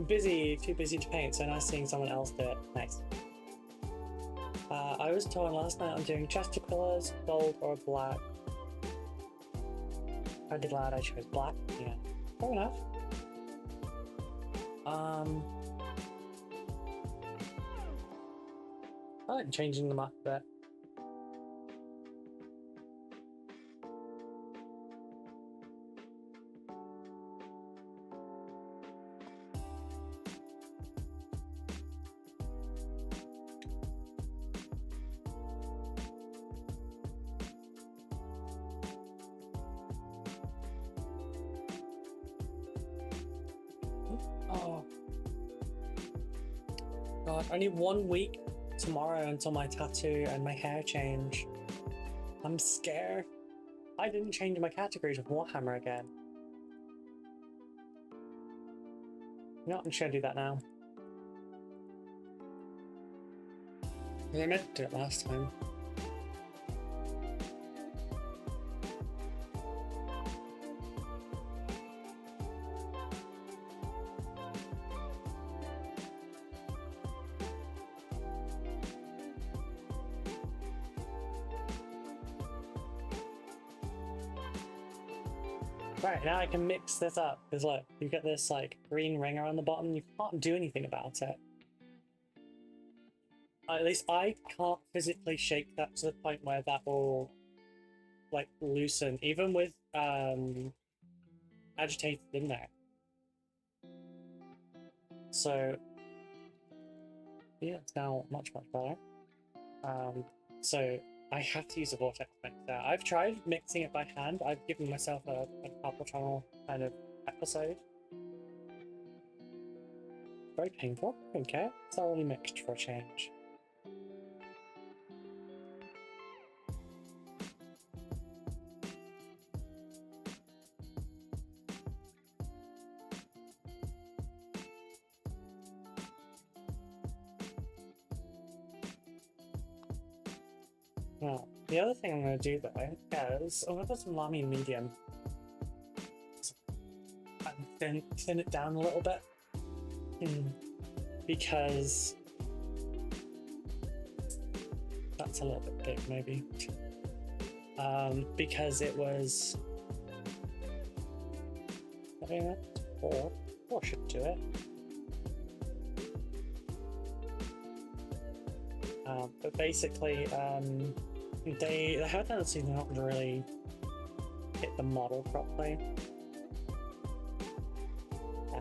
Busy, too busy to paint, so nice seeing someone else do it. Nice. I was told last night I'm doing chester colours, gold or black. I'd be glad I chose black. Yeah, fair enough. I like changing them up a bit. Oh god, only 1 week tomorrow until my tattoo and my hair change. I'm scared. I didn't change my categories with Warhammer again. You know what, I'm just gonna do that now. I meant to do it last time. Right, now I can mix this up, because look, you get this like green ring around the bottom, you can't do anything about it. At least I can't physically shake that to the point where that will like loosen, even with agitated in there. So yeah, it's now much better. So I have to use a vortex mixer. I've tried mixing it by hand. I've given myself a carpal tunnel kind of episode. Very painful. Okay, thoroughly mixed for a change. Now, the other thing I'm going to do though is I'm going to put some Lamy medium and thin it down a little bit because that's a little bit big maybe because it was four should do it. But basically, they have a tendency to not really hit the model properly. Yeah.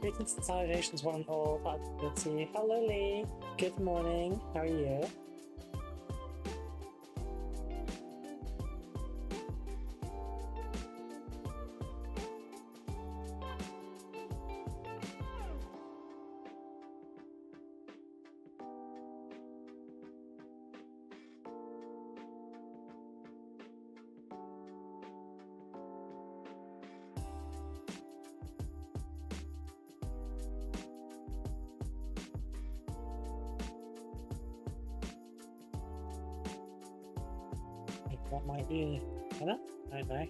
Greetings and salutations, one and all. Good to see you. Hello, Lee. Good morning. How are you? That might be enough, I don't know.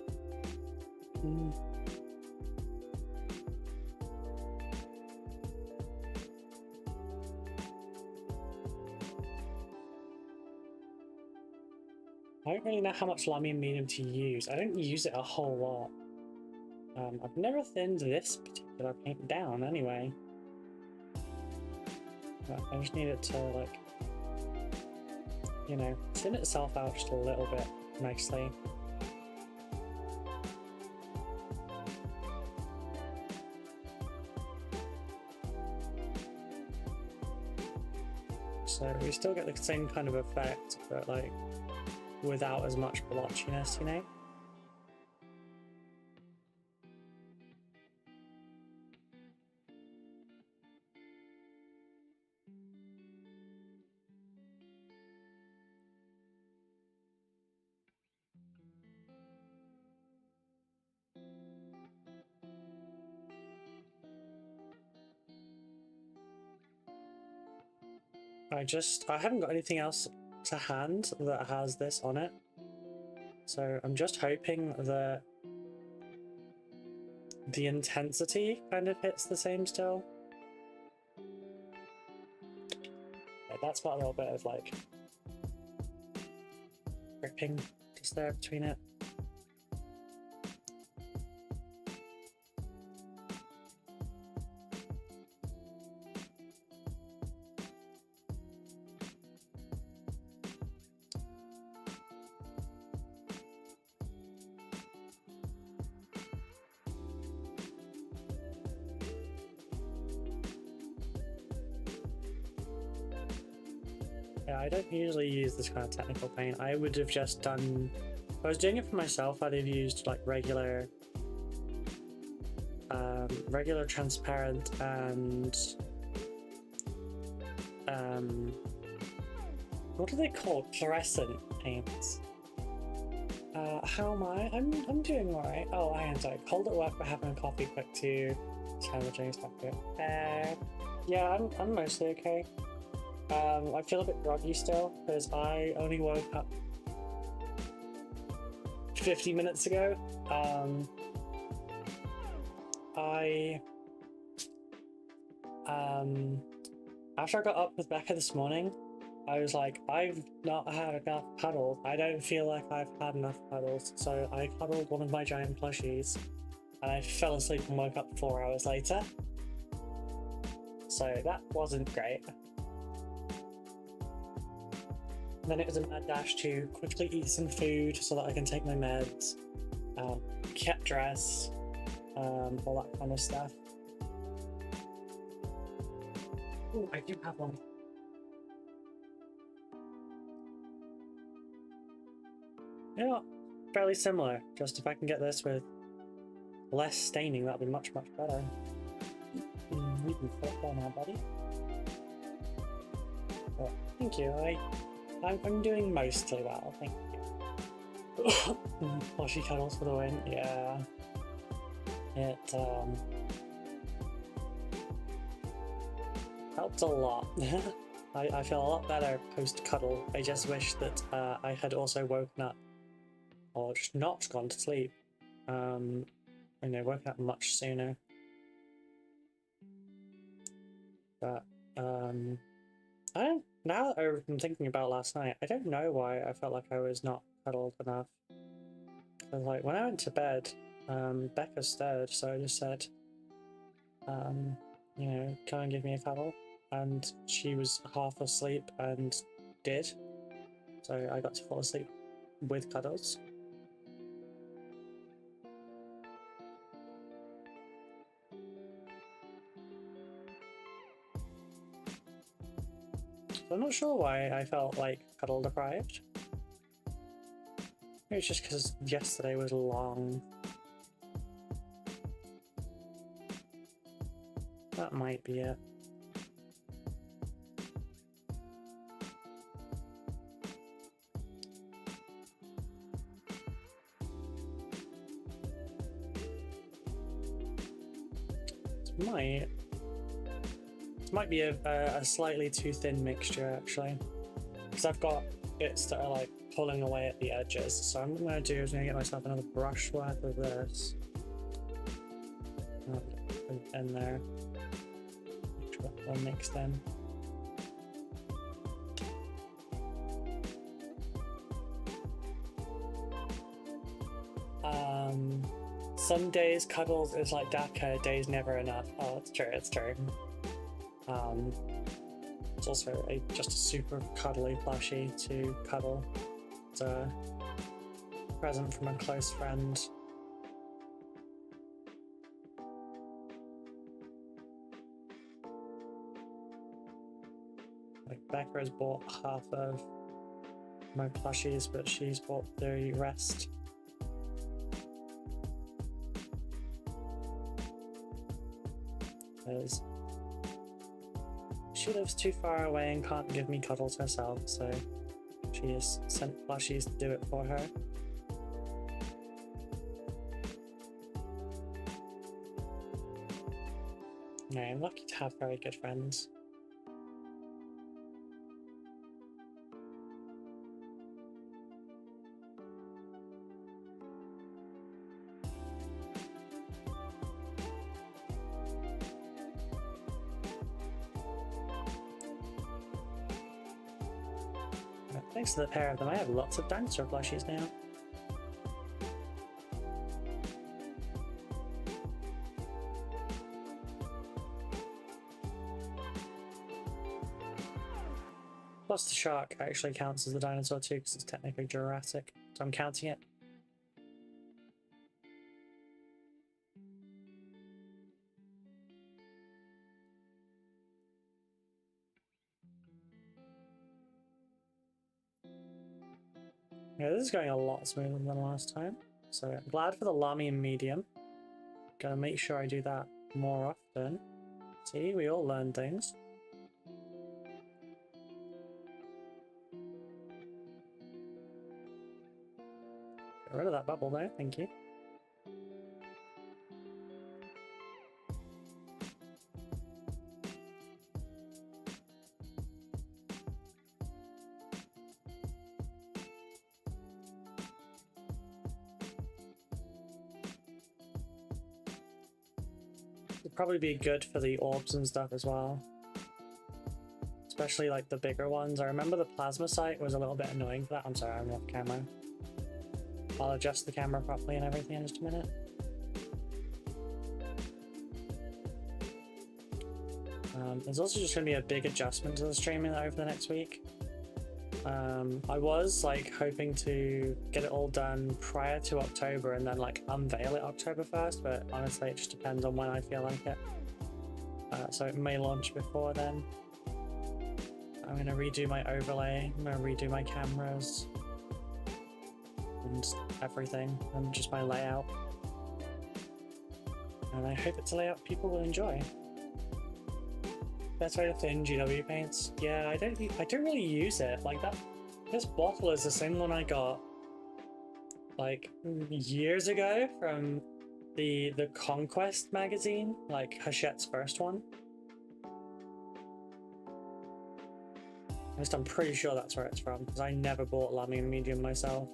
I don't really know how much Lamy medium to use. I don't use it a whole lot. I've never thinned this particular paint down anyway. But I just need it to, like, you know, thin itself out just a little bit nicely. So we still get the same kind of effect, but like without as much blotchiness, you know? I haven't got anything else to hand that has this on it. So I'm just hoping that the intensity kind of hits the same still. Yeah, that's got a little bit of like gripping just there between it. Yeah, I don't usually use this kind of technical paint. I would have just done... If I was doing it for myself, I'd have used like regular transparent and what do they call fluorescent paints? How am I? I'm doing alright. Oh, I am sorry. Cold at work, but having a coffee quick too. Challenging stuff good. Yeah, I'm mostly okay. I feel a bit groggy still because I only woke up 50 minutes ago. After I got up with Becca this morning, I was like, I've not had enough cuddles. I don't feel like I've had enough cuddles. So I cuddled one of my giant plushies and I fell asleep and woke up 4 hours later. So that wasn't great. Then it was a mad dash to quickly eat some food so that I can take my meds, get dressed, all that kind of stuff. Ooh, I do have one. Yeah, fairly similar. Just if I can get this with less staining, that'd be much, much better. We can flip that now, buddy. Oh, thank you. I'm doing mostly well, thank you. Plushy cuddles for the win. Yeah. It helped a lot. I feel a lot better post-cuddle. I just wish that I had also woken up, or just not gone to sleep. You know, woken up much sooner. But I don't. Now that I'm thinking about last night, I don't know why I felt like I was not cuddled enough. Because like when I went to bed, Becca stirred, so I just said, you know, come and give me a cuddle. And she was half asleep and did. So I got to fall asleep with cuddles. So I'm not sure why I felt like cuddle deprived. Maybe it's just because yesterday was long. That might be it. It might be a slightly too thin mixture actually, because I've got bits that are like pulling away at the edges. So what I'm going to do is I'm going to get myself another brush worth of this. Put it in there. Make sure that's all mixed in. Some days cuddles is like DACA, days never enough. Oh, it's true, it's true. It's also just a super cuddly plushie to cuddle. It's a present from a close friend. Like Becca has bought half of my plushies, but she's bought the rest. Because she lives too far away and can't give me cuddles herself, so she has sent plushies to do it for her. No, I'm lucky to have very good friends. Thanks to the pair of them, I have lots of dinosaur plushies now. Plus the shark actually counts as the dinosaur too, because it's technically Jurassic, so I'm counting it. Yeah, this is going a lot smoother than last time, so I'm glad for the Lamy and medium. Gotta make sure I do that more often. See, we all learn things. Get rid of that bubble there, thank you. It'd probably be good for the orbs and stuff as well. Especially like the bigger ones. I remember the plasma sight was a little bit annoying for that. I'm sorry, I'm off camera. I'll adjust the camera properly and everything in just a minute. There's also just going to be a big adjustment to the streaming over the next week. I was like hoping to get it all done prior to October and then like unveil it October 1st, but honestly it just depends on when I feel like it. So it may launch before then. I'm going to redo my overlay, I'm going to redo my cameras and everything, and just my layout. And I hope it's a layout people will enjoy. Best way to thin GW paints? Yeah, I don't really use it like that. This bottle is the same one I got like years ago from the Conquest magazine, like Hachette's first one. I'm pretty sure that's where it's from, because I never bought Lamy and medium myself.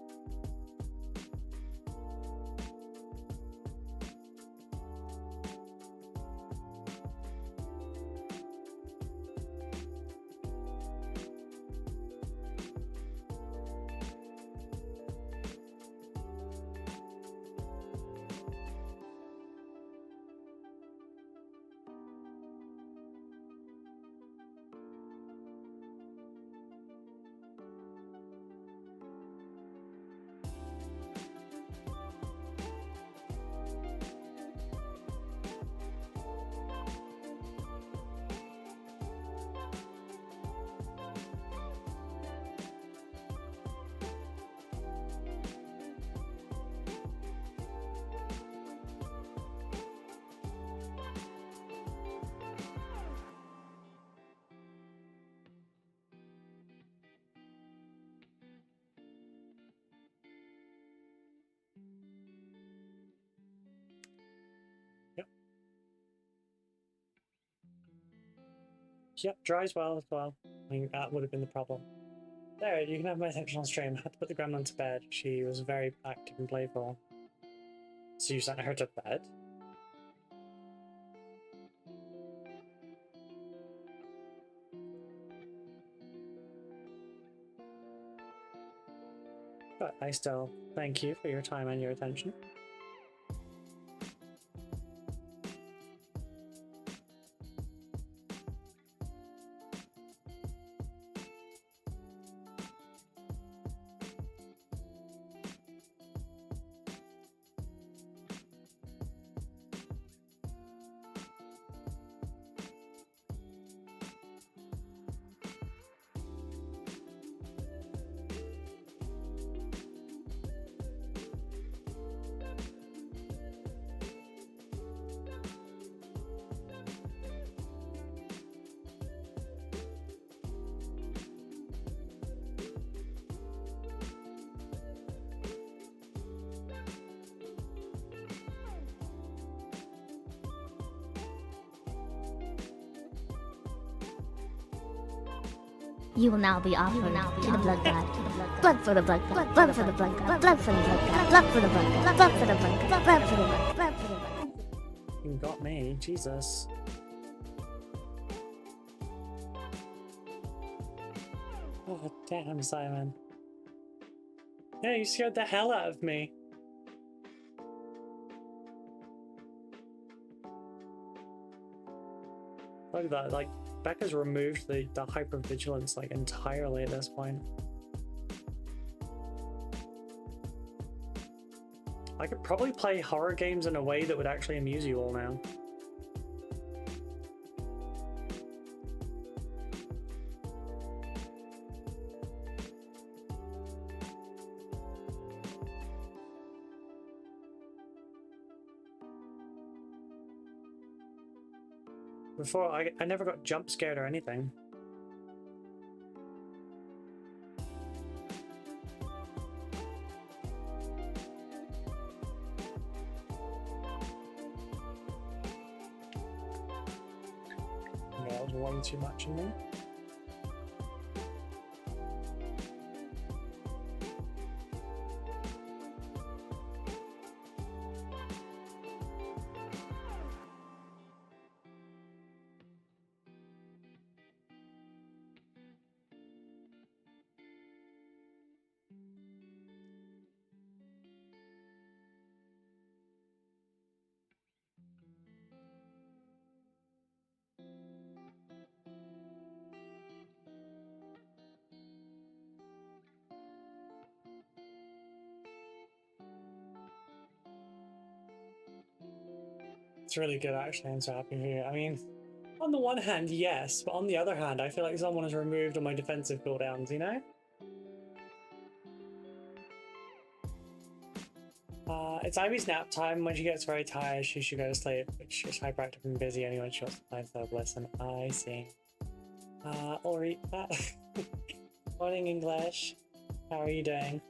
Yep, dries well as well. I mean, that would have been the problem. There, you can have my attention on stream. I had to put the gremlin to bed. She was very active and playful. So you sent her to bed? But I still thank you for your time and your attention. You will now be offered to the blood god. Blood for the blood god. Blood for the blood god. Blood for the blood god. Blood for the blood god. Blood for the blood god. Blood for the blood god. Blood for the blood god. You got me, Jesus. Oh, damn, Simon. Yeah, you scared the hell out of me. Look at that, like, Becca's removed the hypervigilance, like, entirely at this point. I could probably play horror games in a way that would actually amuse you all now. Before, I never got jump scared or anything. Yeah, that was way too much in there. It's really good, actually. I'm so happy for you. I mean, on the one hand, yes, but on the other hand, I feel like someone has removed all my defensive cooldowns, you know? It's Ivy's nap time. When she gets very tired, she should go to sleep, but she's hyperactive and busy anyway. She wants to play instead of listen. I see. Ori, morning English. How are you doing?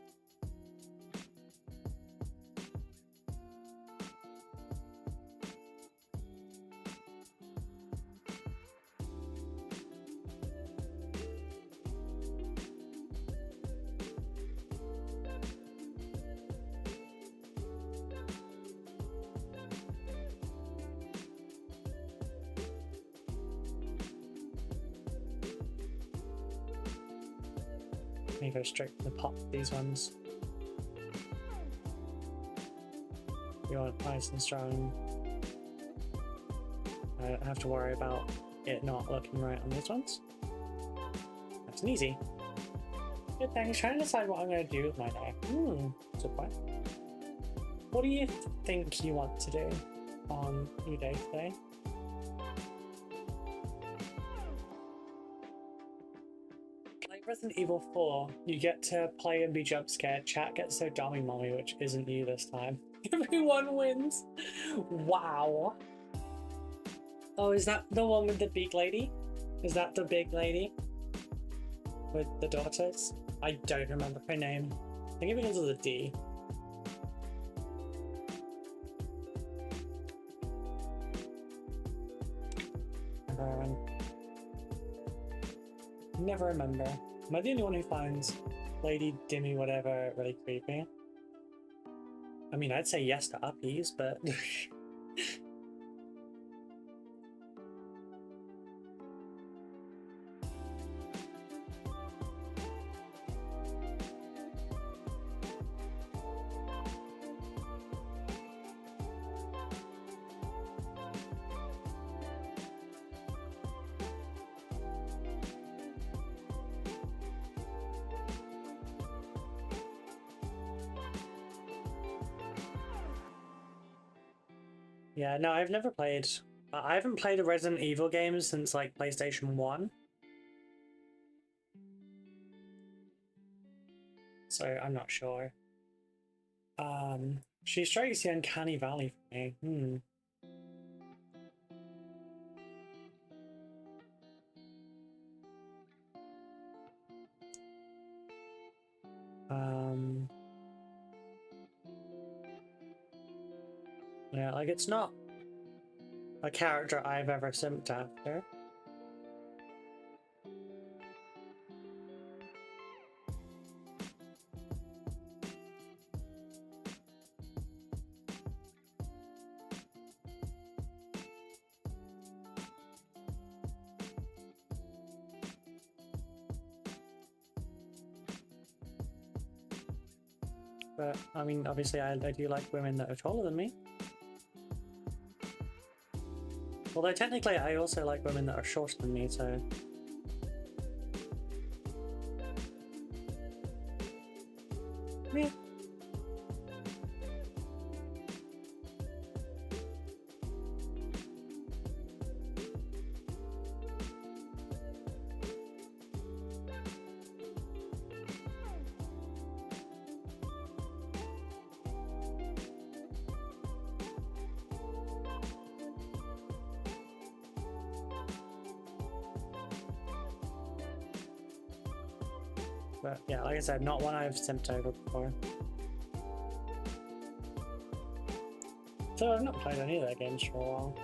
Let me go straight to the pot with these ones. You want it nice and strong. I don't have to worry about it not looking right on these ones. That's an easy. Good thing. Trying to decide what I'm going to do with my day. That's a point. What do you think you want to do on your day today? Resident Evil 4, you get to play and be jump scared. Chat gets so dummy mommy, which isn't you this time. Everyone wins. Wow. Oh, is that the one with the big lady? Is that the big lady with the daughters? I don't remember her name. I think it begins with a D. Never remember. Am I the only one who finds Lady Dimmy whatever really creepy? I mean, I'd say yes to uppies, but... Yeah, no, I've never played... I haven't played a Resident Evil game since, like, PlayStation 1. So, I'm not sure. She strikes the uncanny valley for me. Yeah, like, it's not a character I've ever simped after. But, I mean, obviously I do like women that are taller than me. Although technically I also like women that are shorter than me, so... Yeah. But yeah, like I said, not one I've simped over before. So I've not played any of their games for a while.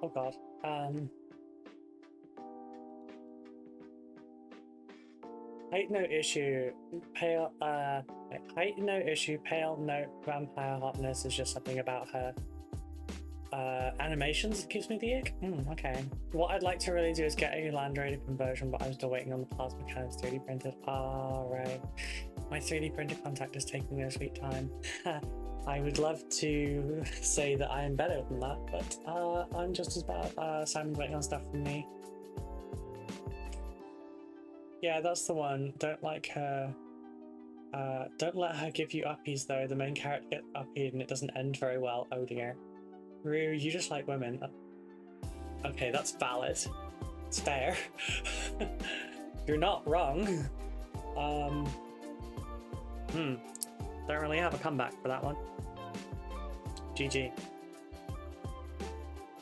Oh god. Height no issue. Pale height no issue, pale no vampire hotness is just something about her animations that gives me the ick. Okay. What I'd like to really do is get a land raider conversion, but I'm still waiting on the plasma cannons 3D printed. Right. My 3D printer contact is taking their sweet time. I would love to say that I am better than that, but I'm just as bad. Simon's waiting on stuff from me. Yeah, that's the one. Don't like her. Don't let her give you uppies though. The main character gets uppied and it doesn't end very well. Oh dear. Rue, you just like women. Okay, that's valid. It's fair. You're not wrong. Don't really have a comeback for that one. GG.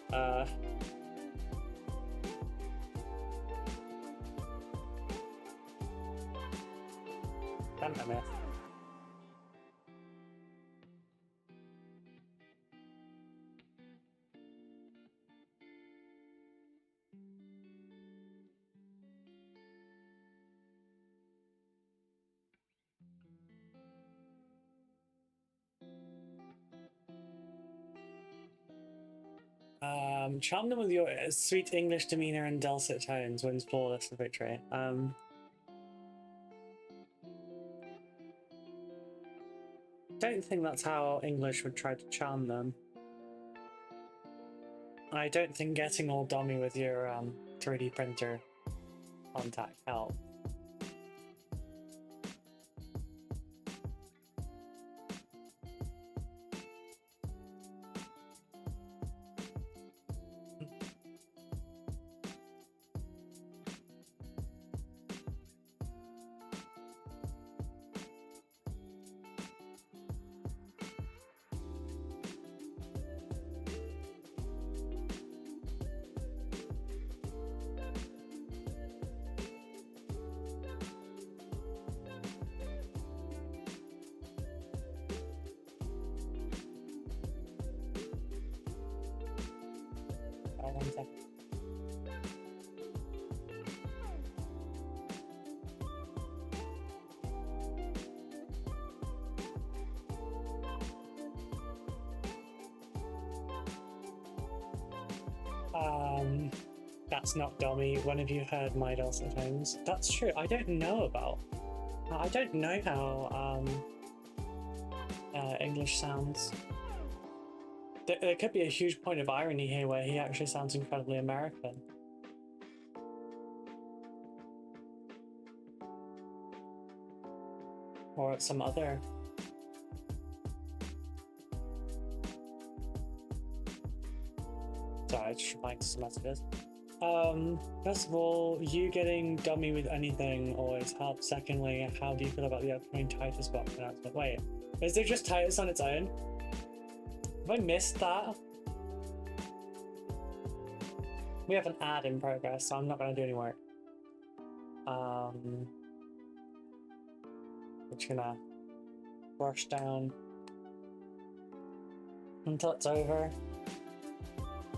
Damn it, I missed. Charm them with your sweet English demeanor and dulcet tones wins flawless victory. Don't think that's how English would try to charm them. I don't think getting all dummy with your 3D printer contact helps. One second. That's not dummy. When have you heard my dulcet tones? That's true. I don't know how English sounds. There could be a huge point of irony here where he actually sounds incredibly American. Or some other. Sorry, I just replying to some messages. First of all, you getting dummy with anything always helps. Secondly, how do you feel about the upcoming Titus box announcement? Wait, is there just Titus on its own? Have I missed that? We have an ad in progress, so I'm not going to do any work. We're just gonna brush down until it's over.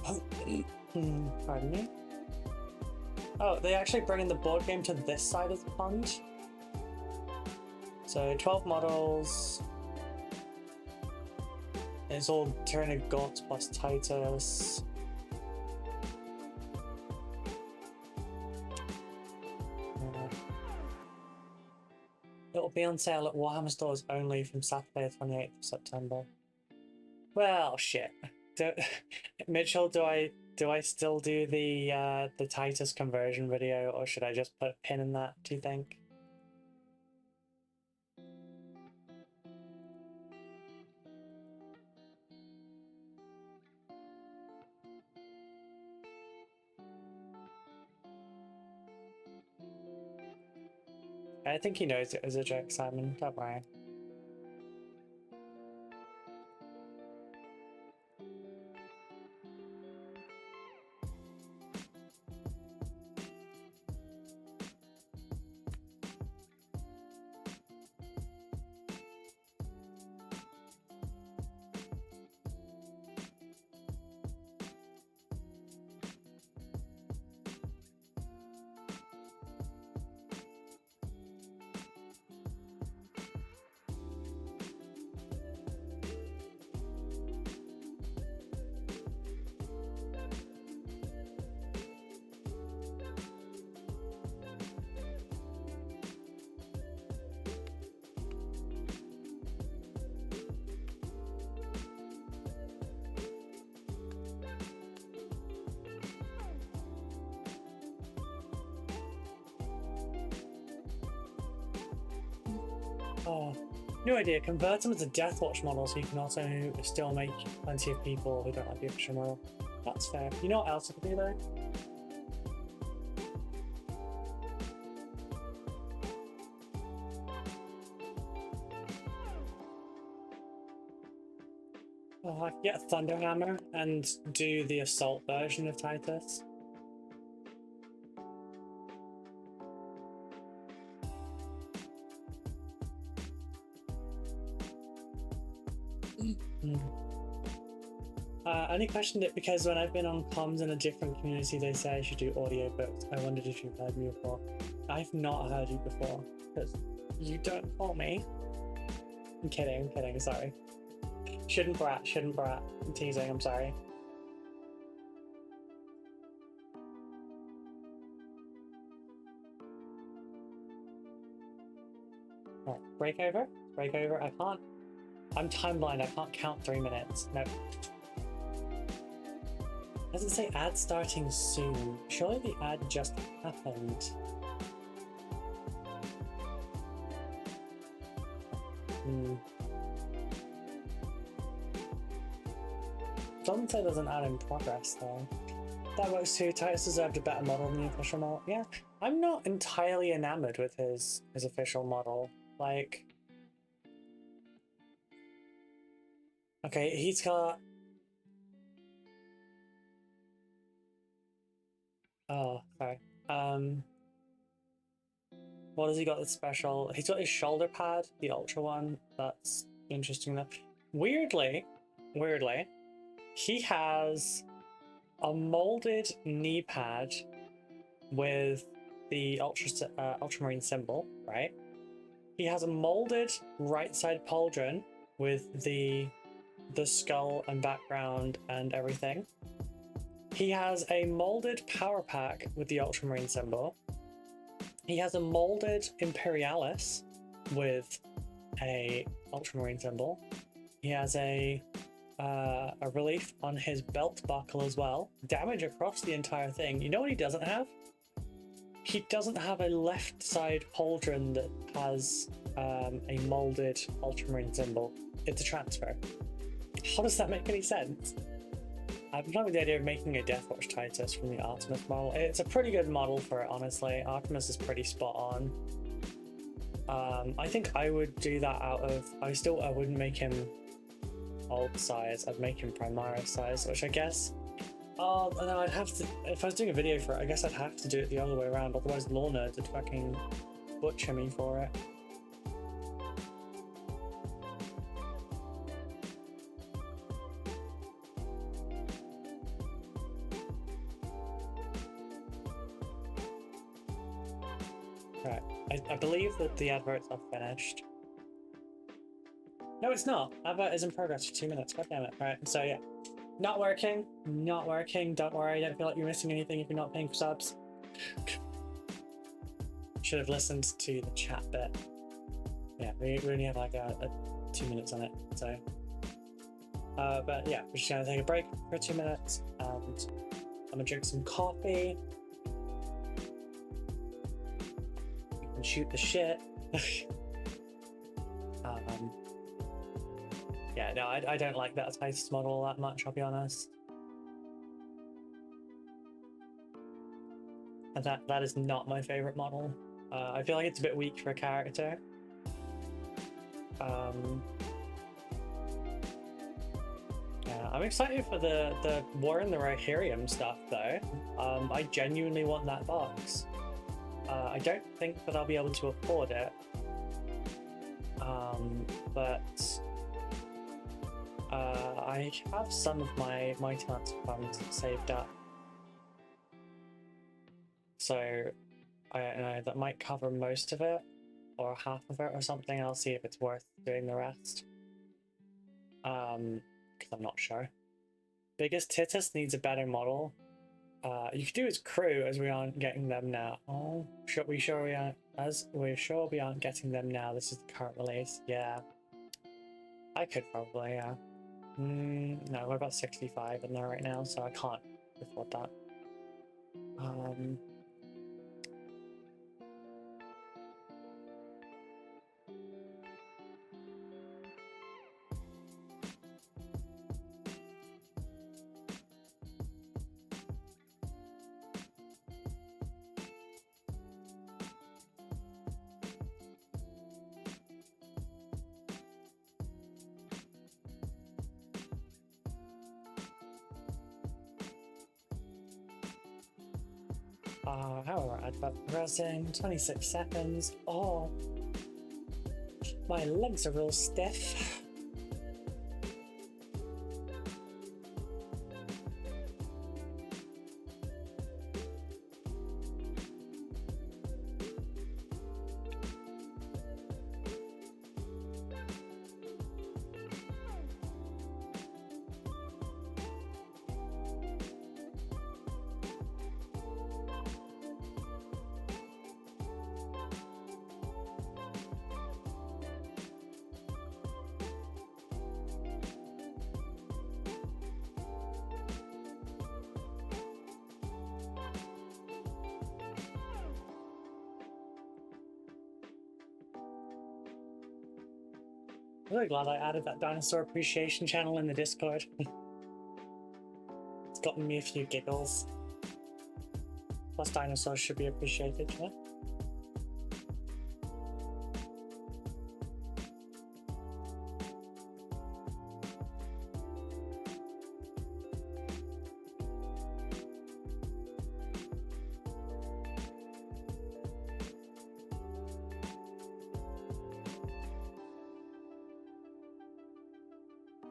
Pardon me. Oh, they actually bring in the board game to this side of the pond. So 12 models. It's all Tyranid Gods plus Titus. Little will be on sale at Warhammer stores only from Saturday, 28th of September. Well, shit. Mitchell, do I still do the Titus conversion video, or should I just put a pin in that, do you think? I think he knows it was a joke, Simon. Don't worry. Oh, no idea. Convert them as a Deathwatch model so you can also still make plenty of people who don't like the official model. That's fair. You know what else I could do though? Oh, I could get a Thunderhammer and do the assault version of Titus. I only questioned it because when I've been on comms in a different community, they say I should do audiobooks. I wondered if you've heard me before. I've not heard you before, because you don't call me. I'm kidding, sorry. Shouldn't brat. I'm teasing, I'm sorry. Right, break over, I can't. I'm time blind, I can't count 3 minutes. No. Does it say ad starting soon? Surely the ad just happened. Doesn't say there's an ad in progress though. That works too. Titus deserved a better model than the official model. Yeah, I'm not entirely enamored with his official model. Like, okay, he's got. Oh, sorry. What has he got that's special? He's got his shoulder pad, the Ultra one. That's interesting enough. Weirdly, he has a molded knee pad with the Ultramarine symbol, right? He has a molded right side pauldron with the skull and background and everything. He has a molded power pack with the Ultramarine symbol. He has a molded Imperialis with a Ultramarine symbol. He has a relief on his belt buckle as well. Damage across the entire thing. You know what he doesn't have? He doesn't have a left side pauldron that has a molded Ultramarine symbol. It's a transfer. How does that make any sense? I've been playing with the idea of making a Deathwatch Titus from the Artemis model. It's a pretty good model for it, honestly. Artemis is pretty spot on. I think I would do that out of... I wouldn't make him old size. I'd make him Primaris size, which I guess... Oh, no, I'd have to... If I was doing a video for it, I guess I'd have to do it the other way around, otherwise Lorna would fucking butcher me for it. Right, I believe that the adverts are finished. No, it's not. Advert is in progress for 2 minutes. God damn it. Right, so yeah. Not working. Don't worry. Don't feel like you're missing anything if you're not paying for subs. Should have listened to the chat bit. Yeah, we only have like a 2 minutes on it, so. But yeah, we're just gonna take a break for 2 minutes, and I'm gonna drink some coffee. We can shoot the shit. Yeah, no, I don't like that Titus model that much, I'll be honest. And that is not my favorite model. I feel like it's a bit weak for a character. Yeah, I'm excited for the War in the Rohirrim stuff though. I genuinely want that box. I don't think that I'll be able to afford it. But I have some of my talents funds saved up. So I don't know, that might cover most of it or half of it or something. I'll see if it's worth doing the rest. Because I'm not sure. Biggest Titus needs a better model. You could do his crew, as we aren't getting them now. Oh, we're sure we aren't getting them now. This is the current release. Yeah, I could probably. Yeah. No, we're about 65 in there right now, so I can't afford that. However, I'd about resin, 26 seconds. Oh, my legs are real stiff. I'm really glad I added that dinosaur appreciation channel in the Discord. It's gotten me a few giggles. Plus, dinosaurs should be appreciated, yeah?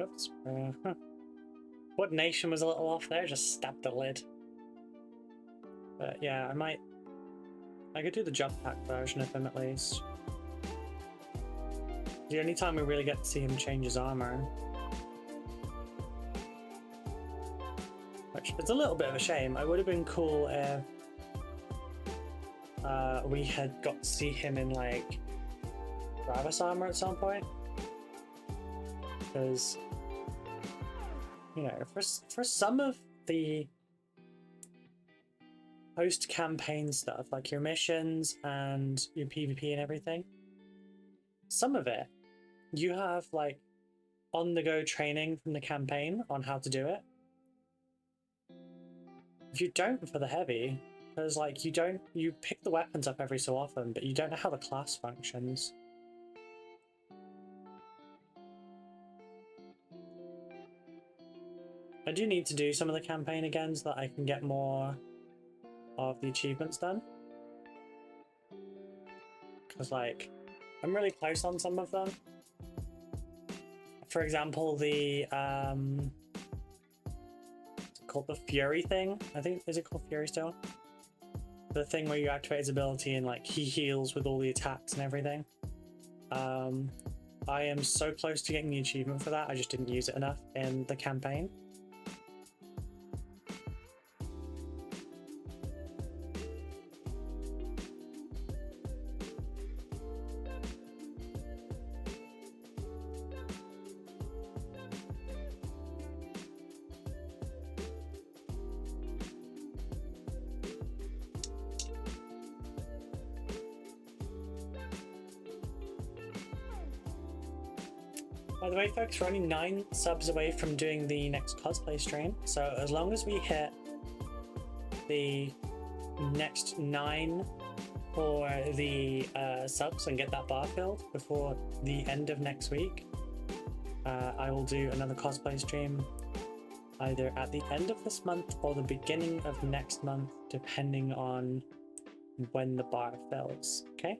Oops. What nation was a little off there? Just stabbed the lid. But yeah, I could do the jump pack version of him at least. The only time we really get to see him change his armor. Which is a little bit of a shame. It would have been cool if we had got to see him in like Gravis armor at some point. Because, you know, for some of the post-campaign stuff, like your missions and your PvP and everything, some of it, you have like on-the-go training from the campaign on how to do it. You don't for the heavy, because like you pick the weapons up every so often, but you don't know how the class functions. I do need to do some of the campaign again so that I can get more of the achievements done. Because, like, I'm really close on some of them. For example, the, what's it called? The Fury thing? I think, is it called Fury still? The thing where you activate his ability and, like, he heals with all the attacks and everything. I am so close to getting the achievement for that, I just didn't use it enough in the campaign. By the way, folks, we're only 9 subs away from doing the next cosplay stream. So as long as we hit the next 9 for the subs and get that bar filled before the end of next week, I will do another cosplay stream either at the end of this month or the beginning of next month, depending on when the bar fills. Okay.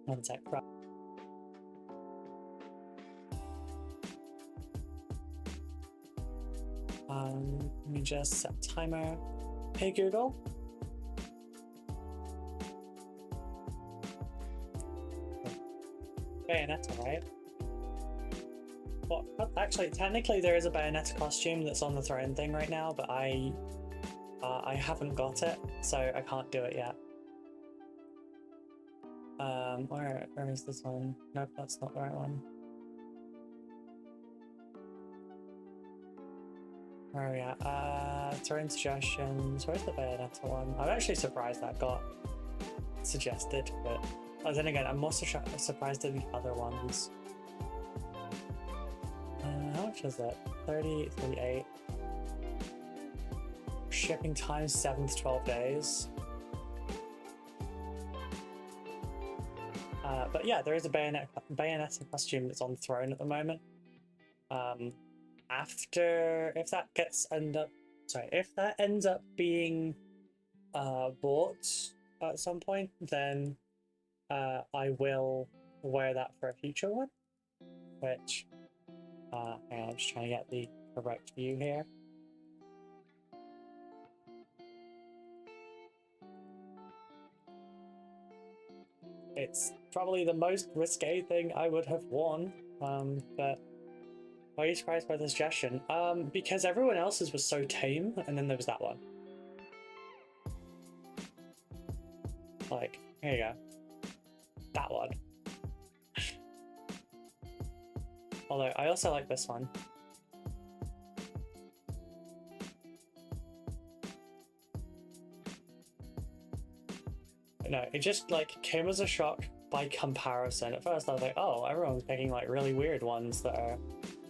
One sec. Let me just set timer. Hey Google. Bayonetta, right? Well, actually, technically there is a Bayonetta costume that's on the throne thing right now, but I haven't got it, so I can't do it yet. Where is this one? Nope, that's not the right one. Where are we at? Throwing suggestions. Where's the Bayonetta one? I'm actually surprised that got suggested, but then again, I'm also surprised at the other ones. How much is it? 30, 38. Shipping time 7 to 12 days. But yeah, there is a Bayonetta costume that's on the throne at the moment. If that ends up being bought at some point, then I will wear that for a future one. Which, hang on, I'm just trying to get the correct view here. It's probably the most risque thing I would have worn, but why are you surprised by the suggestion? Because everyone else's was so tame, and then there was that one. Like, here you go. That one. Although, I also like this one. No, it just like came as a shock by comparison. At first I was like, oh, everyone's picking like really weird ones that are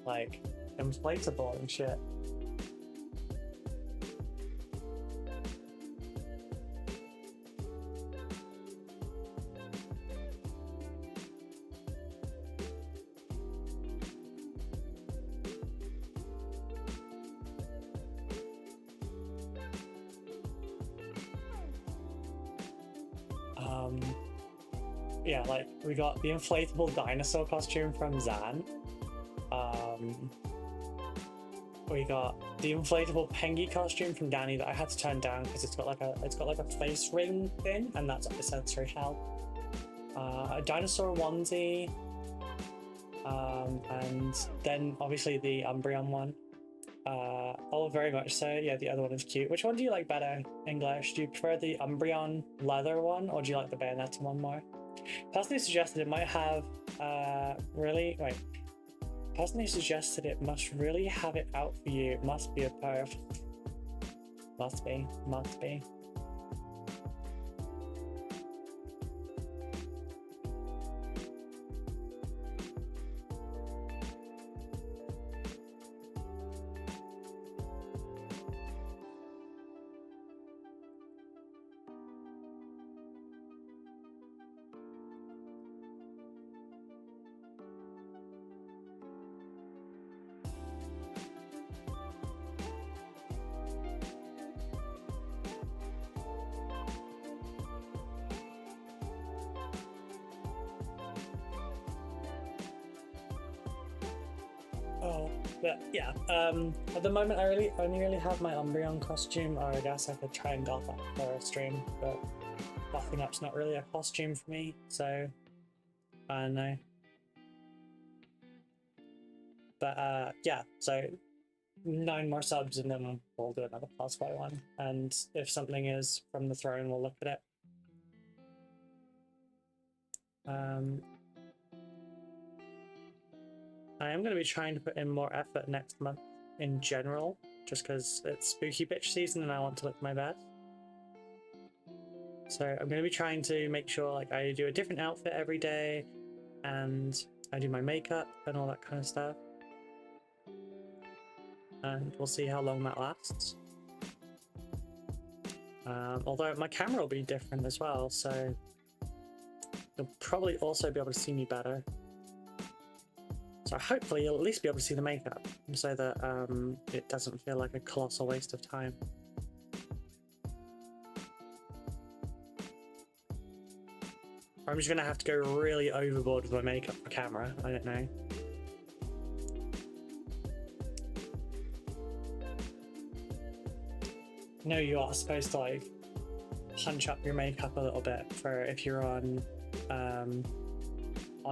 like inflatable and shit. Yeah, like we got the inflatable dinosaur costume from Zan. We got the inflatable Pengy costume from Danny that I had to turn down because it's got like a face ring thing, and that's like a sensory help. A dinosaur onesie, and then obviously the Umbreon one. Oh, very much so. Yeah, the other one is cute. Which one do you like better, English? Do you prefer the Umbreon leather one, or do you like the Bayonetta one more? Person who suggested it might have Person who suggested it must really have it out for you. It must be a perf. Must be. But yeah, at the moment I only really have my Umbreon costume, or I guess I could try and go that for a stream, but buffing up's not really a costume for me, so I don't know. But yeah, so 9 more subs and then we'll do another cosplay one, and if something is from the throne, we'll look at it. I am going to be trying to put in more effort next month in general, just because it's spooky bitch season and I want to look my best. So I'm going to be trying to make sure like I do a different outfit every day, and I do my makeup and all that kind of stuff. And we'll see how long that lasts. Although my camera will be different as well, so you'll probably also be able to see me better. So hopefully you'll at least be able to see the makeup, so that it doesn't feel like a colossal waste of time. I'm just going to have to go really overboard with my makeup for camera, I don't know. No, you are supposed to like punch up your makeup a little bit for if you're on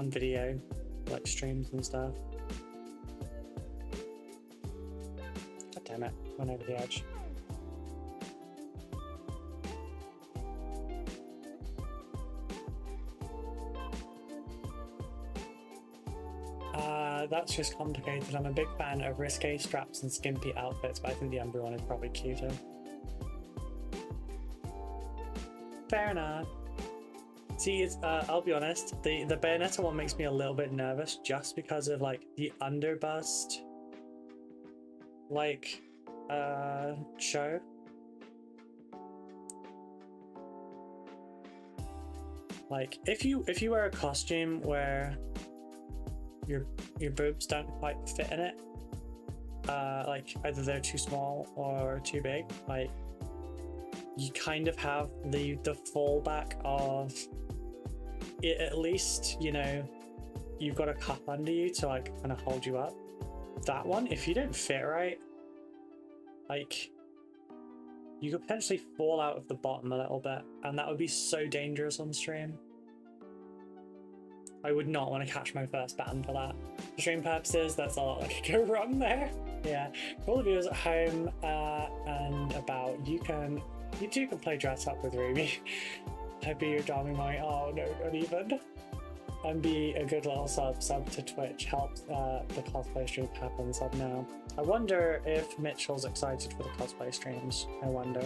video, like streams and stuff. God damn it, went over the edge. That's just complicated. I'm a big fan of risque straps and skimpy outfits, but I think the Umber one is probably cuter. Fair enough. See, it's, I'll be honest, the Bayonetta one makes me a little bit nervous just because of like the underbust like show. Like if you wear a costume where your boobs don't quite fit in it, like either they're too small or too big, like you kind of have the fallback of it, at least, you know, you've got a cup under you to like kind of hold you up. That one, if you don't fit right, like you could potentially fall out of the bottom a little bit, and that would be so dangerous on stream. I would not want to catch my first ban for that. For stream purposes, that's a lot that could go wrong there. Yeah, for all the viewers at home and about, you too can play dress up with Ruby. I'd be your darling my, oh no, not even. And be a good little sub to Twitch helps the cosplay stream happen. Sub now. I wonder if Mitchell's excited for the cosplay streams. I wonder.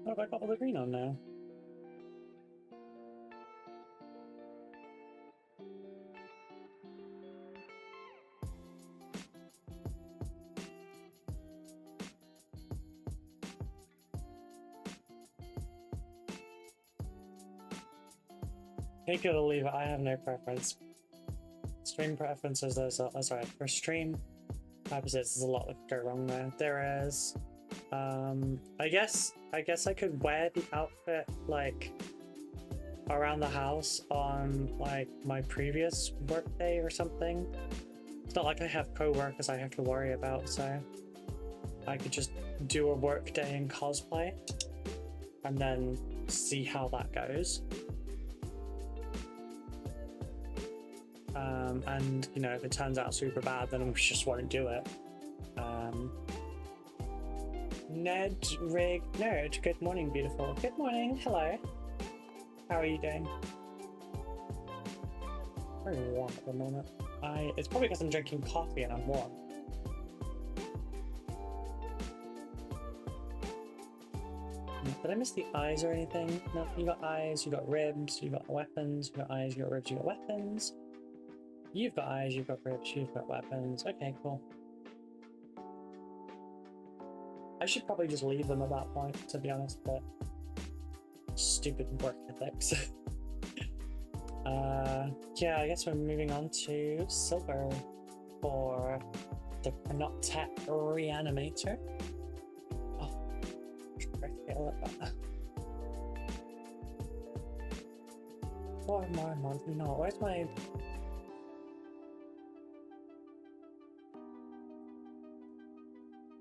What have I got all the green on now? Take it or leave it, I have no preference. Stream preferences, sorry, for stream purposes, there's a lot that could go wrong there. There is, I guess I could wear the outfit like around the house on like my previous work day or something. It's not like I have co-workers I have to worry about, so I could just do a work day in cosplay and then see how that goes. And you know, if it turns out super bad, then I just won't do it. Nerd, good morning, beautiful. Good morning, hello. How are you doing? Very warm at the moment. It's probably because I'm drinking coffee and I'm warm. Did I miss the eyes or anything? No, you got eyes, you got ribs, you got weapons, you got eyes, you got ribs, you got weapons. You've got eyes, you've got ribs, you've got weapons. Okay, cool. I should probably just leave them at that point, to be honest, but stupid work ethics. Yeah, I guess we're moving on to silver for the Penoptech Reanimator. Oh, I like that. More, no, where's my...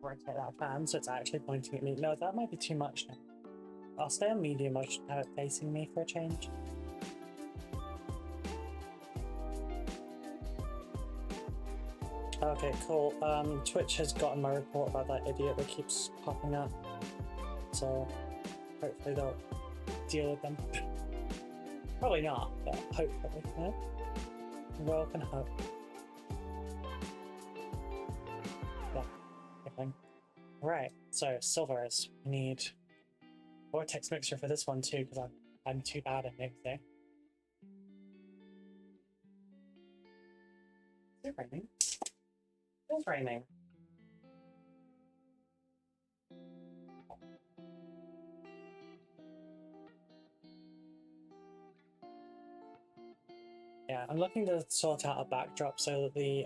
rotate that fan so it's actually pointing at me. No, that might be too much now. I'll stay on medium. I should have it facing me for a change. Okay, cool. Twitch has gotten my report about that idiot that keeps popping up. So hopefully they'll deal with them. Probably not, but hopefully. Yeah? Well, can hope. Yeah, okay. Right, so silvers. We need vortex mixer for this one too, because I'm too bad at mixing. Is it raining? It's raining. Yeah, I'm looking to sort out a backdrop so that the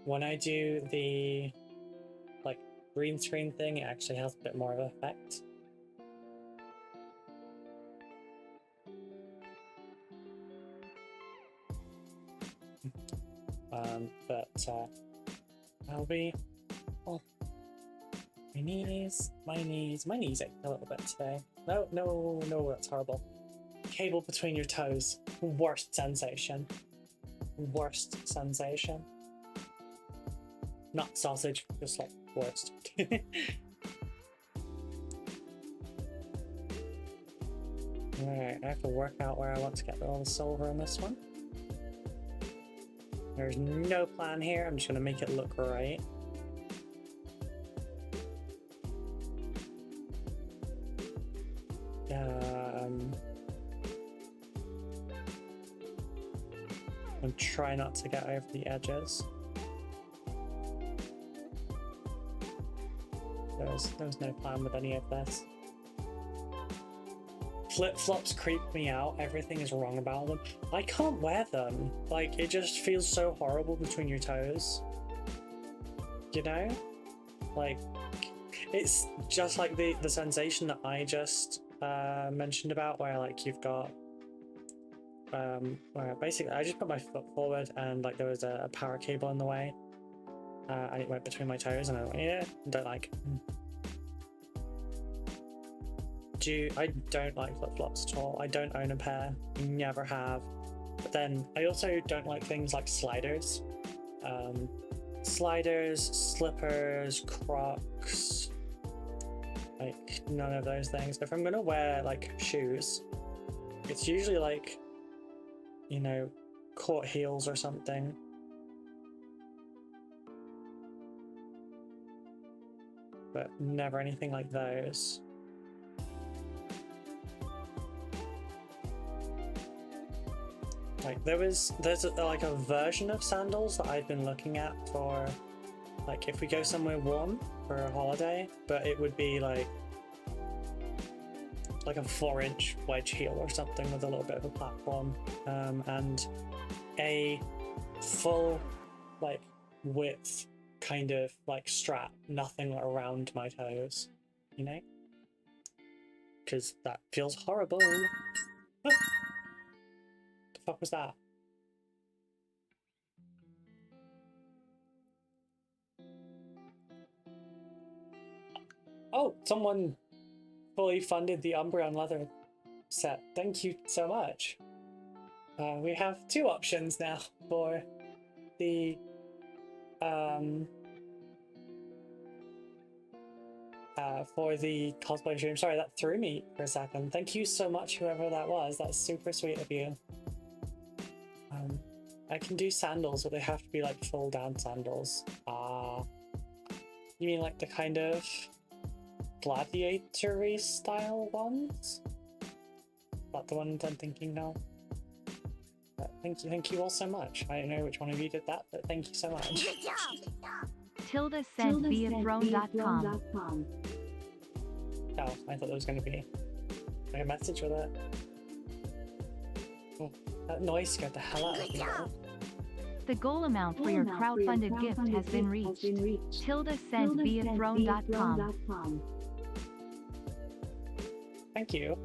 when I do the like green screen thing, it actually has a bit more of an effect. But I'll be. Oh, my knees ache a little bit today. No, that's horrible. Cable between your toes. Worst sensation. Worst sensation. Not sausage, just like worst. Alright, I have to work out where I want to get all the silver in this one. There's no plan here, I'm just gonna make it look right. And try not to get over the edges. There's no plan with any of this. Flip-flops creep me out. Everything is wrong about them. I can't wear them. Like, it just feels so horrible between your toes. You know? Like, it's just like the sensation that I just mentioned about, where like you've got where basically I just put my foot forward and like there was a power cable in the way, and it went between my toes, and I went, yeah, don't like. I don't like flip-flops at all. I don't own a pair, never have. But then I also don't like things like sliders. Sliders, slippers, Crocs, like none of those things. If I'm gonna wear like shoes, it's usually like, you know, court heels or something. But never anything like those. Like there's like a version of sandals that I've been looking at for like if we go somewhere warm for a holiday, but it would be like a 4-inch wedge heel or something with a little bit of a platform, and a full like width kind of like strap, nothing around my toes, you know, because that feels horrible. The fuck was that? Oh, someone fully funded the Umbreon leather set. Thank you so much. We have 2 options now for the cosplay stream. Sorry, that threw me for a second. Thank you so much, whoever that was. That's super sweet of you. I can do sandals, but they have to be like full down sandals. You mean like the kind of gladiator-y style ones? Is that the ones I'm thinking now? But thank you all so much. I don't know which one of you did that, but thank you so much. Tilda sent via throne.com. Oh, I thought there was going to be like a message with it. Oh, that noise scared the hell out of me. The goal amount for your crowdfunded gift has been reached. Tilda sent via throne.com. Thank you.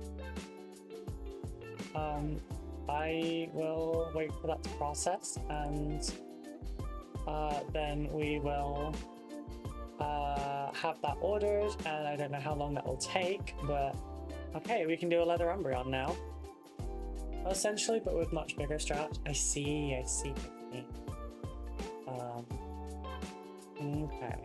I will wait for that to process, and then we will have that ordered, and I don't know how long that will take, but Okay, we can do a leather Umbreon now. Essentially, but with much bigger straps. I see. Okay.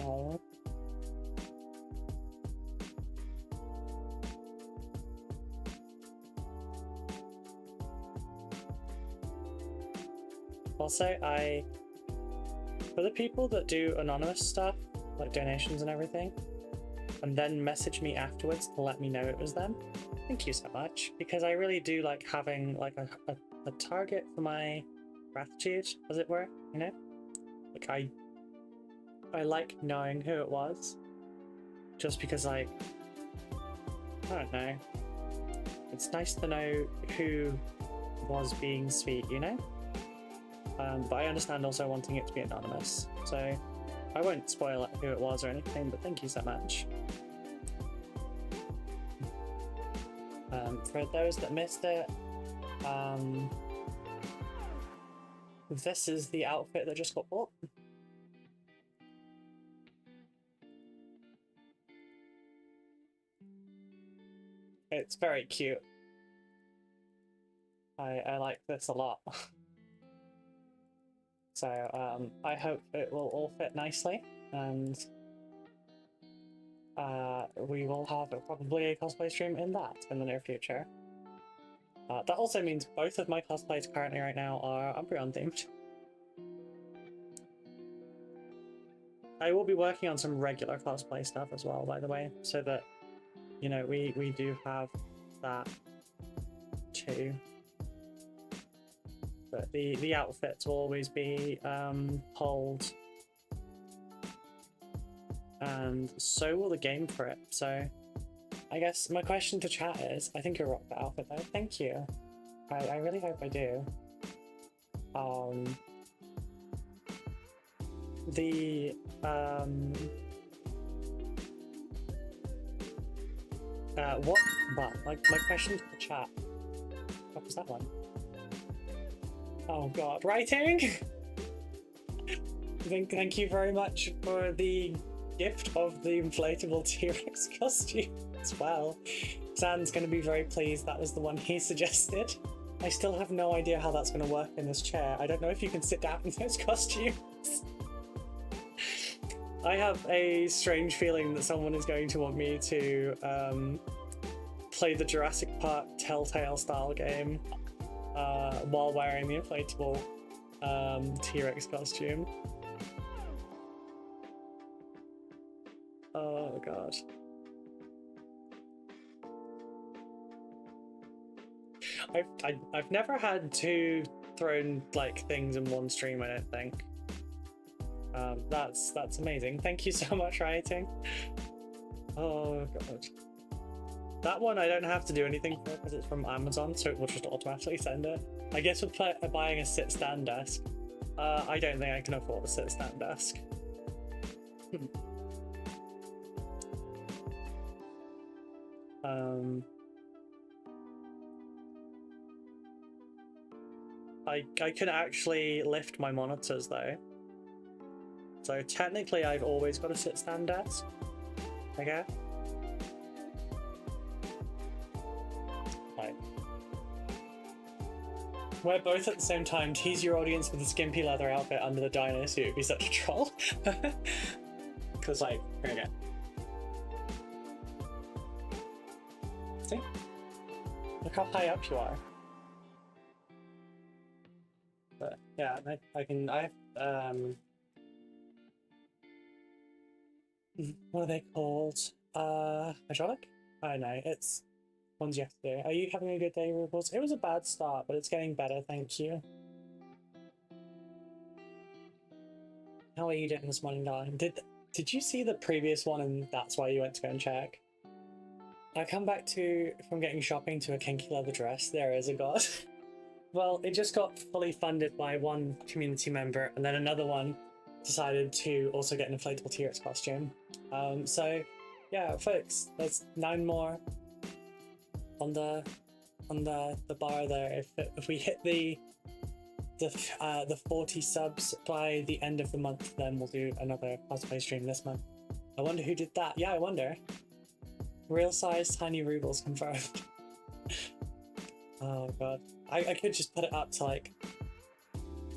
Oh. Also, for the people that do anonymous stuff, like donations and everything, and then message me afterwards to let me know it was them, thank you so much, because I really do like having like a target for my gratitude, as it were, you know? Like I like knowing who it was, just because I don't know, it's nice to know who was being sweet, you know? But I understand also wanting it to be anonymous, so I won't spoil who it was or anything, but thank you so much. For those that missed it, this is the outfit that just got bought. It's very cute. I like this a lot. So I hope it will all fit nicely, and we will have probably a cosplay stream in that in the near future. That also means both of my cosplays currently right now are Umbreon themed. I will be working on some regular cosplay stuff as well, by the way, so that, you know, we do have that too. But the outfits will always be pulled, and so will the game for it. So I guess my question to chat is, I think you'll rock the outfit though. Thank you. I really hope I do. What? But like my question to the chat. What was that one? Oh god, writing! Thank you very much for the gift of the inflatable T-Rex costume as well. Zan's going to be very pleased that was the one he suggested. I still have no idea how that's going to work in this chair. I don't know if you can sit down in those costumes. I have a strange feeling that someone is going to want me to play the Jurassic Park Telltale style game while wearing the inflatable T-Rex costume. Oh god. I've never had two thrown like things in one stream, I don't think. That's amazing. Thank you so much, writing. Oh god. That one I don't have to do anything for because it's from Amazon, so it will just automatically send it. I guess with buying a sit-stand desk, I don't think I can afford a sit-stand desk. I can actually lift my monitors though. So technically I've always got a sit-stand desk. Okay. Right. We're both at the same time. Tease your audience with a skimpy leather outfit under the dino suit. It'd be such a troll. Cause like, here we go. See? Look how high up you are. But yeah, I have what are they called? Hydraulic? I don't know, it's ones you have to do. Are you having a good day, Rubbles? It was a bad start, but it's getting better, thank you. How are you doing this morning, darling? Did you see the previous one and that's why you went to go and check? I come back from getting shopping to a kinky leather dress. There is a god. Well, it just got fully funded by one community member, and then another one decided to also get an inflatable T-Rex costume. So, yeah, folks, there's 9 more on the bar there. If we hit the 40 subs by the end of the month, then we'll do another cosplay stream this month. I wonder who did that. Yeah, I wonder. Real size tiny rubles confirmed. Oh god. I could just put it up to like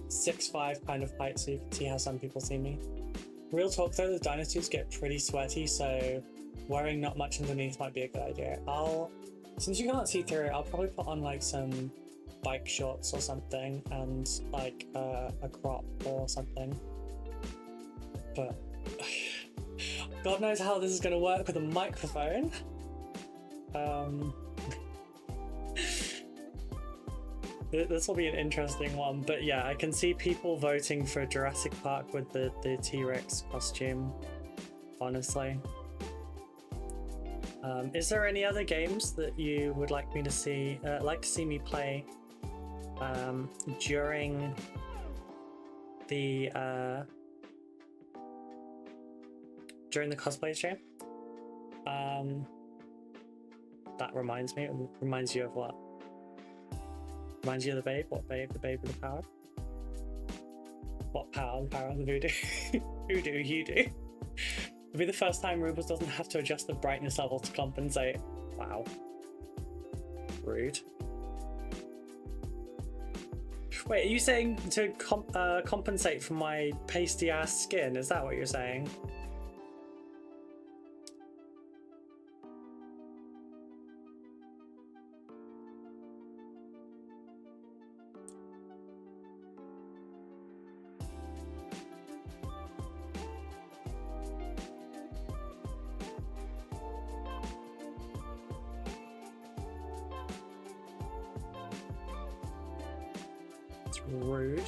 6'5" kind of height so you can see how some people see me. Real talk though, the dinosaurs get pretty sweaty, so wearing not much underneath might be a good idea. Since you can't see through it, I'll probably put on like some bike shorts or something and like a crop or something. But God knows how this is going to work with a microphone. This will be an interesting one, but yeah, I can see people voting for Jurassic Park with the T-Rex costume, honestly. Is there any other games that you would like me to see, to see me play during the cosplay stream? That reminds me. It reminds you of what? Reminds you of the babe? What babe? The babe with the power? What power? The power of the voodoo? Voodoo, you do. It'll be the first time Rubles doesn't have to adjust the brightness level to compensate. Wow. Rude. Wait, are you saying to compensate for my pasty ass skin? Is that what you're saying? Rude.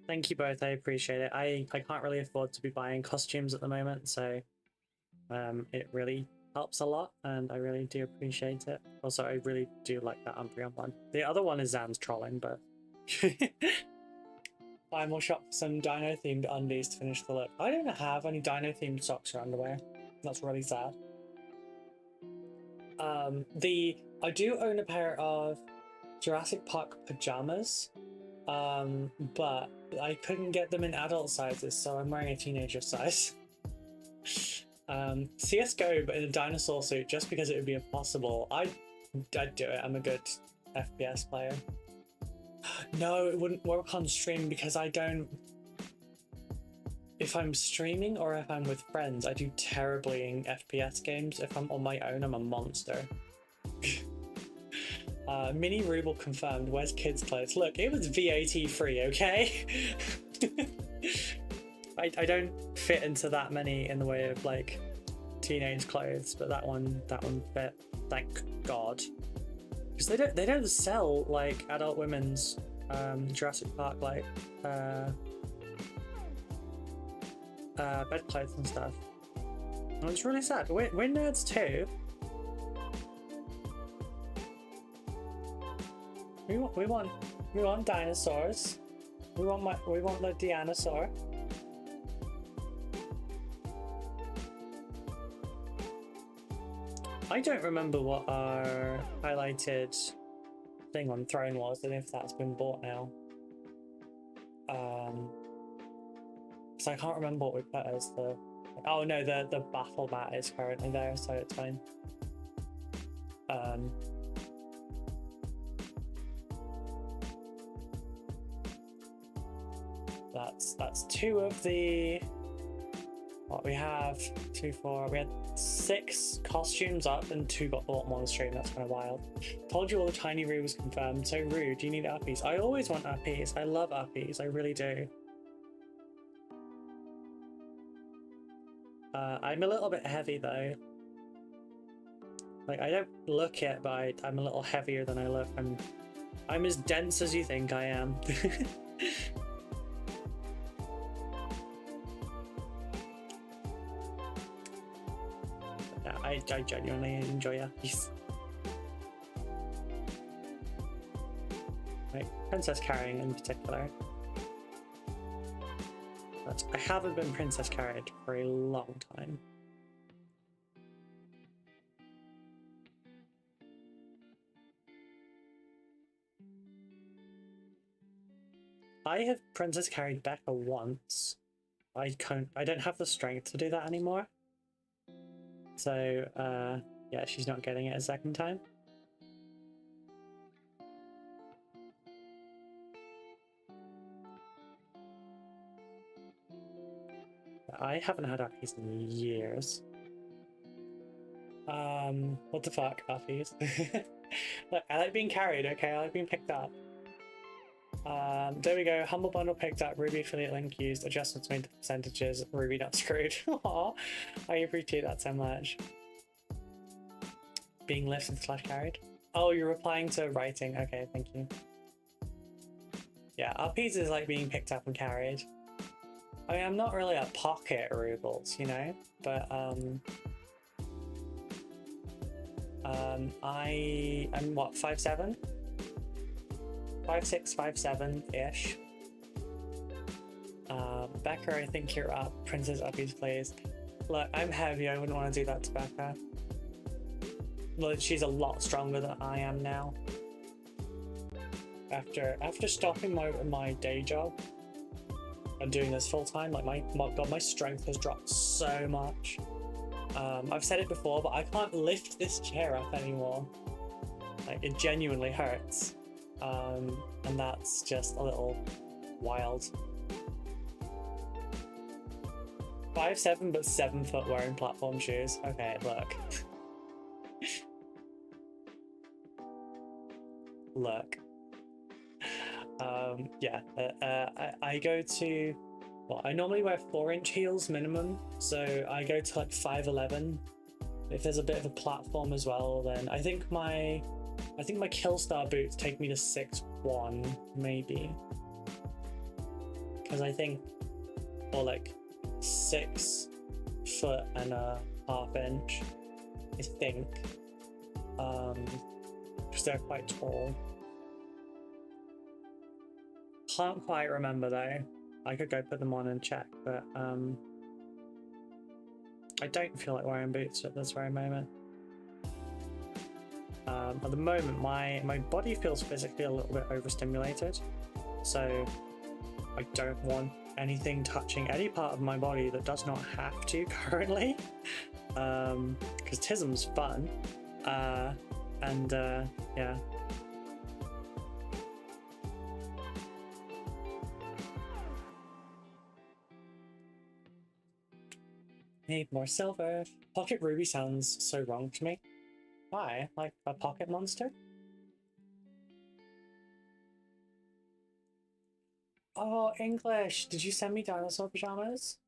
Thank you both, I appreciate it. I can't really afford to be buying costumes at the moment, so it really helps a lot, and I really do appreciate it. Also, I really do like that Umbreon one. The other one is Zan's trolling, but I will shop for some dino themed undies to finish the look. I don't have any dino themed socks or underwear. That's really sad. I do own a pair of Jurassic Park pajamas, but I couldn't get them in adult sizes, so I'm wearing a teenager size. CSGO, but in a dinosaur suit, just because it would be impossible. I'd do it. I'm a good FPS player. No, it wouldn't work on stream because I don't... If I'm streaming or if I'm with friends, I do terribly in FPS games. If I'm on my own, I'm a monster. Mini Ruble confirmed. Where's kids' clothes? Look, it was VAT free, okay? I don't fit into that many in the way of like teenage clothes, but that one fit, thank God. Because they don't sell like adult women's Jurassic Park like bed clothes and stuff. And it's really sad. We're nerds too. We want dinosaurs. We want the dinosaur. I don't remember what our highlighted thing on Throne was, and if that's been bought now. So I can't remember what we put as the... Oh no, the battle mat is currently there, so it's fine. That's two of the... What we have, 2, 4, we had 6 costumes up and 2 got bought on the stream. That's kind of wild. Told you all the tiny Roo was confirmed. So rude, you need uppies. I always want uppies. I love uppies, I really do. I'm a little bit heavy though. Like, I don't look it, but I'm a little heavier than I look. I'm as dense as you think I am. I genuinely enjoy Yappies. Like princess carrying in particular. But I haven't been princess carried for a long time. I have princess carried Becca once. I don't have the strength to do that anymore. So yeah, she's not getting it a second time. I haven't had Uppies in years. What the fuck, Uppies? Look, I like being carried, okay? I like being picked up. There we go. Humble Bundle picked up. Ruby affiliate link used. Adjustments made to percentages. Ruby not screwed. Aww, I appreciate that so much. Being lifted / carried. Oh, you're replying to writing. Okay, thank you. Yeah, Uppies is like being picked up and carried. I mean, I'm not really a pocket rubles, you know, but I'm what, 5'7"? 5'6", 5'7" ish. Becca, I think you're up. Princess Uppies, please. Look, I'm heavy. I wouldn't want to do that to Becca. Look, she's a lot stronger than I am now. After stopping my day job and doing this full time, like my god, my strength has dropped so much. I've said it before, but I can't lift this chair up anymore. Like, it genuinely hurts. And that's just a little wild. 5'7", but 7 foot wearing platform shoes. Okay, look. Look. Yeah. I go to. Well, I normally wear 4-inch heels minimum, so I go to like 5'11". If there's a bit of a platform as well, then I think my Killstar boots take me to 6'1", maybe. Because I think, or like 6 foot and a ½ inch, I think. Because they're quite tall. Can't quite remember though. I could go put them on and check, but I don't feel like wearing boots at this very moment. At the moment, my body feels physically a little bit overstimulated, so I don't want anything touching any part of my body that does not have to currently, because TISM's fun, and yeah. Need more silver. Pocket Ruby sounds so wrong to me. Why? Like a pocket monster? Oh, English! Did you send me dinosaur pajamas?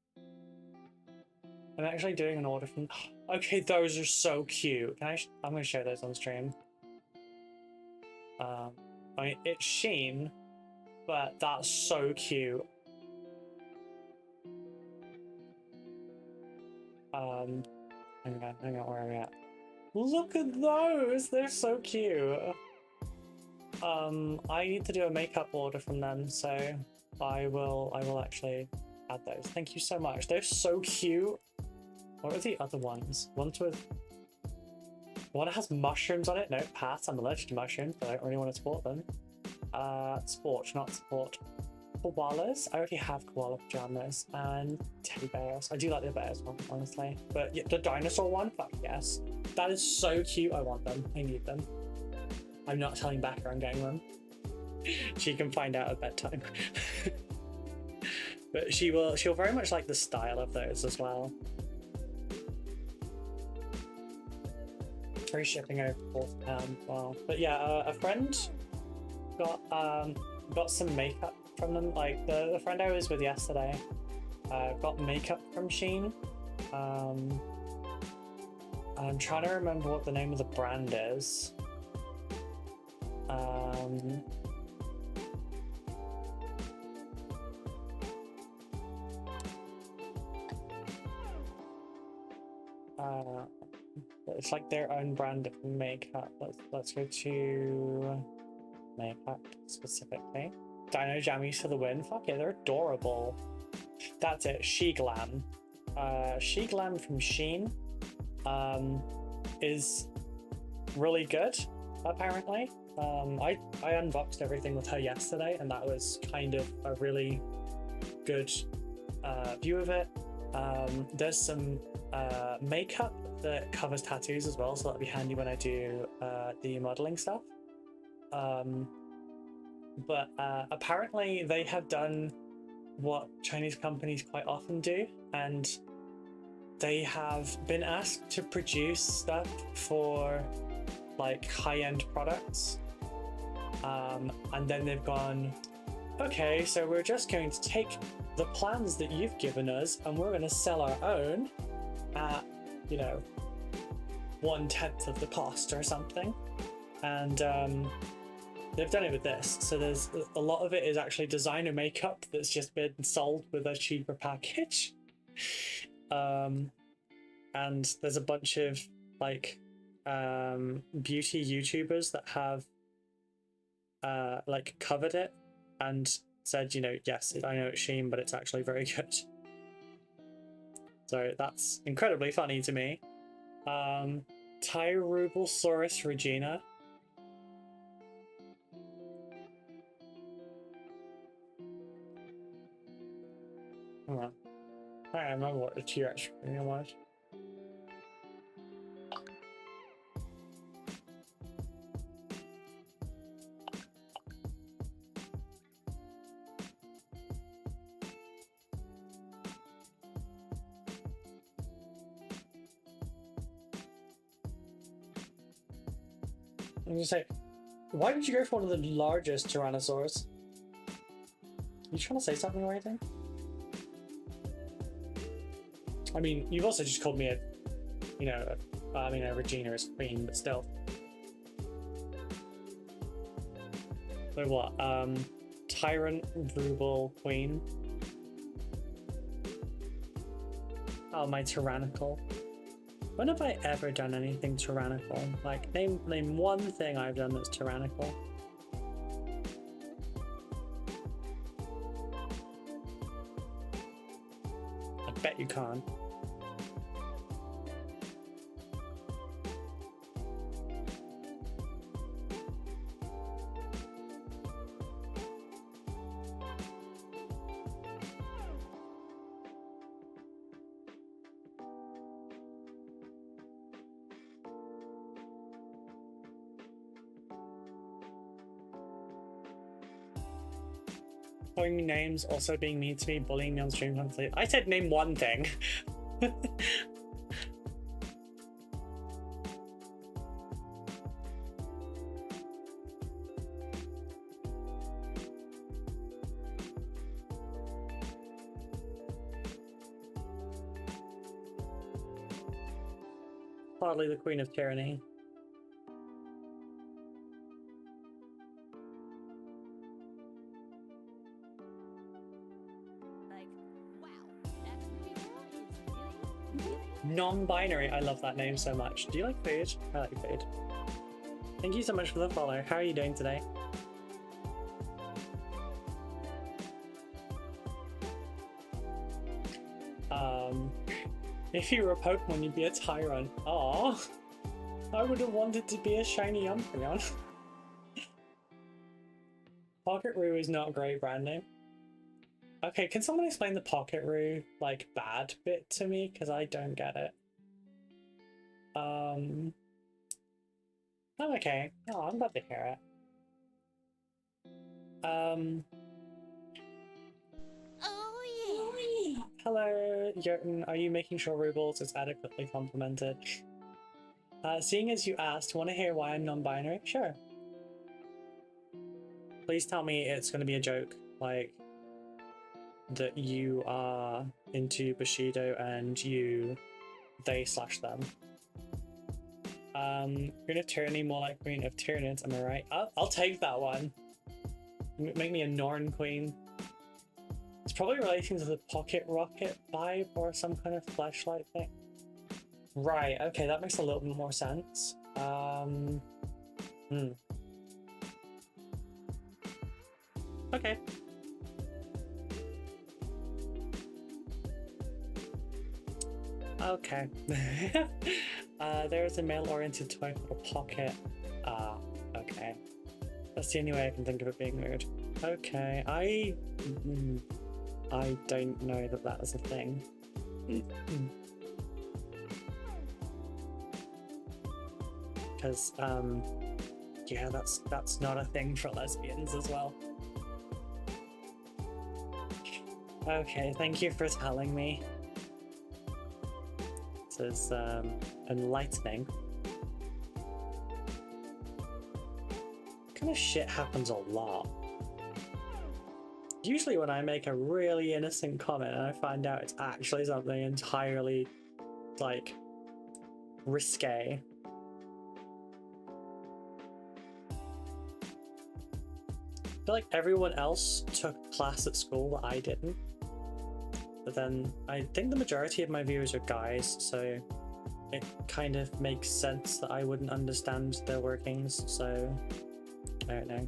I'm actually doing an order from... Okay, those are so cute. Can I'm gonna show those on stream. I mean, it's Shein, but that's so cute. Hang on, where are we at? Look at those! They're so cute! I need to do a makeup order from them, so I will actually add those. Thank you so much. They're so cute! What are the other ones? One that has mushrooms on it? No, pass. I'm allergic to mushrooms, but I don't really want to support them. Sport, not support. Koalas. I already have koala pajamas and teddy bears. I do like the bears one, honestly. But yeah, the dinosaur one, fuck yes. That is so cute. I want them. I need them. I'm not telling Becca I'm getting them. She can find out at bedtime. But she'll very much like the style of those as well. Free shipping over £40. Wow. But yeah, a friend got some makeup from them. Like the friend I was with yesterday got makeup from Shein. I'm trying to remember what the name of the brand is. It's like their own brand of makeup. Let's go to makeup specifically. Dino Jammies for the win. Fuck yeah, they're adorable. That's it. She Glam. She Glam from Sheen is really good, apparently. I unboxed everything with her yesterday, and that was kind of a really good view of it. There's some makeup that covers tattoos as well, so that'll be handy when I do the modeling stuff. But apparently they have done what Chinese companies quite often do, and they have been asked to produce stuff for like high-end products, and then they've gone, okay, so we're just going to take the plans that you've given us and we're going to sell our own at, you know, 1/10 of the cost or something. And they've done it with this. So there's a lot of it is actually designer makeup that's just been sold with a cheaper package. And there's a bunch of like beauty YouTubers that have like covered it and said, you know, yes, I know it's Sheen, but it's actually very good. So that's incredibly funny to me. Tyrubalsaurus Regina. Hold on. I don't remember what the T-Rex Regina was. I'm gonna say, why did you go for one of the largest Tyrannosaurs? You trying to say something or anything? I mean, you've also just called me a, you know, I mean, a Regina is queen, but still. So what? Tyrant Rubel Queen. Oh, my tyrannical. When have I ever done anything tyrannical? Like, name one thing I've done that's tyrannical. I bet you can't. Calling me names, also being mean to me, bullying me on stream constantly. I said name one thing. Hardly the Queen of Tyranny. Non-binary, I love that name so much. Do you like food? I like food. Thank you so much for the follow. How are you doing today? If you were a Pokemon, you'd be a Tyrant. Aww. I would have wanted to be a shiny Umbreon. Pocket-Roo is not a great brand name. Okay, can someone explain the Pocket-Roo, like, bad bit to me? Because I don't get it. Oh, okay. Oh, I'm glad to hear it. Oh yeah. Hello, Jotun. Are you making sure Rubles is adequately complimented? Seeing as you asked, want to hear why I'm non-binary? Sure. Please tell me it's going to be a joke, like that you are into Bushido and they/them. Queen of Tyranny, more like Queen of Tyranids, am I right? I'll take that one. Make me a Norn Queen. It's probably relating to the Pocket Rocket vibe or some kind of flashlight thing. Right, okay, that makes a little bit more sense. Okay. Okay. There's a male-oriented toy called a pocket. Ah, okay. That's the only way I can think of it being weird. Okay, I don't know that that is a thing. Because, yeah, that's not a thing for lesbians as well. Okay, thank you for telling me. This is enlightening. Kind of shit happens a lot. Usually when I make a really innocent comment and I find out it's actually something entirely, like, risque. I feel like everyone else took a class at school that I didn't. But then I think the majority of my viewers are guys, so it kind of makes sense that I wouldn't understand their workings, so I don't know.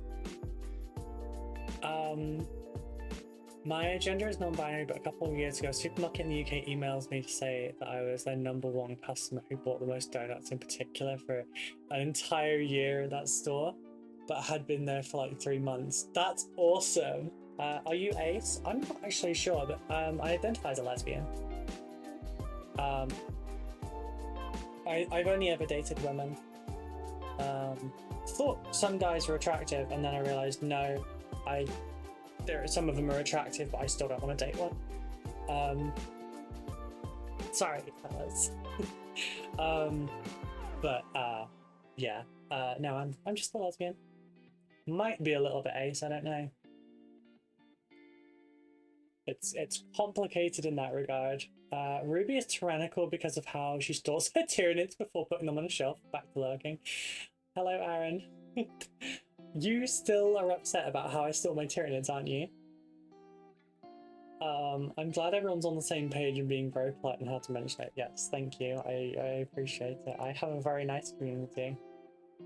My gender is non-binary, but a couple of years ago, a supermarket in the UK emails me to say that I was their #1 customer who bought the most donuts in particular for an entire year at that store, but had been there for like 3 months. That's awesome! Are you ace? I'm not actually sure, but I identify as a lesbian. I've only ever dated women. Thought some guys were attractive, and then I realised no, some of them are attractive, but I still don't want to date one. Sorry, fellas. But yeah, no, I'm just a lesbian. Might be a little bit ace, I don't know. It's complicated in that regard. Ruby is tyrannical because of how she stores her Tyranids before putting them on a shelf. Back to lurking. Hello, Aaron. You still are upset about how I stole my Tyranids, aren't you? I'm glad everyone's on the same page and being very polite on how to mention it. Yes, thank you. I appreciate it. I have a very nice community.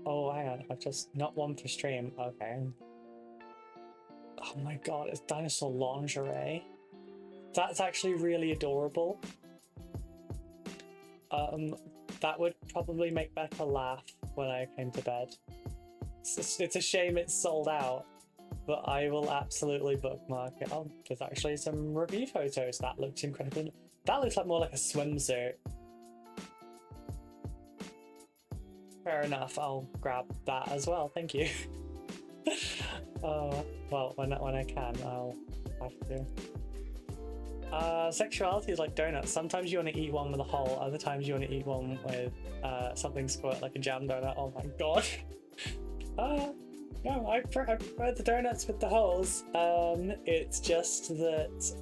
Oh, hang on. I've just not one for stream. Okay. Oh my god, it's dinosaur lingerie. That's actually really adorable. That would probably make Becca laugh when I came to bed. It's a shame it's sold out, but I will absolutely bookmark it. Oh, there's actually some review photos. That looks incredible. That looks like more like a swimsuit. Fair enough, I'll grab that as well, thank you. Well, when I can, I'll have to. Sexuality is like donuts. Sometimes you want to eat one with a hole, other times you want to eat one with something squirt like a jam donut. Oh my god. No, I prefer the donuts with the holes. It's just that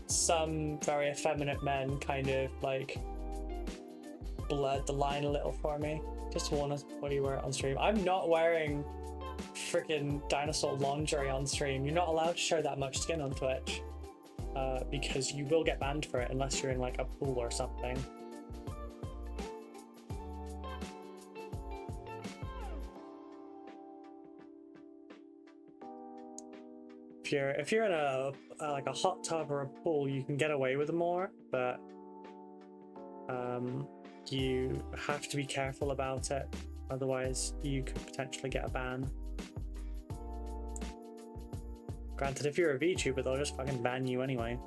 some very effeminate men kind of like blurred the line a little for me. Just warn us before you wear it on stream. I'm not wearing freaking dinosaur lingerie on stream. You're not allowed to show that much skin on Twitch. Because you will get banned for it unless you're in like a pool or something. If you're in a like a hot tub or a pool, you can get away with more, but you have to be careful about it, otherwise you could potentially get a ban. Granted, if you're a VTuber, they'll just fucking ban you anyway.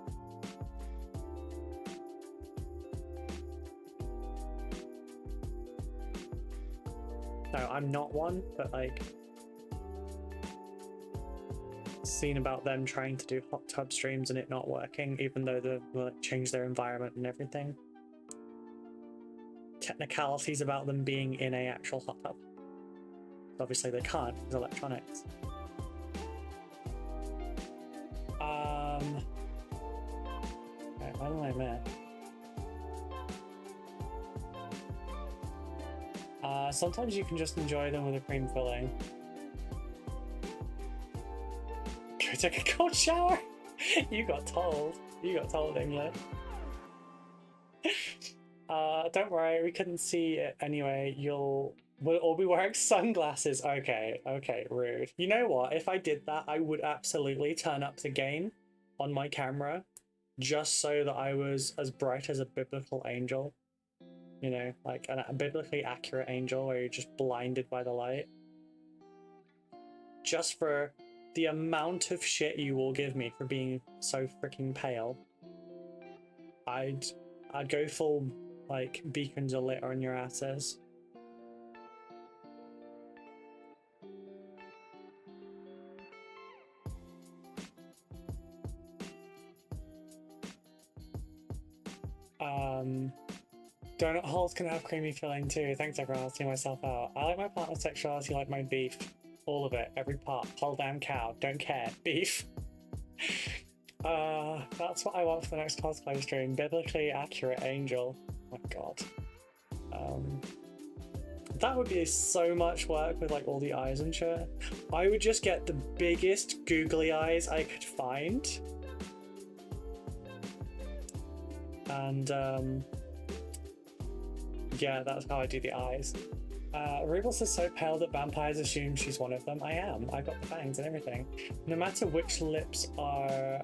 No, I'm not one, but like seen about them trying to do hot tub streams and it not working, even though they've like, changed their environment and everything. Technicalities about them being in a actual hot tub. Obviously they can't, it's electronics. Okay, why don't I admit? Sometimes you can just enjoy them with a cream filling. Go take a cold shower! You got told. You got told, English. Don't worry, we couldn't see it anyway. We'll all be wearing sunglasses. Okay, okay, rude. You know what? If I did that, I would absolutely turn up the game on my camera just so that I was as bright as a biblical angel. You know, like a biblically accurate angel where you're just blinded by the light. Just for the amount of shit you will give me for being so freaking pale. I'd go full, like, beacons are lit on your asses. Donut holes can have creamy filling too. Thanks everyone, I'll see myself out. I like my partner's sexuality like my beef. All of it, every part. Whole damn cow, don't care. Beef. That's what I want for the next cosplay stream. Biblically accurate angel. Oh my god. That would be so much work with like all the eyes and shit. I would just get the biggest googly eyes I could find. And yeah, that's how I do the eyes. Rebels is so pale that vampires assume she's one of them. I am. I got the fangs and everything. No matter which lips are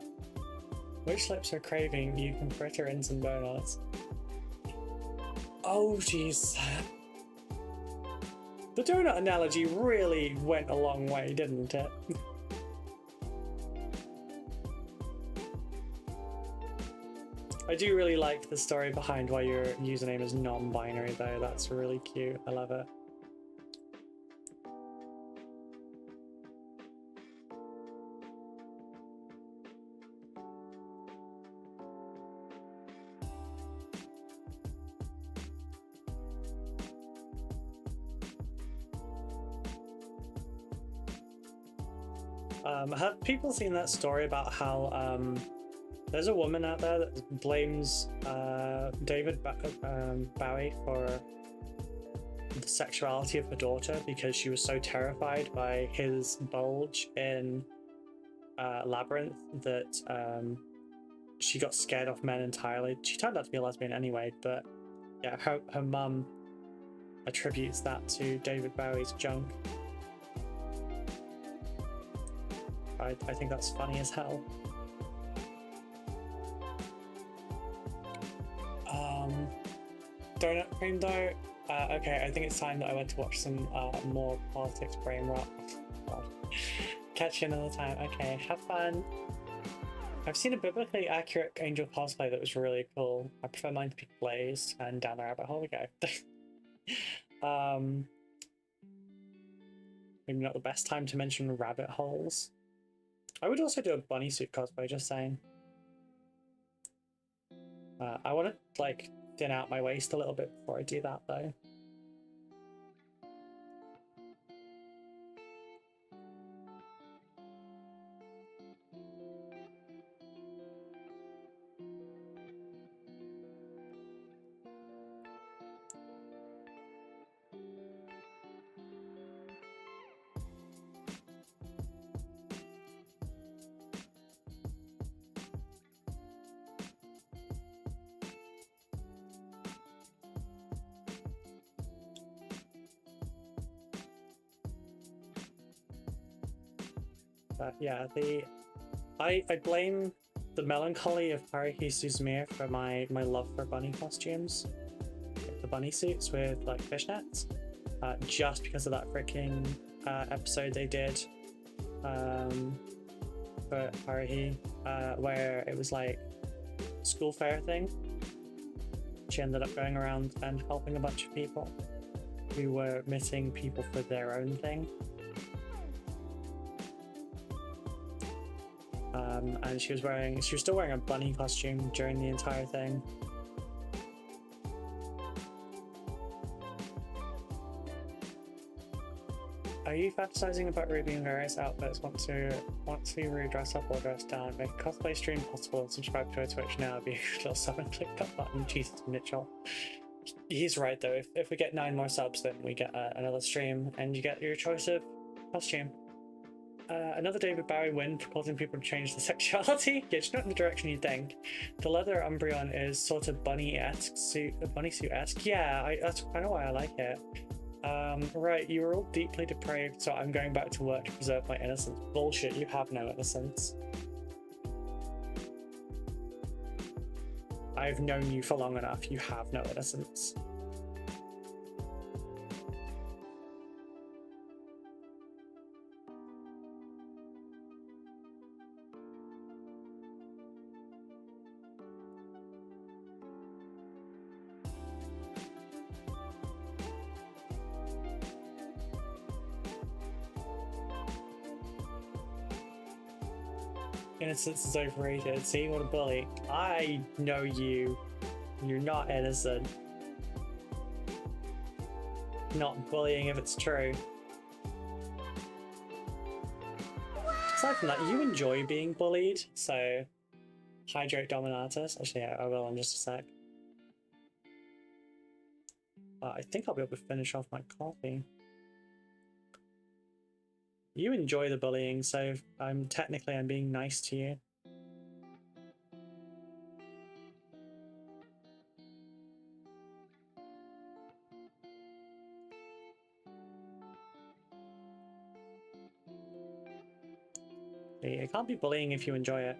craving, you can fritter in some donuts. Oh jeez. The donut analogy really went a long way, didn't it? I do really like the story behind why your username is non-binary though. That's really cute. I love it. Have people seen that story about how there's a woman out there that blames David Bowie for the sexuality of her daughter because she was so terrified by his bulge in Labyrinth that she got scared off men entirely. She turned out to be a lesbian anyway, but yeah, her mum attributes that to David Bowie's junk. I think that's funny as hell. Donut cream though? Okay, I think it's time that I went to watch some more politics brain rot. God. Catch you another time. Okay, have fun. I've seen a biblically accurate angel cosplay that was really cool. I prefer mine to be glazed and down the rabbit hole we go. Maybe not the best time to mention rabbit holes. I would also do a bunny suit cosplay, just saying. I want to like thin out my waist a little bit before I do that though. Yeah, I blame the melancholy of Haruhi Suzumiya for my love for bunny costumes, the bunny suits with like fishnets, just because of that freaking episode they did for Haruhi, where it was like a school fair thing. She ended up going around and helping a bunch of people who were missing people for their own thing. And she was still wearing a bunny costume during the entire thing. Are you fantasizing about Ruby in various outfits? Want to really dress up or dress down? Make a cosplay stream possible and subscribe to her Twitch now. Be little sub and click that button. Jesus, Mitchell. He's right though. If we get 9 more subs, then we get another stream, and you get your choice of costume. Another David Bowie win for causing people to change their sexuality. Yeah, just not in the direction you think. The leather Umbreon is sort of bunny-esque suit, bunny suit-esque. Yeah, that's kind of why I like it. Right, you're all deeply depraved, so I'm going back to work to preserve my innocence. Bullshit, you have no innocence. I've known you for long enough, you have no innocence. Innocence is overrated. See, what a bully. I know you. You're not innocent. Not bullying if it's true. Aside from that, you enjoy being bullied, so hydrate Dominatus. Actually, yeah, I will in just a sec. I think I'll be able to finish off my coffee. You enjoy the bullying, so I'm being nice to you. It can't be bullying if you enjoy it.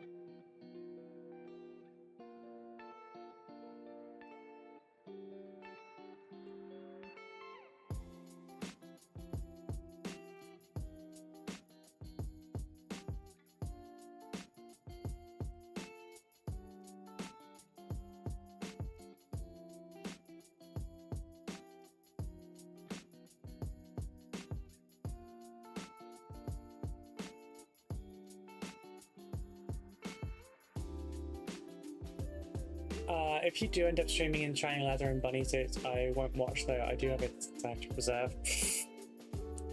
If you do end up streaming in shiny leather and bunny suits, I won't watch though. I do have it to preserve.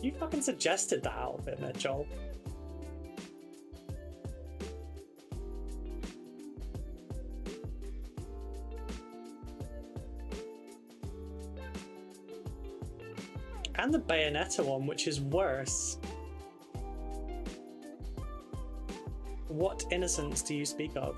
You fucking suggested that outfit, Mitchell. And the Bayonetta one, which is worse. What innocence do you speak of?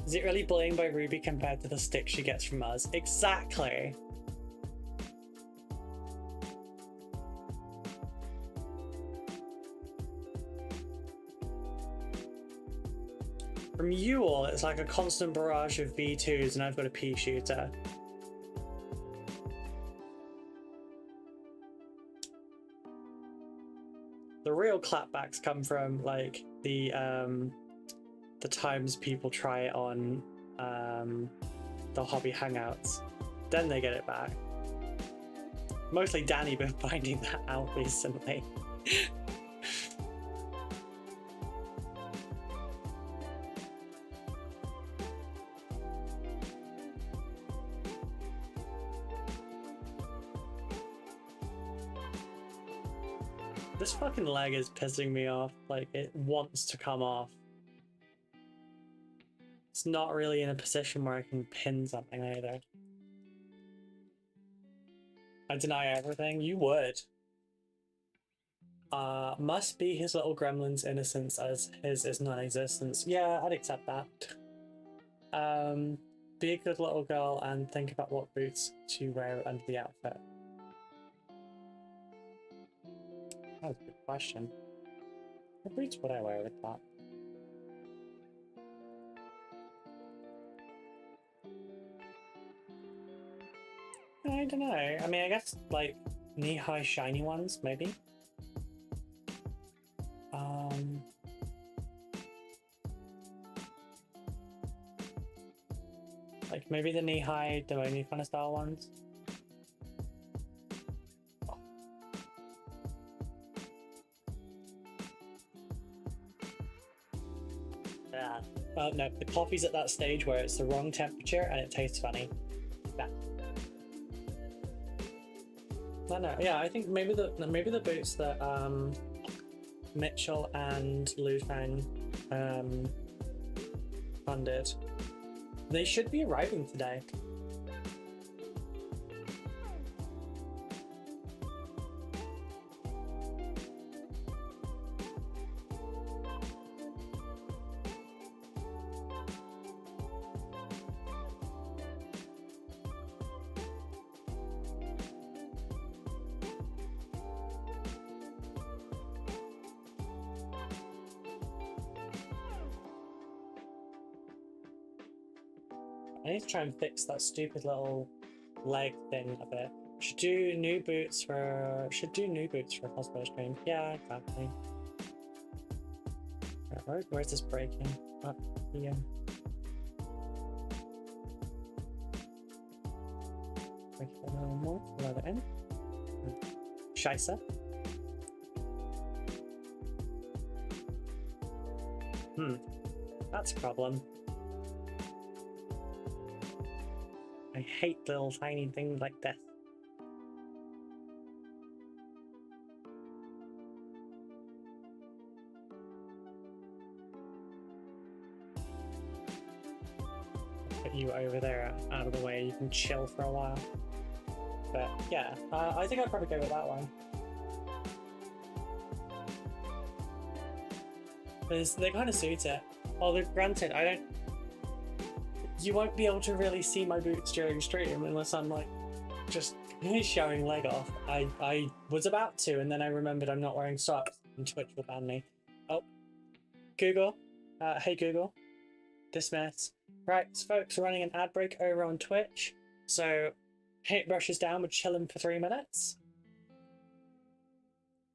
Is it really bullying by Ruby compared to the stick she gets from us? Exactly. From you all, it's like a constant barrage of V2s and I've got a pea shooter. The real clapbacks come from like the times people try it on the hobby hangouts, then they get it back. Mostly Danny been finding that out recently. This fucking leg is pissing me off, like it wants to come off. It's not really in a position where I can pin something either. I deny everything? You would. Must be his little gremlin's innocence as his is non-existence. Yeah, I'd accept that. Be a good little girl and think about what boots to wear under the outfit. That was a good question. What boots would I wear with that? I don't know. I mean, I guess like knee-high shiny ones, maybe. Like maybe the knee-high Demonio kind of style ones. bad. No, the coffee's at that stage where it's the wrong temperature and it tastes funny. Bad. No, yeah, I think maybe the boots that Mitchell and Lufang funded, they should be arriving today. I need to try and fix that stupid little leg thing a bit. Should do new boots for cosplay stream. Yeah, exactly. Where's this breaking? Yeah. Break it a little more. Load it in. Scheisse. That's a problem. I hate little tiny things like this. Put you over there out of the way, you can chill for a while. But yeah, I think I'd probably go with that one. Because they kind of suit it. Although granted, you won't be able to really see my boots during stream unless I'm like just showing leg off. I was about to, and then I remembered I'm not wearing socks and Twitch will ban me. Oh, Google. Hey Google. Dismiss. Right, so folks, we're running an ad break over on Twitch. So paintbrushes down, we're chilling for 3 minutes.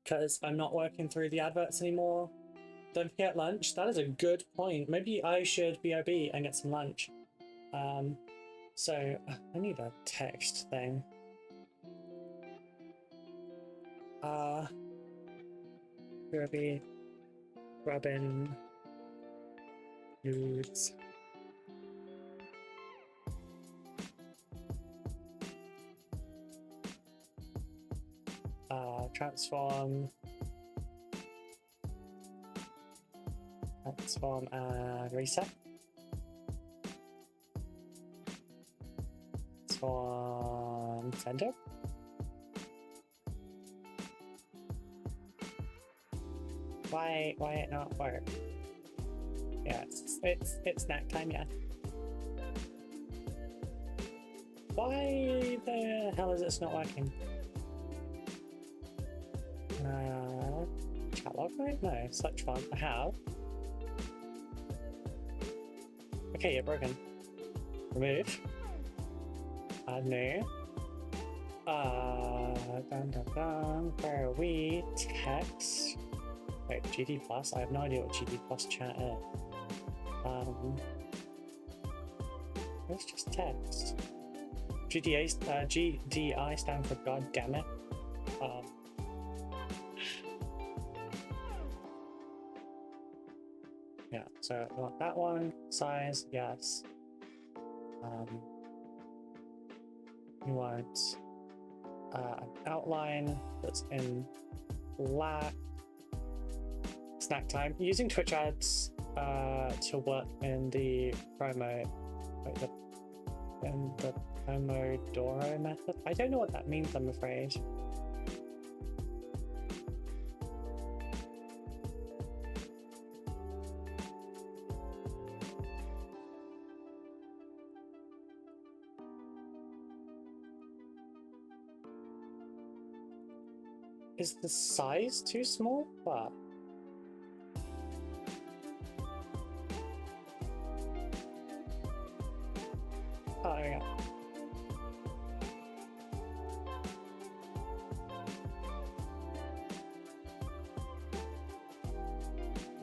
Because I'm not working through the adverts anymore. Don't forget lunch. That is a good point. Maybe I should BRB and get some lunch. So I need a text thing. BRB, Robin, nudes. Transform and reset. Transform center. Why it not work? Yeah, it's snack time, yeah. Why the hell is this not working? Chat log, right? No, such fun. I have. Okay, you're broken. Remove. Add new. Where are we? Text. Wait, GD Plus? I have no idea what GD Plus chat is. It's just text. GDI stand for God damn it. Yeah, so I want that one. Size, yes. You want an outline that's in black. Snack time. Using Twitch ads to work in the promo, in the Pomodoro method. I don't know what that means, I'm afraid. Is the size too small? But oh, there we go.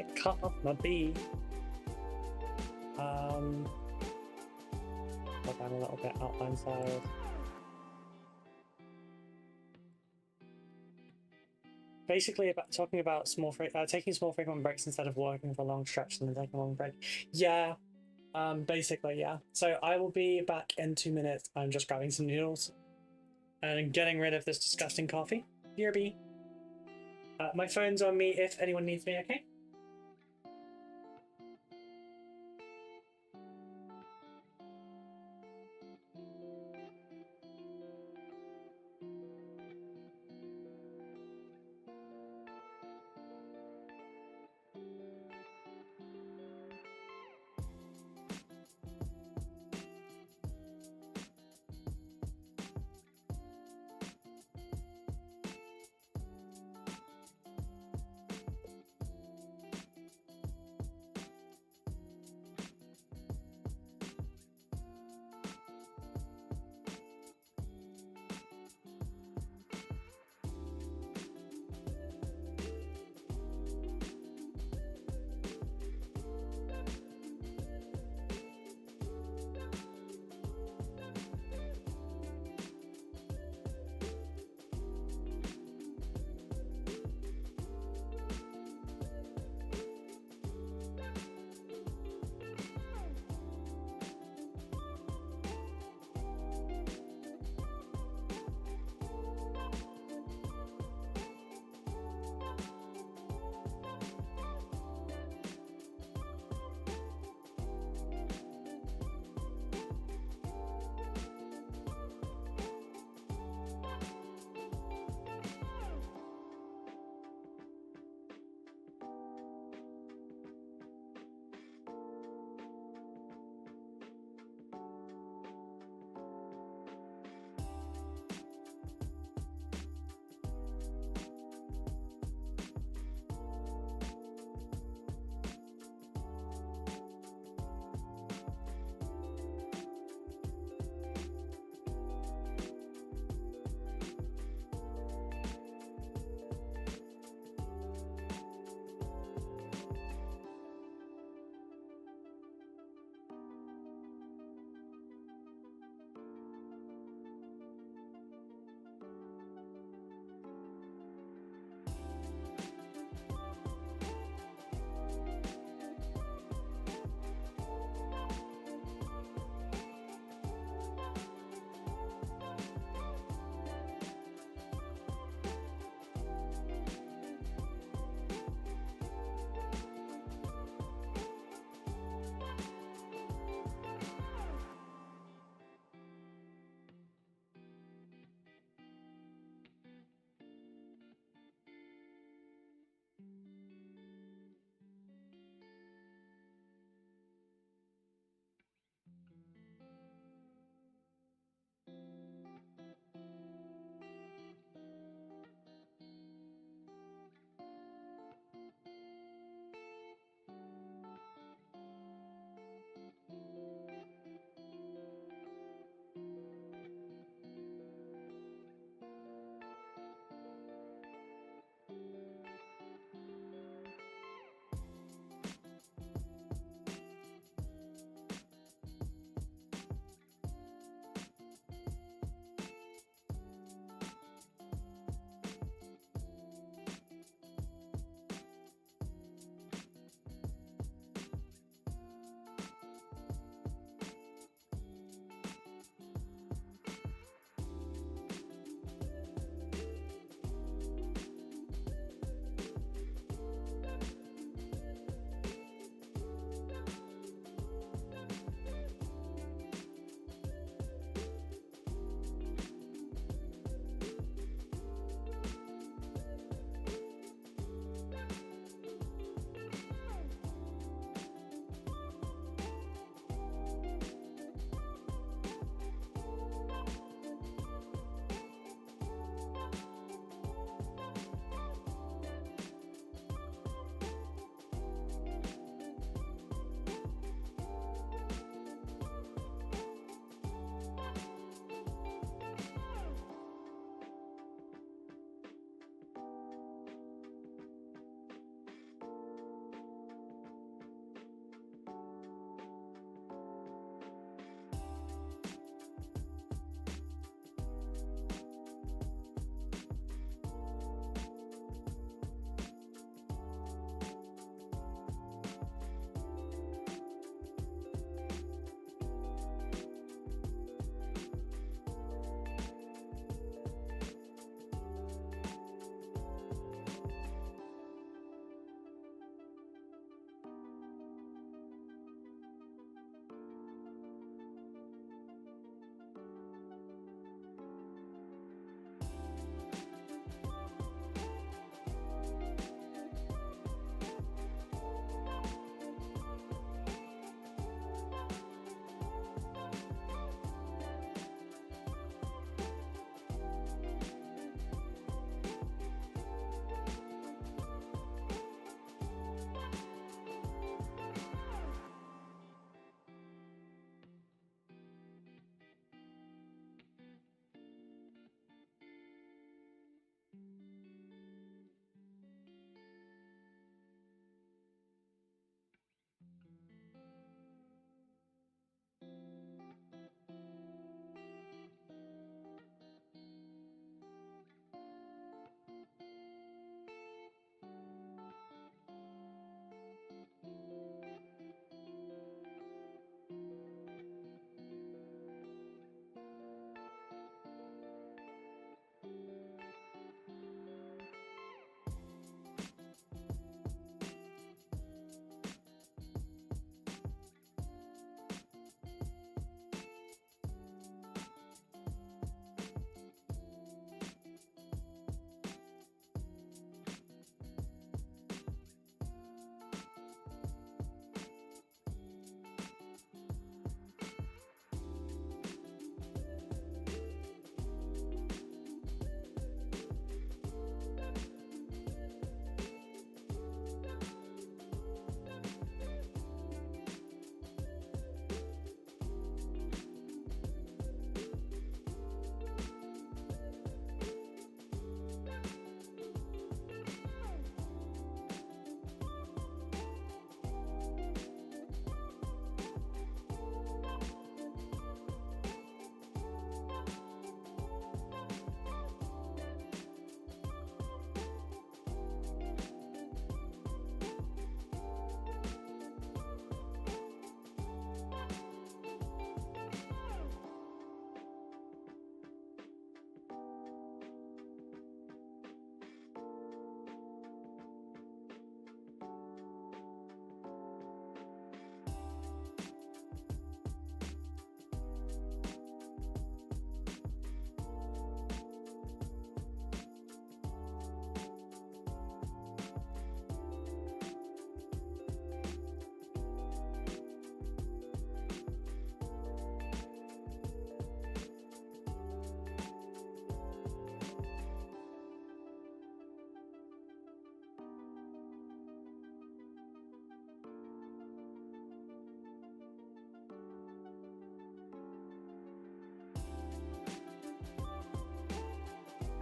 It cut off my B. Go down a little bit, outline size. basically about talking about taking small frequent breaks instead of working for a long stretch and then taking a long break. Yeah, basically, yeah. So I will be back in 2 minutes. I'm just grabbing some noodles and getting rid of this disgusting coffee. BRB. My phone's on me if anyone needs me, okay?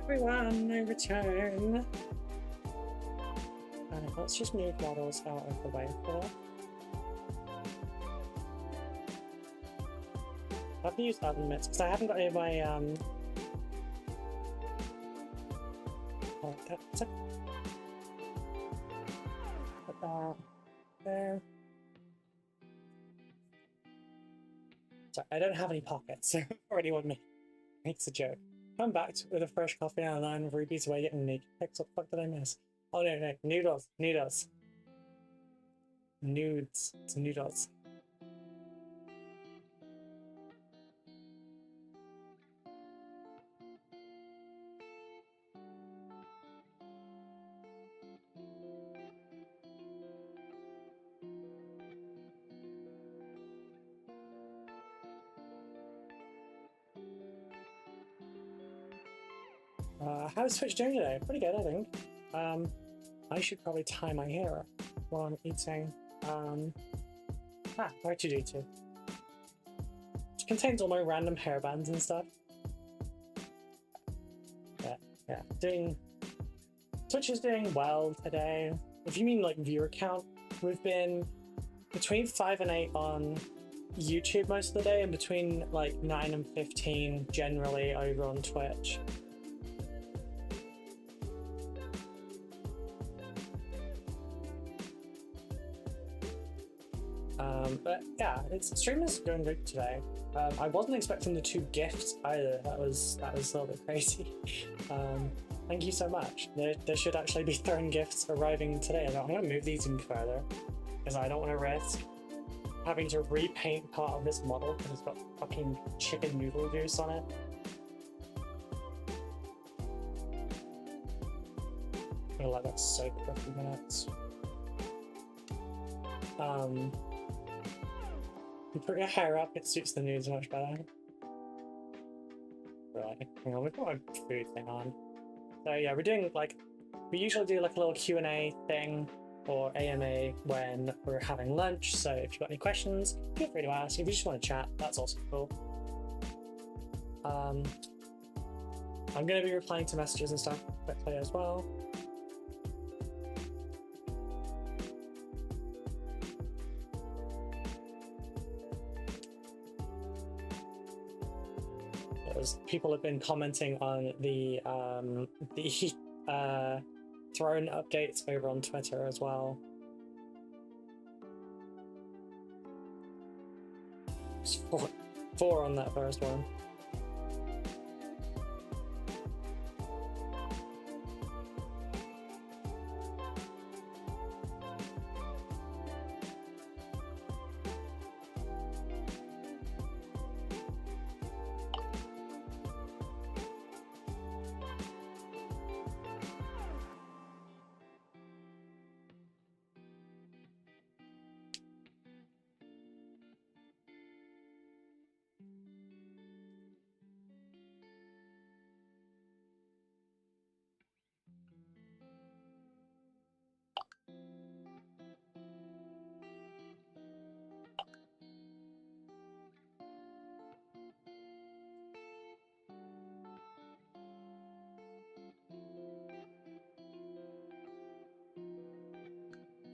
everyone, I return. Let's just move models out of the way for that. I have to use other limits because I haven't got any of my oh, that's it. Put that there. Sorry, I don't have any pockets, so for anyone makes a joke. Come back with a fresh coffee and a line of rubies away getting naked. What the fuck did I miss? Oh no, no, noodles, noodles. Nudes, it's noodles. How's Switch doing today? Pretty good, I think. I should probably tie my hair up while I'm eating. R2D2. It contains all my random hairbands and stuff. Yeah. Twitch is doing well today. If you mean like viewer count, we've been between 5 and 8 on YouTube most of the day, and between like 9 and 15 generally over on Twitch. But yeah, stream is going good today. I wasn't expecting the 2 gifts either. That was a little bit crazy. Thank you so much. There should actually be thrown gifts arriving today. I'm going to move these in further because I don't want to risk having to repaint part of this model because it's got fucking chicken noodle juice on it. I'm gonna let that soak for a few minutes. You put your hair up, it suits the nudes much better. Right, hang on, we've got my food thing on. So yeah, we're doing like, we usually do like a little Q&A thing or AMA when we're having lunch, so if you've got any questions, feel free to ask. If you just want to chat, that's also cool. I'm going to be replying to messages and stuff quickly as well. People have been commenting on the throne updates over on Twitter as well. It's four on that first one.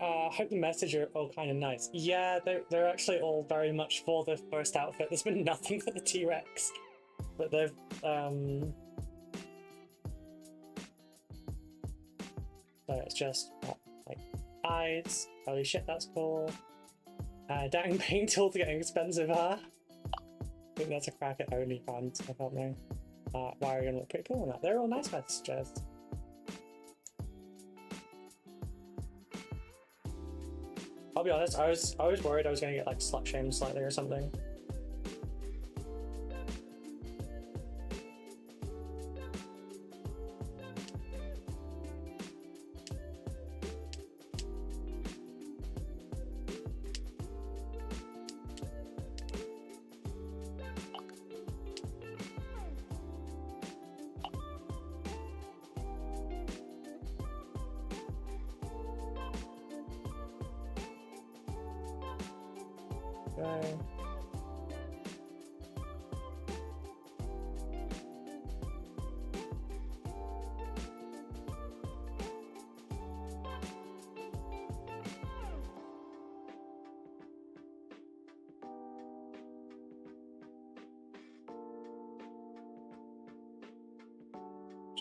I hope the messages are all kind of nice. Yeah, they're actually all very much for the first outfit. There's been nothing for the T-Rex, but they've so it's just like eyes. Holy shit, that's cool. Doubting paint tools are getting expensive, huh? I think that's a crack at OnlyFans. I don't know. Why are you gonna look pretty cool on that? They're all nice messages. I'll be honest, I was worried I was gonna get like slut shamed slightly or something.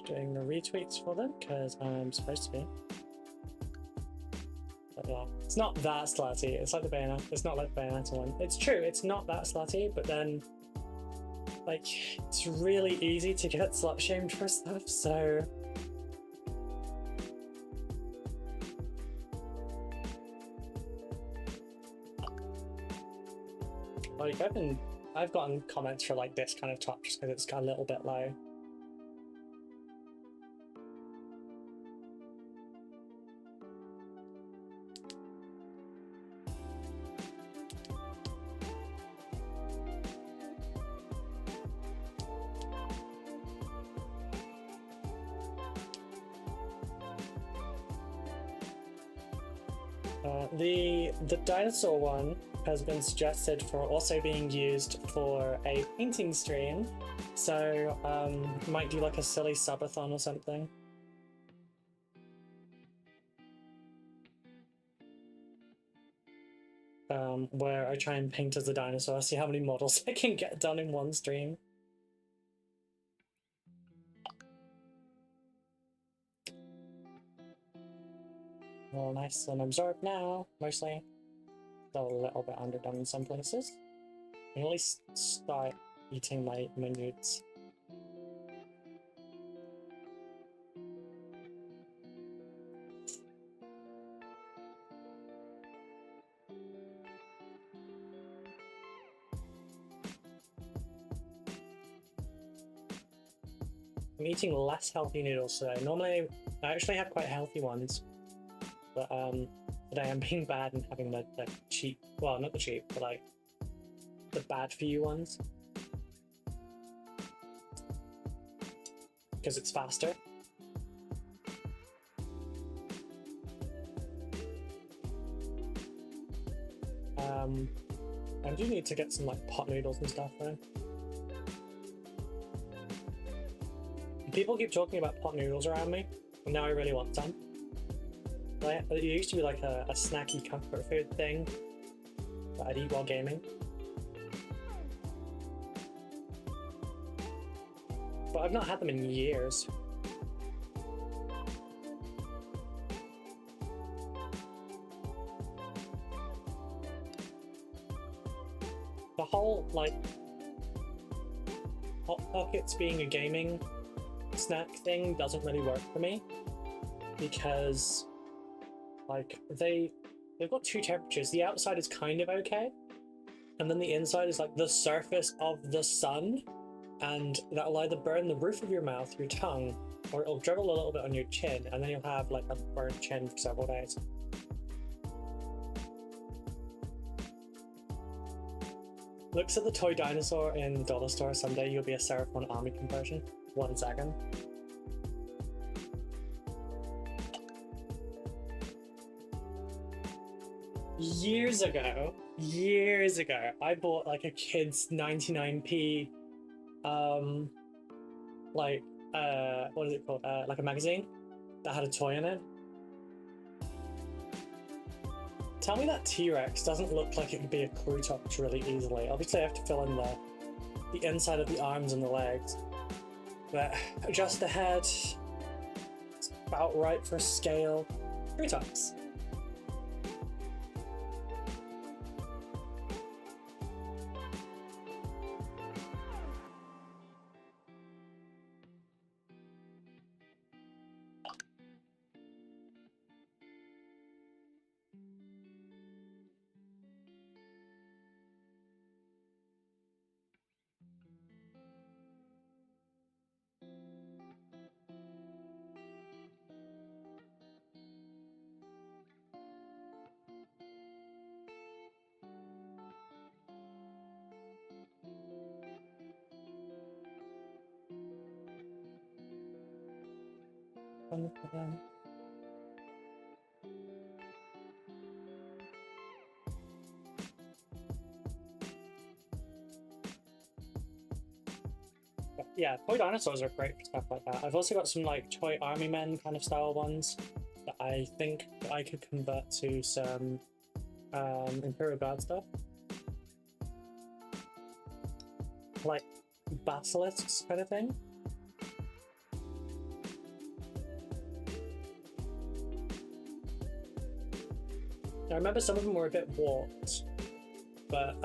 doing the retweets for them because I'm supposed to be. But yeah, it's not that slutty. It's like the Bayonetta. It's not like the Bayonetta one. It's true, it's not that slutty, but then like it's really easy to get slut shamed for stuff, so like I've gotten comments for like this kind of top just because it's got a little bit low. The dinosaur one has been suggested for also being used for a painting stream, so might do like a silly subathon or something. Where I try and paint as a dinosaur, see how many models I can get done in one stream. Well, nice and absorbed now, mostly. Still a little bit underdone in some places. I can at least start eating my newts. I'm eating less healthy noodles today. Normally, I actually have quite healthy ones. But today I'm being bad and having the cheap, well, not the cheap, but like the bad for you ones. Because it's faster. I do need to get some like pot noodles and stuff though. People keep talking about pot noodles around me, and now I really want some. It used to be like a snacky comfort food thing that I'd eat while gaming. But I've not had them in years. The whole, like, Hot Pockets being a gaming snack thing doesn't really work for me, because like they've got two temperatures. The outside is kind of okay, and then the inside is like the surface of the sun, and that'll either burn the roof of your mouth, your tongue, or it'll dribble a little bit on your chin, and then you'll have like a burnt chin for several days. Looks at the toy dinosaur in the dollar store. Someday you'll be a Seraphon army conversion. 1 second. Years ago, I bought like a kid's 99p, like, what is it called? Like a magazine that had a toy in it. Tell me that T-Rex doesn't look like it could be a Crutox really easily. Obviously I have to fill in the inside of the arms and the legs. But just the head, it's about right for scale. Crutox. Yeah, toy dinosaurs are great for stuff like that. I've also got some like toy army men kind of style ones that I think I could convert to some Imperial Guard stuff. Like basilisks kind of thing. I remember some of them were a bit warped, but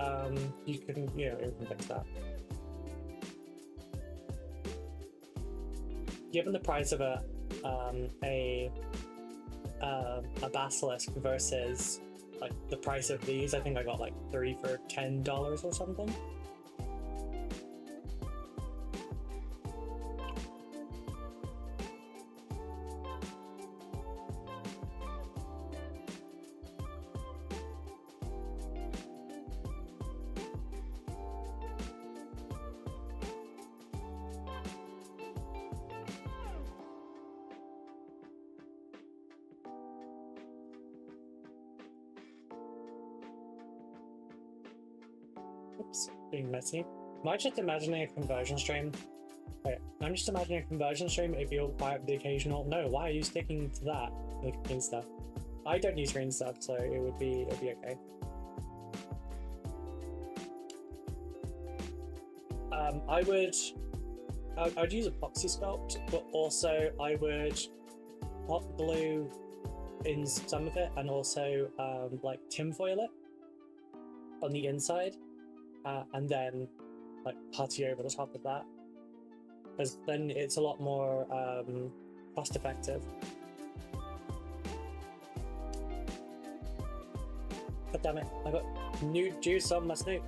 you can, you can fix that. Given the price of a basilisk versus like the price of these, I think I got like 3 for $10 or something. Oops, being messy. Am I just imagining a conversion stream? Wait, I'm just imagining a conversion stream. It'd be all quiet with the occasional. No, why are you sticking to that? The green stuff. I don't use green stuff, so it'd be okay. I'd use epoxy sculpt, but also I would hot glue in some of it, and also like tinfoil it on the inside. And then like putty over the top of that, because then it's a lot more cost effective. God damn it, I got nude juice on my snoot.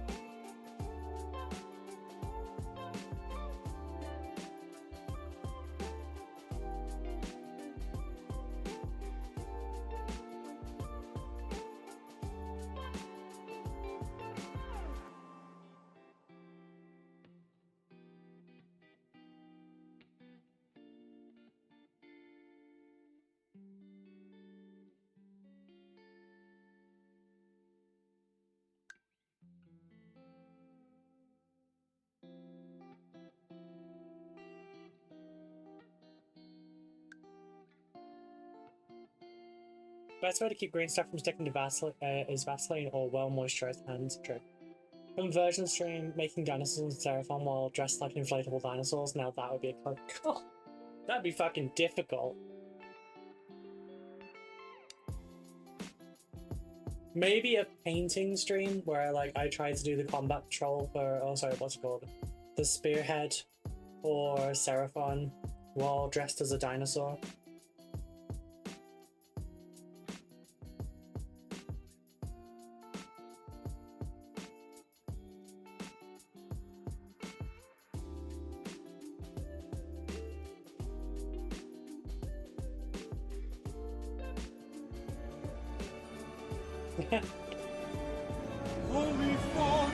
Best way to keep green stuff from sticking to Vaseline is Vaseline or well-moisturized hands. True. Conversion stream, making dinosaurs in Seraphon while dressed like inflatable dinosaurs. Now that would be a oh, that'd be fucking difficult. Maybe a painting stream where I try to do the combat patrol for, oh sorry, what's it called? The spearhead or Seraphon while dressed as a dinosaur. Holy Father,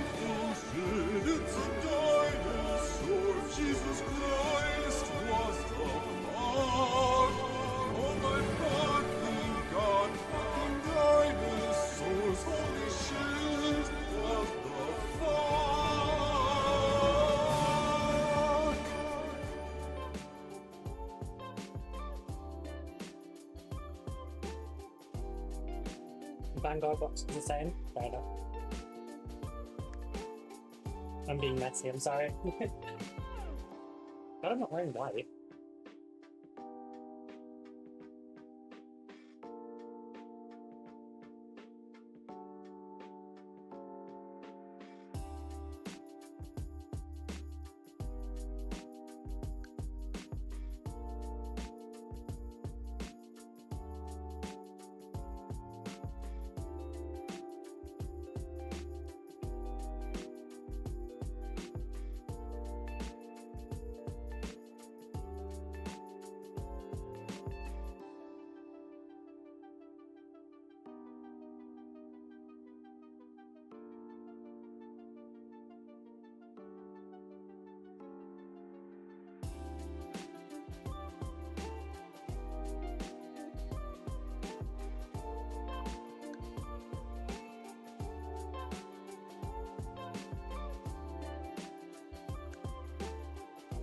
it's a dinosaur. Jesus Christ was the fuck. Oh my fucking god, fucking dinosaurs. Holy shit, what the fuck? Vanguard box is the same? Fair enough. I'm being messy, I'm sorry. But I'm not wearing white.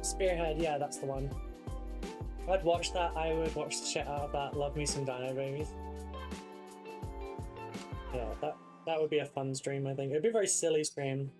Spearhead, yeah, that's the one. If I'd watch that, I would watch the shit out of that. Love me some Dino Babies. Yeah, that would be a fun stream, I think. It'd be a very silly stream.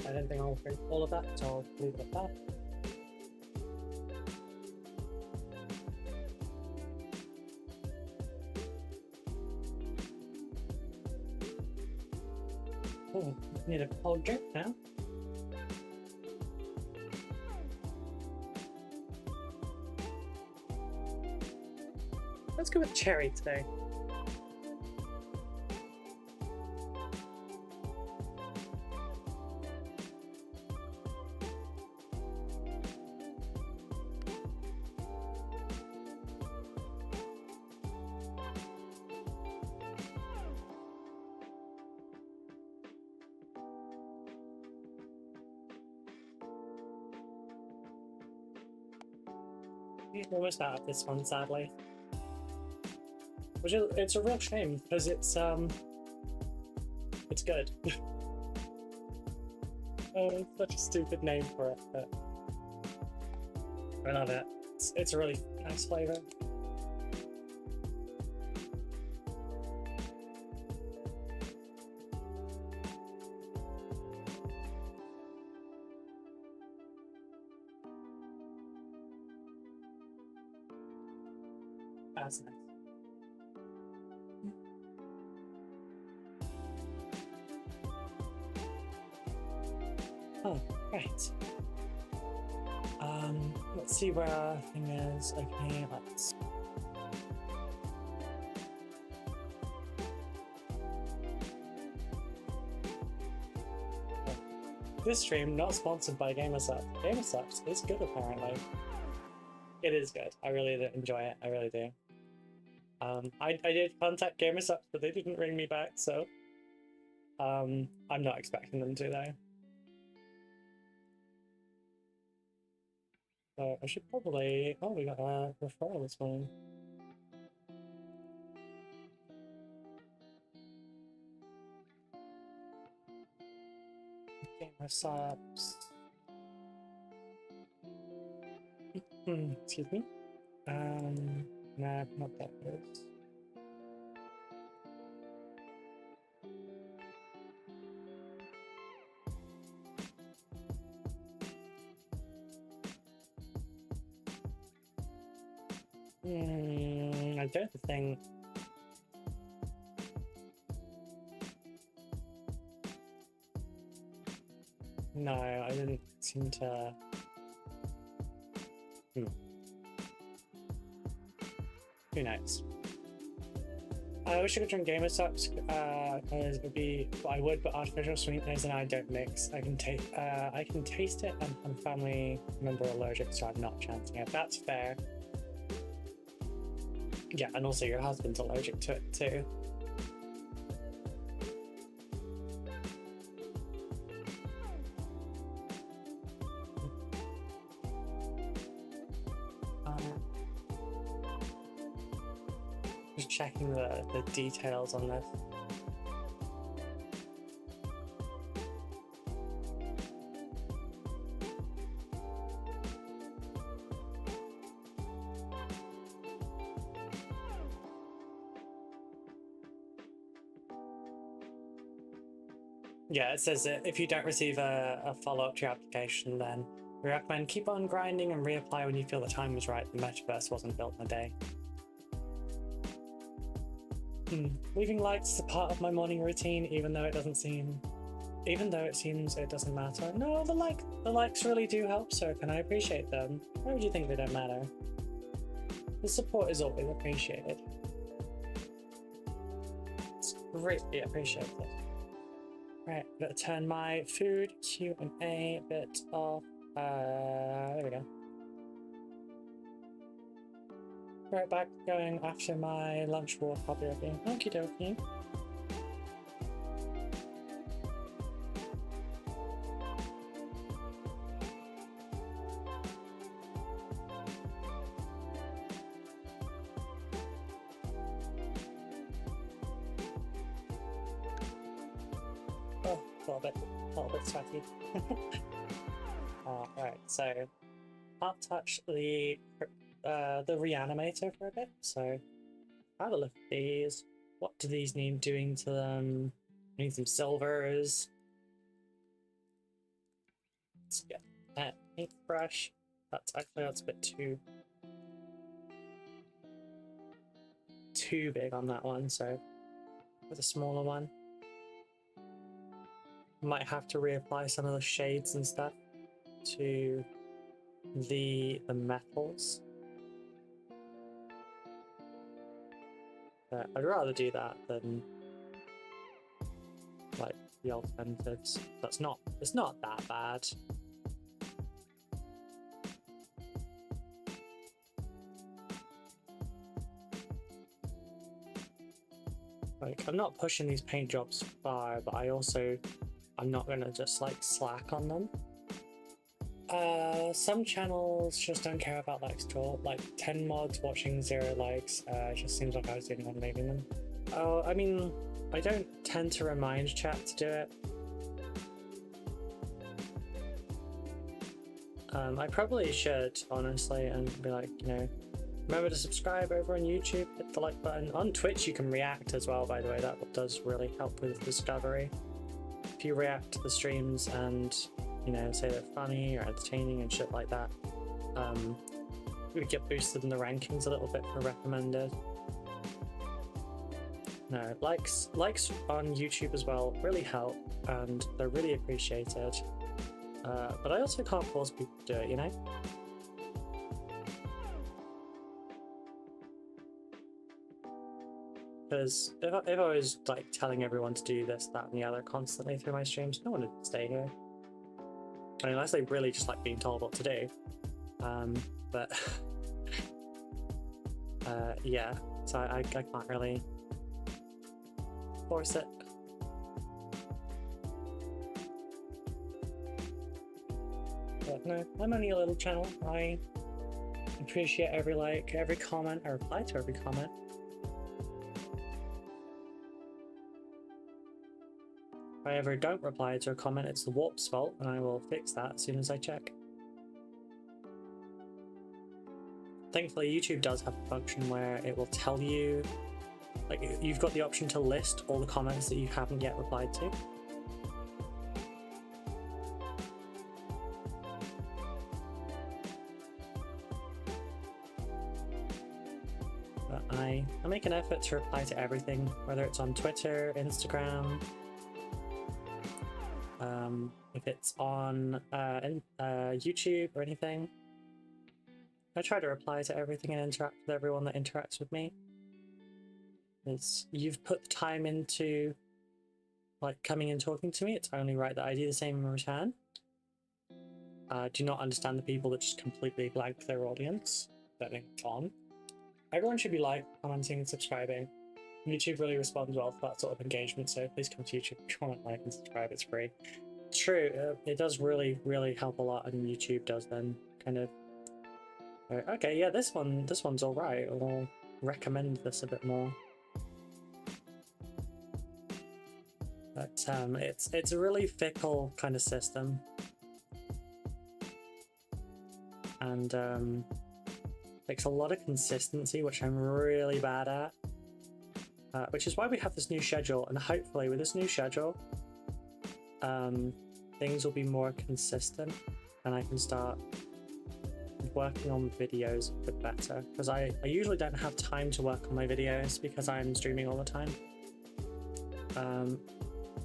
I don't think I'll drink all of that, so I'll leave it at that. Oh, need a cold drink now. Let's go with cherry today. We're almost out of this one, sadly. Which is, it's a real shame because it's good. Oh, it's such a stupid name for it, but I love it. It's a really nice flavor. That's nice. Oh, right. Let's see where our thing is. Okay, let's. This stream not sponsored by GamerSups. GamerSups is good apparently. It is good. I really do enjoy it. I really do. I did contact GamerSups, but they didn't ring me back, so I'm not expecting them to though. So I should probably. Oh, we got a referral this morning. GamerSups. Excuse me. No, not that good. I don't think. No, I didn't seem to. Who knows? I wish I could drink GamerSups because it would be. I would, but artificial sweeteners and I don't mix. I can taste it, and I'm a family member allergic, so I'm not chancing it. That's fair. Yeah, and also your husband's allergic to it too. Just checking the details on this. Yeah, it says that if you don't receive a follow-up to your application, then we recommend keep on grinding and reapply when you feel the time is right. The metaverse wasn't built in a day. Leaving likes is a part of my morning routine, even though it seems it doesn't matter. No, the likes really do help, sir, and I appreciate them. Why would you think they don't matter? The support is always appreciated. It's greatly appreciated. Right, gotta turn my food Q&A bit off. There we go. Right back going after my lunch walk, I'll be okay. Okie dokie. Oh, a little bit sweaty. Alright, so I'll touch the reanimator for a bit, so have a look at these. What do these need doing to them? I need some silvers. let's get that paintbrush. That's a bit too big on that one, so with a smaller one. Might have to reapply some of the shades and stuff to the metals. But I'd rather do that than like the alternatives. It's not that bad. Like, I'm not pushing these paint jobs far, but I'm not gonna just like slack on them. Some channels just don't care about likes at all. Like 10 mods watching 0 likes. It just seems like I was the only one leaving them. Oh, I mean, I don't tend to remind chat to do it. I probably should, honestly, and be like, you know, remember to subscribe over on YouTube, hit the like button. On Twitch you can react as well, by the way, that does really help with discovery. If you react to the streams and, you know, say they're funny or entertaining and shit like that, we get boosted in the rankings a little bit for recommended. No, likes on YouTube as well really help, and they're really appreciated. But I also can't force people to do it, you know? Because if I was like telling everyone to do this, that, and the other constantly through my streams, no one would stay here. I mean, unless they really just like being told what to do. But yeah, so I can't really force it. But no, I'm only a little channel. I appreciate every like, every comment. I reply to every comment. If I ever don't reply to a comment, it's the warp's fault, and I will fix that as soon as I check. Thankfully, YouTube does have a function where it will tell you, like, you've got the option to list all the comments that you haven't yet replied to. But I make an effort to reply to everything, whether it's on Twitter, Instagram, if it's on YouTube or anything. I try to reply to everything and interact with everyone that interacts with me. You've put the time into like coming and talking to me, it's only right that I do the same in return. Do not understand the people that just completely blank their audience. That ain't on. Everyone should be like, commenting, and subscribing. YouTube really responds well to that sort of engagement, so please come to YouTube, comment, like, and subscribe. It's free. True, it does really, really help a lot, and YouTube does then kind of. Okay, yeah, this one's all right. I'll recommend this a bit more. But it's a really fickle kind of system, and takes a lot of consistency, which I'm really bad at. Which is why we have this new schedule, and hopefully with this new schedule, things will be more consistent, and I can start working on videos a bit better, because I usually don't have time to work on my videos because I'm streaming all the time.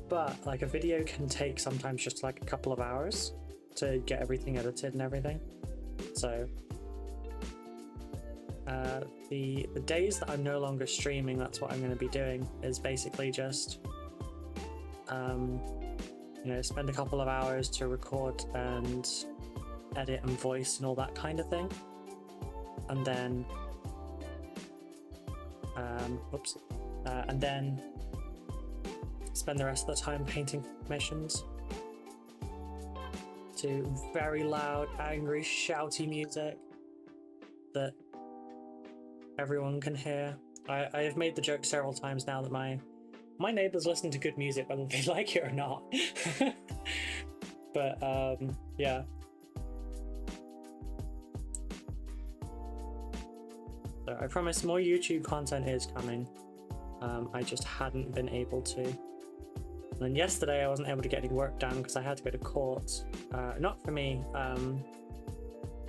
But like a video can take sometimes just like a couple of hours to get everything edited and everything. So the days that I'm no longer streaming, that's what I'm going to be doing, is basically just you know, spend a couple of hours to record and edit and voice and all that kind of thing, and then and then spend the rest of the time painting missions to very loud, angry, shouty music that everyone can hear. I have made the joke several times now that my neighbors listen to good music whether they like it or not. But yeah. So I promise more YouTube content is coming. I just hadn't been able to And then yesterday I wasn't able to get any work done because I had to go to court. Not for me.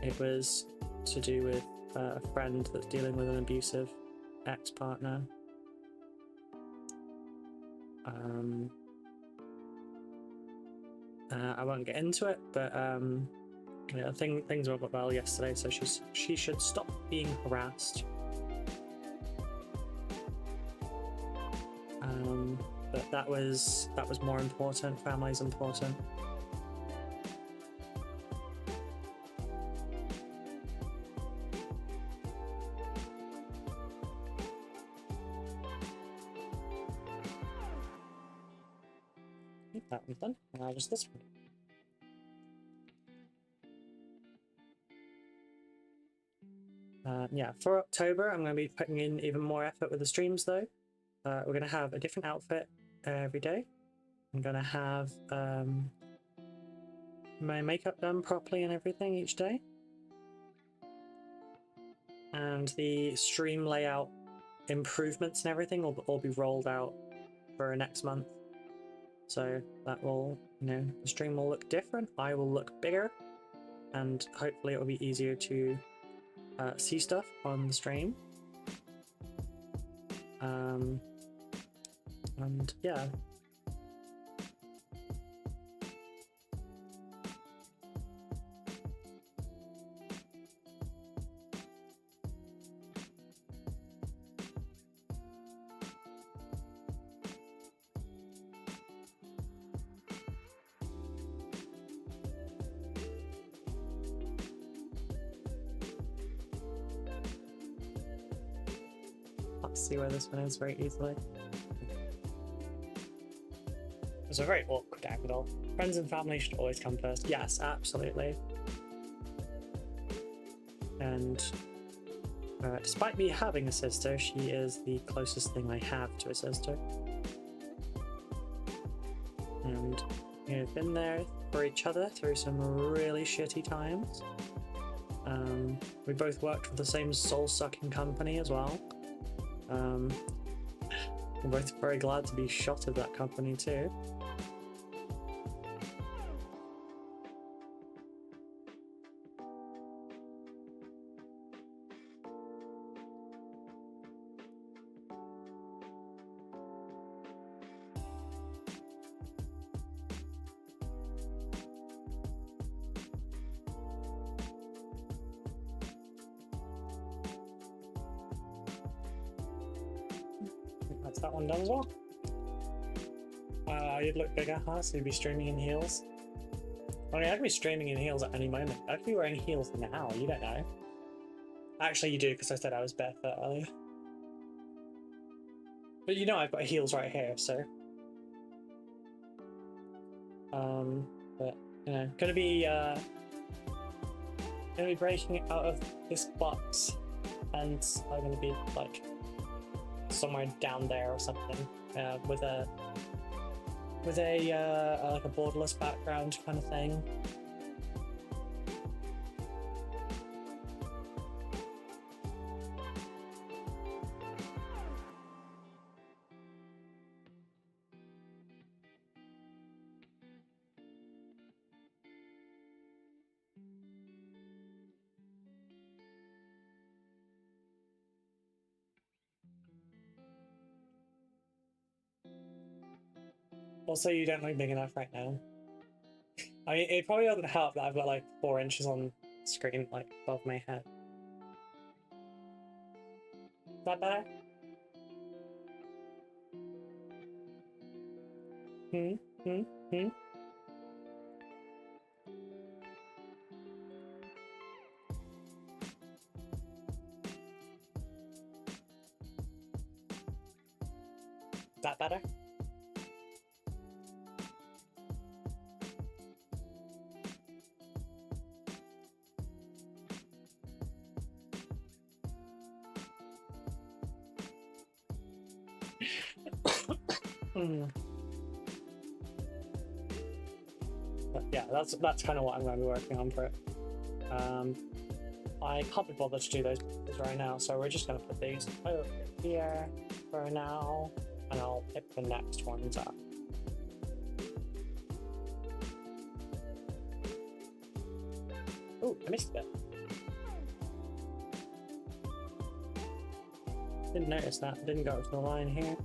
It was to do with a friend that's dealing with an abusive ex-partner. I won't get into it, but yeah, things went well yesterday, so she should stop being harassed. But that was more important. Family's important. That one's done. Now just this one. Yeah, for October, I'm going to be putting in even more effort with the streams, though. We're going to have a different outfit every day. I'm going to have my makeup done properly and everything each day. And the stream layout improvements and everything will all be rolled out for next month. So that will, the stream will look different, I will look bigger, and hopefully it will be easier to see stuff on the stream. And yeah. See where this one is very easily. It's a very awkward angle. Friends and family should always come first. Yes, absolutely. And despite me having a sister, she is the closest thing I have to a sister. And we've been there for each other through some really shitty times. We both worked for the same soul-sucking company as well. We're both very glad to be shot at that company too. That's that one done as well. You'd look bigger, huh? So you'd be streaming in heels. I mean, I could be streaming in heels at any moment. I could be wearing heels now, you don't know. Actually, you do, because I said I was barefoot earlier. But I've got heels right here, so... But, gonna be breaking out of this box, and I'm gonna be, like, somewhere down there or something, with a like a borderless background kind of thing. Also, you don't look big enough right now. I mean, it probably doesn't help that I've got like 4 inches on screen, like above my head. Is that better? Is that better? But yeah, that's kind of what I'm going to be working on for it. I can't be bothered to do those pieces right now, so we're just going to put these over here for now, and I'll pick the next ones up. Oh, I missed a bit. Didn't notice that. Didn't go up to the line here.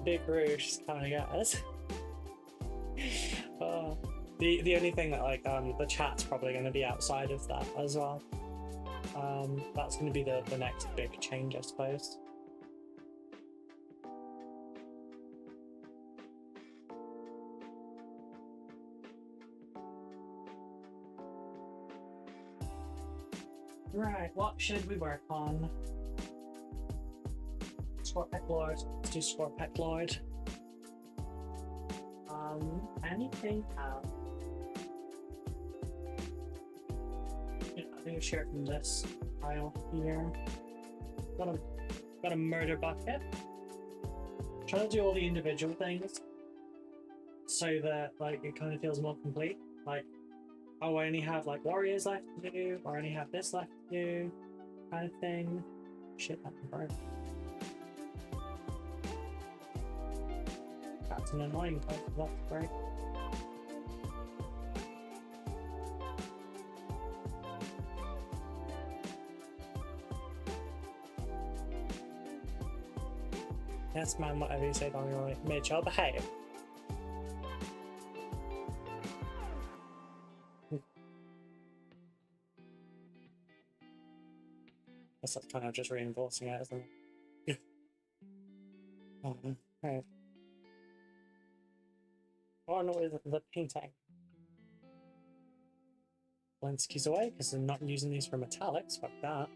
Big Rouge is coming at us. The only thing that the chat's probably going to be outside of that as well. That's going to be the next big change, I suppose. Right, what should we work on? Scorpec Lord. Let's do Scorpec Lord. Anything else? Yeah, I think I'll share it from this pile here. Got a murder bucket. Trying to do all the individual things so that it kind of feels more complete. Oh, I only have warriors left to do, or I only have this left to do, kind of thing. Shit, that can burn. That's an annoying place, that's great. Yes, man, whatever you say, don't worry. Mitch, I'll behave. That's kind of just reinforcing it, isn't it? Oh, right. On with the painting. Blinsky's away because I'm not using these for metallics. Fuck that.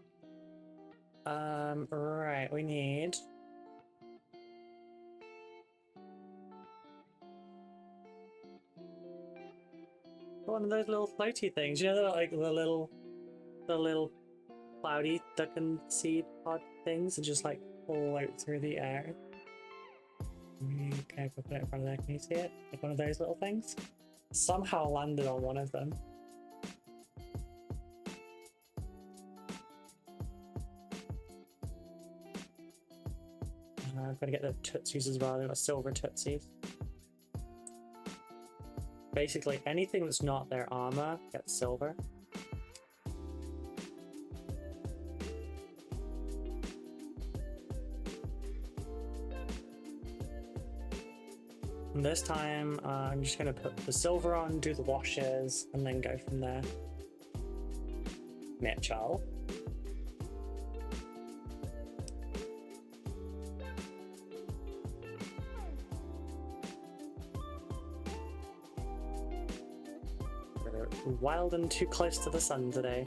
Right, we need. One of those little floaty things, you know, the little cloudy duck and seed pod things that just float through the air. Okay, put it in front of there. Can you see it? Like one of those little things. Somehow landed on one of them. I've got to get the tootsies as well. They've got silver tootsies. Basically, anything that's not their armor gets silver. And this time, I'm just going to put the silver on, do the washes, and then go from there. Mitchell. We're wild and too close to the sun today.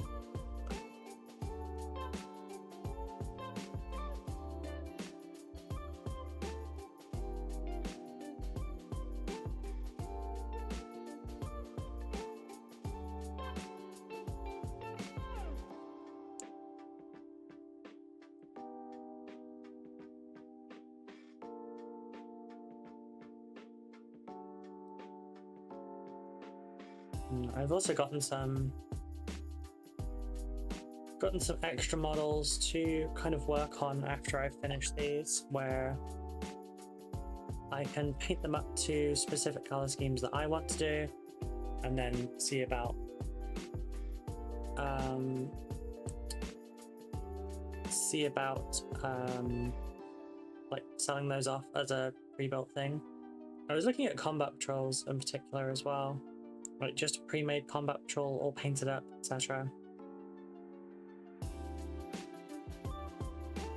I've also gotten some extra models to kind of work on after I finish these, where I can paint them up to specific color schemes that I want to do, and then see about selling those off as a pre-built thing. I was looking at combat patrols in particular as well. Just a pre-made combat patrol, all painted up, etc.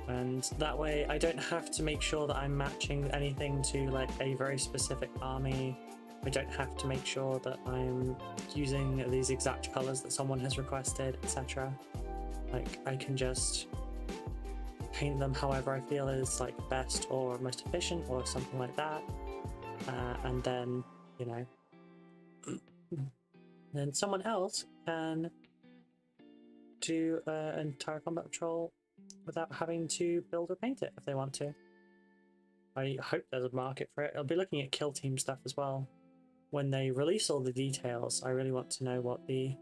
And that way I don't have to make sure that I'm matching anything to a very specific army. I don't have to make sure that I'm using these exact colors that someone has requested, etc. I can just paint them however I feel is best or most efficient or something like that. And then, then someone else can do an entire combat patrol without having to build or paint it if they want to. I hope there's a market for it. I'll be looking at kill team stuff as well. When they release all the details, I really want to know what the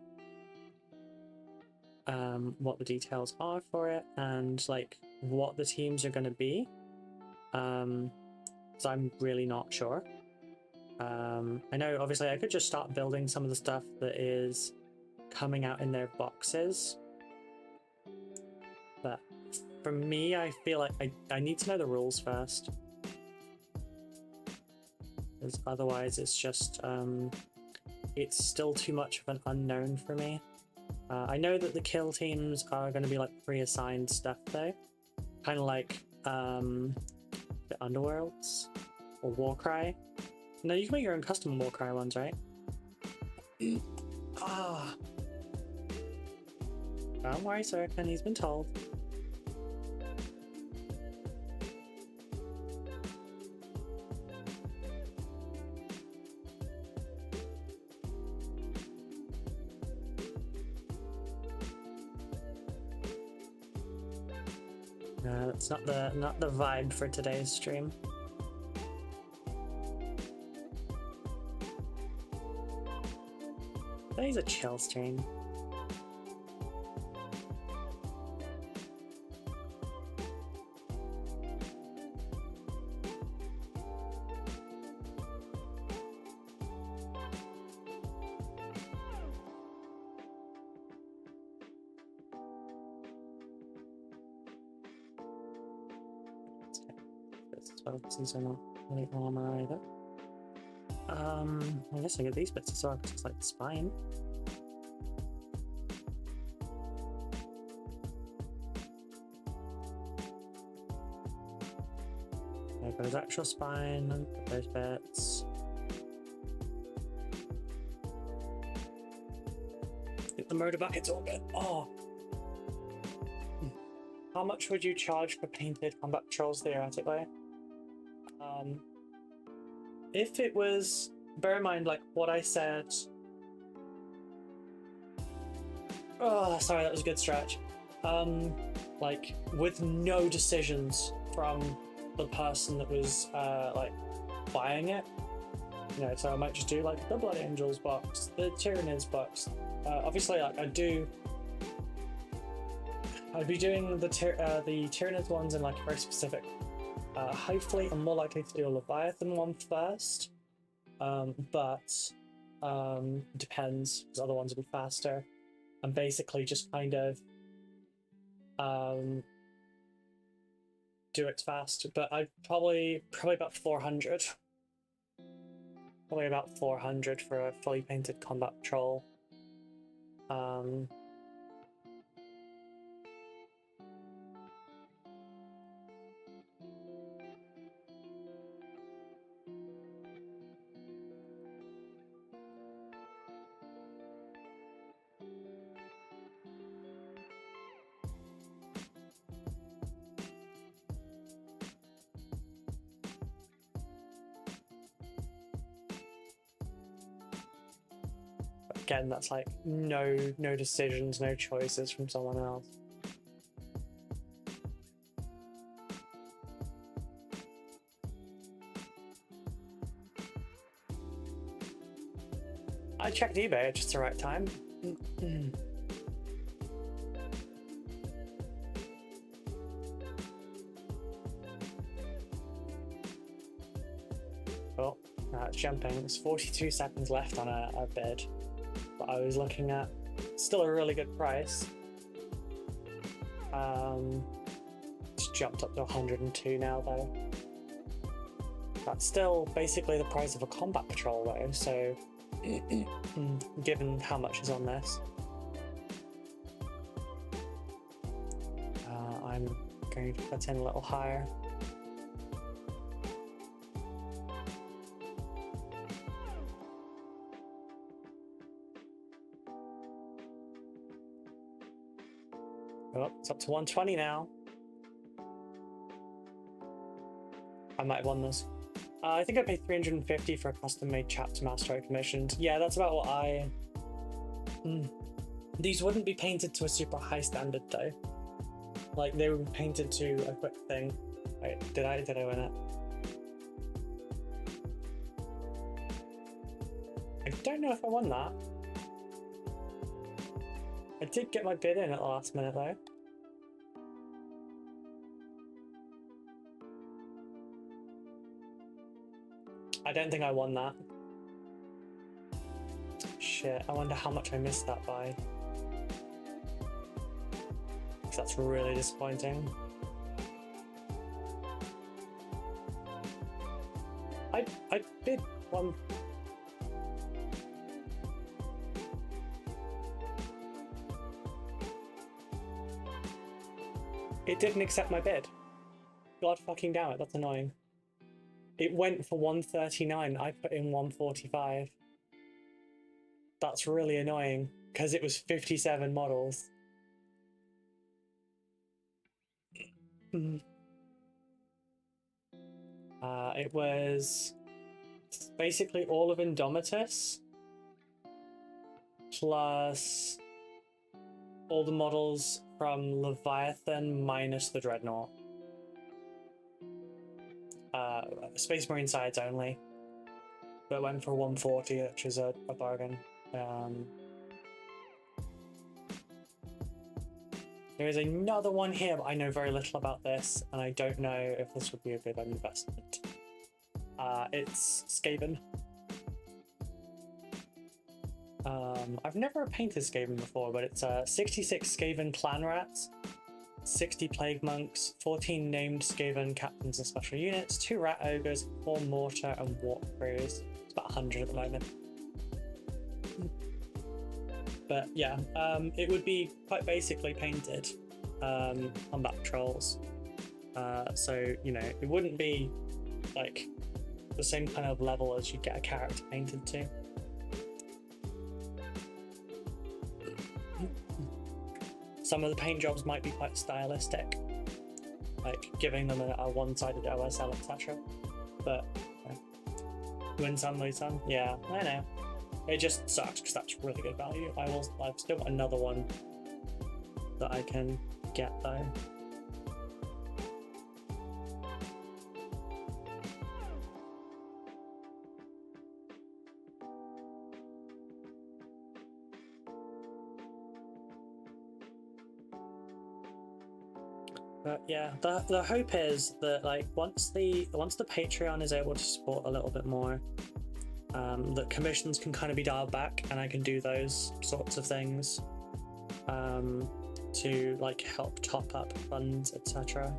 details are for it, and what the teams are going to be. So I'm really not sure. I know obviously I could just start building some of the stuff that is coming out in their boxes, but for me I feel like I need to know the rules first, because otherwise it's just it's still too much of an unknown for me. I know that the kill teams are going to be like pre-assigned stuff though, kind of like the Underworlds or Warcry. No, you can make your own custom Warcry ones, right? Ah. Don't worry, sir, and he's been told. That's not the vibe for today's stream. Today's a chill stream. These are not really armor either. I guess I get these bits as well because it's like the spine. There goes actual spine, those bits. Get the motor buckets all good. Oh! How much would you charge for painted combat patrols theoretically? If it was, bear in mind like what I said. Oh, sorry, that was a good stretch. Like with no decisions from the person that was like buying it. You know, so I might just do like the Blood Angels box, the Tyranids box. Obviously, like I'd be doing the Tyranids ones in like a very specific. Hopefully, I'm more likely to do a Leviathan one first, but depends, because other ones will be faster. And basically just kind of do it fast. But I'd probably about 400. Probably about 400 for a fully painted combat patrol. Again, that's like no decisions, no choices from someone else. I checked eBay at just the right time. Oh, it's jumping. There's 42 seconds left on a bid. But I was looking at still a really good price. It's jumped up to 102 now though. That's still basically the price of a combat patrol though, so given how much is on this, I'm going to put in a little higher. Oh, it's up to 120 now. I might have won this. I think I paid 350 for a custom-made chapter master I commissioned. Yeah, that's about what I... These wouldn't be painted to a super high standard though. Like, they would be painted to a quick thing. Wait, did I win it? I don't know if I won that. I did get my bid in at the last minute though. I don't think I won that. shit. I wonder how much I missed that by. 'Cause that's really disappointing. I bid one. It didn't accept my bid. God fucking damn it, that's annoying. It went for 139, I put in 145. That's really annoying, because it was 57 models. It was basically all of Indomitus, plus all the models from Leviathan minus the Dreadnought. Space Marine sides only, but went for 140, which is a bargain. There is another one here, but I know very little about this, and I don't know if this would be a good investment. It's Skaven. I've never painted Skaven before, but it's 66 Skaven clan rats, 60 plague monks, 14 named Skaven captains and special units, 2 rat ogres, 4 mortar and warp crews. It's about 100 at the moment. But yeah, it would be quite basically painted combat trolls. So, you know, it wouldn't be like the same kind of level as you'd get a character painted to. Some of the paint jobs might be quite stylistic, like giving them a one-sided OSL, etc. But win some, lose some. Yeah, I know. It just sucks because that's really good value. I've still got another one that I can get though. But yeah, the hope is that like once the Patreon is able to support a little bit more, that commissions can kind of be dialed back, and I can do those sorts of things to like help top up funds, etc.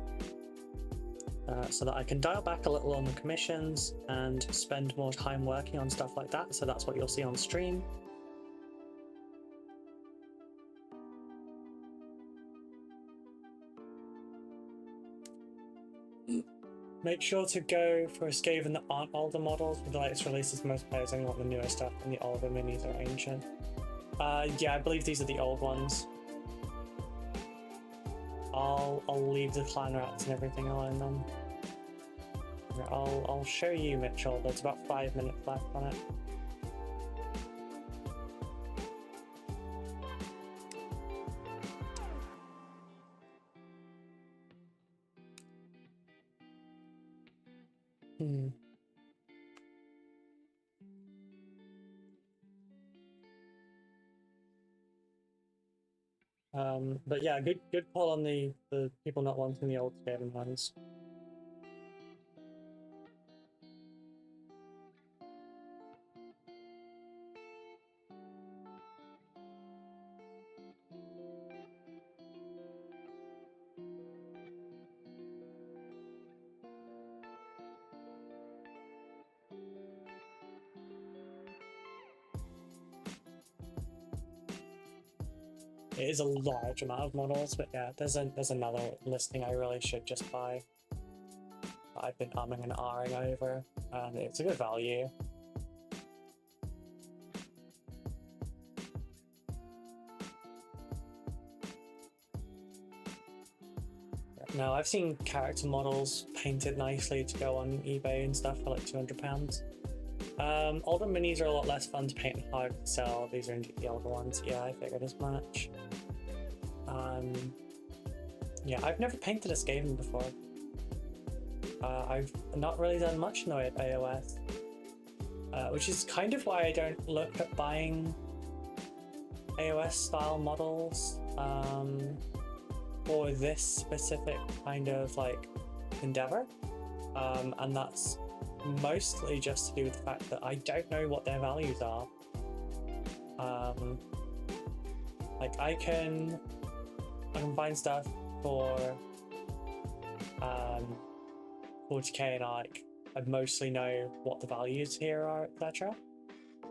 So that I can dial back a little on the commissions and spend more time working on stuff like that. So that's what you'll see on stream. Make sure to go for a Skaven that aren't older models. With the latest releases, most players only want the newer stuff, and the older minis are ancient. Yeah, I believe these are the old ones. I'll leave the clan rats and everything alone then. I'll show you, Mitchell. There's about 5 minutes left on it. But yeah, good call on the people not wanting the old Skaven ones. It is a large amount of models, but yeah, there's another listing I really should just buy. I've been umming and ahhing over, and it's a good value. No, I've seen character models painted nicely to go on eBay and stuff for like £200. Older minis are a lot less fun to paint and hard to sell. These are indeed the older ones. Yeah, I figured as much. Yeah, I've never painted a Skaven before. I've not really done much in the way of AOS, which is kind of why I don't look at buying AOS style models for this specific kind of like endeavor, and that's mostly just to do with the fact that I don't know what their values are. Like I can find stuff for 40k, and I mostly know what the values here are, etc.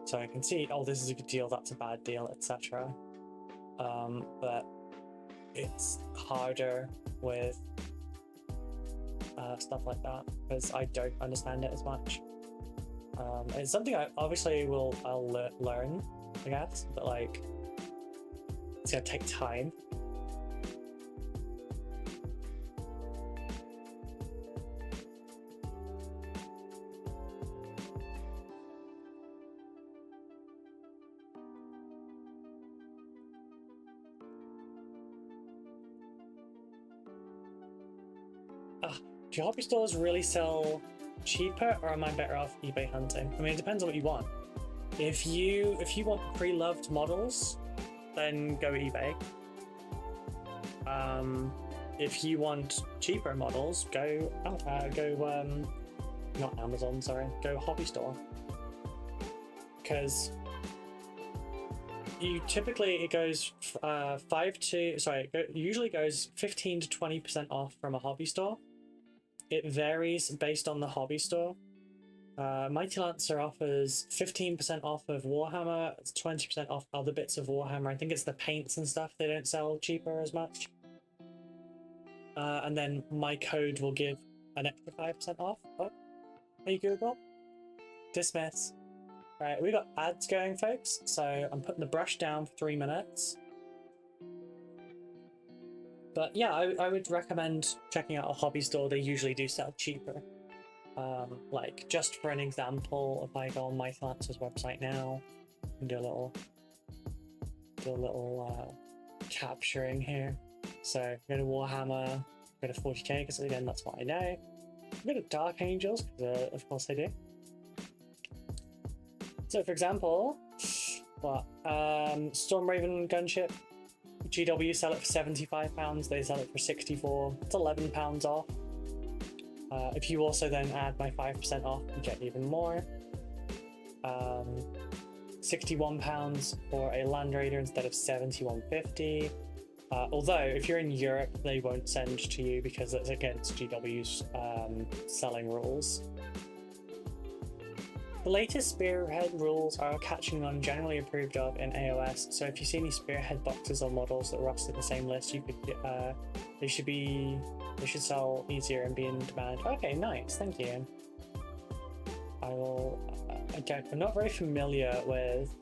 So I can see, oh, this is a good deal, that's a bad deal, etc. But it's harder with stuff like that because I don't understand it as much. It's something I obviously I'll learn, I guess, but like it's gonna take time. Do hobby stores really sell cheaper, or am I better off eBay hunting? I mean, it depends on what you want. If you want pre-loved models, then go eBay. If you want cheaper models, go not Amazon, sorry, go hobby store. Because you typically it goes usually goes 15 to 20% off from a hobby store. It varies based on the hobby store. Mighty Lancer offers 15% off of Warhammer, 20% off other bits of Warhammer. I think it's the paints and stuff they don't sell cheaper as much. And then my code will give an extra 5% off. Oh, hey Google. Dismiss. Right, we got ads going, folks. So I'm putting the brush down for 3 minutes. But yeah, I would recommend checking out a hobby store. They usually do sell cheaper. Like just for an example, if I go on Mighty Lancer's website now and do a little capturing here. So go to Warhammer, go to 40k because again that's what I know. Go to Dark Angels because of course I do. So for example, what Stormraven gunship. GW sell it for £75, they sell it for £64. It's £11 off. If you also then add my 5% off, you get even more. £61 for a Land Raider instead of £71.50. Although if you're in Europe, they won't send to you because it's against GW's selling rules. The latest Spearhead rules are catching on, generally approved of in AOS, so if you see any Spearhead boxes or models that roster the same list, you could they should sell easier and be in demand. Okay, nice, thank you. I'm not very familiar with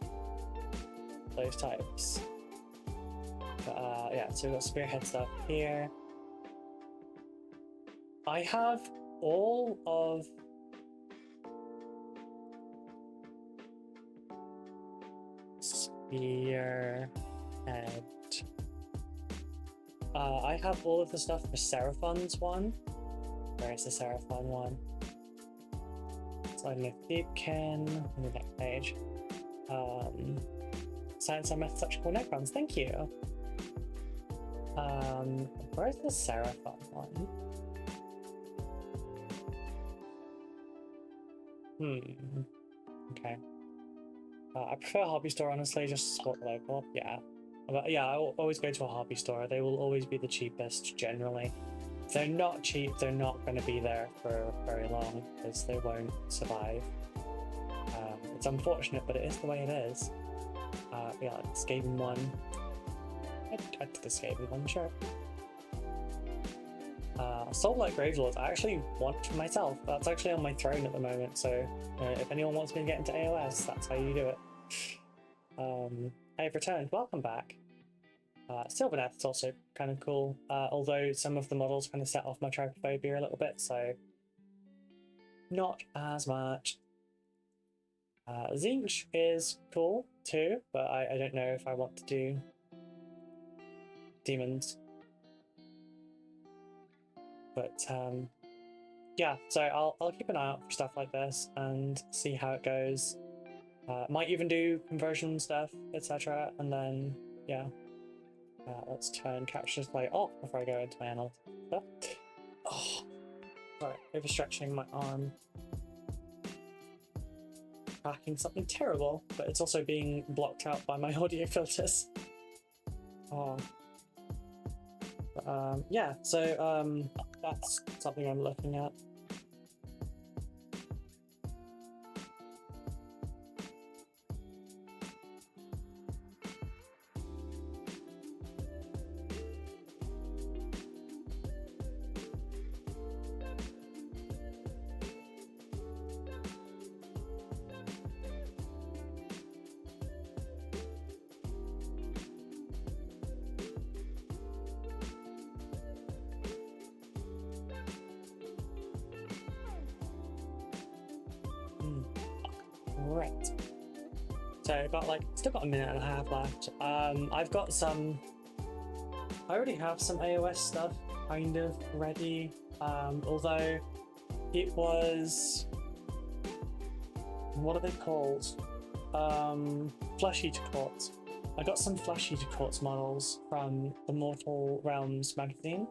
those types. But yeah, so we've got Spearhead stuff here. I have all of Spearhead. I have all of the stuff for Seraphon's one. Where is the Seraphon one? Slide with Deepkin on the next page. Science and Methodological Necrons, thank you. Where's the Seraphon one? Okay. I prefer a hobby store, honestly, just spot local. Yeah. But yeah, I will always go to a hobby store. They will always be the cheapest, generally. If they're not cheap, they're not going to be there for very long, because they won't survive. It's unfortunate, but it is the way it is. Yeah, like Skaven one. I'd do the Skaven one, sure. Soulblight Gravelords, I actually want for myself. That's actually on my throne at the moment, so if anyone wants me to get into AOS, that's how you do it. I've returned, welcome back. Sylvaneth is also kind of cool, although some of the models kind of set off my trypophobia a little bit, so not as much. Zinch is cool too, but I don't know if I want to do demons. But yeah, so I'll keep an eye out for stuff like this and see how it goes. Might even do conversion stuff, etc. And then yeah, let's turn capture display off before I go into my analytics stuff. Oh, sorry, overstretching my arm. tracking something terrible, but it's also being blocked out by my audio filters. Oh. Yeah, so that's something I'm looking at. Right. So I've got still got a minute and a half left. I've got some. I already have some AOS stuff kind of ready. Although it was, what are they called? Flesh Eater Quartz. I got some Flesh Eater Quartz models from the Mortal Realms magazine.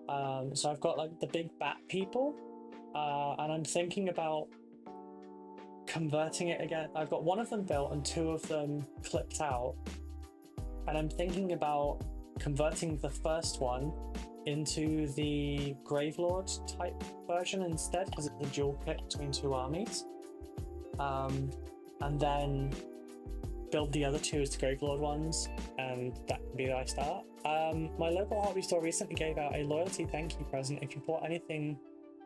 So I've got the big bat people, and I'm thinking about converting it again. I've got one of them built and two of them clipped out, and I'm thinking about converting the first one into the Gravelord type version instead, because it's a dual clip between two armies, and then build the other two as the Gravelord ones, and that can be where I start. My local hobby store recently gave out a loyalty thank you present. If you bought anything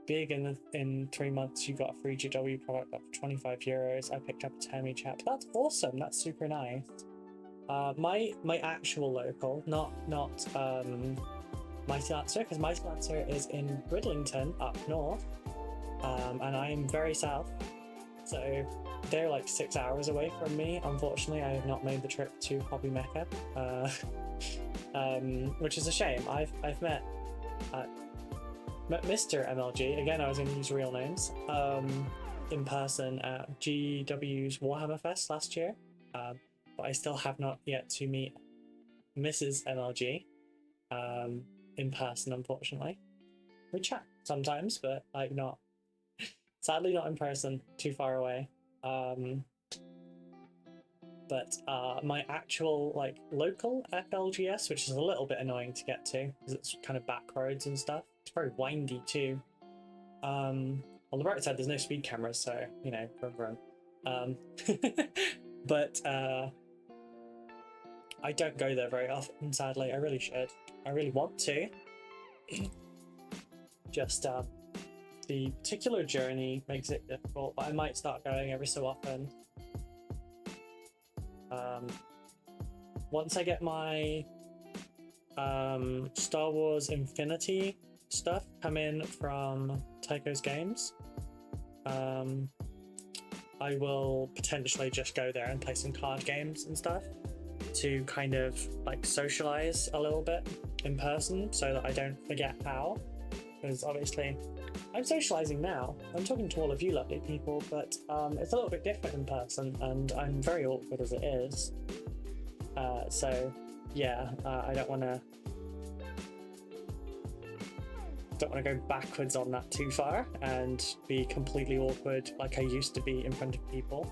big in 3 months, you got a free GW product up for €25. I picked up a Tammy chap. That's awesome. That's super nice. My actual local, not Mighty Lancer, because Mighty Lancer is in Bridlington up north, and I'm very south, so they're 6 hours away from me. Unfortunately, I have not made the trip to Hobby Mecca, which is a shame. I've met Mr. MLG, again I was going to use real names, in person at GW's Warhammer Fest last year, but I still have not yet to meet Mrs. MLG in person, unfortunately. We chat sometimes, but not, sadly not in person, too far away. But my actual local FLGS, which is a little bit annoying to get to because it's kind of back roads and stuff. It's very windy too. On the right side, there's no speed cameras, so vroom vroom. But I don't go there very often, sadly. I really should. I really want to. Just the particular journey makes it difficult, but I might start going every so often. Once I get my Star Wars Infinity stuff come in from Tycho's Games, I will potentially just go there and play some card games and stuff to kind of socialize a little bit in person so that I don't forget how, because obviously I'm socializing now. I'm talking to all of you lovely people, but it's a little bit different in person, and I'm very awkward as it is. So yeah, I don't want to go backwards on that too far and be completely awkward like I used to be in front of people.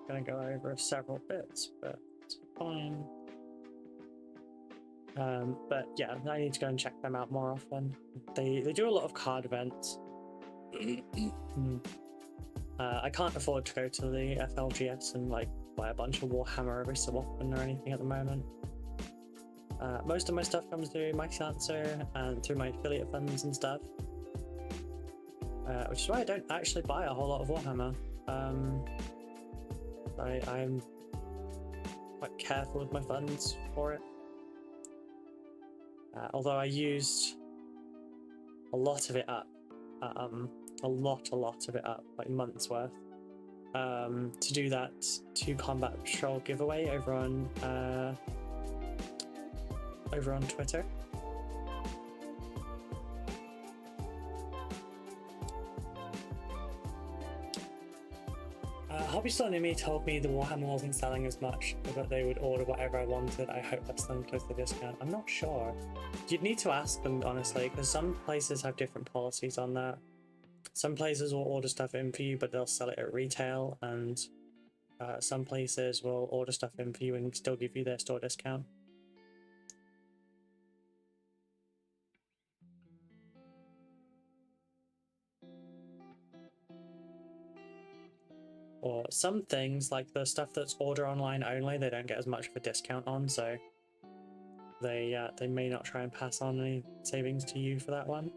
Gonna go over several bits, but it's fine. But yeah, I need to go and check them out more often. They do a lot of card events. I can't afford to go to the FLGS and buy a bunch of Warhammer every so often or anything at the moment. Most of my stuff comes through Mighty Lancer and through my affiliate funds and stuff, which is why I don't actually buy a whole lot of Warhammer. I'm quite careful with my funds for it. Although I used a lot of it up, a lot of it up, months worth, to do that 2 Combat Patrol giveaway over on Twitter. hobby store near me told me the Warhammer wasn't selling as much, but they would order whatever I wanted. I hope that's them close to discount. I'm not sure. You'd need to ask them, honestly, because some places have different policies on that. Some places will order stuff in for you, but they'll sell it at retail, and some places will order stuff in for you and still give you their store discount. Or some things, like the stuff that's order online only, they don't get as much of a discount on, so they may not try and pass on any savings to you for that one.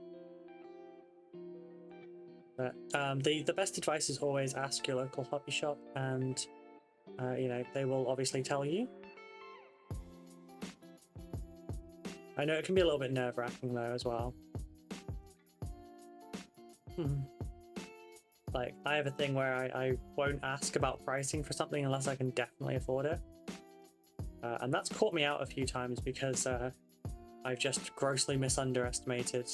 But the best advice is always ask your local hobby shop, and you know, they will obviously tell you. I know it can be a little bit nerve-wracking though as well. Like, I have a thing where I won't ask about pricing for something unless I can definitely afford it. And that's caught me out a few times because I've just grossly misunderestimated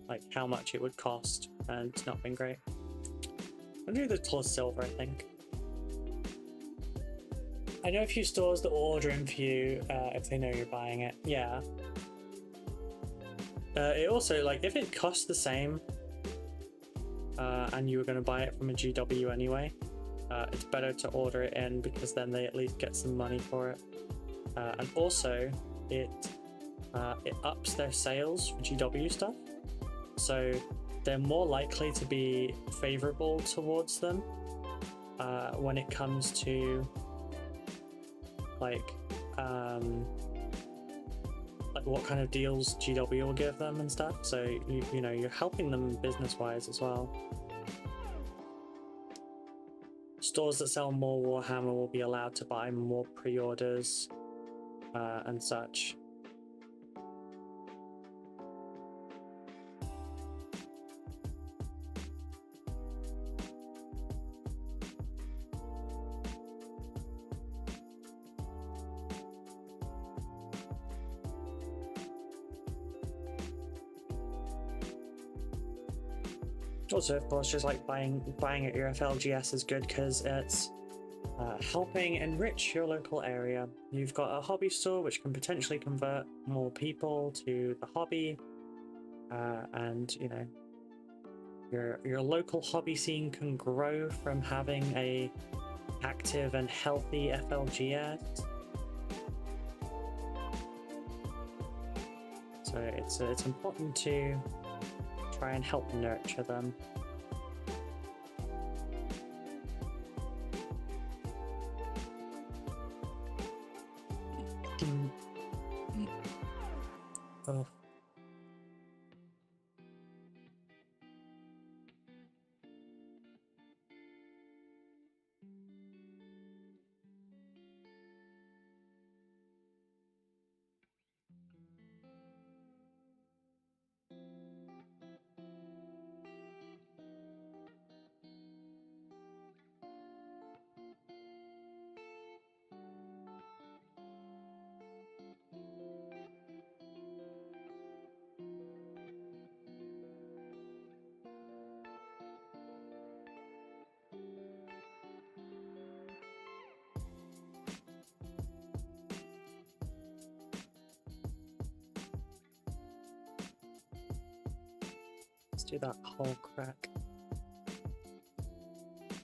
like how much it would cost, and it's not been great. I'm gonna do the plus silver, I think. I know a few stores that will order in for you if they know you're buying it. Yeah. It also, like, if it costs the same and you were going to buy it from a GW anyway, it's better to order it in, because then they at least get some money for it. And also, it ups their sales for GW stuff, so they're more likely to be favorable towards them when it comes to like what kind of deals GW will give them and stuff. So you know, you're helping them business-wise as well. Stores that sell more Warhammer will be allowed to buy more pre-orders and such. Also, of course, just like buying at your FLGS is good because it's helping enrich your local area. You've got a hobby store which can potentially convert more people to the hobby, and you know, your local hobby scene can grow from having a active and healthy FLGS. So it's important to try and help nurture them. Oh. Let's do that whole crack.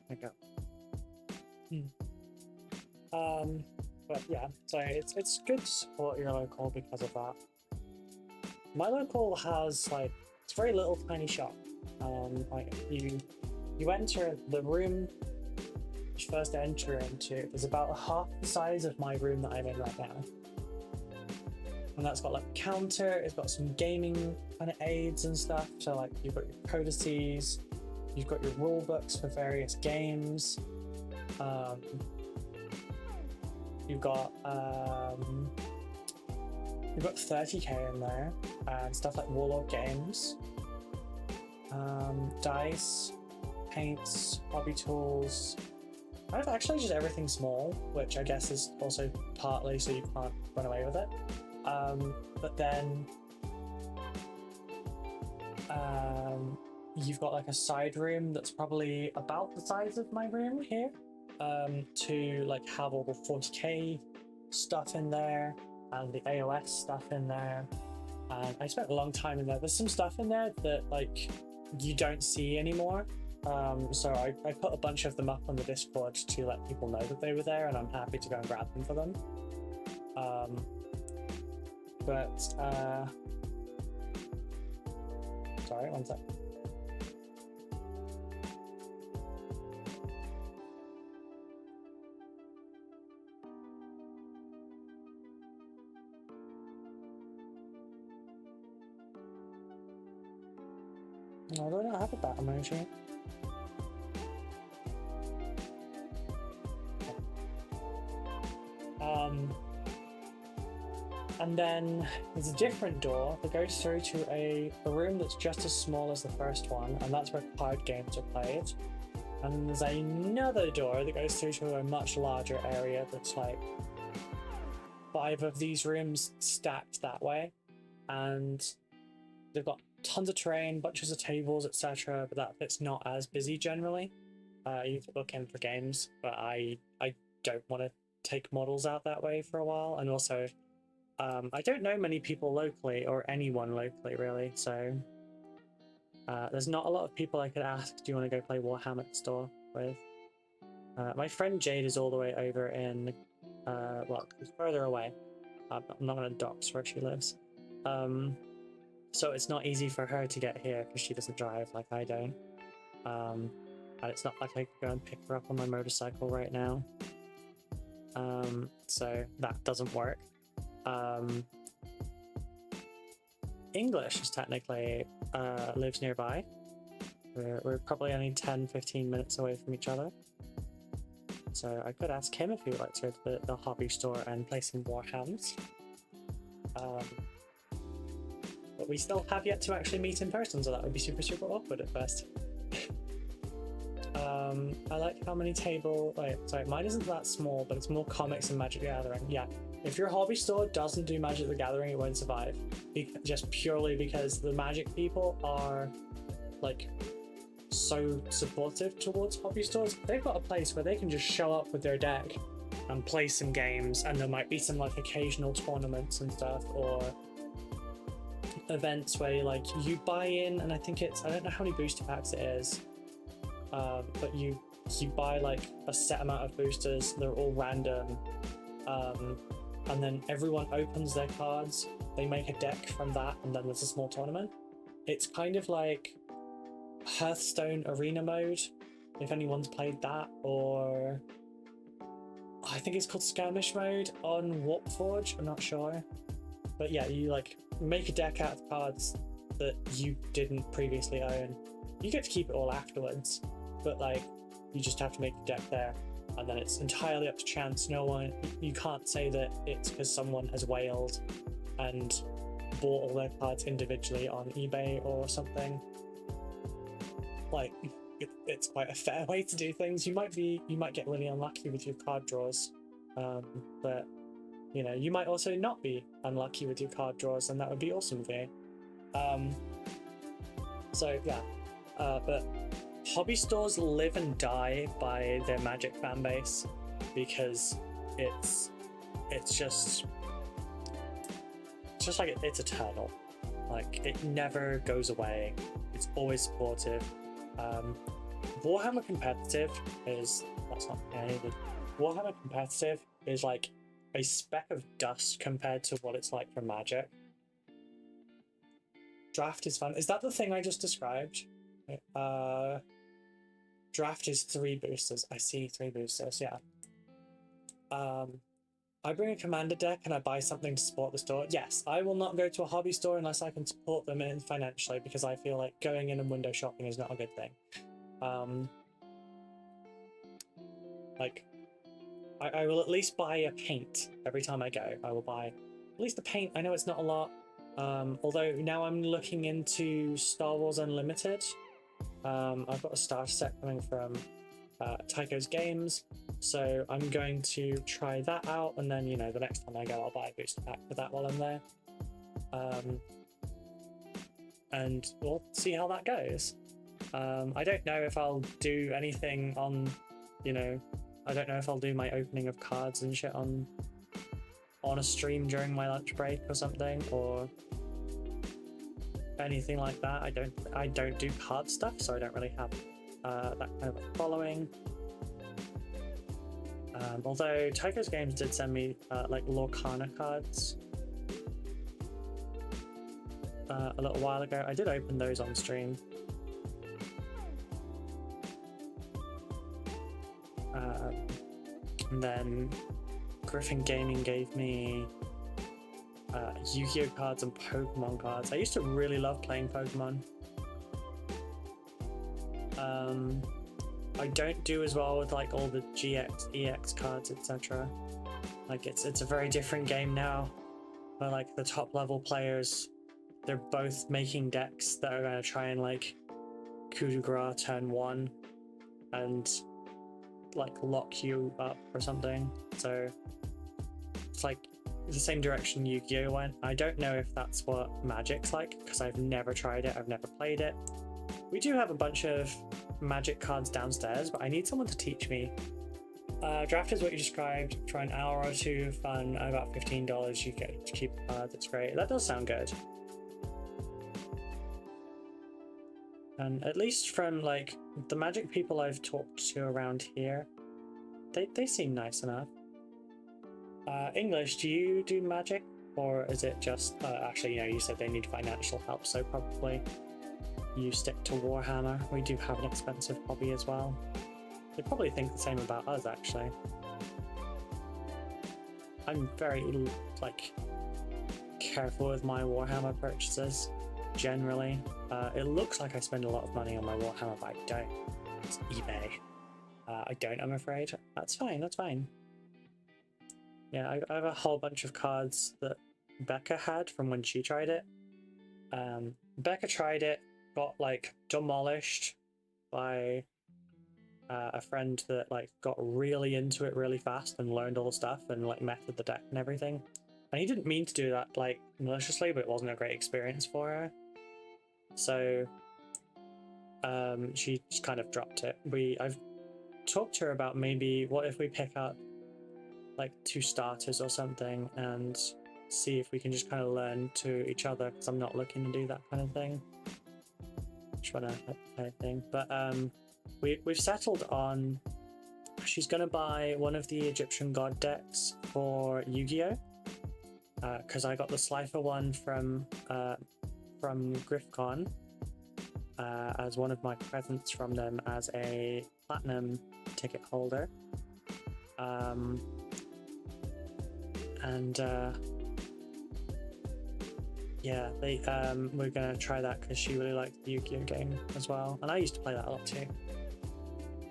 There you go. But yeah, so it's good to support your local because of that. My local has it's a very little tiny shop. Like you enter the room you first enter into is about half the size of my room that I'm in right now. And that's got like a counter, it's got some gaming kind of aids and stuff. So like you've got your codices, you've got your rule books for various games. You've got 30k in there, and stuff like Warlord Games, dice, paints, hobby tools. I've actually just everything small, which I guess is also partly so you can't run away with it. But then you've got like a side room that's probably about the size of my room here, to like have all the 40k stuff in there and the AOS stuff in there. And I spent a long time in there. There's some stuff in there that like you don't see anymore. So I put a bunch of them up on the Discord to let people know that they were there, and I'm happy to go and grab them for them. Sorry, one sec. No, I don't have a bat emoji. And then there's a different door that goes through to a room that's just as small as the first one, and that's where card games are played. And then there's another door that goes through to a much larger area that's like 5 of these rooms stacked that way, and they've got tons of terrain, bunches of tables, etc. But that it's not as busy generally. You have to book in for games, but I don't want to take models out that way for a while, and also I don't know many people locally, or anyone locally really, so there's not a lot of people I could ask, do you want to go play Warhammer at the store with? My friend Jade is all the way over in, well, she's further away. I'm not going to dox where she lives. So it's not easy for her to get here because she doesn't drive like I don't. And it's not like I can go and pick her up on my motorcycle right now. So that doesn't work. English is technically lives nearby. We're probably only 10-15 minutes away from each other. So I could ask him if he would like to go to the hobby store and play some Warhammers. But we still have yet to actually meet in person, so that would be super awkward at first. I like how many sorry, mine isn't that small, but it's more comics and Magic the Gathering. Yeah, if your hobby store doesn't do Magic the Gathering, it won't survive. Just purely because the Magic people are like so supportive towards hobby stores. They've got a place where they can just show up with their deck and play some games, and there might be some like occasional tournaments and stuff, or events where like you buy in, and I think I don't know how many booster packs it is, but you buy like a set amount of boosters, they're all random, and then everyone opens their cards, they make a deck from that, and then there's a small tournament. It's kind of like Hearthstone arena mode, if anyone's played that, or I think it's called skirmish mode on Warpforge, I'm not sure. But yeah, you like make a deck out of cards that you didn't previously own. You get to keep it all afterwards, but like you just have to make a deck there, and then it's entirely up to chance. You can't say that it's because someone has whaled and bought all their cards individually on eBay or something. Like it's quite a fair way to do things. You might get really unlucky with your card draws, but you know, you might also not be unlucky with your card draws, and that would be awesome for you. So yeah, but hobby stores live and die by their Magic fan base, because it's just like it's eternal. Like it never goes away. It's always supportive. Warhammer competitive is Warhammer competitive is like a speck of dust compared to what it's like for Magic. Draft is fun. Is that the thing I just described? Draft is 3 boosters. I see 3 boosters, yeah. I bring a commander deck and I buy something to support the store. Yes, I will not go to a hobby store unless I can support them in financially, because I feel like going in and window shopping is not a good thing. Like, I will at least buy a paint every time I go. I will buy at least a paint. I know it's not a lot. Although now I'm looking into Star Wars Unlimited. I've got a starter set coming from Tycho's Games, so I'm going to try that out, and then, you know, the next time I go I'll buy a booster pack for that while I'm there. And we'll see how that goes. I don't know if I'll do anything on, you know, I don't know if I'll do my opening of cards and shit on a stream during my lunch break or something, or anything like that. I don't do card stuff, so I don't really have that kind of a following. Although Redgrass Games did send me like Lorcana cards a little while ago. I did open those on stream. And then Griffin Gaming gave me Yu-Gi-Oh cards and Pokemon cards. I used to really love playing Pokemon. I don't do as well with like all the GX, EX cards, etc. Like it's a very different game now, where like the top level players, they're both making decks that are going to try and like coup de grace turn 1 and like lock you up or something. So it's like the same direction Yu-Gi-Oh went. I don't know if that's what Magic's like, because I've never tried it, I've never played it. We do have a bunch of Magic cards downstairs, but I need someone to teach me. Draft is what you described. For an hour or two of fun, about $15 you get to keep cards. That's great. That does sound good. And at least from like the Magic people I've talked to around here, they seem nice enough. English, do you do Magic, or is it just actually, you know, you said they need financial help, so probably you stick to Warhammer. We do have an expensive hobby as well. They probably think the same about us, actually. I'm very like careful with my Warhammer purchases generally. It looks like I spend a lot of money on my Warhammer, but I don't. It's eBay. I don't, I'm afraid. That's fine, that's fine. Yeah, I have a whole bunch of cards that Becca had from when she tried it. Becca tried it, got like demolished by a friend that like got really into it really fast and learned all the stuff and like method the deck and everything. And he didn't mean to do that like maliciously, but it wasn't a great experience for her. So she just kind of dropped it. I've talked to her about maybe what if we pick up like 2 starters or something and see if we can just kind of learn to each other, because I'm not looking to do that kind of thing. Trying to kind of thing. But we've settled on she's gonna buy one of the Egyptian god decks for Yu-Gi-Oh! Because I got the Slifer one from GriffCon as one of my presents from them as a platinum ticket holder. Yeah, we're gonna try that because she really likes the Yu-Gi-Oh game as well, and I used to play that a lot too.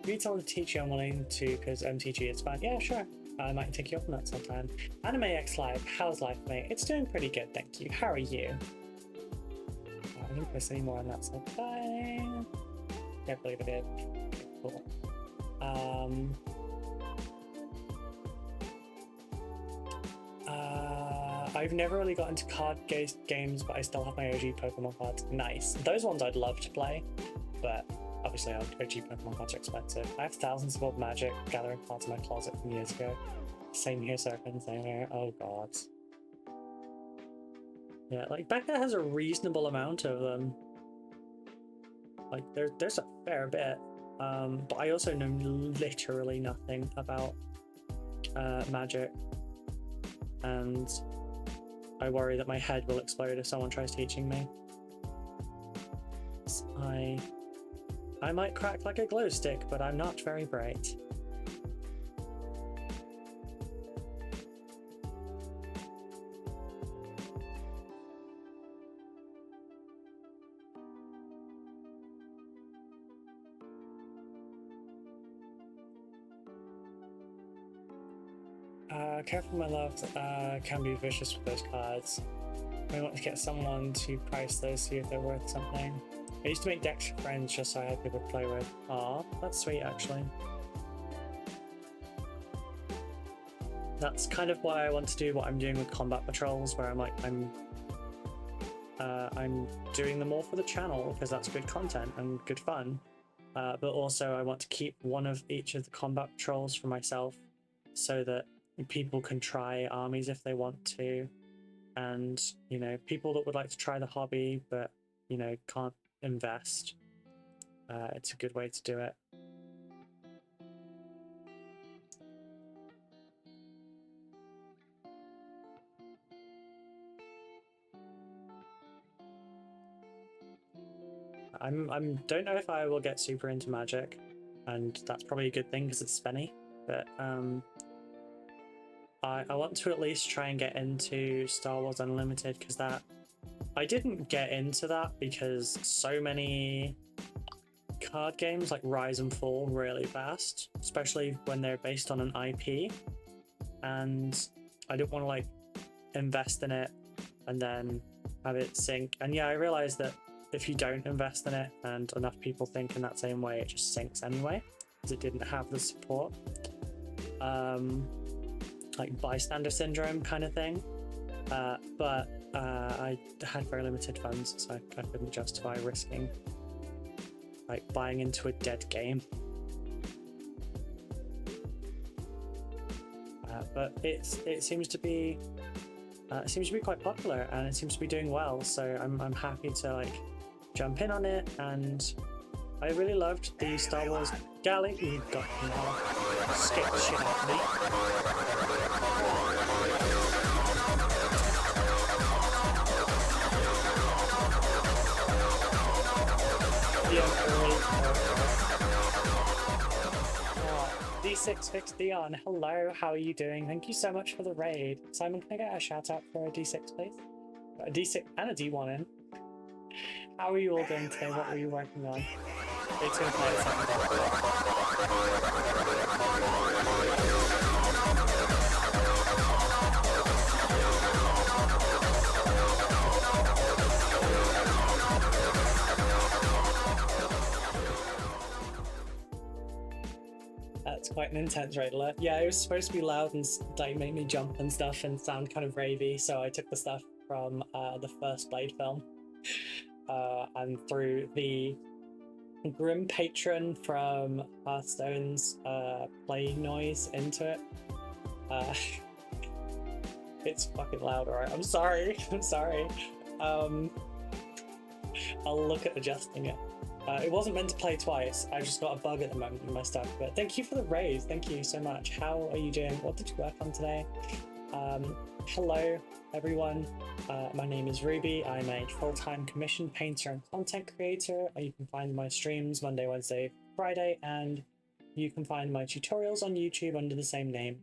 If you need someone to teach you, I'm willing to, because MTG is fun. Yeah, sure. I might take you up on that sometime. Anime X Live, how's life, mate? It's doing pretty good, thank you. How are you? I didn't miss any more on that side. Bye. Can't believe I did. Okay, cool. I've never really got into card-based games, but I still have my OG Pokemon cards. Nice. Those ones I'd love to play, but obviously OG Pokemon cards are expensive. I have thousands of old Magic Gathering cards in my closet from years ago. Same here, Serpent, same here. Oh god. Yeah, like Becca has a reasonable amount of them. Like there's a fair bit. But I also know literally nothing about Magic. And I worry that my head will explode if someone tries teaching me. So I might crack like a glow stick, but I'm not very bright. Careful, my love, can be vicious with those cards. We want to get someone to price those, see if they're worth something. I used to make decks for friends just so I had people to play with. Aw, that's sweet actually. That's kind of why I want to do what I'm doing with combat patrols, where I'm like, I'm doing them all for the channel because that's good content and good fun. but also I want to keep one of each of the combat patrols for myself, so that people can try armies if they want to, and you know, people that would like to try the hobby but you know can't invest, it's a good way to do it. I'm don't know if I will get super into Magic, and that's probably a good thing because it's spenny, but I want to at least try and get into Star Wars Unlimited, because that I didn't get into that because so many card games like rise and fall really fast, especially when they're based on an IP, and I didn't want to like invest in it and then have it sink. And yeah, I realized that if you don't invest in it and enough people think in that same way, it just sinks anyway, because it didn't have the support. Like bystander syndrome kind of thing. But I had very limited funds, so I couldn't justify risking like buying into a dead game. But it seems to be quite popular, and it seems to be doing well. So I'm happy to like jump in on it, and I really loved the Star Wars Galley. You got skip the shit out of me. D6 Fix Dion, hello, how are you doing? Thank you so much for the raid. Simon, can I get a shout out for a D6, please? A D6 and a D1 in. How are you all doing today? What were you working on? It's gonna play a second. That's quite an intense raid alert. Yeah, it was supposed to be loud and like make me jump and stuff and sound kind of ravey, so I took the stuff from the first Blade film and threw the Grim Patron from Hearthstone's play noise into it. It's fucking loud, alright? I'm sorry. I'm sorry. I'll look at adjusting it. It wasn't meant to play twice. I've just got a bug at the moment in my stuff. But thank you for the raise. Thank you so much. How are you doing? What did you work on today? Hello, everyone. My name is Ruby. I'm a full-time commissioned painter and content creator. You can find my streams Monday, Wednesday, Friday, and you can find my tutorials on YouTube under the same name.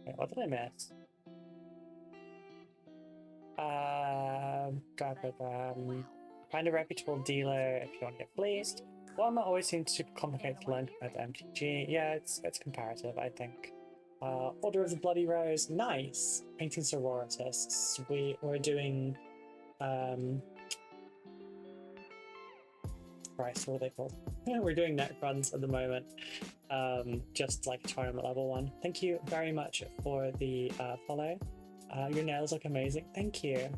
Wait, what did I miss? Find a reputable dealer if you want to get fleeced. Warhammer always seems super complicated to learn compared to MTG. Yeah, it's comparative, I think. Order of the Bloody Rose, nice. Painting Sororitas. We're doing Christ, what are they called? Yeah, we're doing net runs at the moment. Just like a tournament level one. Thank you very much for the follow. Your nails look amazing. Thank you.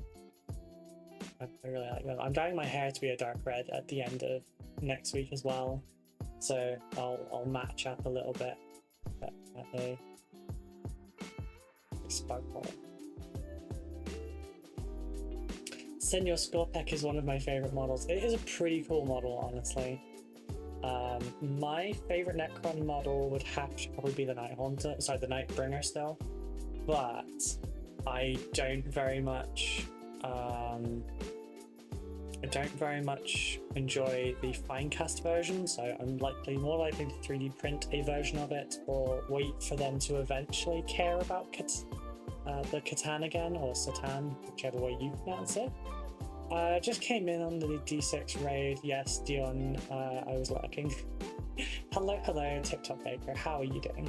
I really like them. I'm dyeing my hair to be a dark red at the end of next week as well, so I'll match up a little bit. But a Spellcrow. Senor Scorpec is one of my favorite models. It is a pretty cool model, honestly. My favorite Necron model would have to probably be the Night Haunter, sorry, the Nightbringer still, but I don't very much enjoy the Finecast version, so I'm more likely to 3D print a version of it or wait for them to eventually care about the Catan again, or Satan, whichever way you pronounce it. Just came in on the D6 raid. Yes, Dion, I was lurking. Hello, TikTok Baker, how are you doing?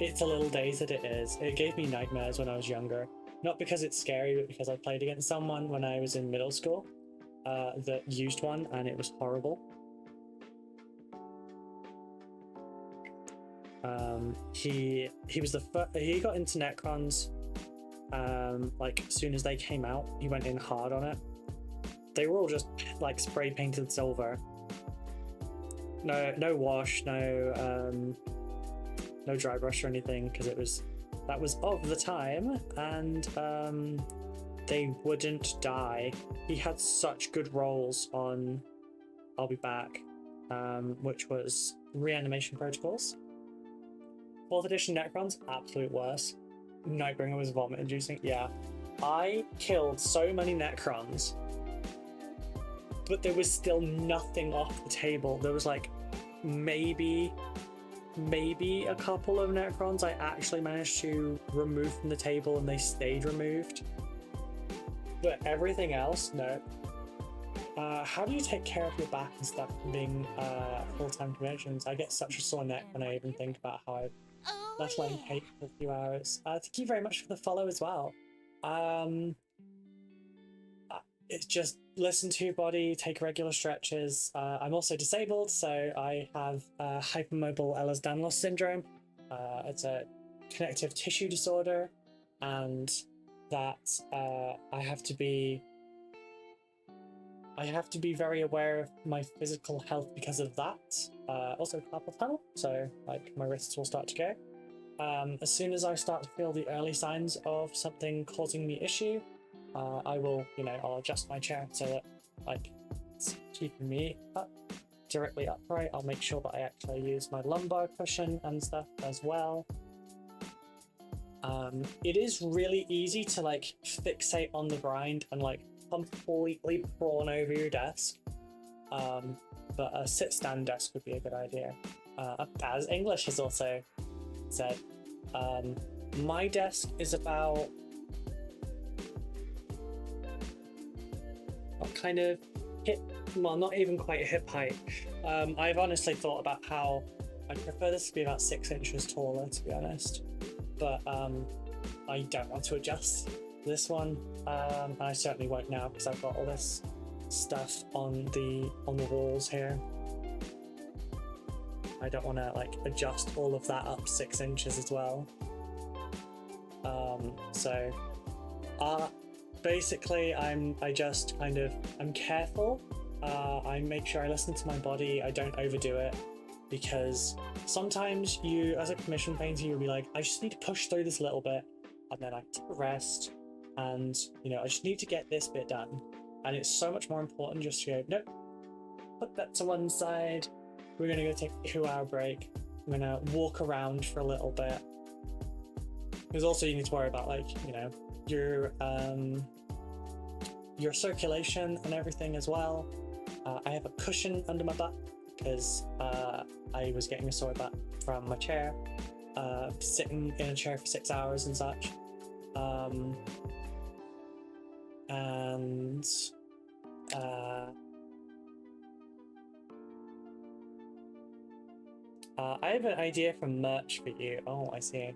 It's a little dazed, it is. It gave me nightmares when I was younger. Not because it's scary, but because I played against someone when I was in middle school that used one, and it was horrible. He was he got into Necrons like as soon as they came out, he went in hard on it. They were all just like spray painted silver. No wash, no dry brush or anything, because that was of the time, and they wouldn't die. He had such good rolls on I'll Be Back, which was Reanimation Protocols. 4th edition Necrons, absolute worst. Nightbringer was vomit inducing. Yeah, I killed so many Necrons, but there was still nothing off the table. There was like maybe a couple of Necrons I actually managed to remove from the table and they stayed removed, but everything else, no. How do you take care of your back and stuff from being full-time conventions? I get such a sore neck when I even think about how I've left laying cake for a few hours. Thank you very much for the follow as well. It's just listen to your body, take regular stretches. I'm also disabled, so I have hypermobile Ehlers-Danlos syndrome. It's a connective tissue disorder, and that I have to be very aware of my physical health because of that. Also carpal tunnel, so like my wrists will start to go. As soon as I start to feel the early signs of something causing me issue, I will, I'll adjust my chair so that like it's keeping me up, directly upright. I'll make sure that I actually use my lumbar cushion and stuff as well. It is really easy to like fixate on the grind and like completely prawn over your desk, but a sit-stand desk would be a good idea. As English has also said, my desk is about kind of hip, well, not even quite hip height. I've honestly thought about how I'd prefer this to be about 6 inches taller, to be honest, but I don't want to adjust this one, and I certainly won't now because I've got all this stuff on the walls here. I don't want to like adjust all of that up 6 inches as well. So basically I'm careful. I make sure I listen to my body. I don't overdo it, because sometimes you, as a commission painter, you'll be like, I just need to push through this little bit, and then I take a rest, and I just need to get this bit done. And it's so much more important just to go, nope, put that to one side. We're gonna go take a 2-hour break. I'm gonna walk around for a little bit. Because also you need to worry about like, your circulation and everything as well. I have a cushion under my butt because I was getting a sore butt from my chair, sitting in a chair for 6 hours and such. I have an idea for merch for you. Oh, I see.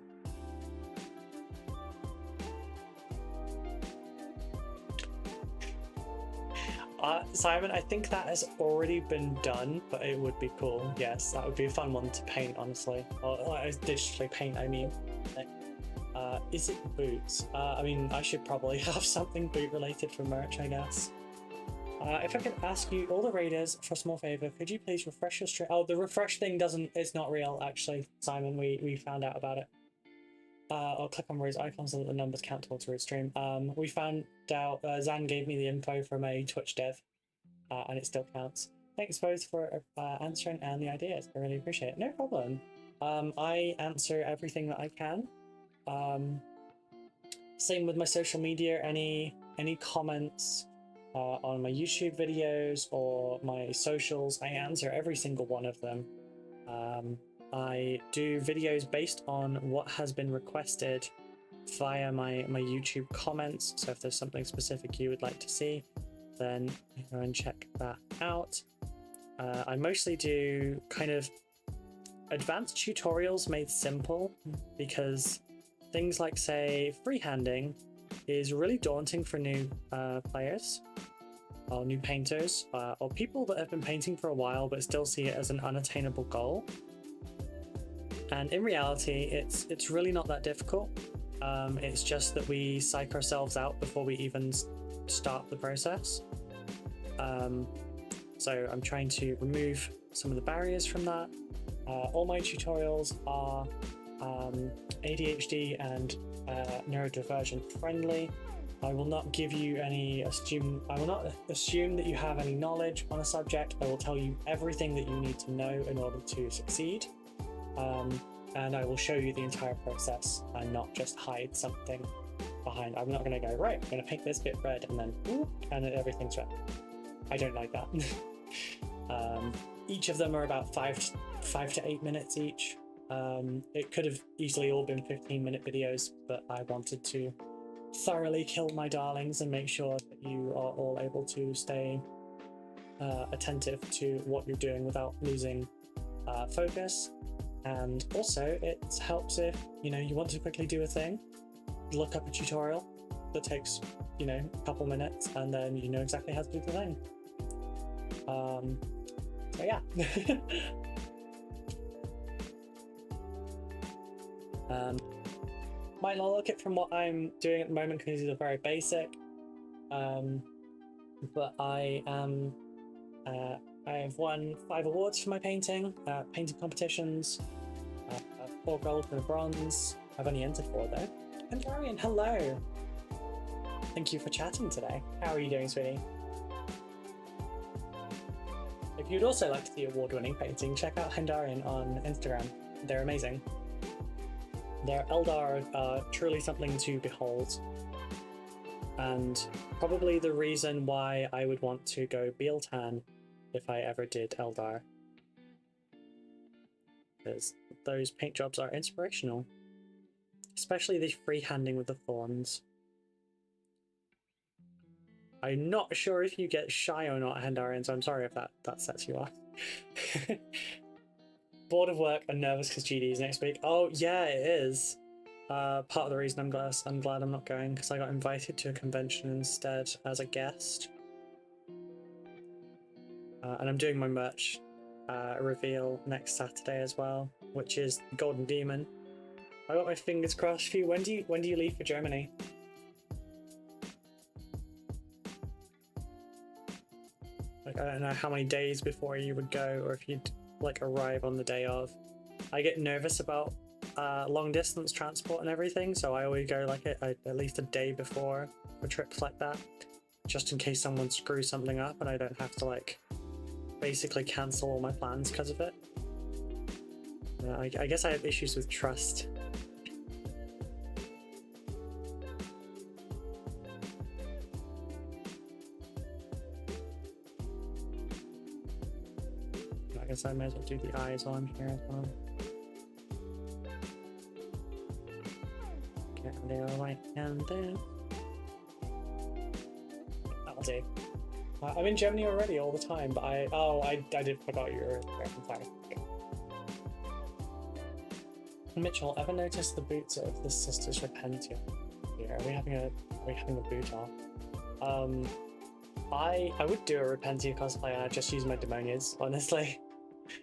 Simon, I think that has already been done, but it would be cool. Yes, that would be a fun one to paint, honestly. Or digitally paint, I mean. Is it boots? I mean, I should probably have something boot related for merch, I guess. If I could ask you, all the raiders, for a small favor, could you please refresh your stream? Oh, the refresh thing it's not real, actually, Simon. We found out about it. I'll click on Rose icon so that the numbers count towards Rose stream. We found out, Zan gave me the info from a Twitch dev, and it still counts. Thanks both for answering and the ideas. I really appreciate it. No problem. I answer everything that I can. Same with my social media. Any comments on my YouTube videos or my socials, I answer every single one of them. I do videos based on what has been requested via my YouTube comments. So if there's something specific you would like to see, then go and check that out. I mostly do kind of advanced tutorials made simple, because things like, say, freehanding is really daunting for new players or new painters, or people that have been painting for a while but still see it as an unattainable goal. And in reality, it's really not that difficult. It's just that we psych ourselves out before we even start the process. So I'm trying to remove some of the barriers from that. All my tutorials are ADHD and neurodivergent friendly. I will not give you any I will not assume that you have any knowledge on a subject. I will tell you everything that you need to know in order to succeed. And I will show you the entire process and not just hide something behind. I'm not going to go, right, I'm going to paint this bit red and then whoop, and everything's red. I don't like that. Each of them are about 5 to 8 minutes each. It could have easily all been 15-minute videos, but I wanted to thoroughly kill my darlings and make sure that you are all able to stay attentive to what you're doing without losing focus. And also it helps if you want to quickly do a thing, look up a tutorial that takes a couple minutes and then you know exactly how to do the thing. So yeah. Might not look it from what I'm doing at the moment because these are very basic, but I have won 5 awards for my painting, painting competitions, 4 gold and a bronze. I've only entered 4 though. Hendarian, hello! Thank you for chatting today. How are you doing, sweetie? If you'd also like to see award-winning painting, check out Hendarian on Instagram. They're amazing. Their Eldar are truly something to behold. And probably the reason why I would want to go Bealtan if I ever did Eldar. Because those paint jobs are inspirational. Especially the freehanding with the thorns. I'm not sure if you get shy or not, Hendarian, so I'm sorry if that sets you off. Bored of work and nervous because GD is next week. Oh yeah, it is. Part of the reason I'm glad I'm not going, because I got invited to a convention instead as a guest. And I'm doing my merch reveal next Saturday as well, which is Golden Demon. I got my fingers crossed for you. When do you leave for Germany? Like, I don't know how many days before you would go, or if you'd like arrive on the day of. I get nervous about long distance transport and everything, so I always go like at least a day before for trips like that, just in case someone screws something up and I don't have to like basically cancel all my plans because of it. I guess I have issues with trust. I guess I may as well do the eyes while I'm here as well. Can't do what I can do. That'll do. I'm in Germany already all the time, but I did forgot you were there. I'm sorry. Mitchell, ever noticed the boots of the sisters repenting? Yeah, are we having a boot off? I would do a Repentia cosplay and I'd just use my demonias, honestly.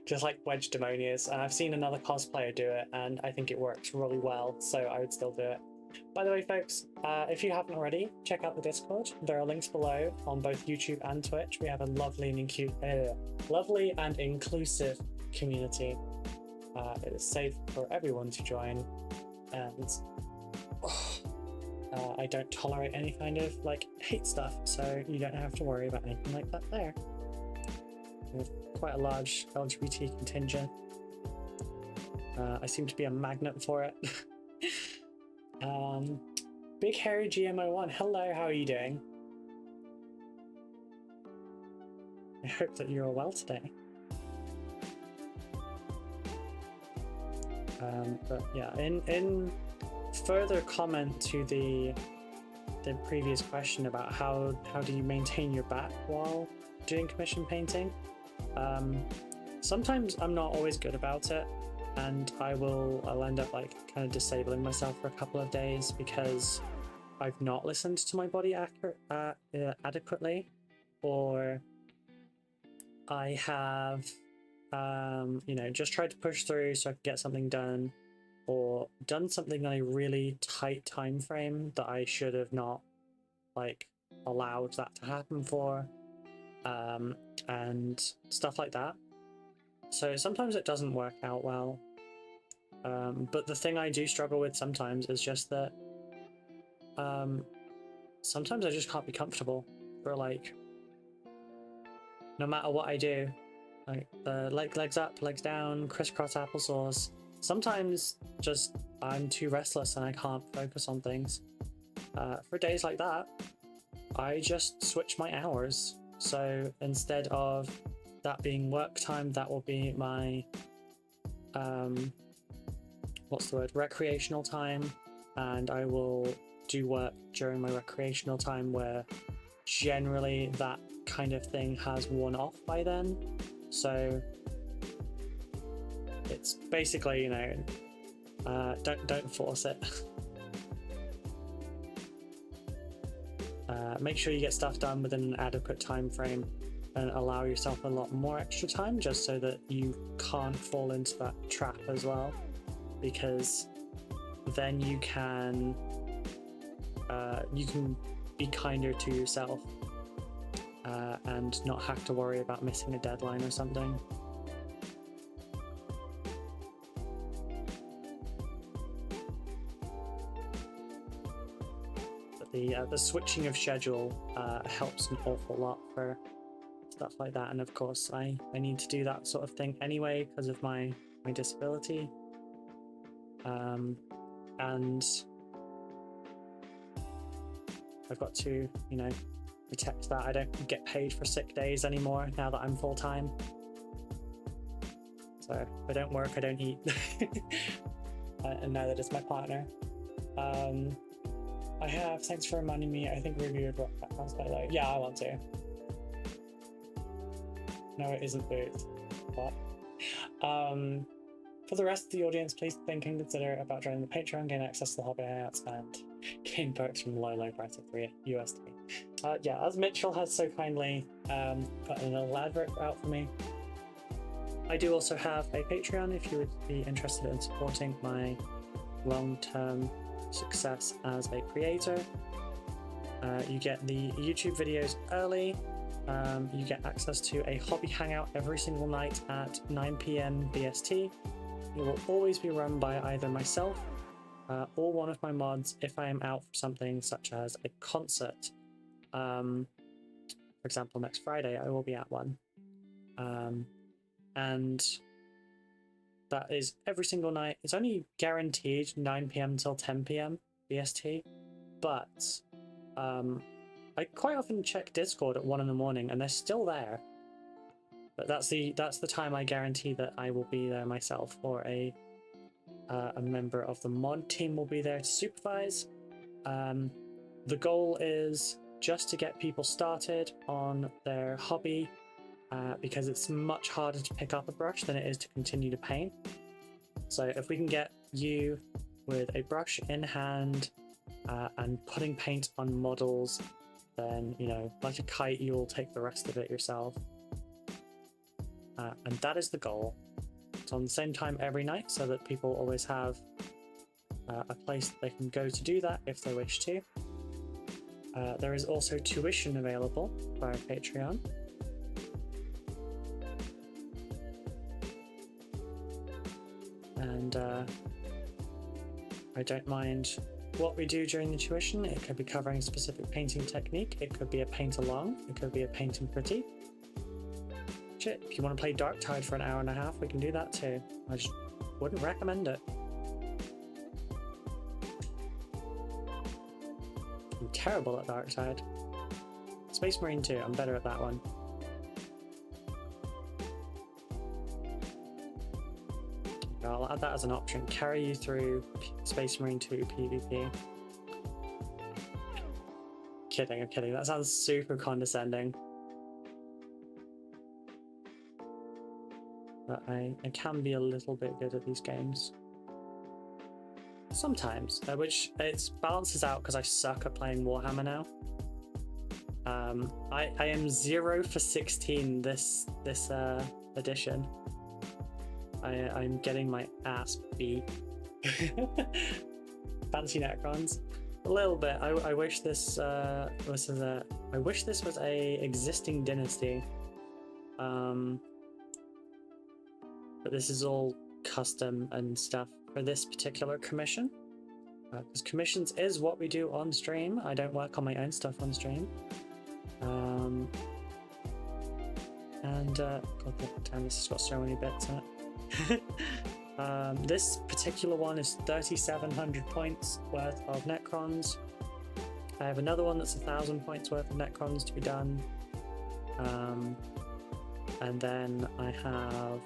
Just like wedge demonias, and I've seen another cosplayer do it and I think it works really well, so I would still do it. By the way, folks, if you haven't already, check out the Discord. There are links below on both YouTube and Twitch. We have a lovely and inclusive community. It is safe for everyone to join, and I don't tolerate any kind of like hate stuff, so you don't have to worry about anything like that there. We have quite a large LGBT contingent. I seem to be a magnet for it. Big Hairy GMO1, hello, how are you doing? I hope that you're all well today. But yeah, in further comment to the previous question about how do you maintain your back while doing commission painting, sometimes I'm not always good about it, and I'll end up like kind of disabling myself for a couple of days because I've not listened to my body adequately, or I have just tried to push through so I could get something done, or done something on a really tight time frame that I should have not like allowed that to happen for, and stuff like that. So sometimes it doesn't work out well. But the thing I do struggle with sometimes is just that sometimes I just can't be comfortable for like, no matter what I do, like the legs up, legs down, crisscross applesauce. Sometimes just I'm too restless and I can't focus on things. For days like that, I just switch my hours. So instead of that being work time, that will be my what's the word, recreational time, and I will do work during my recreational time, where generally that kind of thing has worn off by then. So it's basically, you know, don't force it. Make sure you get stuff done within an adequate time frame and allow yourself a lot more extra time, just so that you can't fall into that trap as well, because then you can be kinder to yourself and not have to worry about missing a deadline or something. But the switching of schedule helps an awful lot for stuff like that, and of course I need to do that sort of thing anyway because of my disability, and I've got to, you know, protect that. I don't get paid for sick days anymore now that I'm full-time, so if I don't work, I don't eat. And neither does my partner. I have, thanks for reminding me, I think we reviewed Rock Backgrounds by Light. Yeah, I want to. No, it isn't boots. What? For the rest of the audience, please think and consider about joining the Patreon, gain access to the hobby hangouts, and gain perks from the low price of $3 USD. Yeah, as Mitchell has so kindly put in a little advert out for me, I do also have a Patreon if you would be interested in supporting my long-term success as a creator. You get the YouTube videos early. You get access to a hobby hangout every single night at 9 PM BST. It will always be run by either myself or one of my mods if I am out for something such as a concert. For example, next Friday I will be at one. And that is every single night. It's only guaranteed 9 PM till 10 PM BST, but I quite often check Discord at 1 in the morning and they're still there. But that's the time I guarantee that I will be there myself, or a member of the mod team will be there to supervise. The goal is just to get people started on their hobby, because it's much harder to pick up a brush than it is to continue to paint. So if we can get you with a brush in hand and putting paint on models, then, you know, like a kite, you'll take the rest of it yourself. And that is the goal. It's on the same time every night, so that people always have a place that they can go to do that if they wish to. There is also tuition available via Patreon. And I don't mind what we do during the tuition. It could be covering a specific painting technique, it could be a paint along, it could be a paint and critique. Shit, if you want to play Darktide for an hour and a half, we can do that too. I just wouldn't recommend it. I'm terrible at Darktide. Space Marine 2, I'm better at that one. I'll add that as an option. Carry you through Space Marine 2 PvP. Kidding, I'm kidding. That sounds super condescending. But I can be a little bit good at these games. Sometimes, which it balances out because I suck at playing Warhammer now. I am 0 for 16 this edition. I'm getting my ass beat. Fancy Necrons. A little bit. I wish this was a. I wish this was a existing dynasty. But this is all custom and stuff for this particular commission. Because commissions is what we do on stream. I don't work on my own stuff on stream. God, damn, this has got so many bits in it. This particular one is 3,700 points worth of Necrons. I have another one that's 1,000 points worth of Necrons to be done. And then I have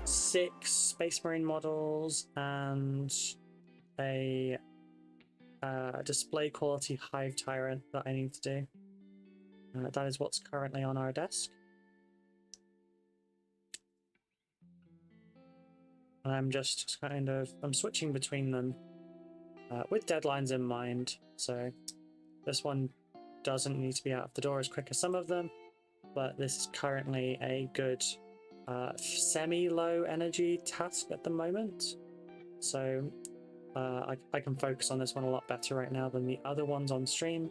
6 Space Marine models and a display quality Hive Tyrant that I need to do. That is what's currently on our desk. I'm just I'm switching between them with deadlines in mind. So this one doesn't need to be out of the door as quick as some of them, but this is currently a good semi-low energy task at the moment. So I can focus on this one a lot better right now than the other ones on stream.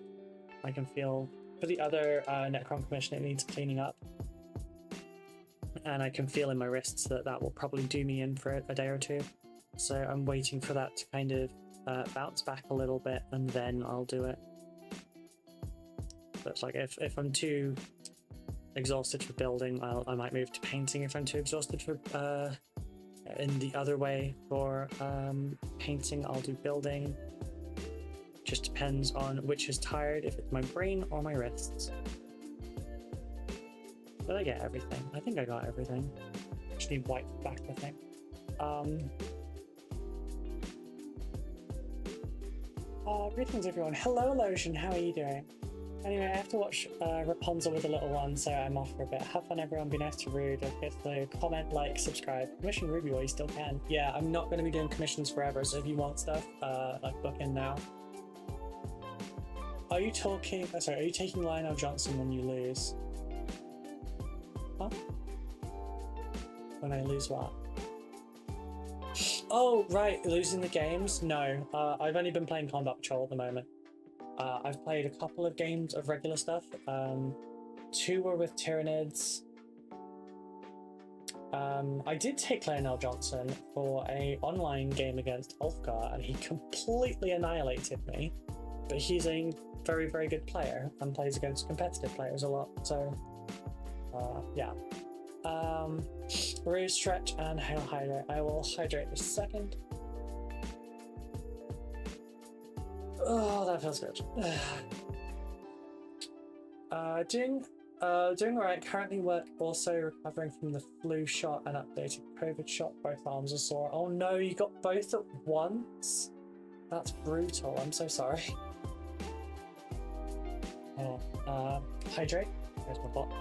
I can feel for the other Necron commission it needs cleaning up, and I can feel in my wrists that that will probably do me in for a day or two. So I'm waiting for that to kind of bounce back a little bit, and then I'll do it. But like if I'm too exhausted for building, I might move to painting. If I'm too exhausted for in the other way for painting, I'll do building. Just depends on which is tired, if it's my brain or my wrists. Did I get everything? I think I got everything. Just need white back, I think. Greetings everyone. Hello Lotion, how are you doing? Anyway, I have to watch Rapunzel with the little one, so I'm off for a bit. Have fun everyone, be nice to Rude. Don't forget to comment, like, subscribe. Commission Ruby while you still can. Yeah, I'm not going to be doing commissions forever, so if you want stuff, like book in now. Are you talking... Oh, sorry, are you taking Lionel Johnson when you lose? Huh? When I lose what? Oh, right, losing the games? No, I've only been playing Combat Patrol at the moment. I've played a couple of games of regular stuff. 2 were with Tyranids. I did take Lionel Johnson for an online game against Ulfgar, and he completely annihilated me. But he's a very, very good player and plays against competitive players a lot. So, yeah. Rose Stretch and Hail Hydrate. I will hydrate this second. Oh, that feels good. Doing alright. Currently also recovering from the flu shot and updated COVID shot. Both arms are sore. Oh no, you got both at once? That's brutal. I'm so sorry. Oh, hydrate. There's my bot.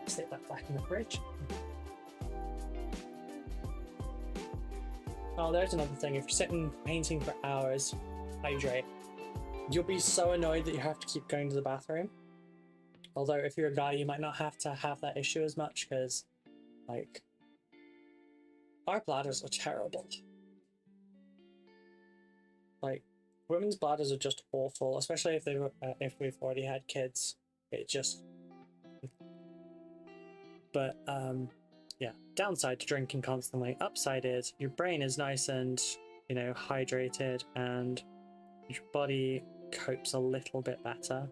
Stick that back in the fridge. Oh, there's another thing. If you're sitting painting for hours, hydrate. You'll be so annoyed that you have to keep going to the bathroom. Although if you're a guy, you might not have to have that issue as much, because, like, our bladders are terrible. Like, women's bladders are just awful, especially if if we've already had kids. It just... But, yeah, downside to drinking constantly. Upside is your brain is nice and, you know, hydrated, and your body copes a little bit better.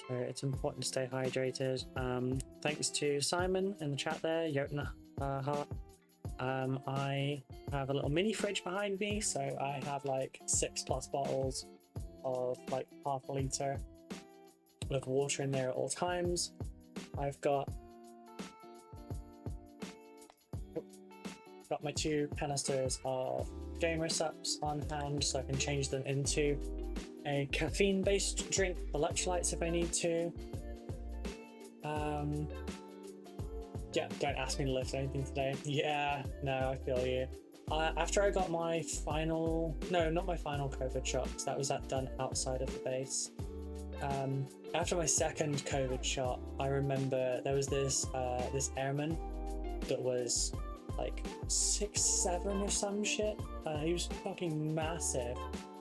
So it's important to stay hydrated. Thanks to Simon in the chat there, Jotna Heart. I have a little mini fridge behind me, so I have like 6+ bottles of like ½ a litre of water in there at all times. I've got my 2 canisters of gamer sups on hand, so I can change them into a caffeine-based drink, electrolytes if I need to. Yeah, don't ask me to lift anything today. Yeah, no, I feel you. After I got my final, no, not my final COVID shot, 'cause that was done outside of the base. After my second COVID shot, I remember there was this this airman that was like 6'7" or some shit. He was fucking massive,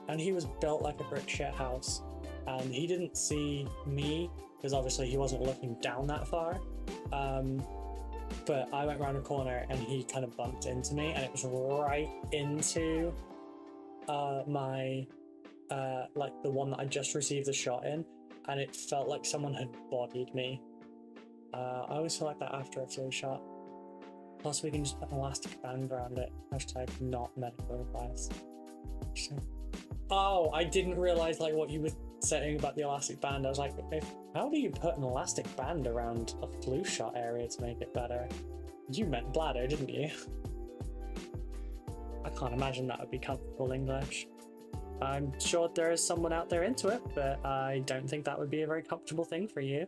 and he was built like a brick shit house. And he didn't see me because obviously he wasn't looking down that far. But I went around a corner and he kind of bumped into me, and it was right into my like the one that I just received the shot in, and it felt like someone had bodied me. I always feel like that after a flu shot. Plus, we can just put an elastic band around it. Hashtag not medical advice. Oh, I didn't realize like what you were saying about the elastic band. I was like, how do you put an elastic band around a flu shot area to make it better? You meant bladder, didn't you? I can't imagine that would be comfortable English. I'm sure there is someone out there into it, but I don't think that would be a very comfortable thing for you.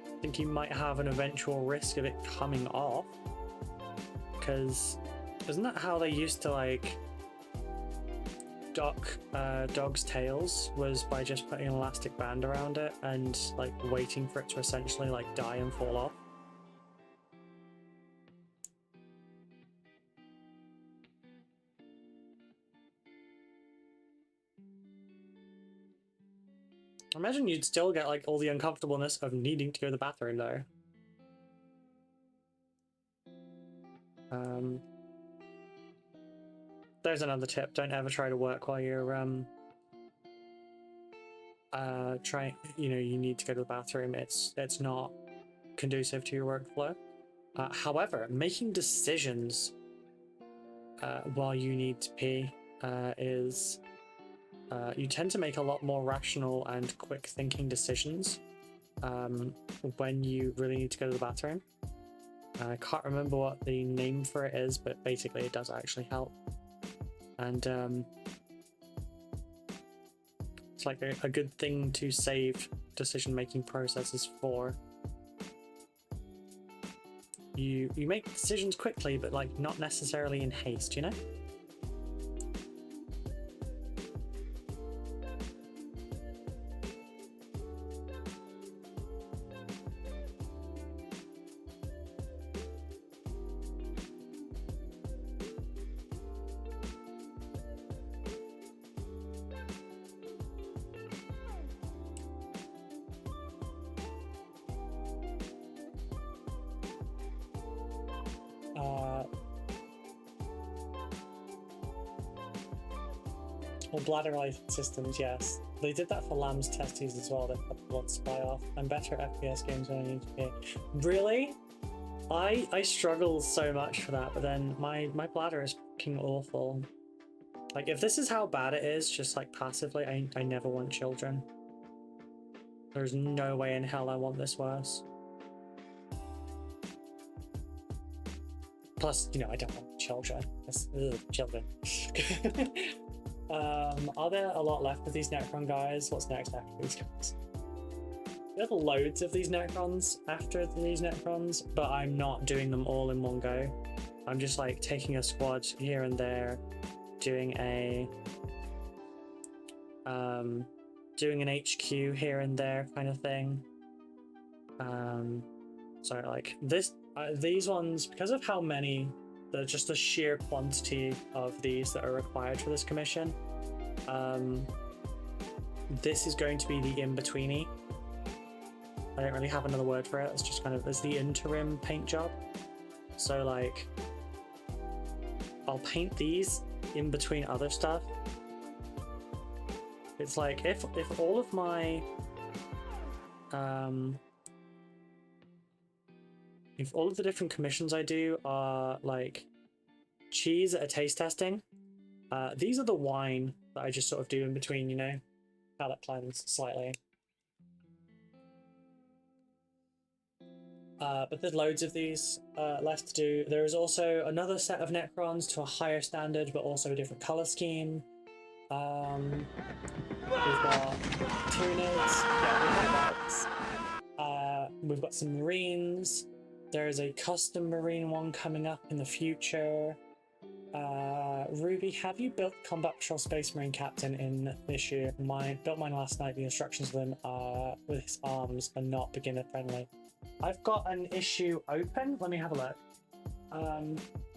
I think you might have an eventual risk of it coming off, because isn't that how they used to like dock dogs' tails, was by just putting an elastic band around it and like waiting for it to essentially like die and fall off? I imagine you'd still get like all the uncomfortableness of needing to go to the bathroom though. There's another tip: don't ever try to work while you're you need to go to the bathroom. It's not conducive to your workflow. However, making decisions while you need to pee is you tend to make a lot more rational and quick thinking decisions when you really need to go to the bathroom. I can't remember what the name for it is, but basically it does actually help. And it's like a good thing to save decision making processes for. You make decisions quickly, but like not necessarily in haste, you know? Well, bladder-related systems, yes. They did that for Lamb's testes as well. They put the blood supply off. I'm better at FPS games when I need to be. Really? I struggle so much for that, but then my bladder is fucking awful. Like, if this is how bad it is, just like passively, I never want children. There's no way in hell I want this worse. Plus, you know, I don't want children. Children. Are there a lot left of these Necron guys? What's next after these guys? There's loads of these Necrons after these Necrons, but I'm not doing them all in one go. I'm just like taking a squad here and there, doing an HQ here and there kind of thing. So like these ones, because of how many, just the sheer quantity of these that are required for this commission, this is going to be the in-betweeny. I don't really have another word for it. It's just kind of, it's the interim paint job. So like, I'll paint these in between other stuff. It's like, if all of my if all of the different commissions I do are like cheese at a taste testing, these are the wine that I just sort of do in between, you know, palate cleanse slightly. But there's loads of these left to do. There is also another set of Necrons to a higher standard, but also a different color scheme. We've got Tunids, yeah, we have that. We've got some Marines. There is a custom Marine one coming up in the future. Ruby, have you built Combat Patrol Space Marine Captain in this year? Built mine last night. The instructions of them with his arms are not beginner friendly. I've got an issue open. Let me have a look.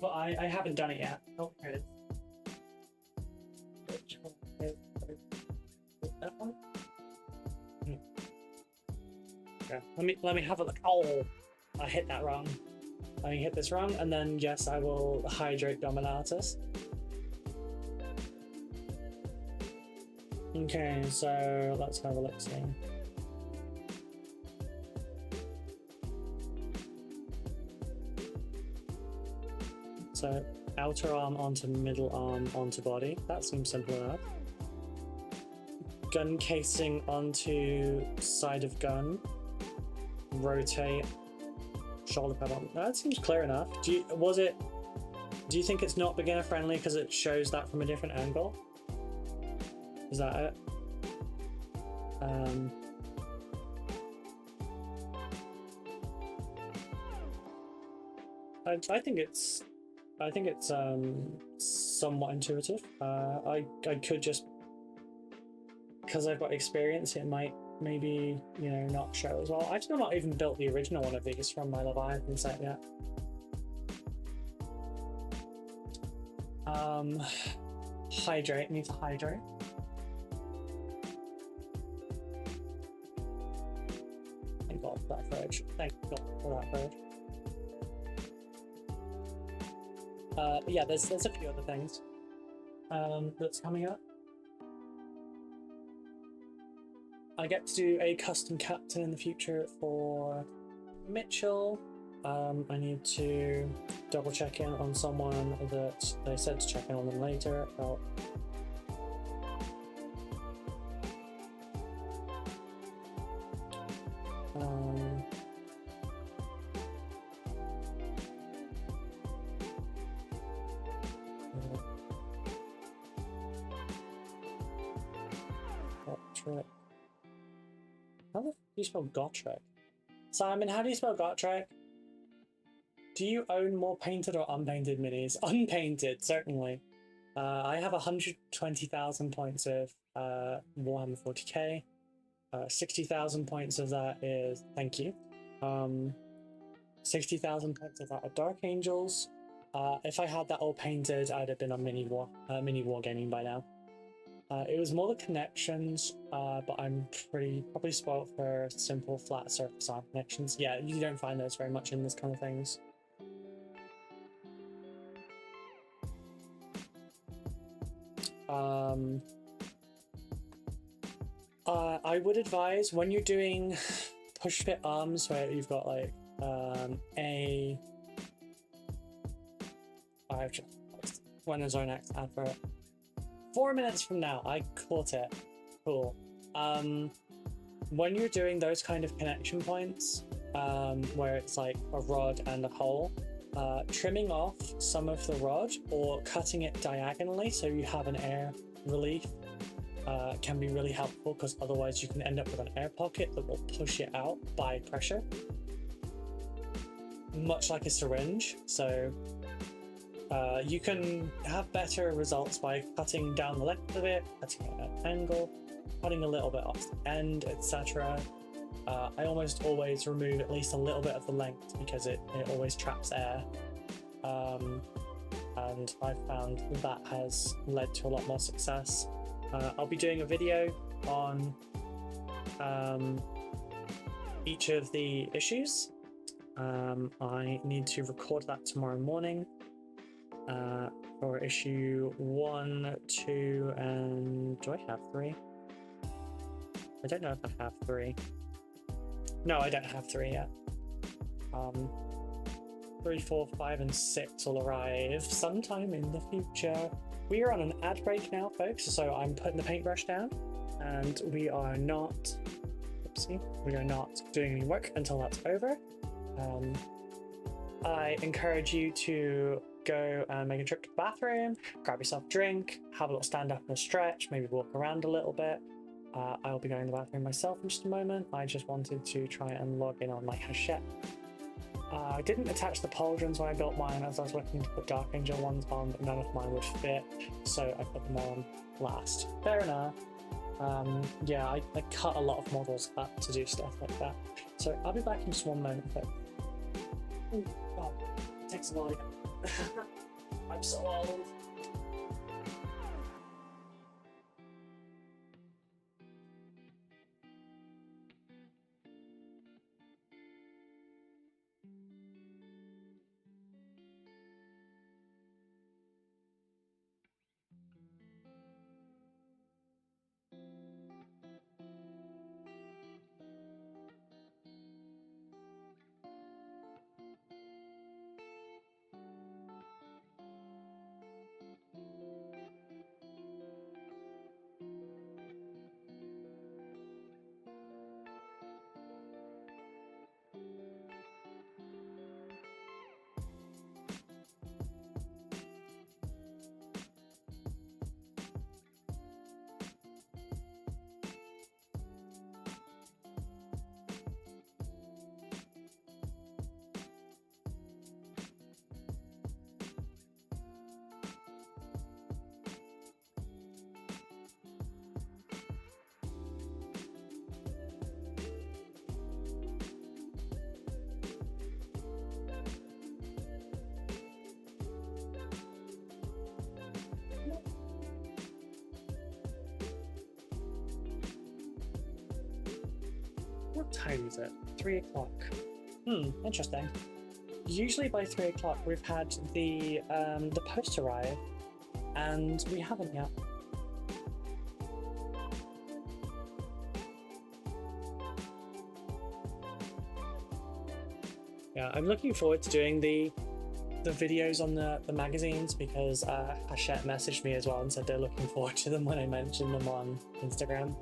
But I haven't done it yet. Oh, here it is. Which one is that one? Yeah. Let me have a look. Oh, I hit that wrong. Let me hit this wrong, and then yes, I will hydrate Dominatus. Okay, so let's have a look. See. So outer arm onto middle arm onto body. That seems simple enough. Gun casing onto side of gun. Rotate. Shoulder pad on. That seems clear enough. Do you think it's not beginner friendly because it shows that from a different angle? Is that it? I think it's somewhat intuitive. I could just, because I've got experience, it might maybe, you know, not show as well. I've still not even built the original one of these from my Leviathan set yet. Hydrate, need to hydrate. Thank God for that fridge. Thank God for that fridge. But yeah, there's a few other things that's coming up. I get to do a custom captain in the future for Mitchell. I need to double check in on someone that they said to check in on them later about. Gotrek. How the f do you spell Gotrek? Simon, how do you spell Gotrek? Do you own more painted or unpainted minis? Unpainted, certainly. I have 120,000 points of Warhammer 40k. 60,000 points of that is, thank you. 60,000 points of that are Dark Angels. If I had that all painted, I'd have been on mini wargaming by now. It was more the connections, but I'm probably spoiled for simple flat surface arm connections. Yeah, you don't find those very much in this kind of things. I would advise when you're doing push fit arms where you've got like when is our next advert? 4 minutes from now, I caught it. Cool. When you're doing those kind of connection points, where it's like a rod and a hole, trimming off some of the rod or cutting it diagonally so you have an air relief can be really helpful, because otherwise you can end up with an air pocket that will push it out by pressure, much like a syringe. So you can have better results by cutting down the length of it, cutting it at an angle, cutting a little bit off the end, etc. I almost always remove at least a little bit of the length because it always traps air, and I've found that has led to a lot more success. I'll be doing a video on each of the issues. I need to record that tomorrow morning for issue 1, 2, and do I have 3? I don't know if I have 3. No, I don't have 3 yet. 3, 4, 5, and 6 will arrive sometime in the future. We are on an ad break now, folks, so I'm putting the paintbrush down, and we are not doing any work until that's over. I encourage you to go and make a trip to the bathroom, grab yourself a drink, have a little stand up and a stretch, maybe walk around a little bit. I'll be going to the bathroom myself in just a moment. I just wanted to try and log in on my Hachette. I didn't attach the pauldrons when I built mine, as I was looking to put Dark Angel ones on, but none of mine would fit, so I put them on last. Fair enough. Yeah, I cut a lot of models up to do stuff like that. So I'll be back in just one moment. But... oh, God, it takes a while. I'm so old. What time is it? 3 o'clock. Interesting. Usually by 3 o'clock we've had the post arrive, and we haven't yet. Yeah, I'm looking forward to doing the videos on the magazines, because Hachette messaged me as well and said they're looking forward to them when I mentioned them on Instagram.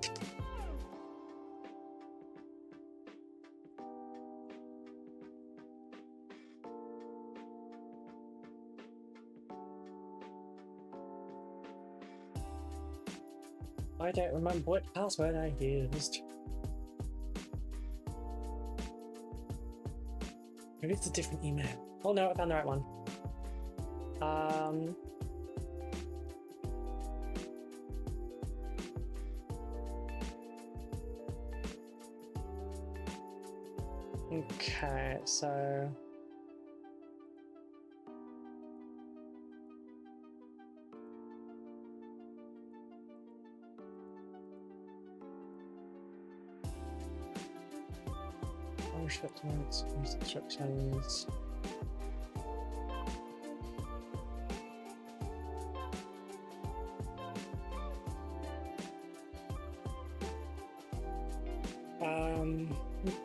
I don't remember what password I used. Maybe it's a different email. Oh no, I found the right one. Okay, so... shipments, instructions.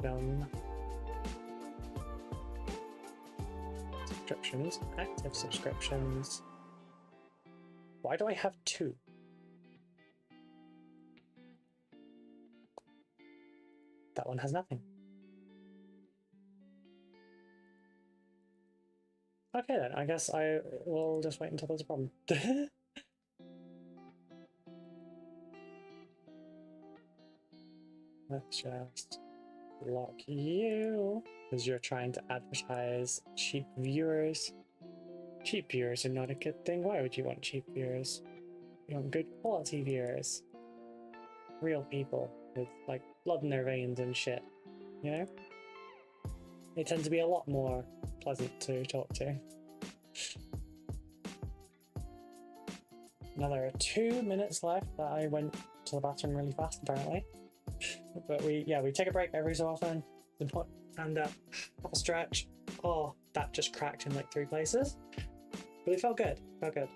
Done. Subscriptions, active subscriptions. Why do I have 2? That one has nothing. Okay then, I guess I will just wait until there's a problem. Let's just block you, because you're trying to advertise cheap viewers. Cheap viewers are not a good thing. Why would you want cheap viewers? You want good quality viewers. Real people with like blood in their veins and shit, you know? They tend to be a lot more pleasant to talk to. Now there are 2 minutes left that I went to the bathroom really fast apparently. But we take a break every so often. And have a stretch. Oh, that just cracked in like 3 places. But it felt good. Felt good.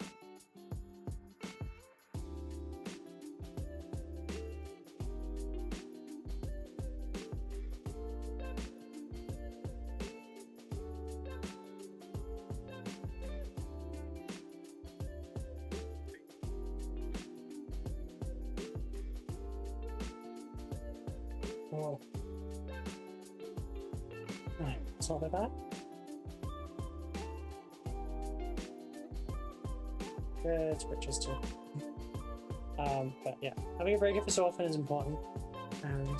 Oh. Right. that's not that bad. Good, riches too. But yeah, having a break every so often is important. And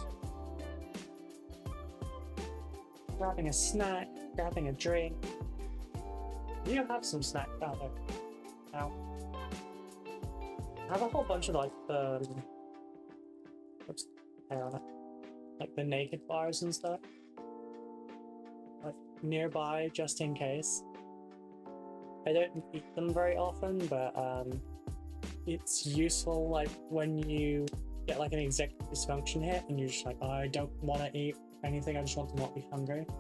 grabbing a snack, grabbing a drink. You have some snacks out there now. I have a whole bunch of like what's the hair on it? Like the naked bars and stuff. Like nearby just in case. I don't eat them very often, but it's useful like when you get like an executive dysfunction hit and you're just like, oh, I don't want to eat anything, I just want to not be hungry. I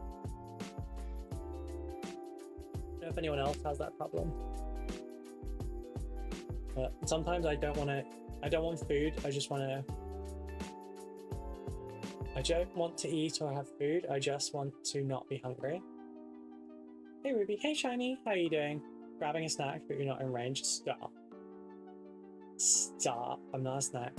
don't know if anyone else has that problem. But sometimes I don't want food, I don't want to eat or have food, I just want to not be hungry. Hey Ruby, hey Shiny, how are you doing? Grabbing a snack but you're not in range? Stop. Stop, I'm not a snack.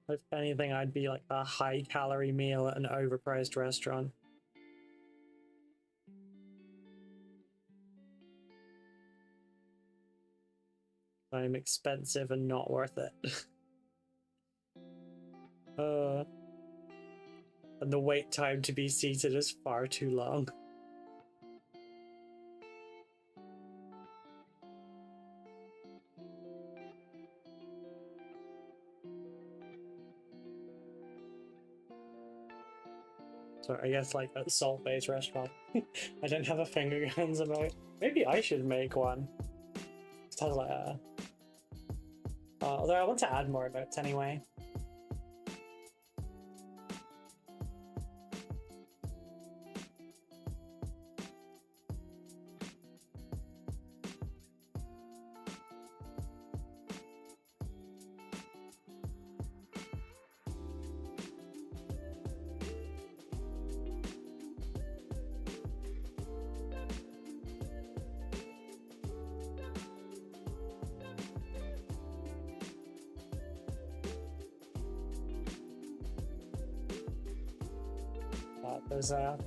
If anything, I'd be like a high-calorie meal at an overpriced restaurant. I'm expensive and not worth it. And the wait time to be seated is far too long. So I guess like at salt-based restaurant, I don't have a finger guns about. Maybe I should make one. It has like a. Although I want to add more emotes anyway. There's a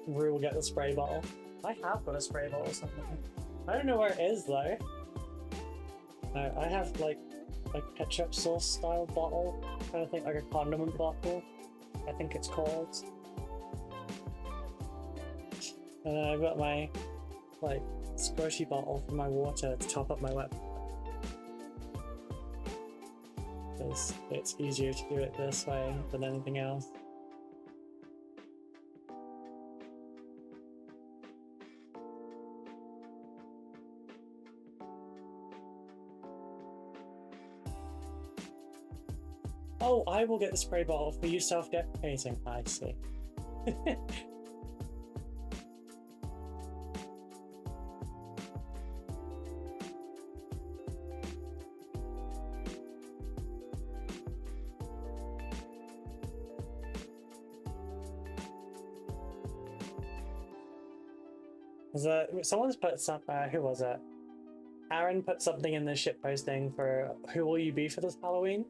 Rue will get the spray bottle. I have got a spray bottle or something. I don't know where it is though. No, I have like a ketchup sauce style bottle. I think like a condiment bottle. I think it's called. And then I've got my like squishy bottle for my water to top up my wet. Because it's easier to do it this way than anything else. Oh, I will get the spray bottle for you self-deprecating. I see. Someone's put some. Who was it? Aaron put something in the ship posting for who will you be for this Halloween?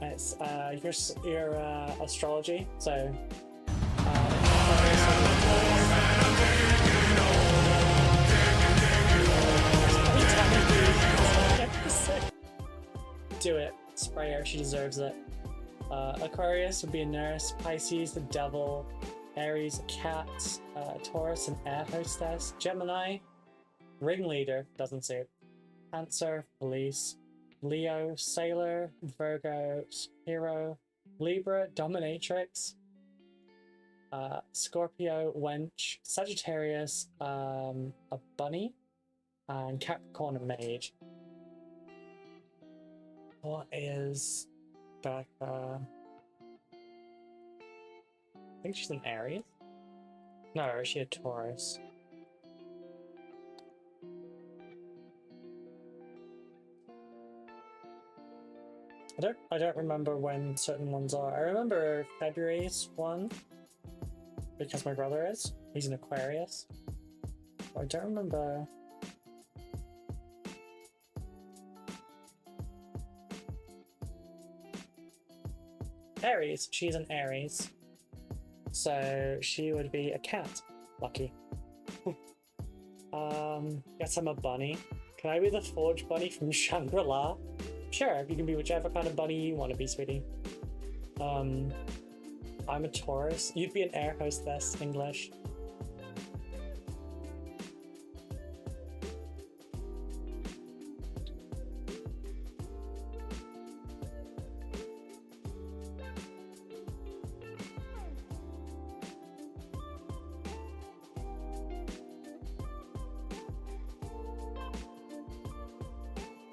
It's your astrology. So. Do it, spray her. She deserves it. Aquarius would be a nurse. Pisces, the devil. Aries, a cat. Taurus, an air hostess. Gemini, ringleader. Doesn't suit. Cancer, police. Leo, sailor. Virgo, hero. Libra, dominatrix. Scorpio, wench. Sagittarius, a bunny. And Capricorn, a mage. What is Becca? I think she's an Aries. No, is she a Taurus? I don't remember when certain ones are. I remember February's one because my brother is. He's an Aquarius. I don't remember. Aries. She's an Aries. So she would be a cat. Lucky. Guess I'm a bunny. Can I be the Forge bunny from Shangri-La? Sure, you can be whichever kind of bunny you want to be, sweetie. I'm a Taurus. You'd be an air hostess, English.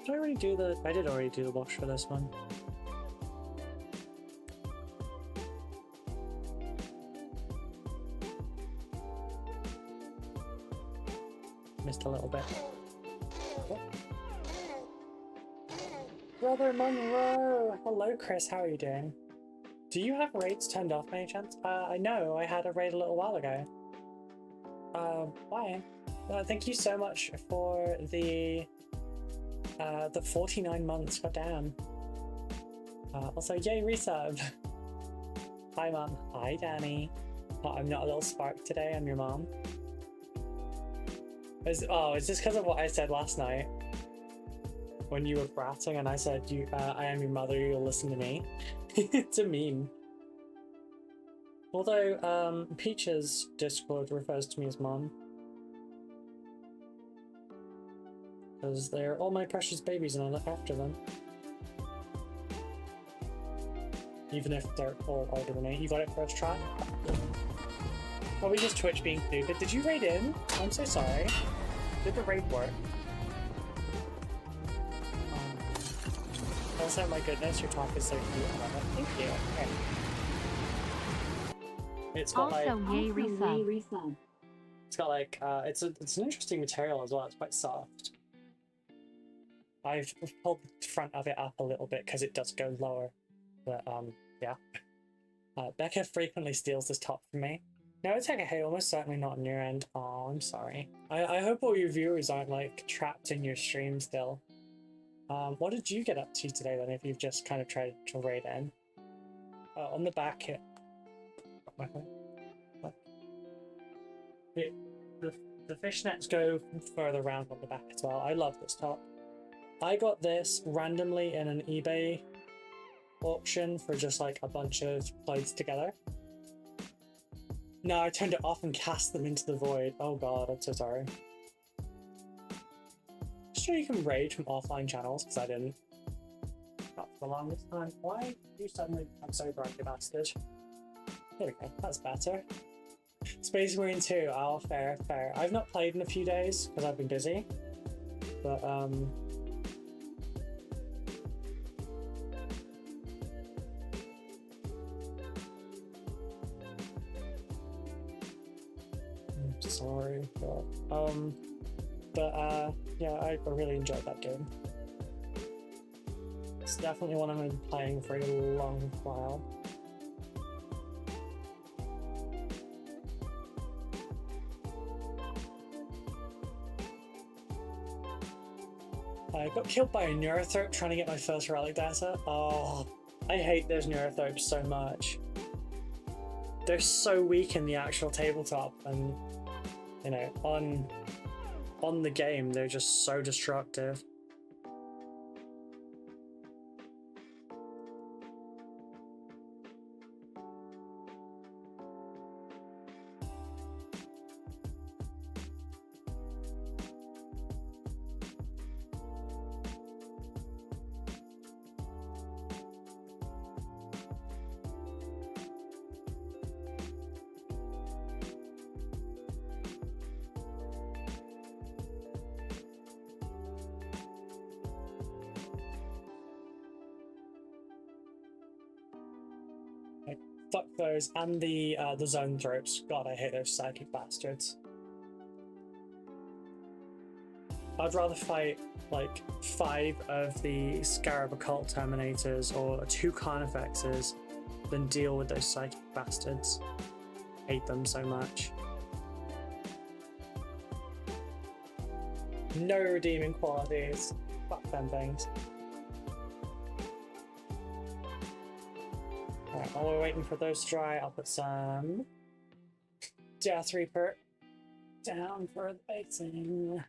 Did I already do the... I did already do the wash for this one. Missed a little bit. Oh. Brother Monroe! Hello, Chris. How are you doing? Do you have raids turned off by any chance? I know. I had a raid a little while ago. Why? Thank you so much for the 49 months. Goddamn. Also, yay, resub! Hi, Mom. Hi, Danny. Oh, I'm not a little spark today. I'm your mom. Is this because of what I said last night? When you were bratting and I said, I am your mother, you'll listen to me. It's a meme. Although, Peach's Discord refers to me as mom. Because they're all my precious babies and I look after them. Even if they're all older than me. You got it first try? Probably just Twitch being stupid. Did you raid in? I'm so sorry. Did the raid work? Also, my goodness, your talk is so cute. I love it. Thank you. Okay. It's got Also, like... yay, resub. It's got like, it's an interesting material as well. It's quite soft. I've pulled the front of it up a little bit because it does go lower. But, yeah. Becca frequently steals this top from me. No, it's okay. Hey, almost certainly not on your end. Oh, I'm sorry. I hope all your viewers aren't, like, trapped in your stream still. What did you get up to today, then, if you've just kind of tried to raid in? On the back here. The fishnets go further around on the back as well. I love this top. I got this randomly in an eBay auction for just like a bunch of clothes together. No, I turned it off and cast them into the void. Oh god, I'm so sorry. Sure, you can raid from offline channels, because I didn't. Not for the longest time. Why did you suddenly become so bright, you bastard? There we go, that's better. Space Marine 2, oh, fair. I've not played in a few days, because I've been busy. But, I'm sorry, yeah, I really enjoyed that game. It's definitely one I've been playing for a long while. I got killed by a Neurotherp trying to get my first relic data. Oh, I hate those Neurotherps so much. They're so weak in the actual tabletop, and you know, on the game, they're just so destructive. Fuck those, and the zone throats. God, I hate those psychic bastards. I'd rather fight like 5 of the Scarab Occult Terminators or 2 Carnifexes than deal with those psychic bastards. Hate them so much. No redeeming qualities. Fuck them things. Alright, while we're waiting for those to dry, I'll put some Death Reaper down for the basing.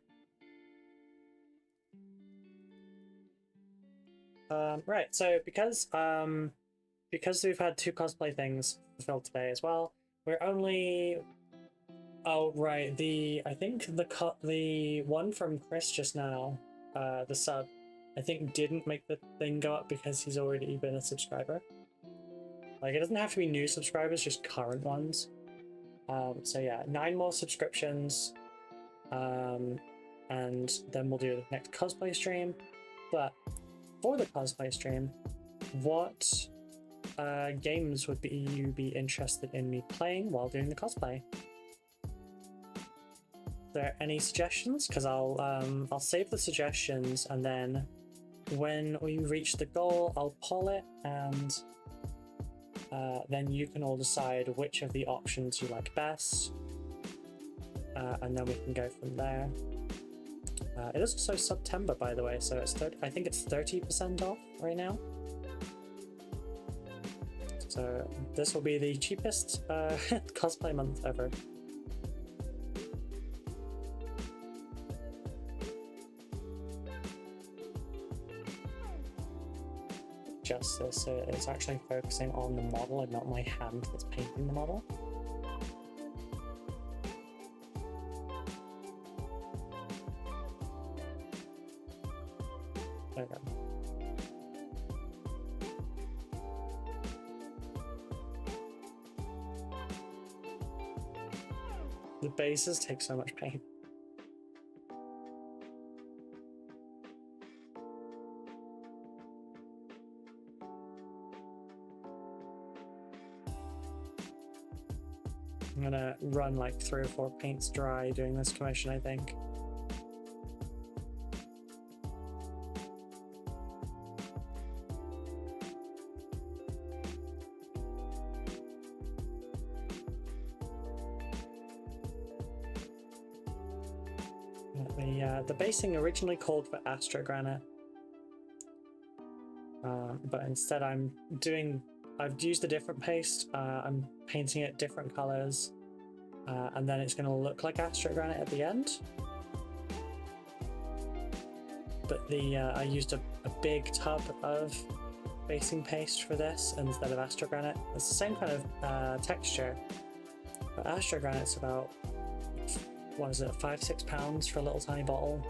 Right, so because we've had 2 cosplay things fulfilled today as well, we're only... Oh, right, I think the one from Chris just now, the sub, I think didn't make the thing go up because he's already been a subscriber. Like, it doesn't have to be new subscribers, just current ones. So yeah, 9 more subscriptions, and then we'll do the next cosplay stream. But for the cosplay stream, what games would you be interested in me playing while doing the cosplay? Are there any suggestions? Because I'll save the suggestions, and then when we reach the goal, I'll poll it, and then you can all decide which of the options you like best, and then we can go from there. It is also September, by the way, so it's I think it's 30% off right now. So this will be the cheapest cosplay month ever. Just this, so it's actually focusing on the model and not my hand that's painting the model. There we go. The bases take so much paint. I'm gonna run like 3 or 4 paints dry doing this commission, I think. The basing originally called for Astro Granite, but instead I've used a different paste. I'm painting it different colors, and then it's going to look like Astro Granite at the end. But I used a big tub of basing paste for this instead of Astro Granite. It's the same kind of texture, but Astro Granite's about, what is it, £5-6 for a little tiny bottle.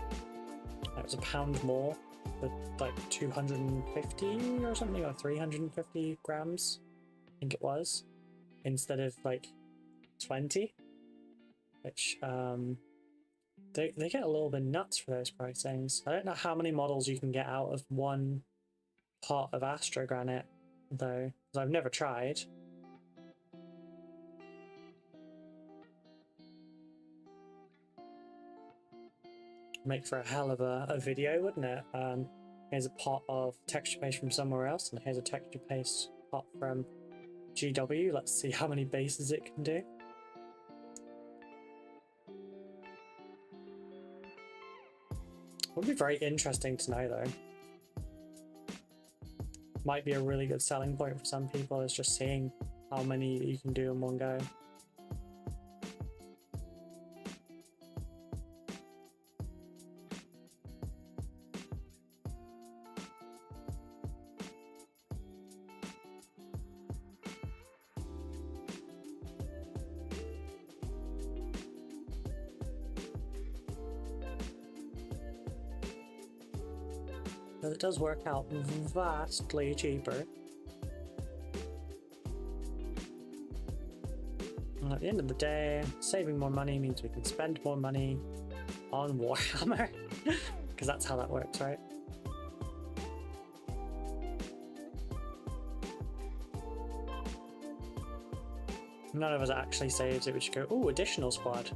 It was £1 more for like 250 or something, or 350 grams, I think it was, instead of like 20, which they get a little bit nuts for those pricings. I don't know how many models you can get out of one pot of Astro Granite though, because I've never tried. Make for a hell of a video, wouldn't it? Here's a pot of texture paste from somewhere else, and here's a texture paste pot from GW. Let's see how many bases it can do. Would be very interesting to know though. Might be a really good selling point for some people, is just seeing how many you can do in one go. But it does work out vastly cheaper. And at the end of the day, saving more money means we can spend more money on Warhammer. Because that's how that works, right? None of us actually saves it, we just go, ooh, additional squad.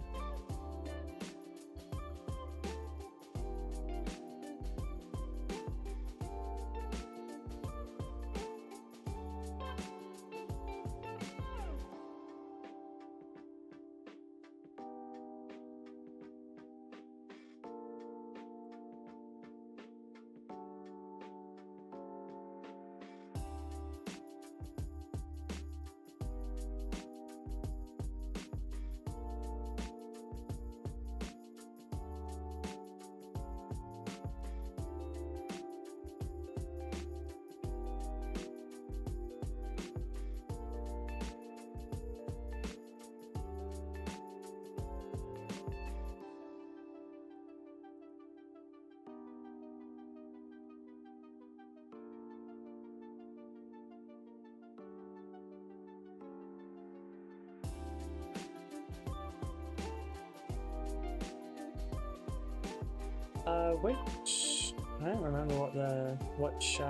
Which I don't remember which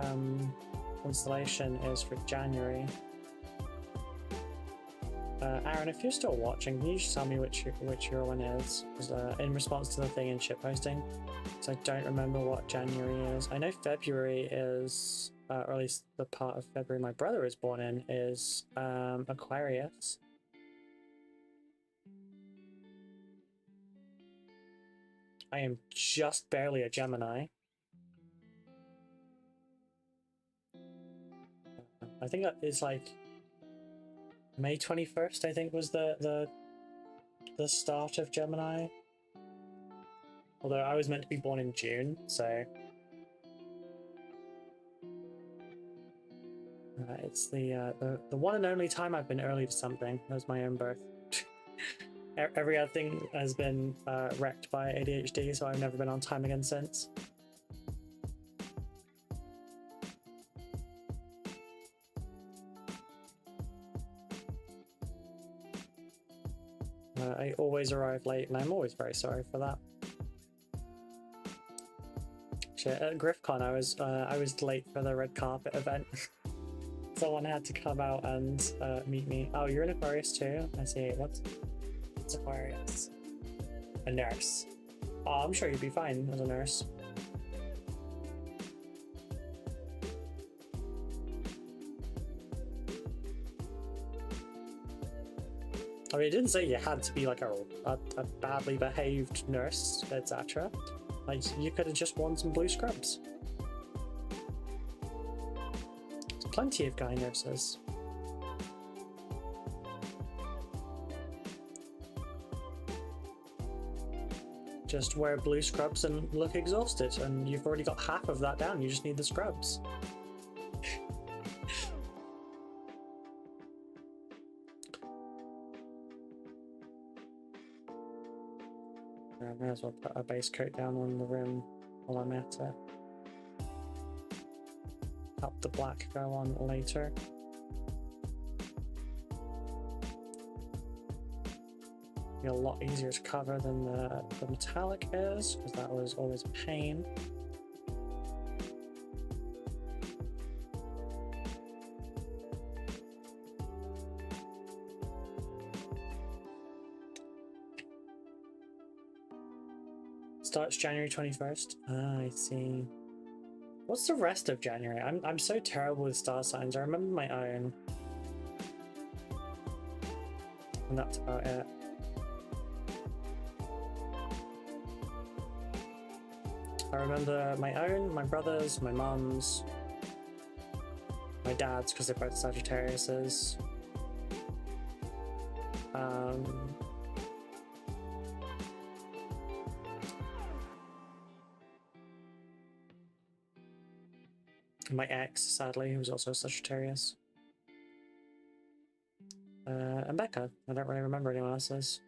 constellation is for January. Aaron, if you're still watching, can you just tell me which your one is? In response to the thing in shitposting, so I don't remember what January is. I know February is, or at least the part of February my brother is born in is Aquarius. I am just barely a Gemini. I think that is like May 21st, I think was the start of Gemini. Although I was meant to be born in June, so it's the one and only time I've been early to something. That was my own birth. Every other thing has been wrecked by ADHD, so I've never been on time again since. I always arrive late, and I'm always very sorry for that. Shit, at GriffCon, I was late for the red carpet event. Someone had to come out and meet me. Oh, you're an Aquarius too? I see. What's Aquarius? A nurse. Oh, I'm sure you'd be fine as a nurse. I mean, it didn't say you had to be like a badly behaved nurse, etc. Like, you could have just worn some blue scrubs. There's plenty of guy nurses. Just wear blue scrubs and look exhausted, and you've already got half of that down. You just need the scrubs. I may as well put a base coat down on the rim while I'm at it. Help the black go on later. Be a lot easier to cover than the metallic is, because that was always a pain. Starts January 21st. Ah, I see. What's the rest of January? I'm so terrible with star signs. I remember my own. And that's about it. I remember my own, my brother's, my mum's, my dad's because they're both Sagittariuses. My ex, sadly, who was also a Sagittarius. And Becca. I don't really remember anyone else's.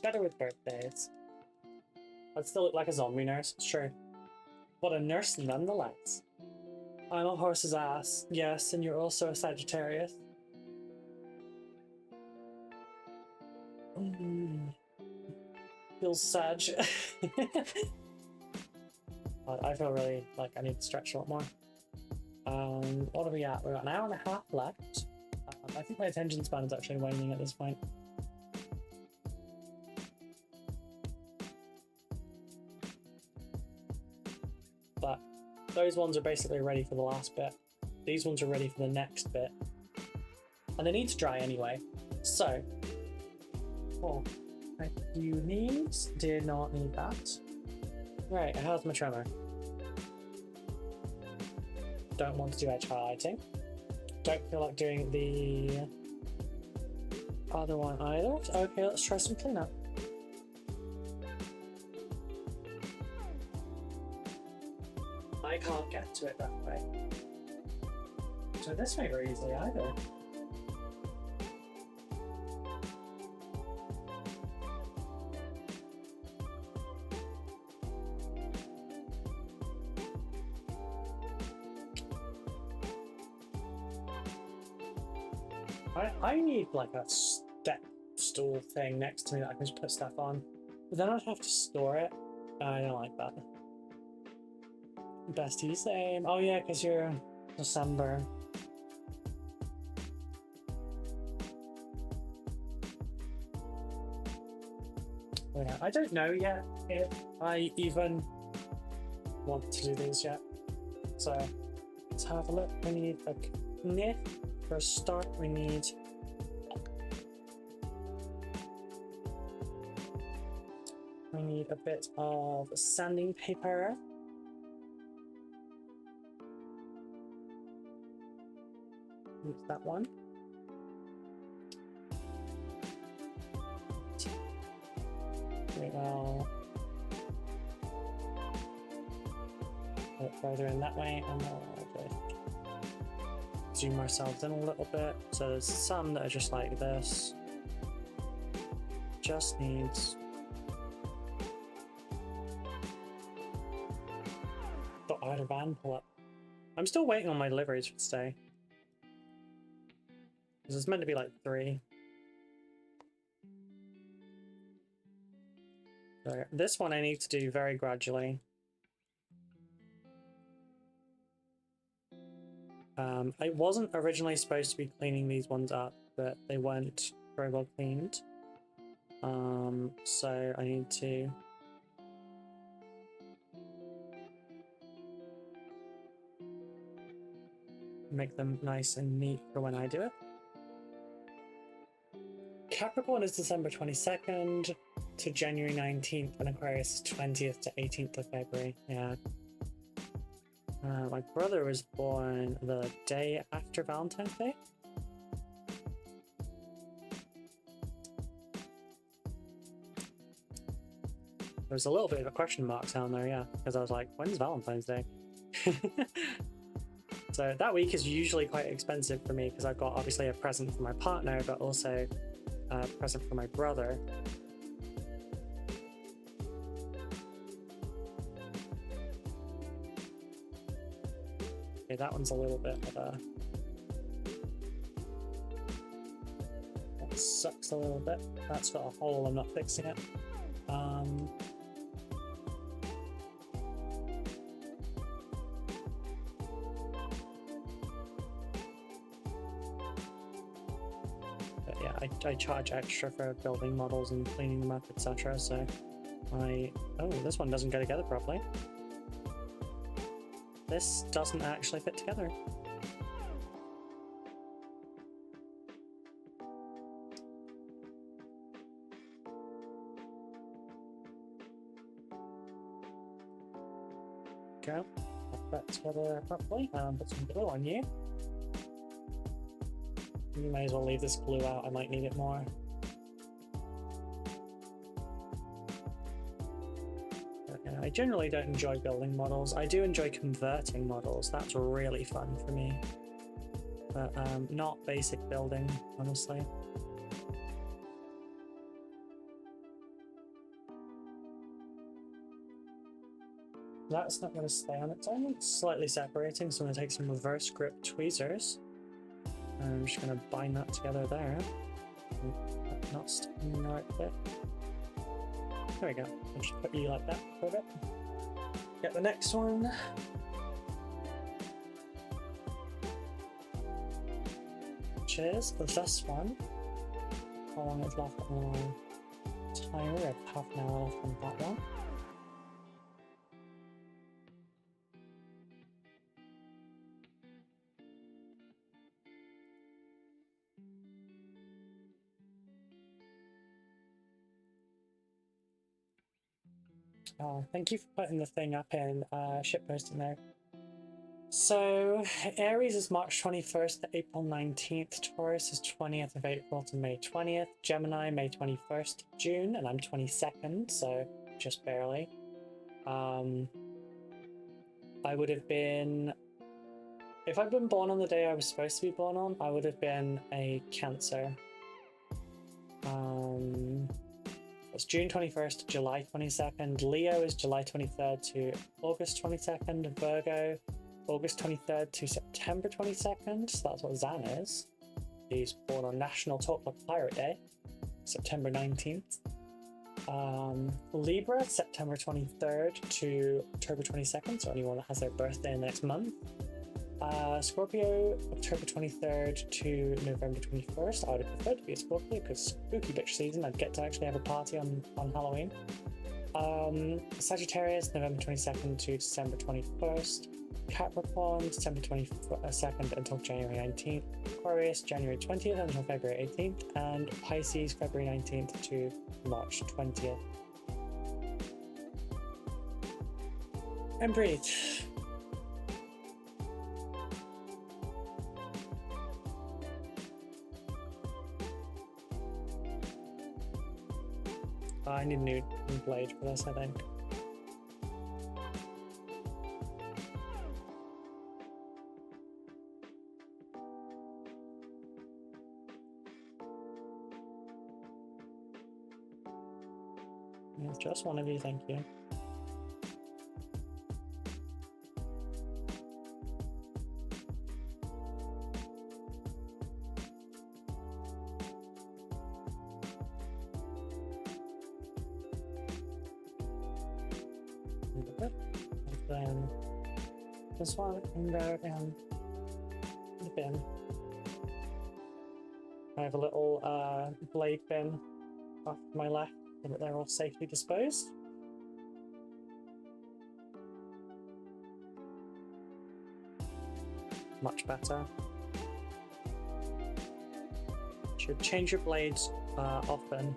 Better with birthdays. I'd still look like a zombie nurse, it's true. But a nurse nonetheless. I'm a horse's ass, yes, and you're also a Sagittarius. Feels Sag. I feel really like I need to stretch a lot more. What are we at? We're at an hour and a half left. I think my attention span is actually waning at this point. But those ones are basically ready for the last bit. These ones are ready for the next bit. And they need to dry anyway. So, oh, you did not need that. Right, how's my tremor? Don't want to do edge highlighting. Don't feel like doing the other one either. Okay, let's try some cleanup. I can't get to it that way. So this way very easily either. I need like a step stool thing next to me that I can just put stuff on. But then I'd have to store it. I don't like that. Bestie, same. Oh yeah, because you're December. Oh, yeah. I don't know yet if I even want to do these yet. So let's have a look. We need a knit for a start. We need a bit of sanding paper. Use that one. We will put it further in that way, and we'll just zoom ourselves in a little bit. So there's some that are just like this. Just needs the outer band pull up. I'm still waiting on my deliveries for today. Because it's meant to be like 3. So this one I need to do very gradually. I wasn't originally supposed to be cleaning these ones up, but they weren't very well cleaned. So I need to make them nice and neat for when I do it. Capricorn is December 22nd to January 19th, and Aquarius is 20th to 18th of February. Yeah. My brother was born the day after Valentine's Day. There was a little bit of a question mark down there, yeah, because I was like, when's Valentine's Day? So that week is usually quite expensive for me because I've got obviously a present for my partner, but also a present for my brother. Okay, that one's a little bit of a... That sucks a little bit. That's got a hole, I'm not fixing it. I charge extra for building models and cleaning them up, etc. So oh, this one doesn't go together properly. This doesn't actually fit together. Go. Put that together properly and put some glue on you. You may as well leave this glue out, I might need it more. Okay, I generally don't enjoy building models. I do enjoy converting models, that's really fun for me. But not basic building, honestly. That's not going to stay on its own, it's slightly separating, so I'm going to take some reverse grip tweezers. I'm just going to bind that together there. Not sticking in the right bit. There we go. I'll just put you like that for a bit. Get the next one. Which is this one. How long is left on my timer? We have half an hour left on that one. Oh, thank you for putting the thing up in shitpost in there. So Aries is March 21st to April 19th. Taurus is 20th of April to May 20th. Gemini, May 21st to June, and I'm 22nd, so just barely. I would have been... If I'd been born on the day I was supposed to be born on, I would have been a Cancer. It's June 21st to July 22nd. Leo is July 23rd to August 22nd. Virgo, August 23rd to September 22nd. So that's what Zan is. He's born on National Talk Club Pirate Day, September 19th. Libra, September 23rd to October 22nd, so anyone that has their birthday in the next month. Scorpio, October 23rd to November 21st. I would have preferred to be a Scorpio because spooky bitch season, I'd get to actually have a party on Halloween. Sagittarius, November 22nd to December 21st. Capricorn, December 22nd until January 19th. Aquarius, January 20th until February 18th. And Pisces, February 19th to March 20th. And breathe. I need a new blade for this, I think. Just one of you, thank you. And then this one can go in the bin. I have a little blade bin off to my left so that they're all safely disposed. Much better. Should change your blades often,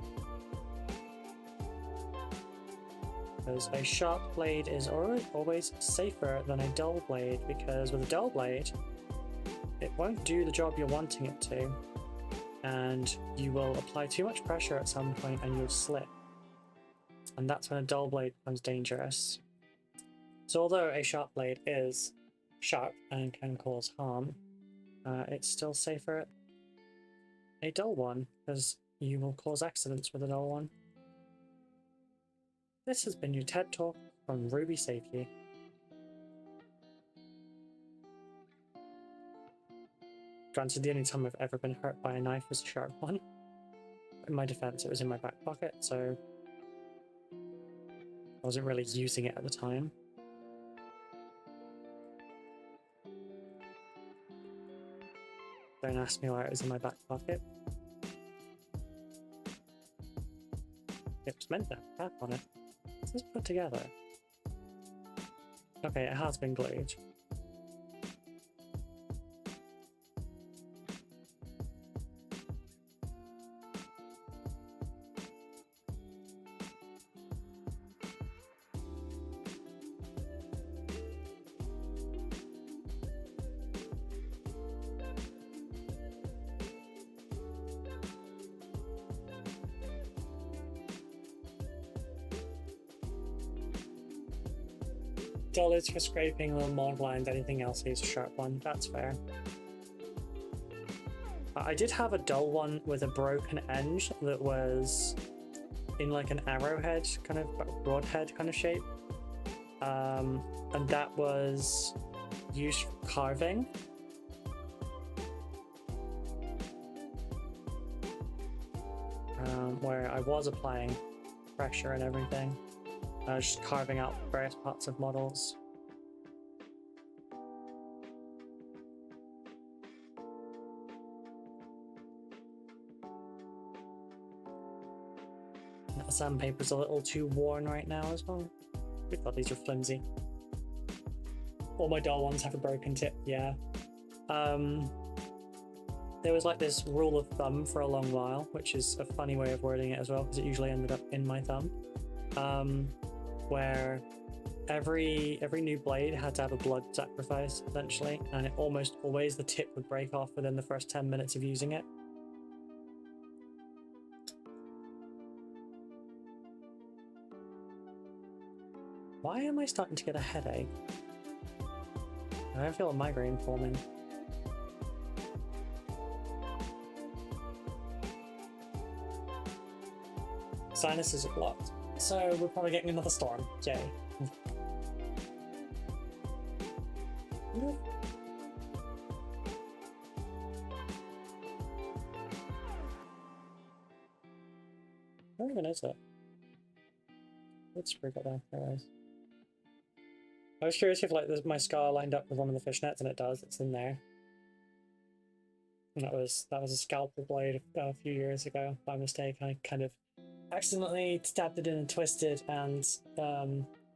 because a sharp blade is always safer than a dull blade, because with a dull blade it won't do the job you're wanting it to, and you will apply too much pressure at some point and you'll slip, and that's when a dull blade becomes dangerous. So although a sharp blade is sharp and can cause harm, it's still safer a dull one, because you will cause accidents with a dull one. This has been your TED Talk from Ruby Save You. Granted, the only time I've ever been hurt by a knife was a sharp one. In my defense, it was in my back pocket, so I wasn't really using it at the time. Don't ask me why it was in my back pocket. It was meant to have a cap on it. Is this put together? Okay, it has been glued. Dull is for scraping little mod lines, anything else needs a sharp one, that's fair. I did have a dull one with a broken end that was in like an arrowhead, kind of broadhead kind of shape. And that was used for carving. Where I was applying pressure and everything. Just carving out various parts of models. The sandpaper's a little too worn right now as well. We thought these were flimsy. All my dull ones have a broken tip, yeah. There was like this rule of thumb for a long while, which is a funny way of wording it as well, because it usually ended up in my thumb. Where every new blade had to have a blood sacrifice, essentially, and it almost always the tip would break off within the first 10 minutes of using it. Why am I starting to get a headache? I feel a migraine forming. Sinuses are blocked. So we're probably getting another storm. Yay. Where even is it? Let's sprinkle it down. There it is. I was curious if like my scar lined up with one of the fishnets, and it does. It's in there. And that was a scalpel blade a few years ago by mistake. I kind of accidentally stabbed it in and twisted and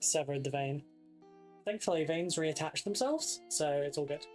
severed the vein. Thankfully, veins reattach themselves, so it's all good.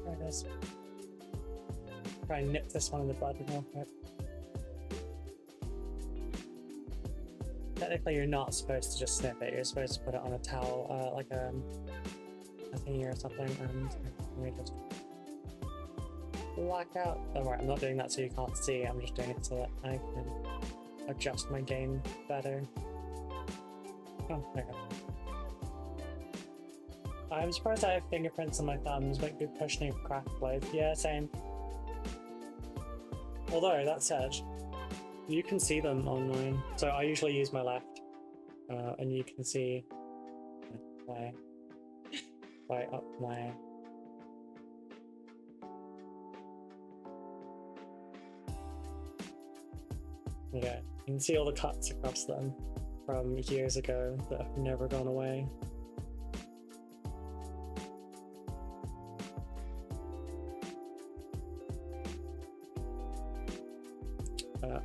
There it is. Try and nip this one in the bud real quick. Technically, you're not supposed to just snip it. You're supposed to put it on a towel, like a thingy or something, and let me just black out. Oh, right, I'm not doing that so you can't see. I'm just doing it so that I can adjust my game better. Oh, there we go. I'm surprised I have fingerprints on my thumbs, might be pushing a craft blade. Yeah, same. Although, that said, you can see them on mine. So I usually use my left, and you can see my right up my... Yeah, you can see all the cuts across them from years ago that have never gone away.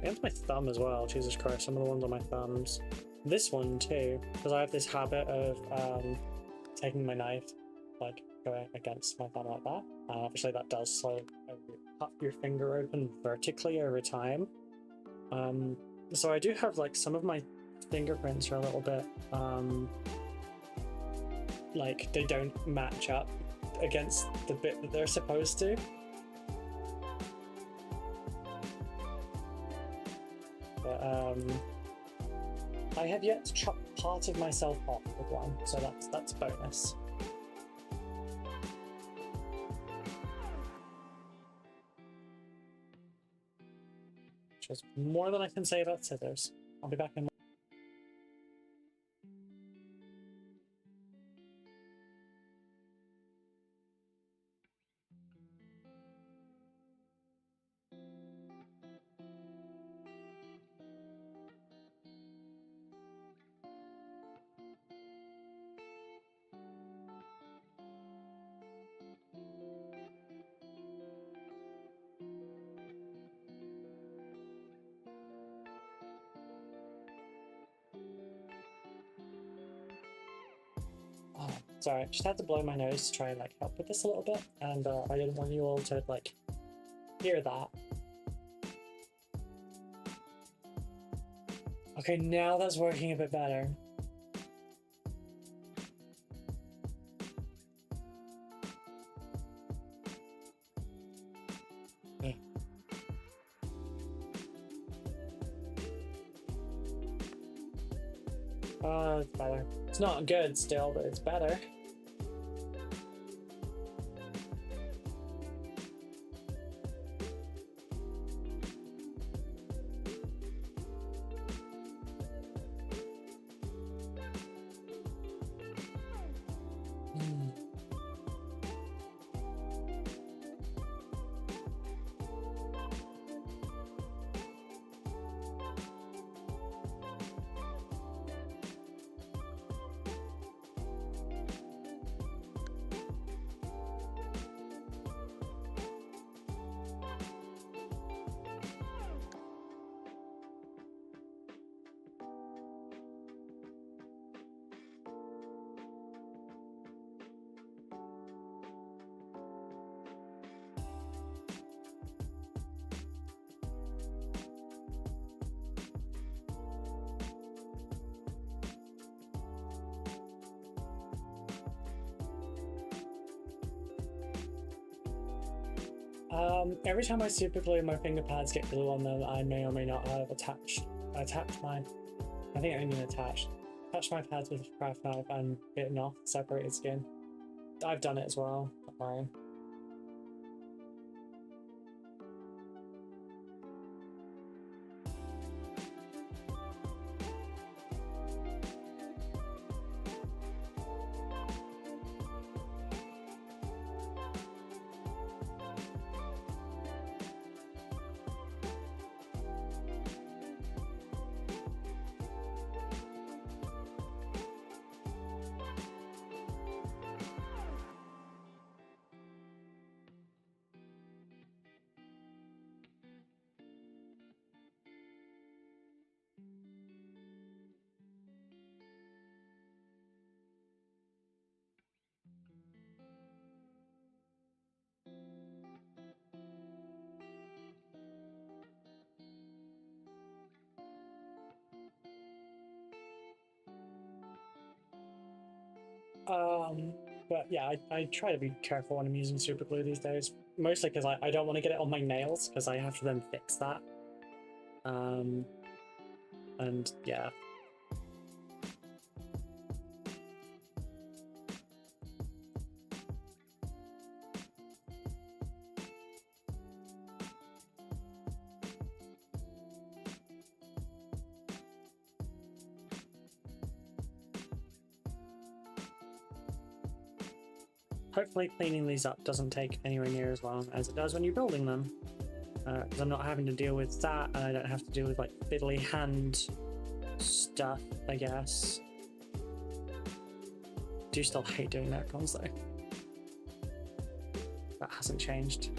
And my thumb as well, Jesus Christ, some of the ones on my thumbs. This one too, because I have this habit of taking my knife, like going against my thumb like that. And obviously that does slow cut your finger open vertically over time. So I do have like some of my fingerprints are a little bit, like they don't match up against the bit that they're supposed to. But I have yet to chop part of myself off with one, so that's a bonus. Which is more than I can say about scissors. I'll be back in. Sorry, just had to blow my nose to try and like help with this a little bit, and I didn't want you all to like hear that. Okay, now that's working a bit better. Okay. Oh, it's better. It's not good still, but it's better. Every time I super glue, my finger pads get glue on them. I may or may not have attached my, I think I mean attached my pads with a craft knife and bitten off separated skin. I've done it as well, don't worry. But yeah, I try to be careful when I'm using super glue these days, mostly because I don't want to get it on my nails because I have to then fix that. And yeah. Hopefully cleaning these up doesn't take anywhere near as long as it does when you're building them. Because I'm not having to deal with that, and I don't have to deal with like fiddly hand stuff, I guess. Do still hate doing Necrons though. That hasn't changed.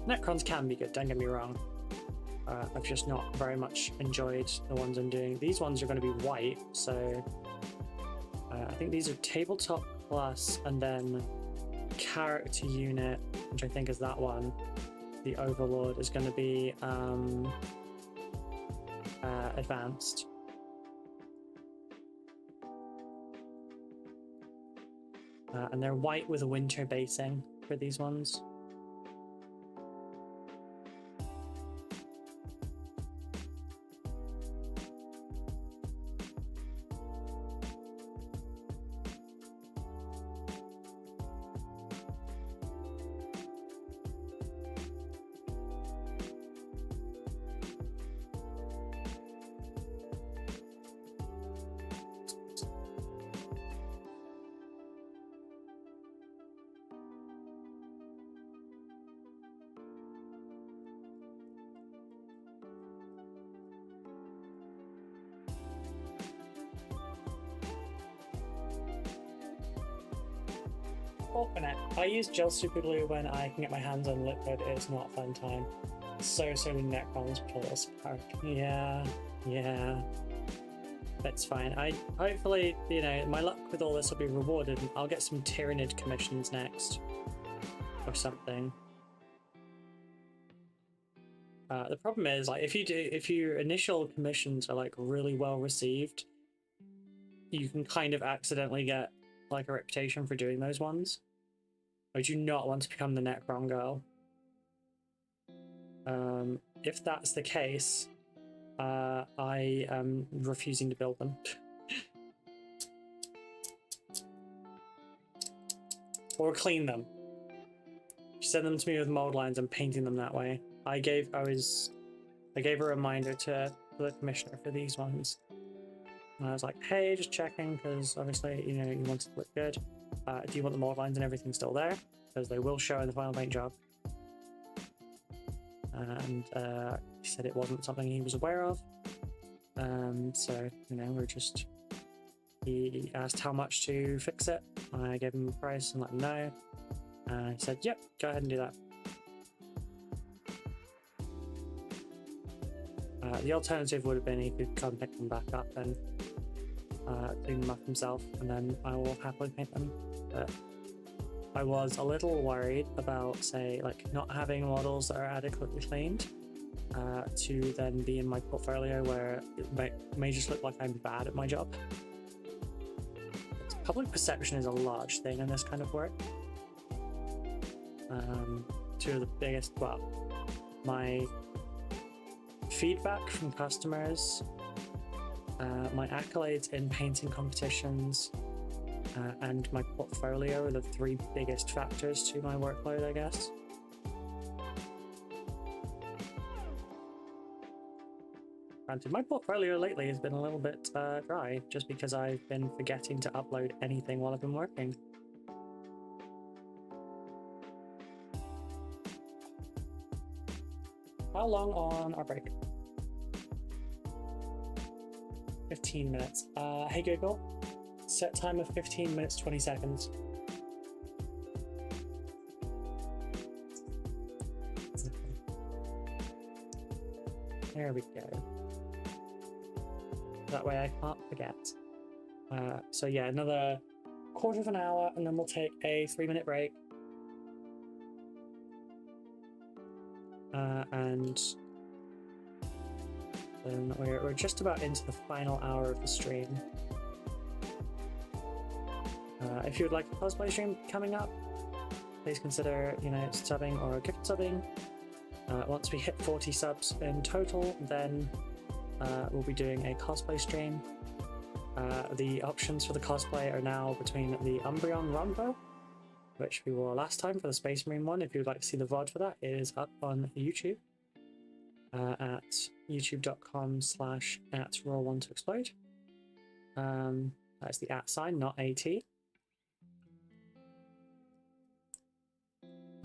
Necrons can be good, don't get me wrong. I've just not very much enjoyed the ones I'm doing. These ones are going to be white, so I think these are tabletop plus, and then character unit, which I think is that one. The Overlord is going to be advanced. And they're white with a winter basing for these ones. Open it. I use gel super glue when I can get my hands on liquid. It's not a fun time. So many Necrons pull us apart. Yeah. That's fine. I hopefully, you know, my luck with all this will be rewarded, and I'll get some Tyranid commissions next. Or something. The problem is, like, if your initial commissions are like really well received, you can kind of accidentally get like a reputation for doing those ones. I do not want to become the Necron girl. If that's the case, I am refusing to build them. Or clean them. Send them to me with mold lines and painting them that way. I gave a reminder to the commissioner for these ones. And I was like, hey, just checking, because obviously, you know, you want it to look good. Do you want the mold lines and everything still there? Because they will show in the final paint job. And he said it wasn't something he was aware of. So, you know, he asked how much to fix it. I gave him a price and let him know. He said, yep, go ahead and do that. The alternative would have been he could come pick them back up and clean them up himself, and then I will happily paint them. But I was a little worried about, say, like not having models that are adequately cleaned, to then be in my portfolio where it may just look like I'm bad at my job. Public perception is a large thing in this kind of work. Two of the biggest, well, my feedback from customers, my accolades in painting competitions, and my portfolio are the three biggest factors to my workload, I guess. Granted, my portfolio lately has been a little bit dry, just because I've been forgetting to upload anything while I've been working. How long on our break? 15 minutes. Hey Google, set time of 15 minutes 20 seconds. There we go. That way I can't forget. So yeah, another quarter of an hour and then we'll take a 3-minute break. And then we're just about into the final hour of the stream. If you would like a cosplay stream coming up, please consider, subbing or gift subbing. Once we hit 40 subs in total, then we'll be doing a cosplay stream. The options for the cosplay are now between the Umbreon RoCo, which we wore last time for the Space Marine one. If you'd like to see the VOD for that, it is up on YouTube at youtube.com/@raw1toexplode. That's the @ not AT.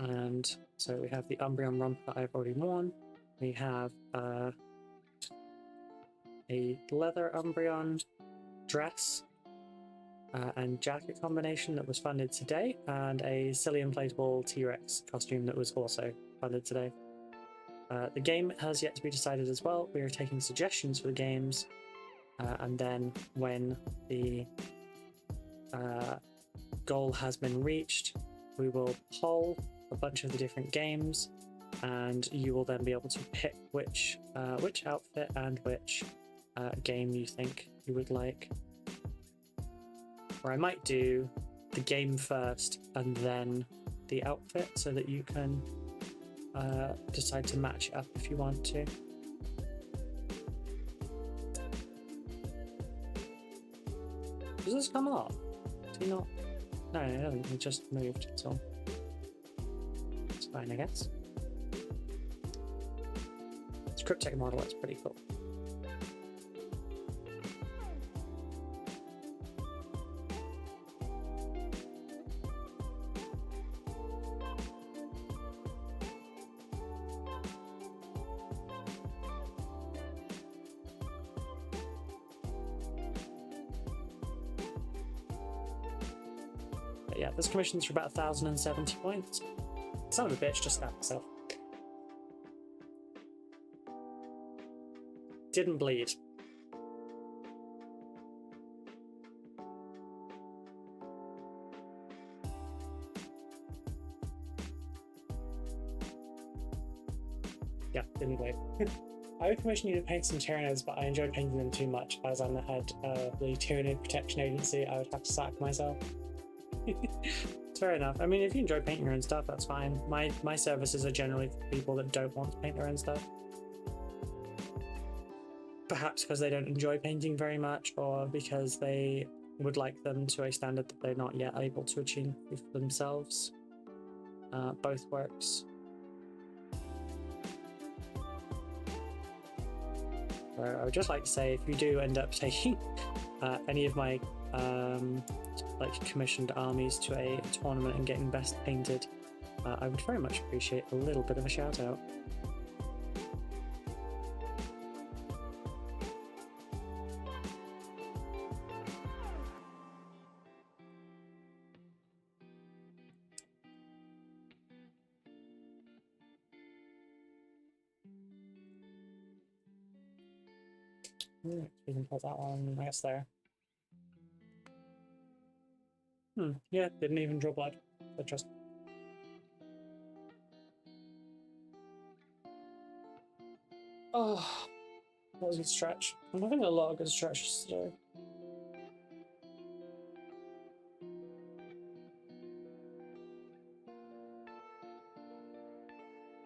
And so we have the Umbreon RoCo that I've already worn. We have a leather Umbreon dress and jacket combination that was funded today, and a silly inflatable T-Rex costume that was also funded today. The game has yet to be decided as well. We are taking suggestions for the games, and then when the goal has been reached, we will poll a bunch of the different games, and you will then be able to pick which outfit and which game you think you would like. Or I might do the game first and then the outfit, so that you can decide to match it up if you want to. Does this come off? Do you not? No, it doesn't. It just moved. So it's fine, I guess. It's Cryptek model. That's pretty cool. Yeah, this commission's for about 1,070 points. Son of a bitch, just stabbed myself. Didn't bleed. Yeah, didn't bleed. I would commission you to paint some Tyranids, but I enjoyed painting them too much. As I'm the head of the Tyranid Protection Agency, I would have to sack myself. It's fair enough. I mean, if you enjoy painting your own stuff, that's fine. My services are generally for people that don't want to paint their own stuff. Perhaps because they don't enjoy painting very much, or because they would like them to a standard that they're not yet able to achieve for themselves. Both works. I would just like to say, if you do end up taking any of my commissioned armies to a tournament and getting best painted, I would very much appreciate a little bit of a shout out. We can put that one, I guess, there. Yeah, didn't even draw blood. But just... Oh, that was a good stretch. I'm having a lot of good stretches today.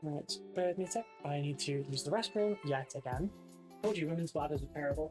Right, bear with me a sec. I need to use the restroom yet again. Told you women's bladders are terrible.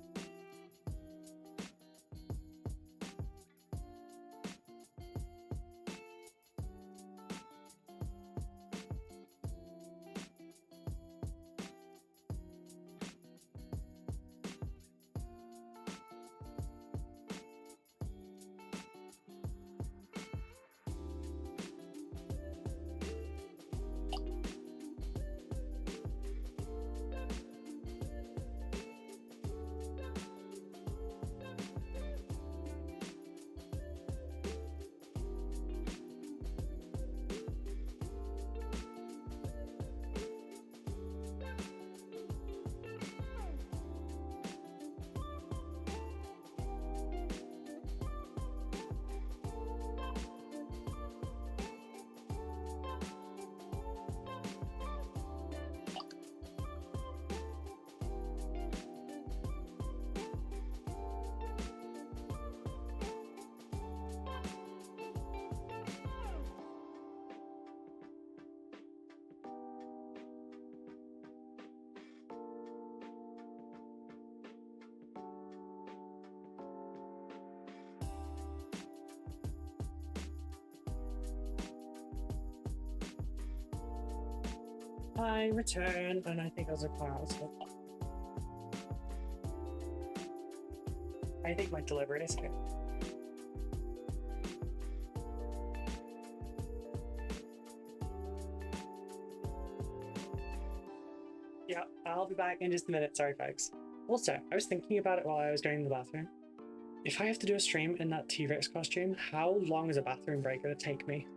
I return, and I think I was a car. So I think my delivery is here. Yeah, I'll be back in just a minute. Sorry, folks. Also, I was thinking about it while I was going to the bathroom. If I have to do a stream in that T-Rex costume, how long is a bathroom break going to take me?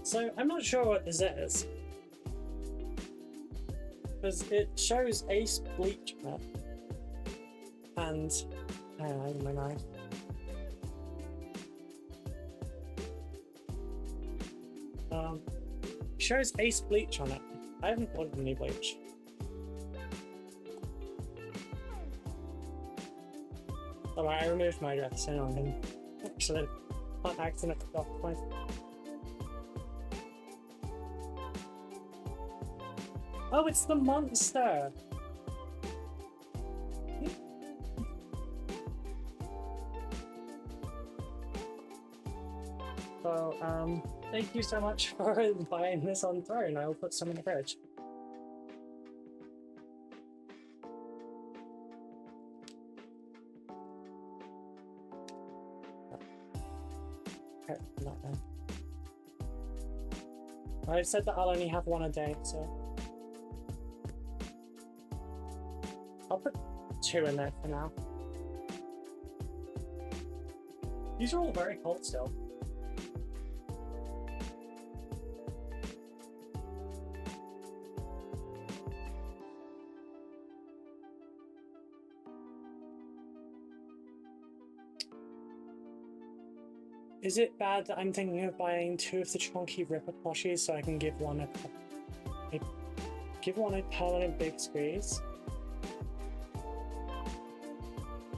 So I'm not sure what this is, because it shows Ace Bleach map, and I don't know, my knife. Shows Ace Bleach on it. I haven't ordered any bleach. Alright, I removed my address so no one can actually not accidentally off the point. Oh, it's the monster! So, thank you so much for buying this on Throne. I'll put some in the fridge. Okay, not done. I've said that I'll only have one a day, so I'll put 2 in there for now. These are all very cold still. Is it bad that I'm thinking of buying 2 of the chunky Ripper plushies so I can give one a permanent big squeeze?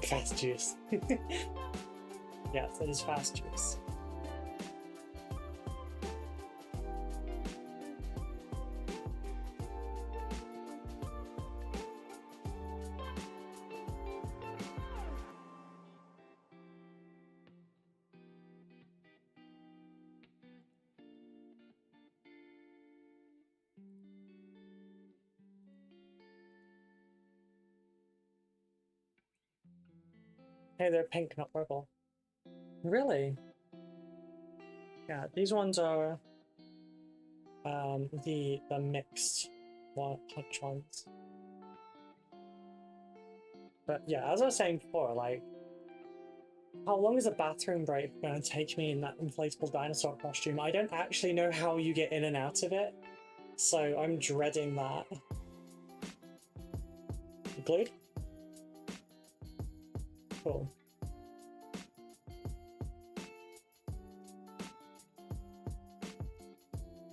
Fast juice. Yes, it is fast juice. Hey, they're pink, not purple. Really? Yeah, these ones are the mixed punch ones. But yeah, as I was saying before, like, how long is a bathroom break gonna take me in that inflatable dinosaur costume? I don't actually know how you get in and out of it, so I'm dreading that. Glued? Cool.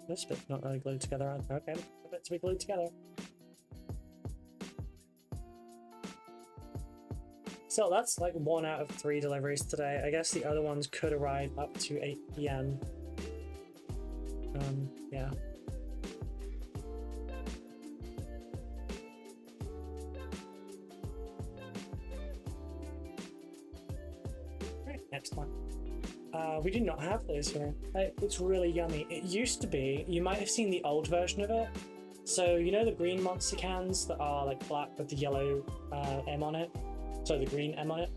This bit's not really glued together, either. Okay, the bits to be glued together. So that's like 1 out of 3 deliveries today. I guess the other ones could arrive up to 8 PM. Yeah. Right, next one. We do not have those here. It's really yummy. It used to be, you might have seen the old version of it. So, you know the green monster cans that are like black with the yellow M on it? So the green M on it?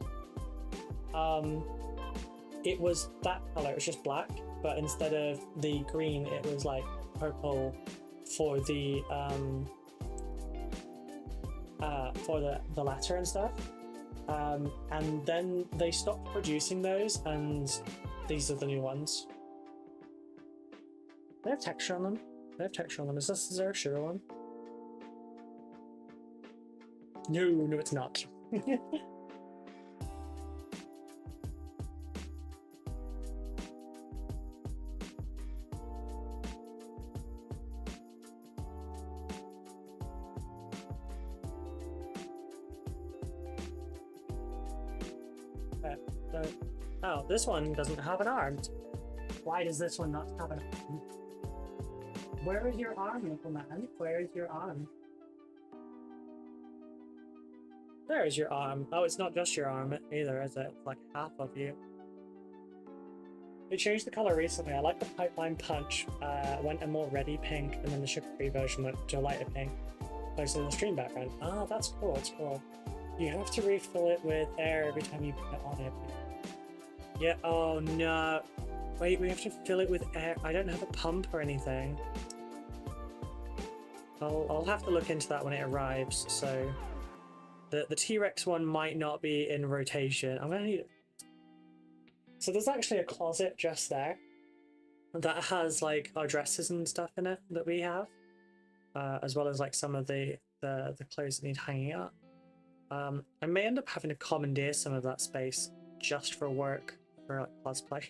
It was that color, it was just black, but instead of the green, it was like purple for the letter and stuff. And then they stopped producing those, and these are the new ones. They have texture on them. They have texture on them. Is there a sugar one? No, it's not. Oh, this one doesn't have an arm. Why does this one not have an arm? Where is your arm, little man? Where is your arm? There is your arm. Oh, it's not just your arm either, is it? It's like half of you. They changed the color recently. I like the pipeline punch. Went a more reddy pink, and then the sugar-free version went to a lighter pink. Close to the stream background. Ah, that's cool. It's cool. You have to refill it with air every time you put it on it. Yeah. Oh no. Wait, we have to fill it with air. I don't have a pump or anything. I'll have to look into that when it arrives. So the T-Rex one might not be in rotation. I'm gonna need it. So there's actually a closet just there that has like our dresses and stuff in it that we have, as well as like some of the clothes that need hanging up. I may end up having to commandeer some of that space just for work, for like cosplay.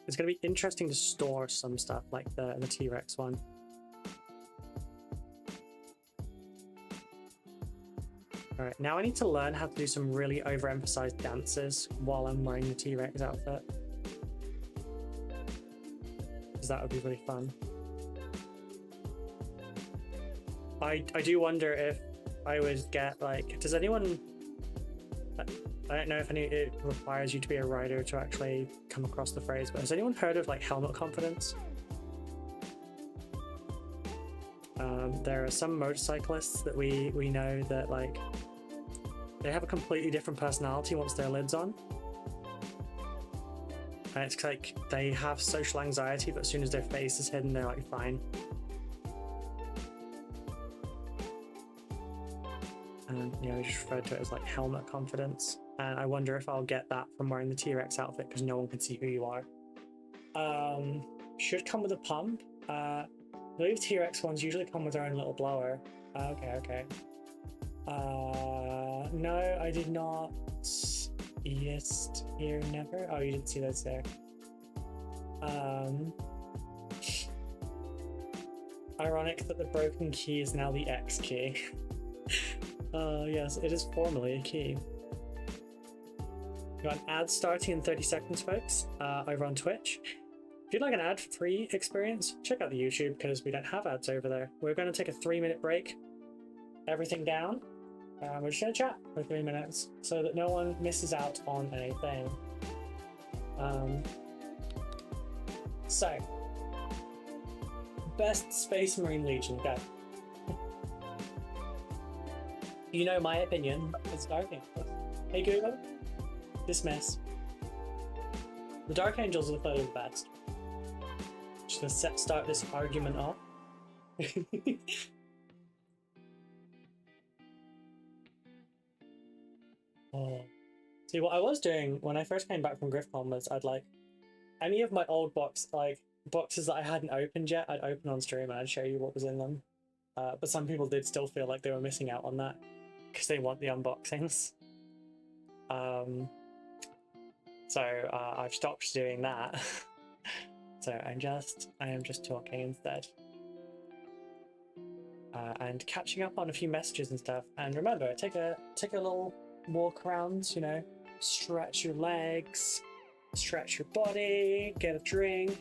It's gonna be interesting to store some stuff like the T-Rex one. Alright, now I need to learn how to do some really overemphasized dances while I'm wearing the T-Rex outfit. Because that would be really fun. I do wonder if I would get like, does anyone, I don't know if it requires you to be a writer to actually come across the phrase, but has anyone heard of like helmet confidence? There are some motorcyclists that we know that like they have a completely different personality once their lid's on. And it's like they have social anxiety, but as soon as their face is hidden, they're like fine. And you know, we just referred to it as like helmet confidence. And I wonder if I'll get that from wearing the T-Rex outfit because no one can see who you are. Should come with a pump. I believe T-Rex ones usually come with their own little blower. Okay. No, I did not. Yes, here, never. Oh, you didn't see those there. Ironic that the broken key is now the X key. Yes, it is formally a key. Got an ad starting in 30 seconds, folks, over on Twitch. If you'd like an ad-free experience, check out the YouTube because we don't have ads over there. We're going to take a 3-minute break, everything down. We're just going to chat for 3 minutes so that no one misses out on anything. So, best Space Marine Legion, go. You know my opinion. It's Dark Angels. Hey Google, dismiss. The Dark Angels are clearly the best. Just gonna start this argument off. Oh. See, what I was doing when I first came back from GriffCon was I'd like any of my old boxes that I hadn't opened yet, I'd open on stream and I'd show you what was in them. But some people did still feel like they were missing out on that because they want the unboxings. So I've stopped doing that. So I am just talking instead. And catching up on a few messages and stuff. And remember, take a little walk around, you know, stretch your legs, stretch your body, get a drink,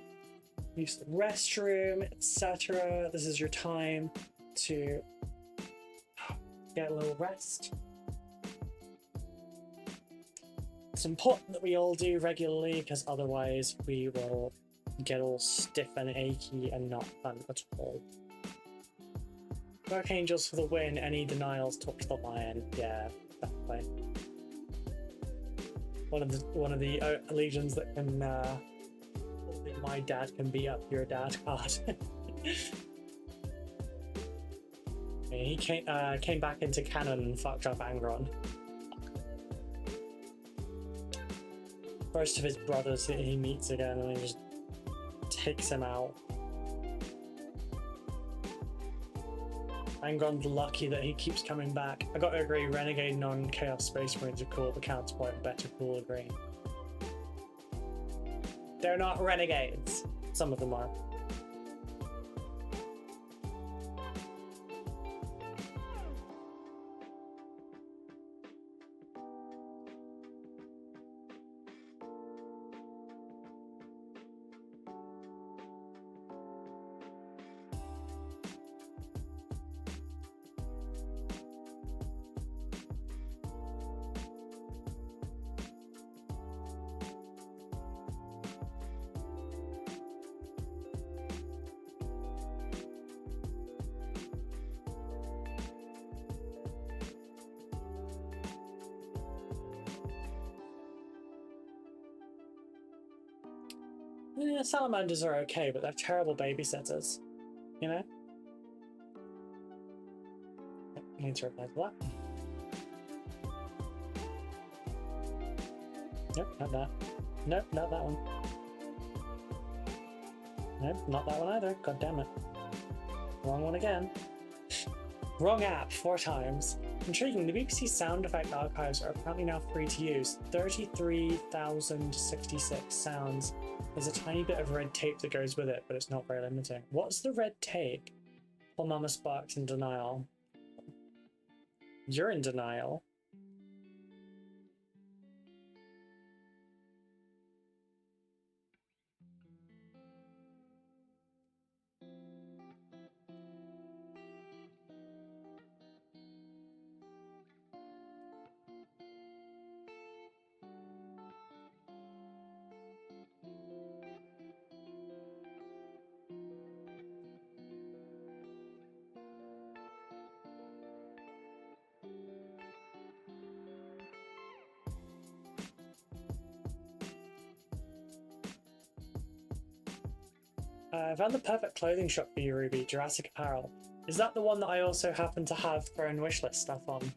use the restroom, etc. This is your time to get a little rest. It's important that we all do regularly because otherwise we will get all stiff and achy and not fun at all. Dark Angels for the win. Any denials, talk to the lion. Yeah, definitely. One of the legions that can my dad can beat up your dad card. He came back into canon and fucked up Angron. First of his brothers he meets again and he just takes him out. Angron's lucky that he keeps coming back. I gotta agree, Renegade non-Chaos Space Marines are cool, but Counterpoint better, cool, agree. They're not renegades. Some of them are. Yeah, salamanders are okay, but they're terrible babysitters. You know? I need to reply to that. Nope, not that. Nope, not that one. Nope, not that one either. God damn it. Wrong one again. Wrong app 4 times. Intriguing, the BBC sound effect archives are apparently now free to use. 33,066 sounds. There's a tiny bit of red tape that goes with it, but it's not very limiting. What's the red tape? Well, Mama Spark's in denial. You're in denial. I found the perfect clothing shop for you, Ruby. Jurassic Apparel. Is that the one that I also happen to have thrown wishlist stuff on?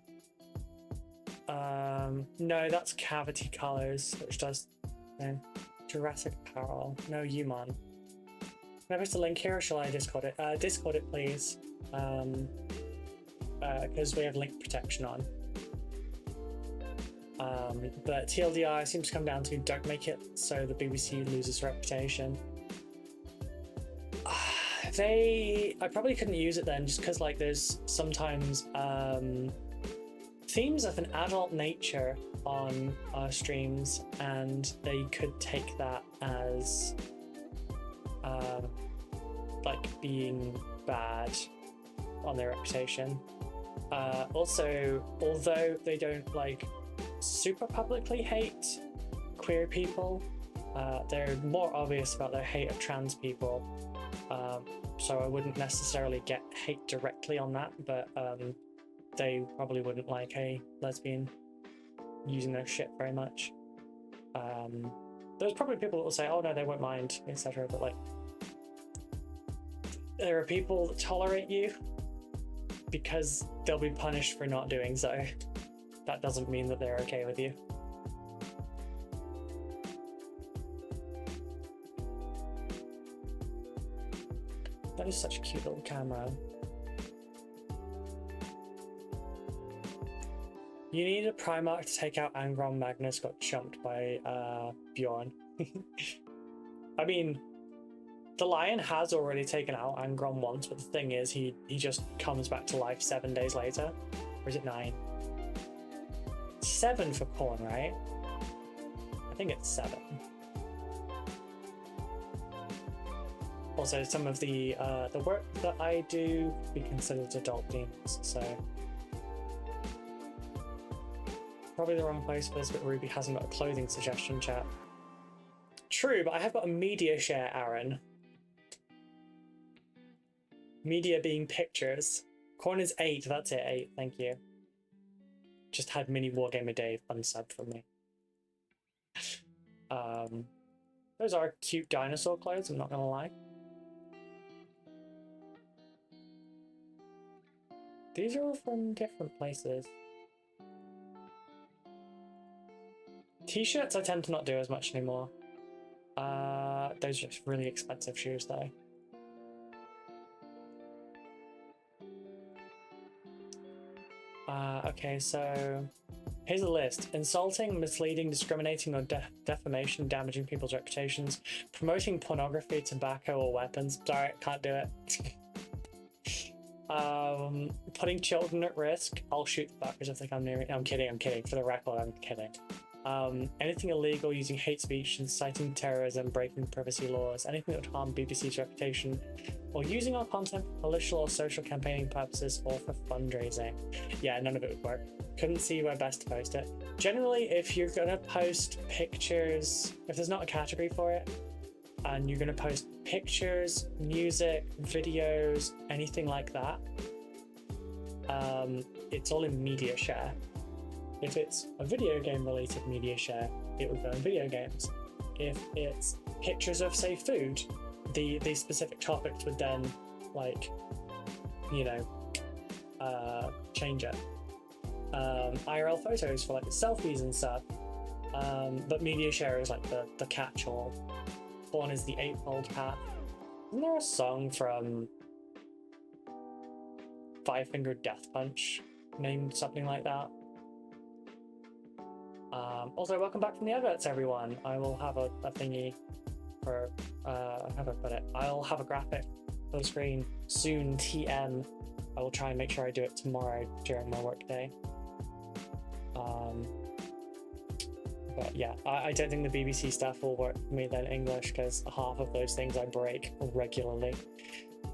No, that's Cavity Colors, which does Jurassic Apparel. No, Human. Can I post a link here or shall I Discord it? Discord it, please. Because we have link protection on. But TLDR seems to come down to don't make it so the BBC loses reputation. I probably couldn't use it then, just because like there's sometimes themes of an adult nature on our streams, and they could take that as like being bad on their reputation. Also, although they don't like super publicly hate queer people, they're more obvious about their hate of trans people. So I wouldn't necessarily get hate directly on that, but they probably wouldn't like a lesbian using their shit very much. There's probably people that will say, oh no, they won't mind, etc. But like, there are people that tolerate you because they'll be punished for not doing so. That doesn't mean that they're okay with you. That is such a cute little camera. You need a Primarch to take out Angron. Magnus got chumped by Bjorn. I mean, the lion has already taken out Angron once, but the thing is, he just comes back to life 7 days later. Or is it 9? 7 for Pawn, right? I think it's 7. Also, some of the work that I do be considered adult themes, so probably the wrong place for this, but Ruby hasn't got a clothing suggestion chat. True, but I have got a media share, Aaron. Media being pictures. Corn is 8, that's it, 8, thank you. Just had Mini Wargamer Dave unsub from me. Those are cute dinosaur clothes, I'm not gonna lie. These are all from different places. T-shirts I tend to not do as much anymore. Those are just really expensive shoes though. Okay, so here's a list. Insulting, misleading, discriminating, or defamation, damaging people's reputations, promoting pornography, tobacco, or weapons. Sorry, can't do it. Putting children at risk. I'll shoot the fuckers if they come near me. I'm kidding. For the record, I'm kidding. Anything illegal, using hate speech, inciting terrorism, breaking privacy laws, anything that would harm BBC's reputation, or using our content for political or social campaigning purposes or for fundraising. Yeah, none of it would work. Couldn't see where best to post it. Generally, if you're gonna post pictures, if there's not a category for it, and you're gonna post pictures, music, videos, anything like that, it's all in media share. If it's a video game related media share, it would go in video games. If it's pictures of, say, food, the specific topics would then, like, you know, change it. IRL photos for like selfies and stuff, but media share is like the catch-all. One is the Eightfold Path. Isn't there a song from Five Finger Death Punch named something like that? Also, welcome back from the adverts, everyone. I will have a thingy for how do I put it? I'll have a graphic for the screen soon. TM. I will try and make sure I do it tomorrow during my work day. But yeah, I don't think the BBC stuff will work for me then in English, because half of those things I break regularly.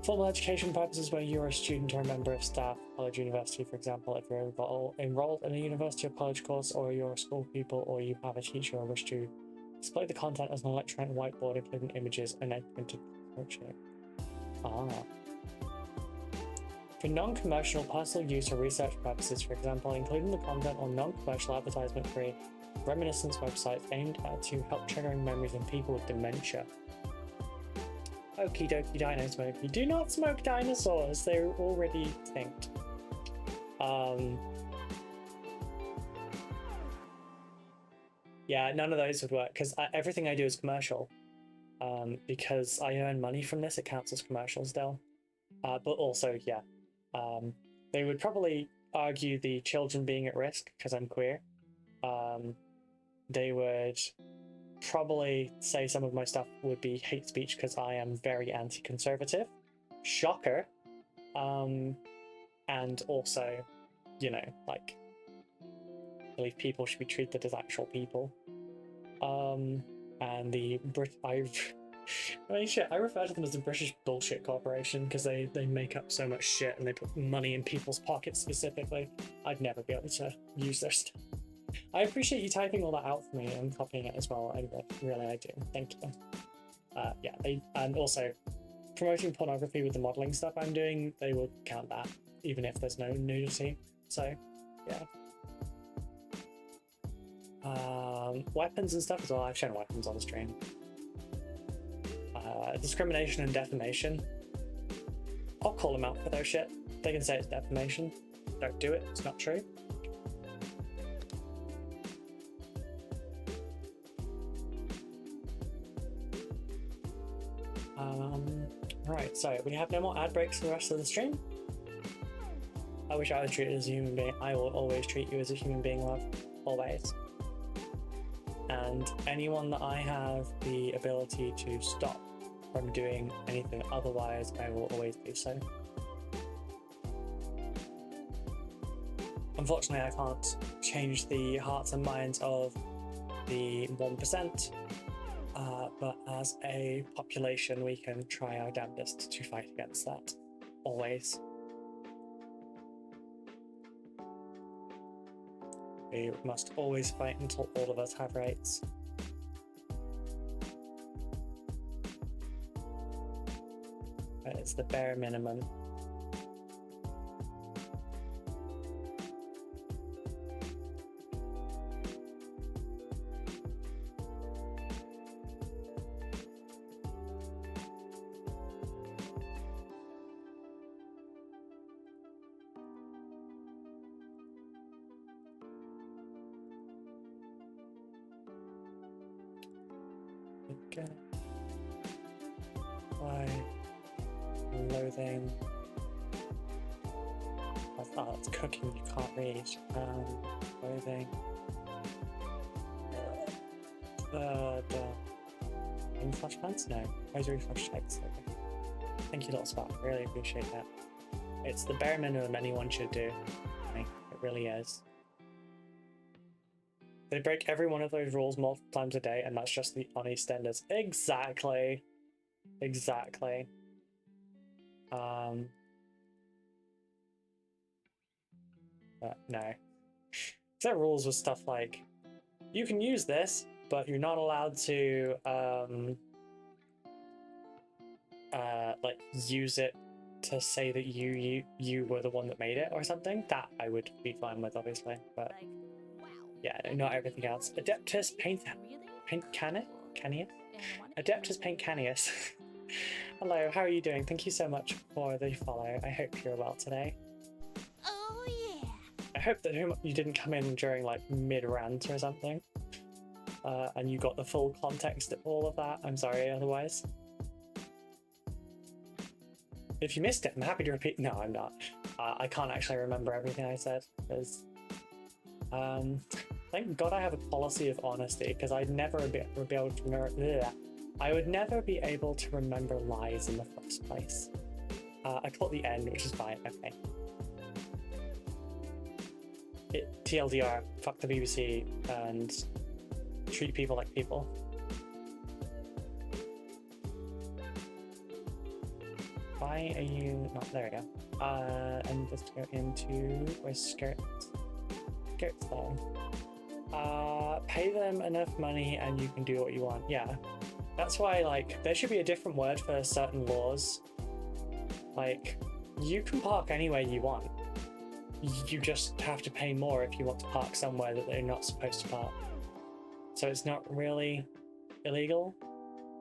Formal education purposes, where you're a student or a member of staff, college, university, for example, if you're enrolled in a university or college course, or you're a school pupil, or you have a teacher or wish to display the content as an electronic whiteboard, including images and printed picture. For non-commercial, personal use or research purposes, for example, including the content on non-commercial advertisement-free reminiscence websites aimed at to help triggering memories in people with dementia. Okie dokie dino smoky. Do not smoke dinosaurs, they're already extinct. Yeah, none of those would work because everything I do is commercial. Because I earn money from this, it counts as commercial still. But also, yeah, they would probably argue the children being at risk because I'm queer. They would probably say some of my stuff would be hate speech because I am very anti-conservative. Shocker. And also, you know, like, I believe people should be treated as actual people. And the I mean, shit, I refer to them as the British Bullshit Corporation because they make up so much shit and they put money in people's pockets specifically. I'd never be able to use their stuff. I appreciate you typing all that out for me and copying it as well. I do. Thank you. Yeah, and also promoting pornography with the modeling stuff I'm doing, they will count that even if there's no nudity. So, yeah. Weapons and stuff as well. I've shown weapons on the stream. Discrimination and defamation. I'll call them out for their shit. They can say it's defamation. Don't do it. It's not true. Right, so we have no more ad breaks for the rest of the stream. I wish I was treated as a human being. I will always treat you as a human being, love. Always. And anyone that I have the ability to stop from doing anything otherwise, I will always do so. Unfortunately, I can't change the hearts and minds of the 1%, but as a population, we can try our damnedest to fight against that. Always. We must always fight until all of us have rights. It's the bare minimum. Okay. Why? Loathing. Oh, it's cooking, you can't read. Loathing. Any flash plans? No. Where's your refresh text? Okay. Thank you, little spot. Really appreciate that. It's the bare minimum anyone should do. I think it really is. They break every one of those rules multiple times a day, and that's just the on EastEnders. Exactly. Exactly. But no. Set rules with stuff like, you can use this, but you're not allowed to like use it to say that you were the one that made it or something. That I would be fine with, obviously, but yeah, not everything else. Adeptus Paint Canius? Adeptus Paint Canius. Hello, how are you doing? Thank you so much for the follow. I hope you're well today. Oh yeah. I hope that you didn't come in during like mid-rant or something. And you got the full context of all of that. I'm sorry otherwise. If you missed it, I'm happy to repeat. No, I'm not. I can't actually remember everything I said. Because, thank God I have a policy of honesty, because I'd never be able to remember. I would never be able to remember lies in the first place. I caught the end, which is fine. Okay. TLDR, fuck the BBC and treat people like people. Why are you not there? We go. And just go into where's skirt? Skirt style. Pay them enough money and you can do what you want. Yeah. That's why, like, there should be a different word for certain laws. Like, you can park anywhere you want. You just have to pay more if you want to park somewhere that they're not supposed to park. So it's not really illegal.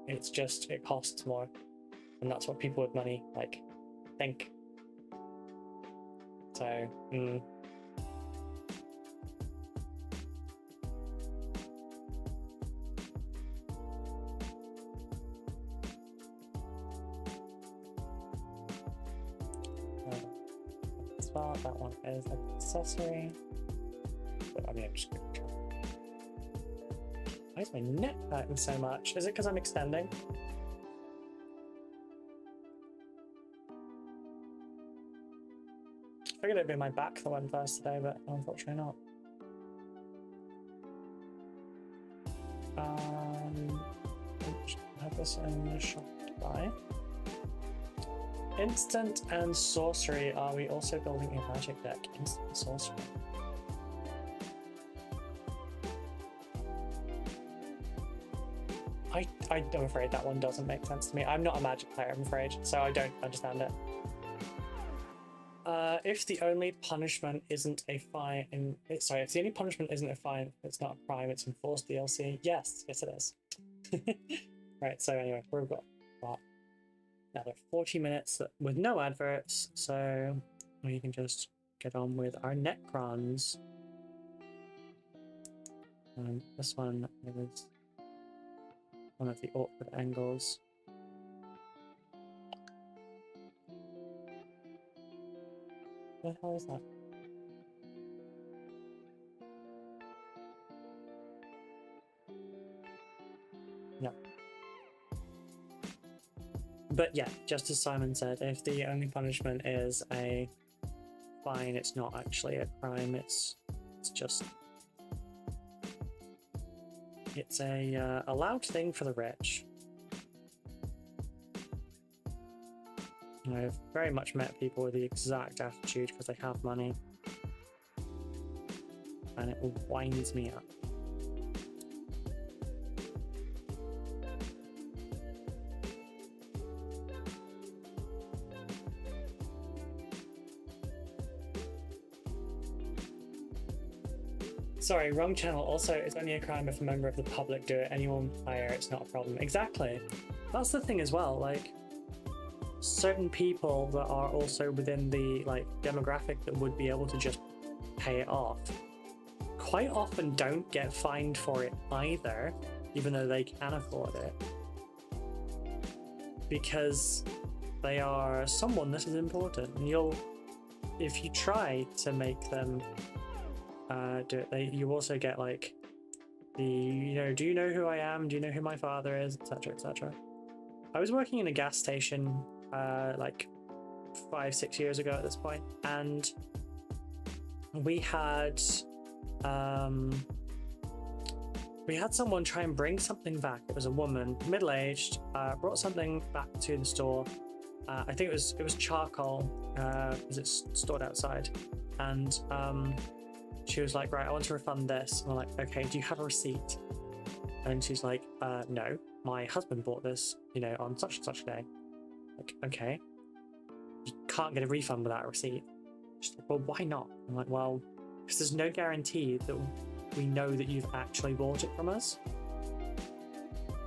It's just, it costs more. and that's what people with money like think. So, as well, that one is an accessory. But I mean, I'm just gonna try. Why is my neck hurting so much? Is it because I'm extending? I figured it'd be my back that went first today, but unfortunately not. Have this in the shop to buy. Instant and sorcery. Are we also building a magic deck? Instant and sorcery. I'm afraid that one doesn't make sense to me. I'm not a magic player, I'm afraid, so I don't understand it. If the only punishment isn't a fine, sorry, if the only punishment isn't a fine, it's not a crime, it's enforced DLC. Yes, it is. Right, so anyway, we've got what? Another 40 minutes with no adverts, so we can just get on with our Necrons. And this one is one of the awkward angles. What the hell is that? No. But yeah, just as Simon said, if the only punishment is a fine, it's not actually a crime, it's just... It's a allowed thing for the rich. I've very much met people with the exact attitude because they have money. And it winds me up. Sorry, wrong channel. Also, it's only a crime if a member of the public do it. Anyone higher, it's not a problem. Exactly. That's the thing as well, like, certain people that are also within the, like, demographic that would be able to just pay it off quite often don't get fined for it either, even though they can afford it. Because they are someone that is important. And you'll, if you try to make them do it, you also get like the, you know, do you know who I am? Do you know who my father is? Etc. etc. I was working in a gas station like 5-6 years ago at this point, and we had someone try and bring something back. It was a woman, middle-aged, brought something back to the store. I think it was charcoal because it's stored outside, and she was like, right, I want to refund this. And I'm like, okay, do you have a receipt? And she's like, no, my husband bought this, you know, on such and such a day. Like, okay, you can't get a refund without a receipt. She's like, well, why not? I'm like, well, because there's no guarantee that we know that you've actually bought it from us.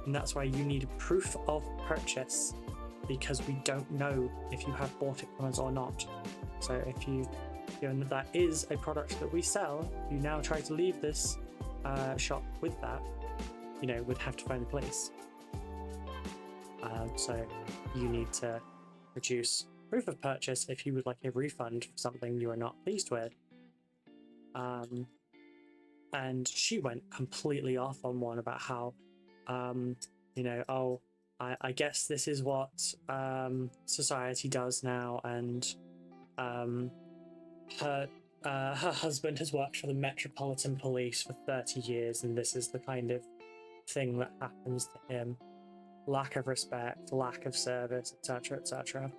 And that's why you need proof of purchase, because we don't know if you have bought it from us or not. So if you, given that that is a product that we sell, you now try to leave this shop with that, you know, would have to phone the police. So you need to produce proof of purchase if you would like a refund for something you are not pleased with. And she went completely off on one about how, you know, oh, I guess this is what society does now, and her husband has worked for the Metropolitan Police for 30 years, and this is the kind of thing that happens to him. Lack of respect, lack of service, etc., etc.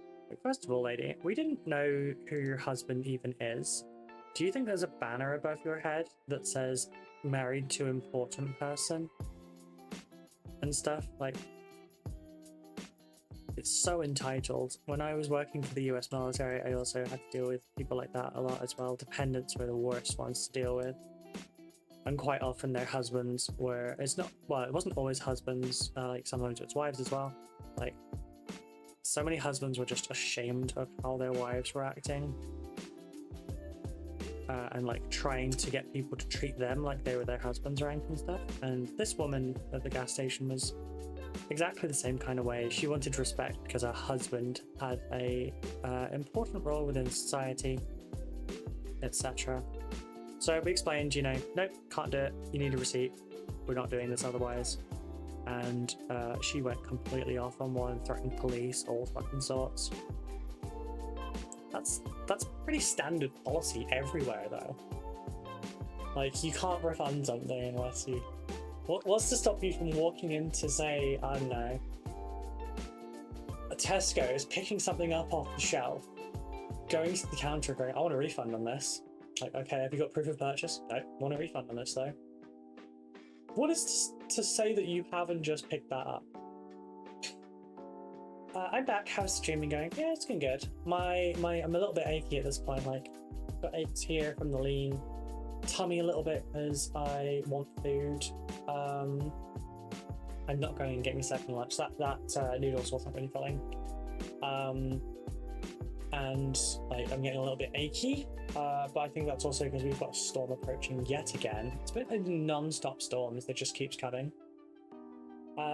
First of all, lady, we didn't know who your husband even is. Do you think there's a banner above your head that says married to important person and stuff? Like, it's so entitled. When I was working for the US military, I also had to deal with people like that a lot as well. Dependents were the worst ones to deal with. And quite often their husbands were, it's not, well, it wasn't always husbands, like sometimes it's wives as well. Like, so many husbands were just ashamed of how their wives were acting. And like trying to get people to treat them like they were their husband's rank and stuff. And this woman at the gas station was exactly the same kind of way. She wanted respect because her husband had a important role within society, etc. So we explained, you know, nope, can't do it. You need a receipt. We're not doing this otherwise. And she went completely off on one, threatened police, all fucking sorts. That's pretty standard policy everywhere, though. Like, you can't refund something unless you... What's to stop you from walking in to say, I don't know, a Tesco's, picking something up off the shelf, going to the counter going, I want a refund on this. Like, okay, have you got proof of purchase? No, I want a refund on this, though. What is to say that you haven't just picked that up? I'm back. How's streaming going? Yeah, it's going good. I'm a little bit achy at this point. Like, got aches here from the lean, tummy a little bit because I want food. I'm not going and get me second lunch. That noodle sauce not really filling. And like I'm getting a little bit achy. But I think that's also because we've got a storm approaching yet again. It's been a non-stop storm that just keeps coming.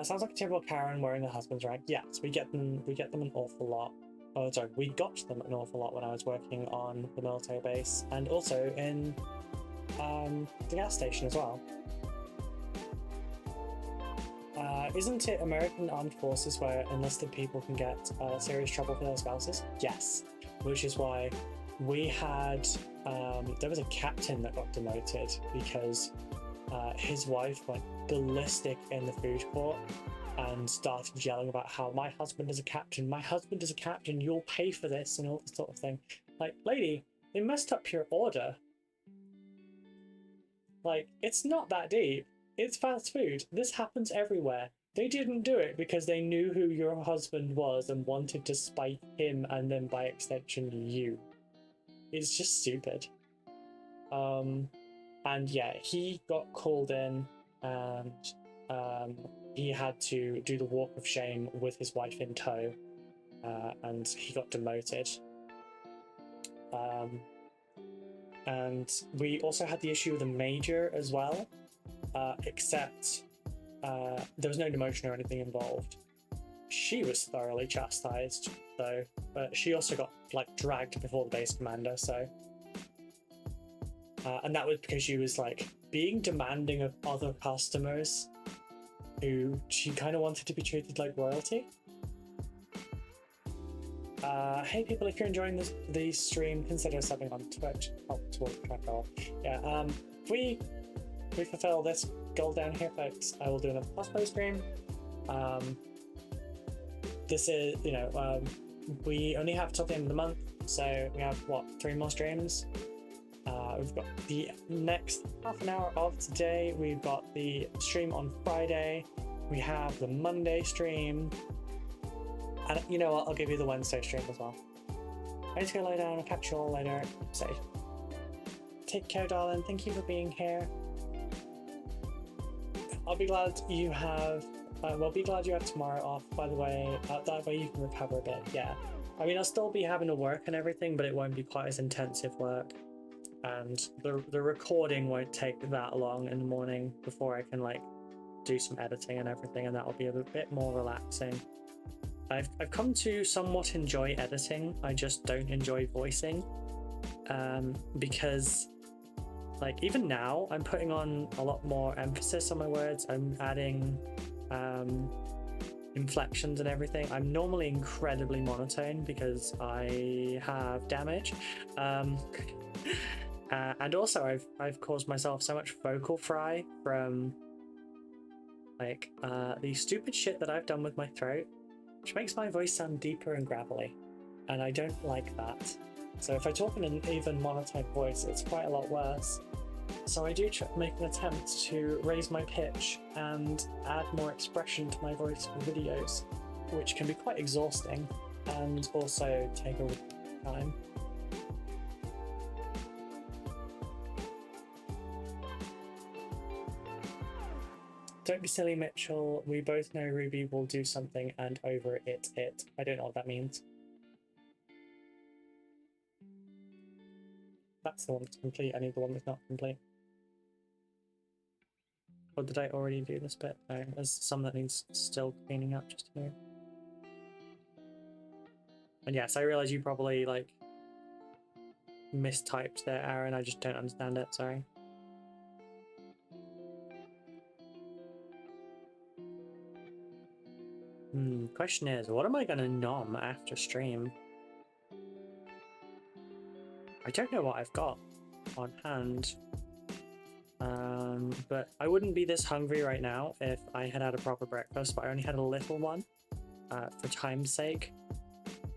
Sounds like a typical Karen wearing the husband's rank. Yes, we get them an awful lot. Oh, sorry, we got them an awful lot when I was working on the military base and also in the gas station as well. Isn't it American Armed Forces where enlisted people can get serious trouble for their spouses? Yes, which is why we had, there was a captain that got demoted because his wife went ballistic in the food court and started yelling about how my husband is a captain, you'll pay for this and all this sort of thing. Like, lady, they messed up your order. Like, it's not that deep. It's fast food. This happens everywhere. They didn't do it because they knew who your husband was and wanted to spite him and then by extension you. It's just stupid. And yeah, he got called in and he had to do the walk of shame with his wife in tow, and he got demoted. And we also had the issue with the major as well, except there was no demotion or anything involved. She was thoroughly chastised though, but she also got like dragged before the base commander, so and that was because she was like being demanding of other customers who she kind of wanted to be treated like royalty. Hey people, if you're enjoying the stream, consider subbing on Twitch. Oh, Twitch, yeah. If we fulfill this goal down here, folks, I will do another cosplay stream. This is, you know, we only have till the end of the month, so we have what, 3 more streams. We've got the next half an hour of today. We've got the stream on Friday. We have the Monday stream. And you know what? I'll give you the Wednesday stream as well. I need to go lie down. I'll catch you all later. Safe. Take care, darling. Thank you for being here. I'll be glad you have... well, be glad you have tomorrow off, by the way. That way you can recover a bit, yeah. I mean, I'll still be having to work and everything, but it won't be quite as intensive work. And the recording won't take that long in the morning before I can, like, do some editing and everything, and that'll be a bit more relaxing. I've come to somewhat enjoy editing. I just don't enjoy voicing, because like even now I'm putting on a lot more emphasis on my words. I'm adding inflections and everything. I'm normally incredibly monotone because I have damage, and also I've caused myself so much vocal fry from like the stupid shit that I've done with my throat, which makes my voice sound deeper and gravelly, and I don't like that. So if I talk in an even monotone voice, it's quite a lot worse. So I do make an attempt to raise my pitch and add more expression to my voice for videos, which can be quite exhausting and also take a lot of time. Don't be silly, Mitchell. We both know Ruby will do something and over it. I don't know what that means. That's the one that's complete. I need the one that's not complete. Or did I already do this bit? No, there's some that needs still cleaning up just here. And yes, I realize you probably like mistyped there, Aaron. I just don't understand it. Sorry. Question is, what am I gonna nom after stream? I don't know what I've got on hand. But I wouldn't be this hungry right now if I had had a proper breakfast, but I only had a little one for time's sake,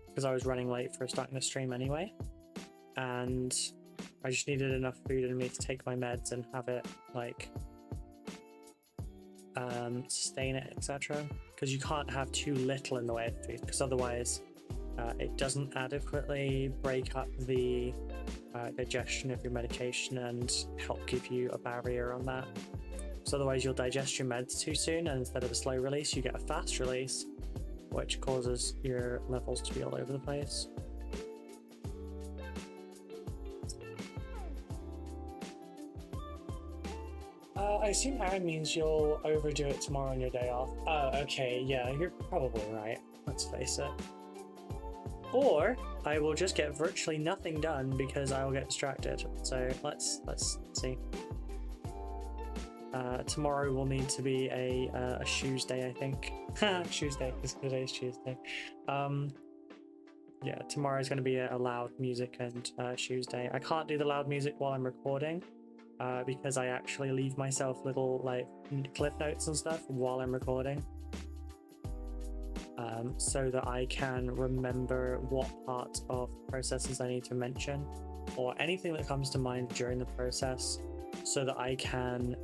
because I was running late for starting the stream anyway. And I just needed enough food in me to take my meds and have it, like, sustain it, etc. Because you can't have too little in the way of food, because otherwise it doesn't adequately break up the digestion of your medication and help give you a barrier on that. So otherwise you'll digest your meds too soon, and instead of a slow release you get a fast release, which causes your levels to be all over the place. I assume Aaron means you'll overdo it tomorrow on your day off. Oh, okay, yeah, you're probably right. Let's face it. Or I will just get virtually nothing done because I will get distracted. So let's see. Tomorrow will need to be a shoes day, I think. Shoes day, because today's Tuesday. Yeah, tomorrow's going to be a loud music and shoes day. I can't do the loud music while I'm recording. Because I actually leave myself little like cliff notes and stuff while I'm recording, so that I can remember what part of processes I need to mention or anything that comes to mind during the process, so that I can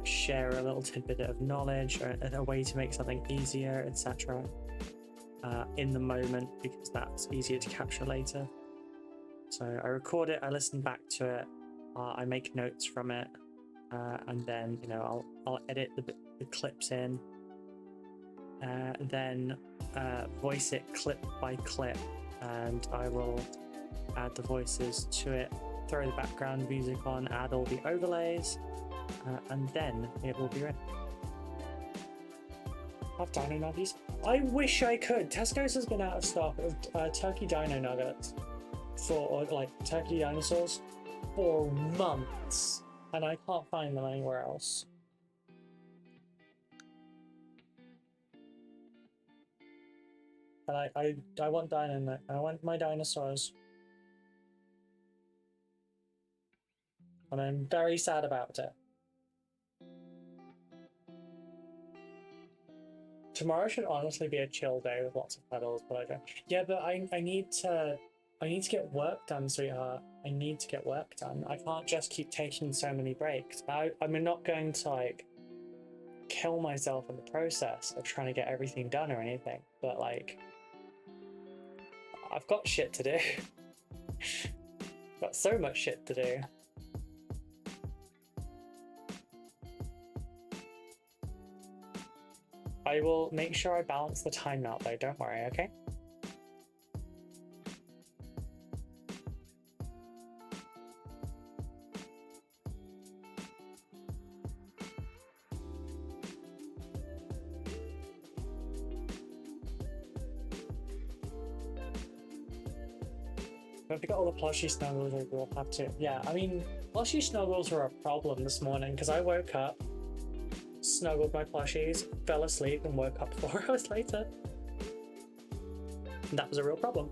share a little tidbit of knowledge or a way to make something easier, etc. In the moment, because that's easier to capture later. So I record it, I listen back to it, I make notes from it, and then, you know, I'll edit the clips in, then voice it clip by clip, and I will add the voices to it, throw the background music on, add all the overlays, and then it will be ready. Have dino nuggies? I wish I could. Tesco's has been out of stock of turkey dino nuggets or like turkey dinosaurs for months, and I can't find them anywhere else. And I want I want my dinosaurs, and I'm very sad about it. Tomorrow should honestly be a chill day with lots of pedals, but I don't. Yeah, but I need to get work done, sweetheart. I need to get work done. I can't just keep taking so many breaks. I'm not going to like kill myself in the process of trying to get everything done or anything, but like I've got shit to do. Got so much shit to do. I will make sure I balance the time out though, don't worry, okay? If we got all the plushie snuggles, we'll have to. Yeah, I mean, plushie snuggles were a problem this morning because I woke up, snuggled my plushies, fell asleep, and woke up 4 hours later. And that was a real problem.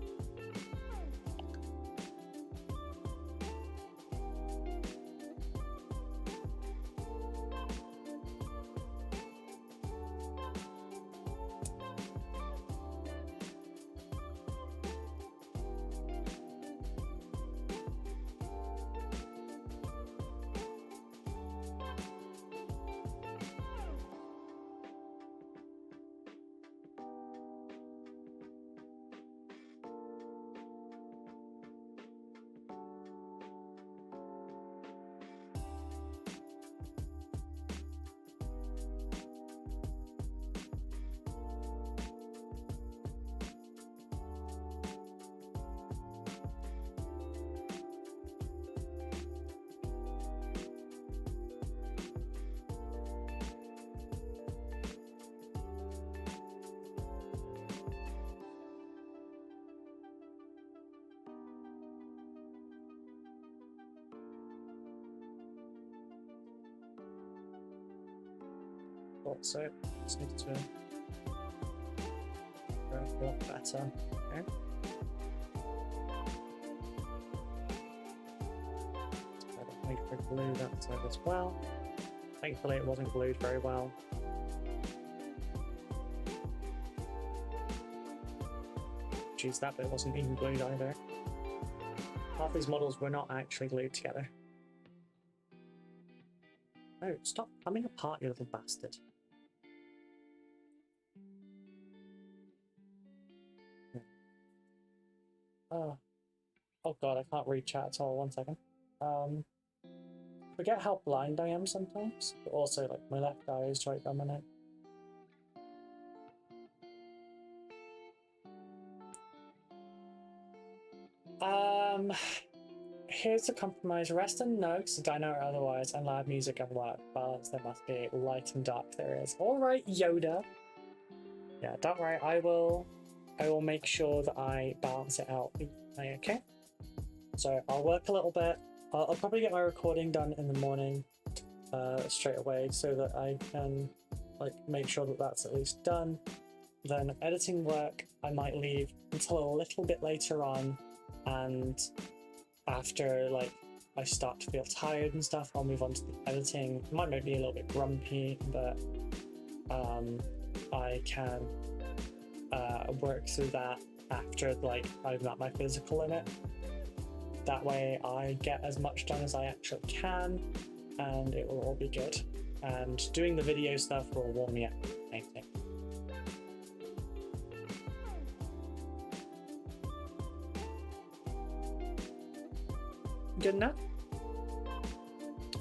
also just need to work a lot better. Okay. Wait for glue that side as well. Thankfully it wasn't glued very well. Jeez, that bit wasn't even glued either. Half these models were not actually glued together. Oh, stop coming apart, you little bastard. Oh god, I can't read chat at all. 1 second. Forget how blind I am sometimes, but also like my left eye is right dominant. Here's the compromise. Rest and nugs, dino or otherwise, and loud music and work. Balance there must be. Light and dark there is. Alright, Yoda. Yeah, don't worry, I will make sure that I balance it out. Okay? So I'll work a little bit. I'll probably get my recording done in the morning straight away so that I can like make sure that that's at least done. Then editing work I might leave until a little bit later on, and after like I start to feel tired and stuff, I'll move on to the editing. It might make me a little bit grumpy, but I can work through that after like I've got my physical limit. That way I get as much done as I actually can, and it will all be good. And doing the video stuff will warm me up. Anything. Good enough?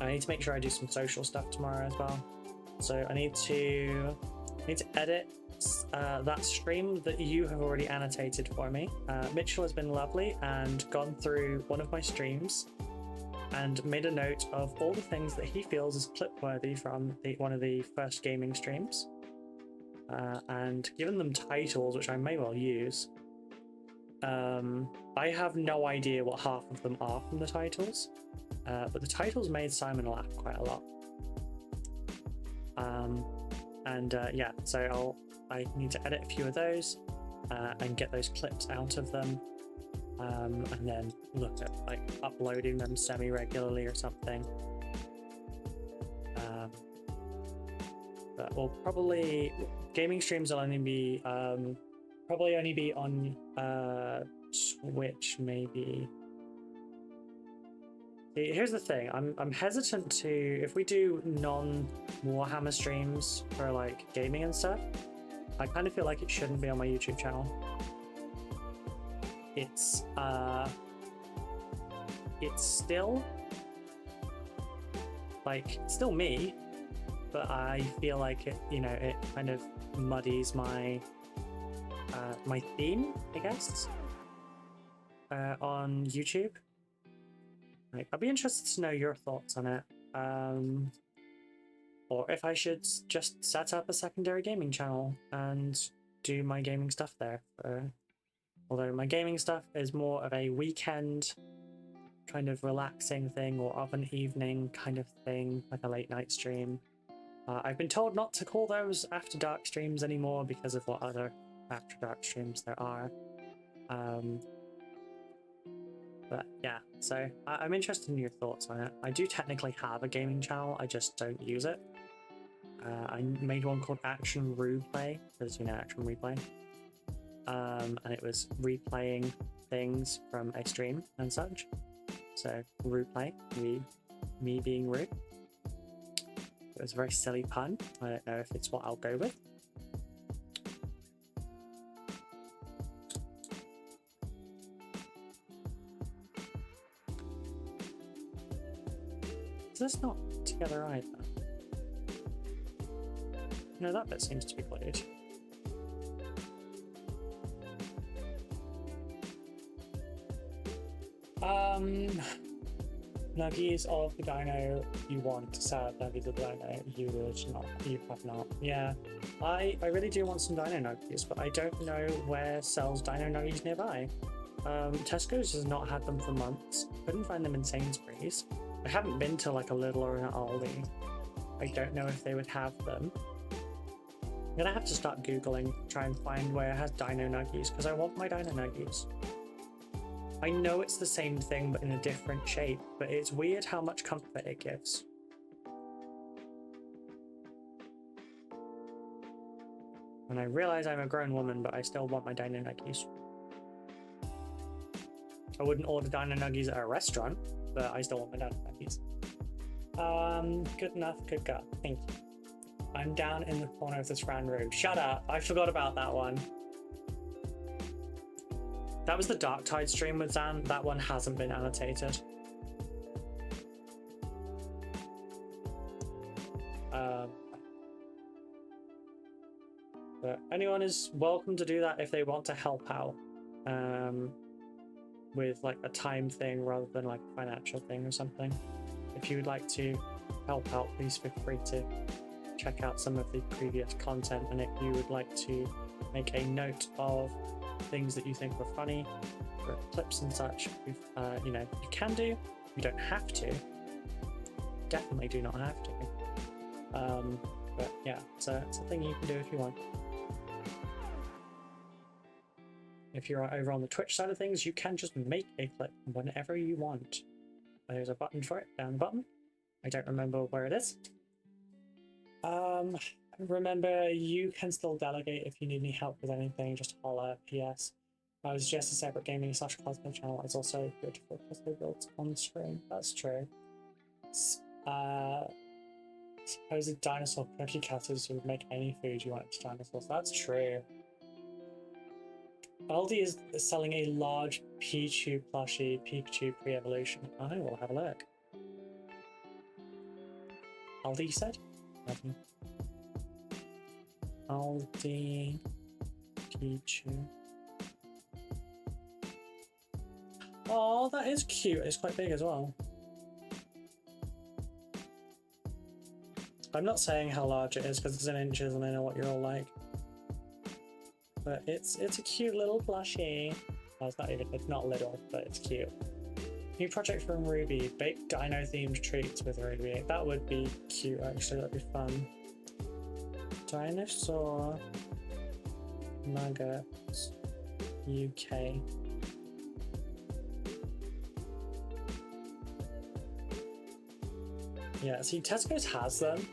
I need to make sure I do some social stuff tomorrow as well. So I need to edit that stream that you have already annotated for me. Mitchell has been lovely and gone through one of my streams and made a note of all the things that he feels is clip-worthy from one of the first gaming streams, and given them titles, which I may well use. I have no idea what half of them are from the titles, but the titles made Simon laugh quite a lot. Yeah, so I need to edit a few of those and get those clips out of them, and then look at like uploading them semi-regularly or something. But we'll probably gaming streams will only be probably only be on Twitch, maybe. See, here's the thing, I'm hesitant to, if we do non-Warhammer streams for like gaming and stuff, I kind of feel like it shouldn't be on my YouTube channel. It's still like, it's still me, but I feel like it, you know, it kind of muddies my my theme, I guess, on YouTube. Like, I'd be interested to know your thoughts on it, or if I should just set up a secondary gaming channel and do my gaming stuff there. Although my gaming stuff is more of a weekend kind of relaxing thing, or of an evening kind of thing, like a late night stream. I've been told not to call those after dark streams anymore because of what other after dark streams there are. But yeah, so I'm interested in your thoughts on it. I do technically have a gaming channel, I just don't use it. I made one called Action Replay, because, you know, Action Replay. And it was replaying things from a stream and such. So, Replay, me being Rue. It was a very silly pun. I don't know if it's what I'll go with. Is this not together either? No, that bit seems to be glued. Nuggies of the dino you want. Sad nuggies of the dino you would not. You have not. Yeah, I really do want some dino nuggies, but I don't know where sells dino nuggies nearby. Tesco's has not had them for months. Couldn't find them in Sainsbury's. I haven't been to like a Lidl or an Aldi. I don't know if they would have them. gonna have to start Googling, try and find where it has Dino Nuggies, because I want my Dino Nuggies. I know it's the same thing, but in a different shape, but it's weird how much comfort it gives. And I realize I'm a grown woman, but I still want my Dino Nuggies. I wouldn't order Dino Nuggies at a restaurant, but I still want my Dino Nuggies. Good enough, good God. Thank you. I'm down in the corner of this round room. Shut up! I forgot about that one. That was the Dark Tide stream with Zan. That one hasn't been annotated. But anyone is welcome to do that if they want to help out. With like a time thing rather than like a financial thing or something. If you would like to help out, please feel free to check out some of the previous content, and if you would like to make a note of things that you think were funny for clips and such, you know, you can do. You don't have to. Definitely do not have to. But yeah, it's a thing you can do if you want. If you're over on the Twitch side of things, you can just make a clip whenever you want. There's a button for it, down the bottom. I don't remember where it is. Remember, you can still delegate if you need any help with anything, just holler. PS. I was just a separate gaming / cosplay channel. It's also good for cosplay builds on stream. That's true. Supposed dinosaur cookie cutters would make any food you want into dinosaurs. That's true. Aldi is selling a large Pichu plushie, Pikachu pre-evolution. I will have a look. Aldi, you said? Aldi Pichu. Oh, that is cute. It's quite big as well. I'm not saying how large it is because it's in inches and I know what you're all like. But it's a cute little plushie. Oh, it's not little, but it's cute. New project from Ruby, bake dino themed treats with Ruby. That would be cute actually, that'd be fun. Dinosaur Nuggets UK. Yeah, see, Tesco's has them.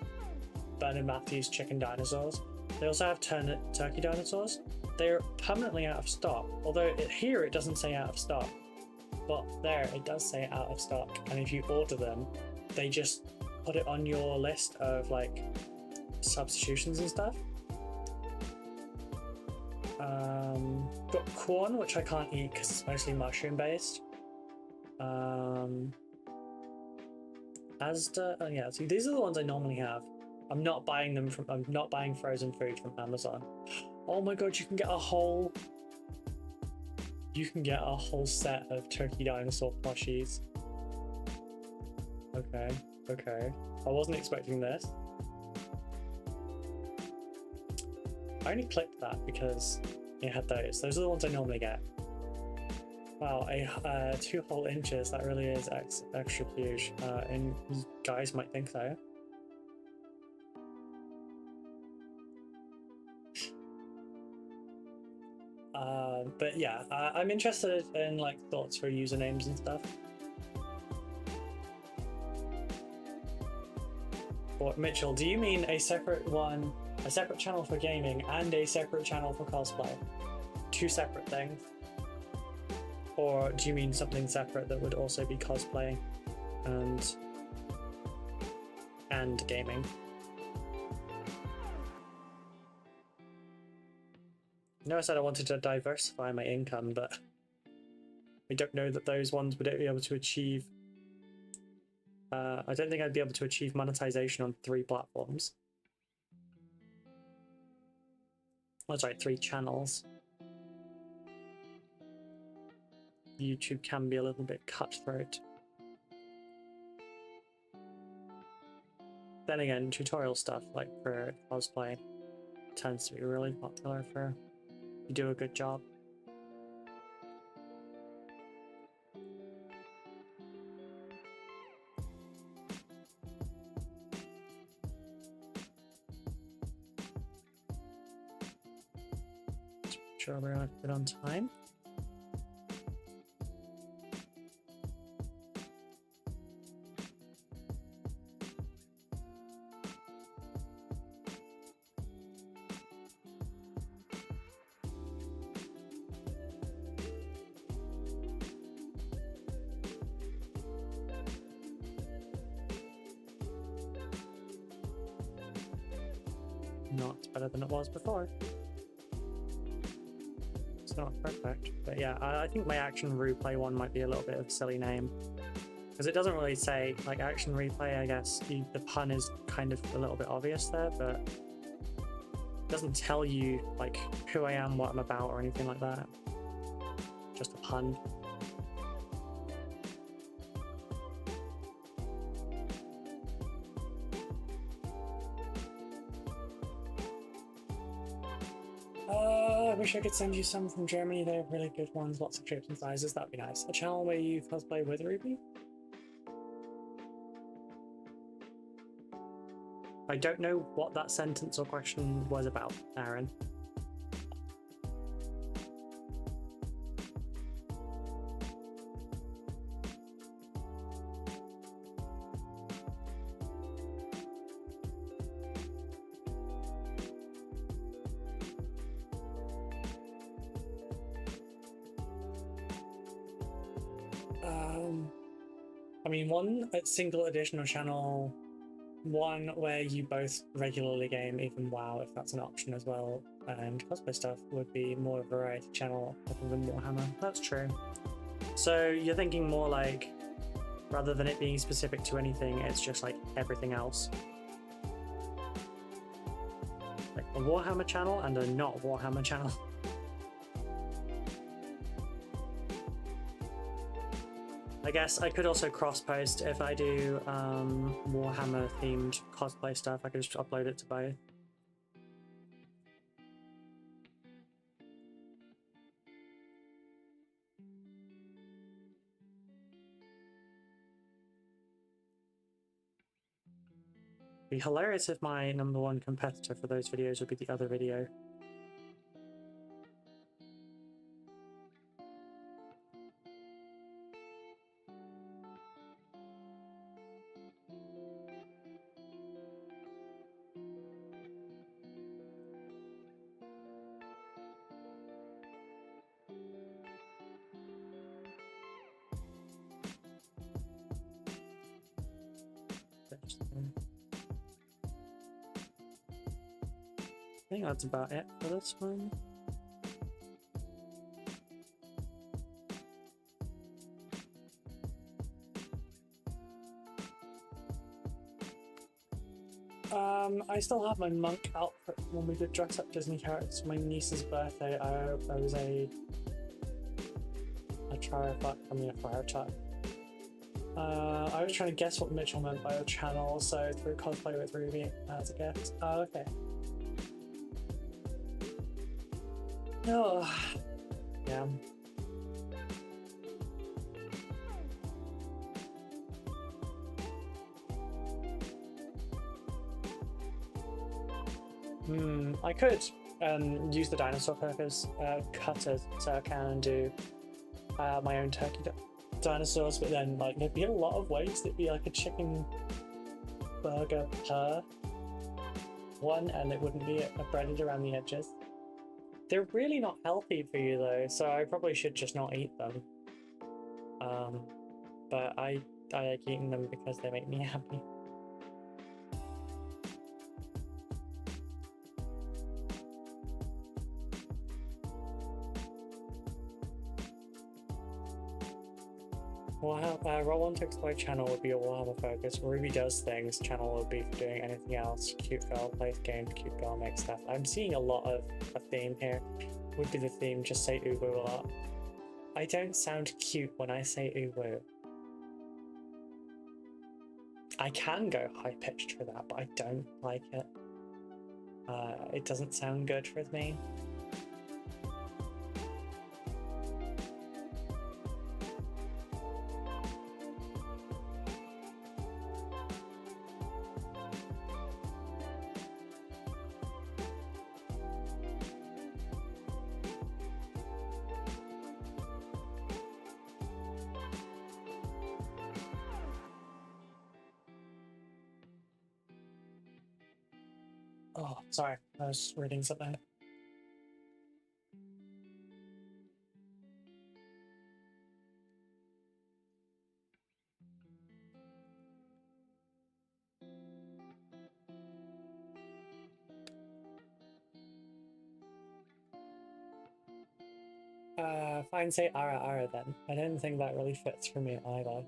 Bernard Matthews chicken dinosaurs. They also have turkey dinosaurs. They're permanently out of stock, although here it doesn't say out of stock, but there it does say out of stock. And if you order them, they just put it on your list of like substitutions and stuff. Got corn, which I can't eat because it's mostly mushroom based. Asda, oh yeah, see, these are the ones I normally have. I'm not buying frozen food from Amazon. Oh my god, you can get a whole set of turkey dinosaur plushies. Okay. I wasn't expecting this. I only clicked that because it had those. Those are the ones I normally get. Wow, 2 whole inches, that really is extra huge. And you guys might think so. But yeah, I'm interested in like thoughts for usernames and stuff. What, Mitchell, do you mean a separate channel for gaming and a separate channel for cosplay? 2 separate things? Or do you mean something separate that would also be cosplay and gaming? No, I said I wanted to diversify my income, but I don't know that those ones would be able to achieve. I don't think I'd be able to achieve monetization on 3 platforms. Oh, sorry, 3 channels. YouTube can be a little bit cutthroat. Then again, tutorial stuff like for cosplay tends to be really popular for you do a good job. sure we're good on time. Not better than it was before. It's not perfect, but yeah, I think my action replay one might be a little bit of a silly name because it doesn't really say like action replay. I guess the pun is kind of a little bit obvious there, but it doesn't tell you like who I am, what I'm about, or anything like that. Just a pun. I wish I could send you some from Germany. They have really good ones, lots of shapes and sizes. That'd be nice. A channel where you cosplay with Ruby? I don't know what that sentence or question was about, Aaron. I mean, one single additional channel, one where you both regularly game, even WoW, if that's an option as well, and cosplay stuff would be more of a variety channel other than Warhammer. That's true. So you're thinking more like, rather than it being specific to anything, it's just like everything else. Like a Warhammer channel and a not Warhammer channel. I guess I could also cross-post if I do Warhammer-themed cosplay stuff. I could just upload it to both. It'd be hilarious if my #1 competitor for those videos would be the other video. I think that's about it for this one. I still have my monk outfit from when we did dress up Disney characters for my niece's birthday. I was a Triarch, I mean a Friar Tuck. I was trying to guess what Mitchell meant by a channel, so through cosplay with Ruby, that's a guess. Oh, okay. Oh, yeah. I could use the dinosaur purpose cutter so I can do my own turkey dinosaurs, but then like there'd be a lot of waste. It'd be like a chicken burger per one, and it wouldn't be breaded around the edges. They're really not healthy for you though, so I probably should just not eat them. But I like eating them because they make me happy. Roll1 to Explore channel would be a Warhammer focus. Ruby does things channel would be for doing anything else. Cute girl plays games, cute girl makes stuff. I'm seeing a lot of a theme here. Would be the theme, just say uwu a lot. I don't sound cute when I say uwu. I can go high pitched for that, but I don't like it. It doesn't sound good with me. Oh, sorry, I was reading something. Fine, say ara ara then. I don't think that really fits for me either.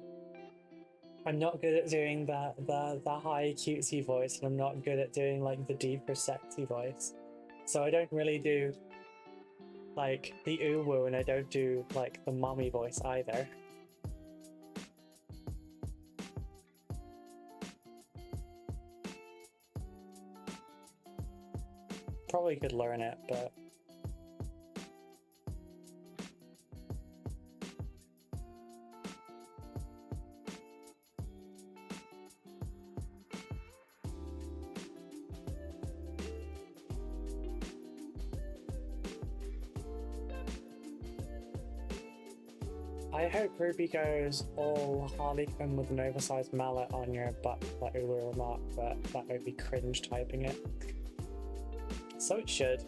I'm not good at doing the high cutesy voice, and I'm not good at doing like the deeper sexy voice. So I don't really do like the uwu, and I don't do like the mommy voice either. Probably could learn it, but I hope Ruby goes all Harlequin with an oversized mallet on your butt, that uwu remark, but that would be cringe typing it. So it should.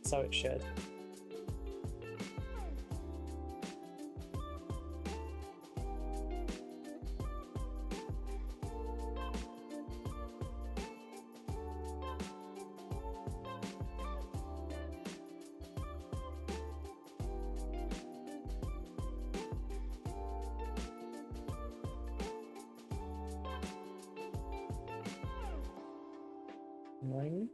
So it should. Annoying.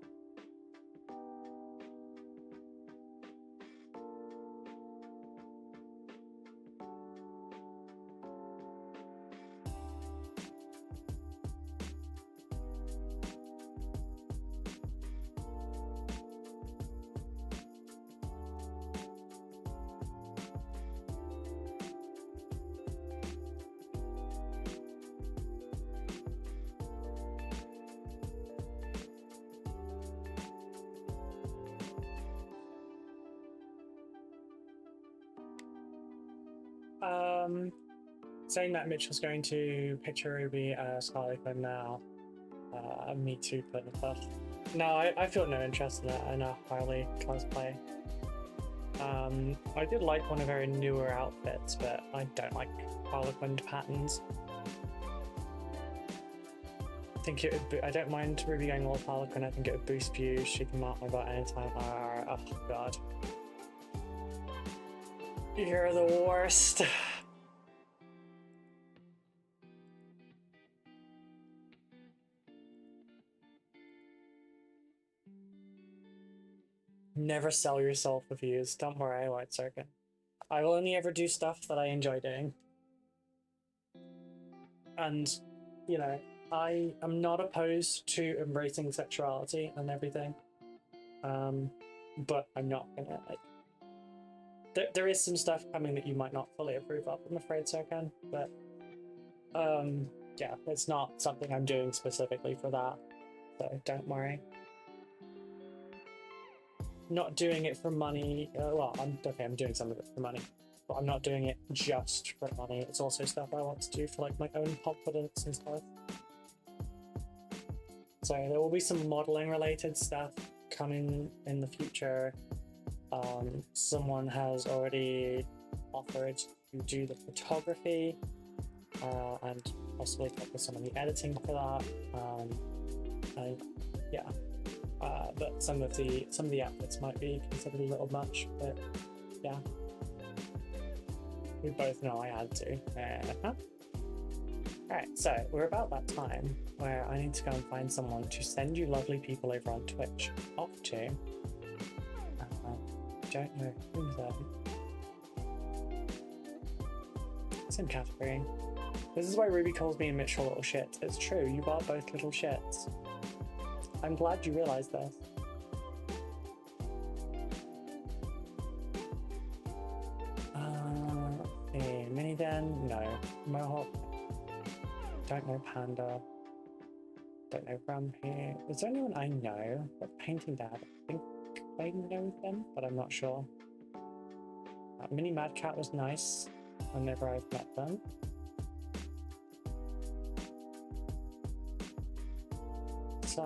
Saying that Mitchell's going to picture Ruby as Harlequin now, me too, put and stuff. No, I feel no interest in that enough Harley cosplay. I did like one of her newer outfits, but I don't like Harlequin patterns. I think it would I don't mind Ruby going all Harlequin. I think it would boost views. She can mark my butt anytime. Oh god. You're the worst. Never sell yourself for views. Don't worry, White Circuit. I will only ever do stuff that I enjoy doing. And, you know, I am not opposed to embracing sexuality and everything. But I'm not gonna, like... There is some stuff coming that you might not fully approve of, I'm afraid, Serkan. But, yeah, it's not something I'm doing specifically for that. So, don't worry. Not doing it for money. Well, I'm doing some of it for money, but I'm not doing it just for money. It's also stuff I want to do for like my own confidence and stuff. So there will be some modeling related stuff coming in the future. Someone has already offered to do the photography and possibly help with some of the editing for that. And yeah. But some of the outfits might be considered a little much, but yeah. We both know I had to. Alright, so we're about that time where I need to go and find someone to send you lovely people over on Twitch off to. Don't know who's that. Same category. This is why Ruby calls me and Mitchell little shit. It's true, you are both little shits. I'm glad you realised this. Let's see. Miniden? No. Mohawk? Don't know Panda. Don't know Rampy. Is there anyone I know? What painting dad? I think I know them, but I'm not sure. Mini Mad Cat was nice whenever I've met them. So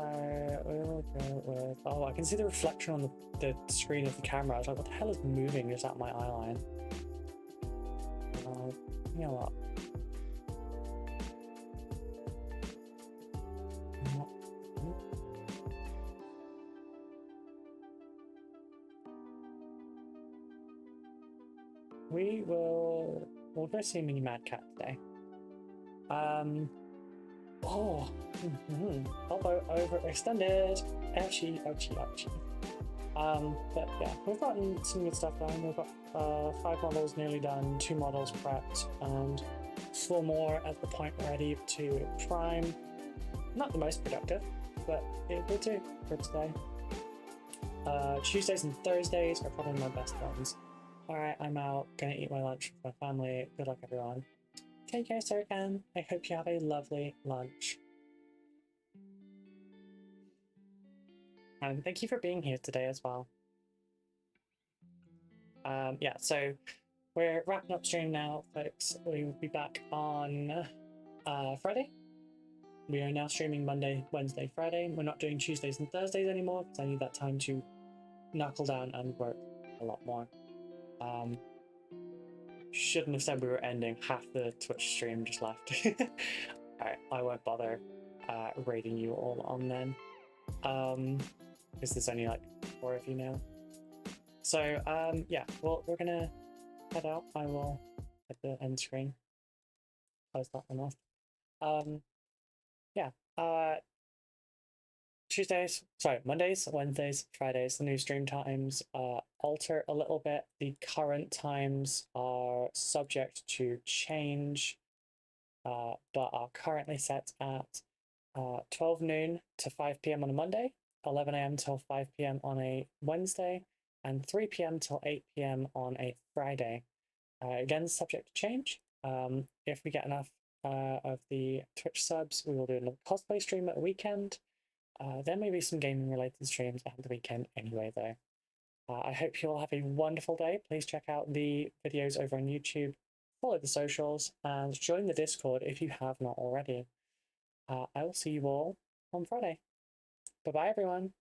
we'll go with. Oh, I can see the reflection on the screen of the camera. I was like, what the hell is moving just out my eye line? You know what? We'll go see Mini Mad Cat today. Oh, elbow overextended. Ouchie, ouchie, ouchie. But yeah, we've gotten some good stuff done. We've got 5 models nearly done, 2 models prepped, and 4 more at the point ready to prime. Not the most productive, but it will do for today. Tuesdays and Thursdays are probably my best ones. Alright, I'm out, gonna eat my lunch with my family. Good luck, everyone. Take care, Sirkan. I hope you have a lovely lunch. And thank you for being here today as well. Yeah, so we're wrapping up stream now, folks. We will be back on Friday. We are now streaming Monday, Wednesday, Friday. We're not doing Tuesdays and Thursdays anymore because I need that time to knuckle down and work a lot more. Shouldn't have said we were ending. Half the Twitch stream just left. Alright, I won't bother raiding you all on then. Because there's only like 4 of you now. So, yeah, well, we're gonna head out. I will hit the end screen. Close that one off. Yeah, Mondays, Wednesdays, Fridays, the new stream times alter a little bit. The current times are subject to change, but are currently set at 12 noon to 5 p.m. on a Monday, 11 a.m. till 5 p.m. on a Wednesday, and 3 p.m. till 8 p.m. on a Friday. Again, subject to change. If we get enough of the Twitch subs, we will do another cosplay stream at a weekend. There may be some gaming related streams at the weekend anyway, though. I hope you all have a wonderful day. Please check out the videos over on YouTube, follow the socials, and join the Discord if you have not already. I will see you all on Friday. Bye bye, everyone.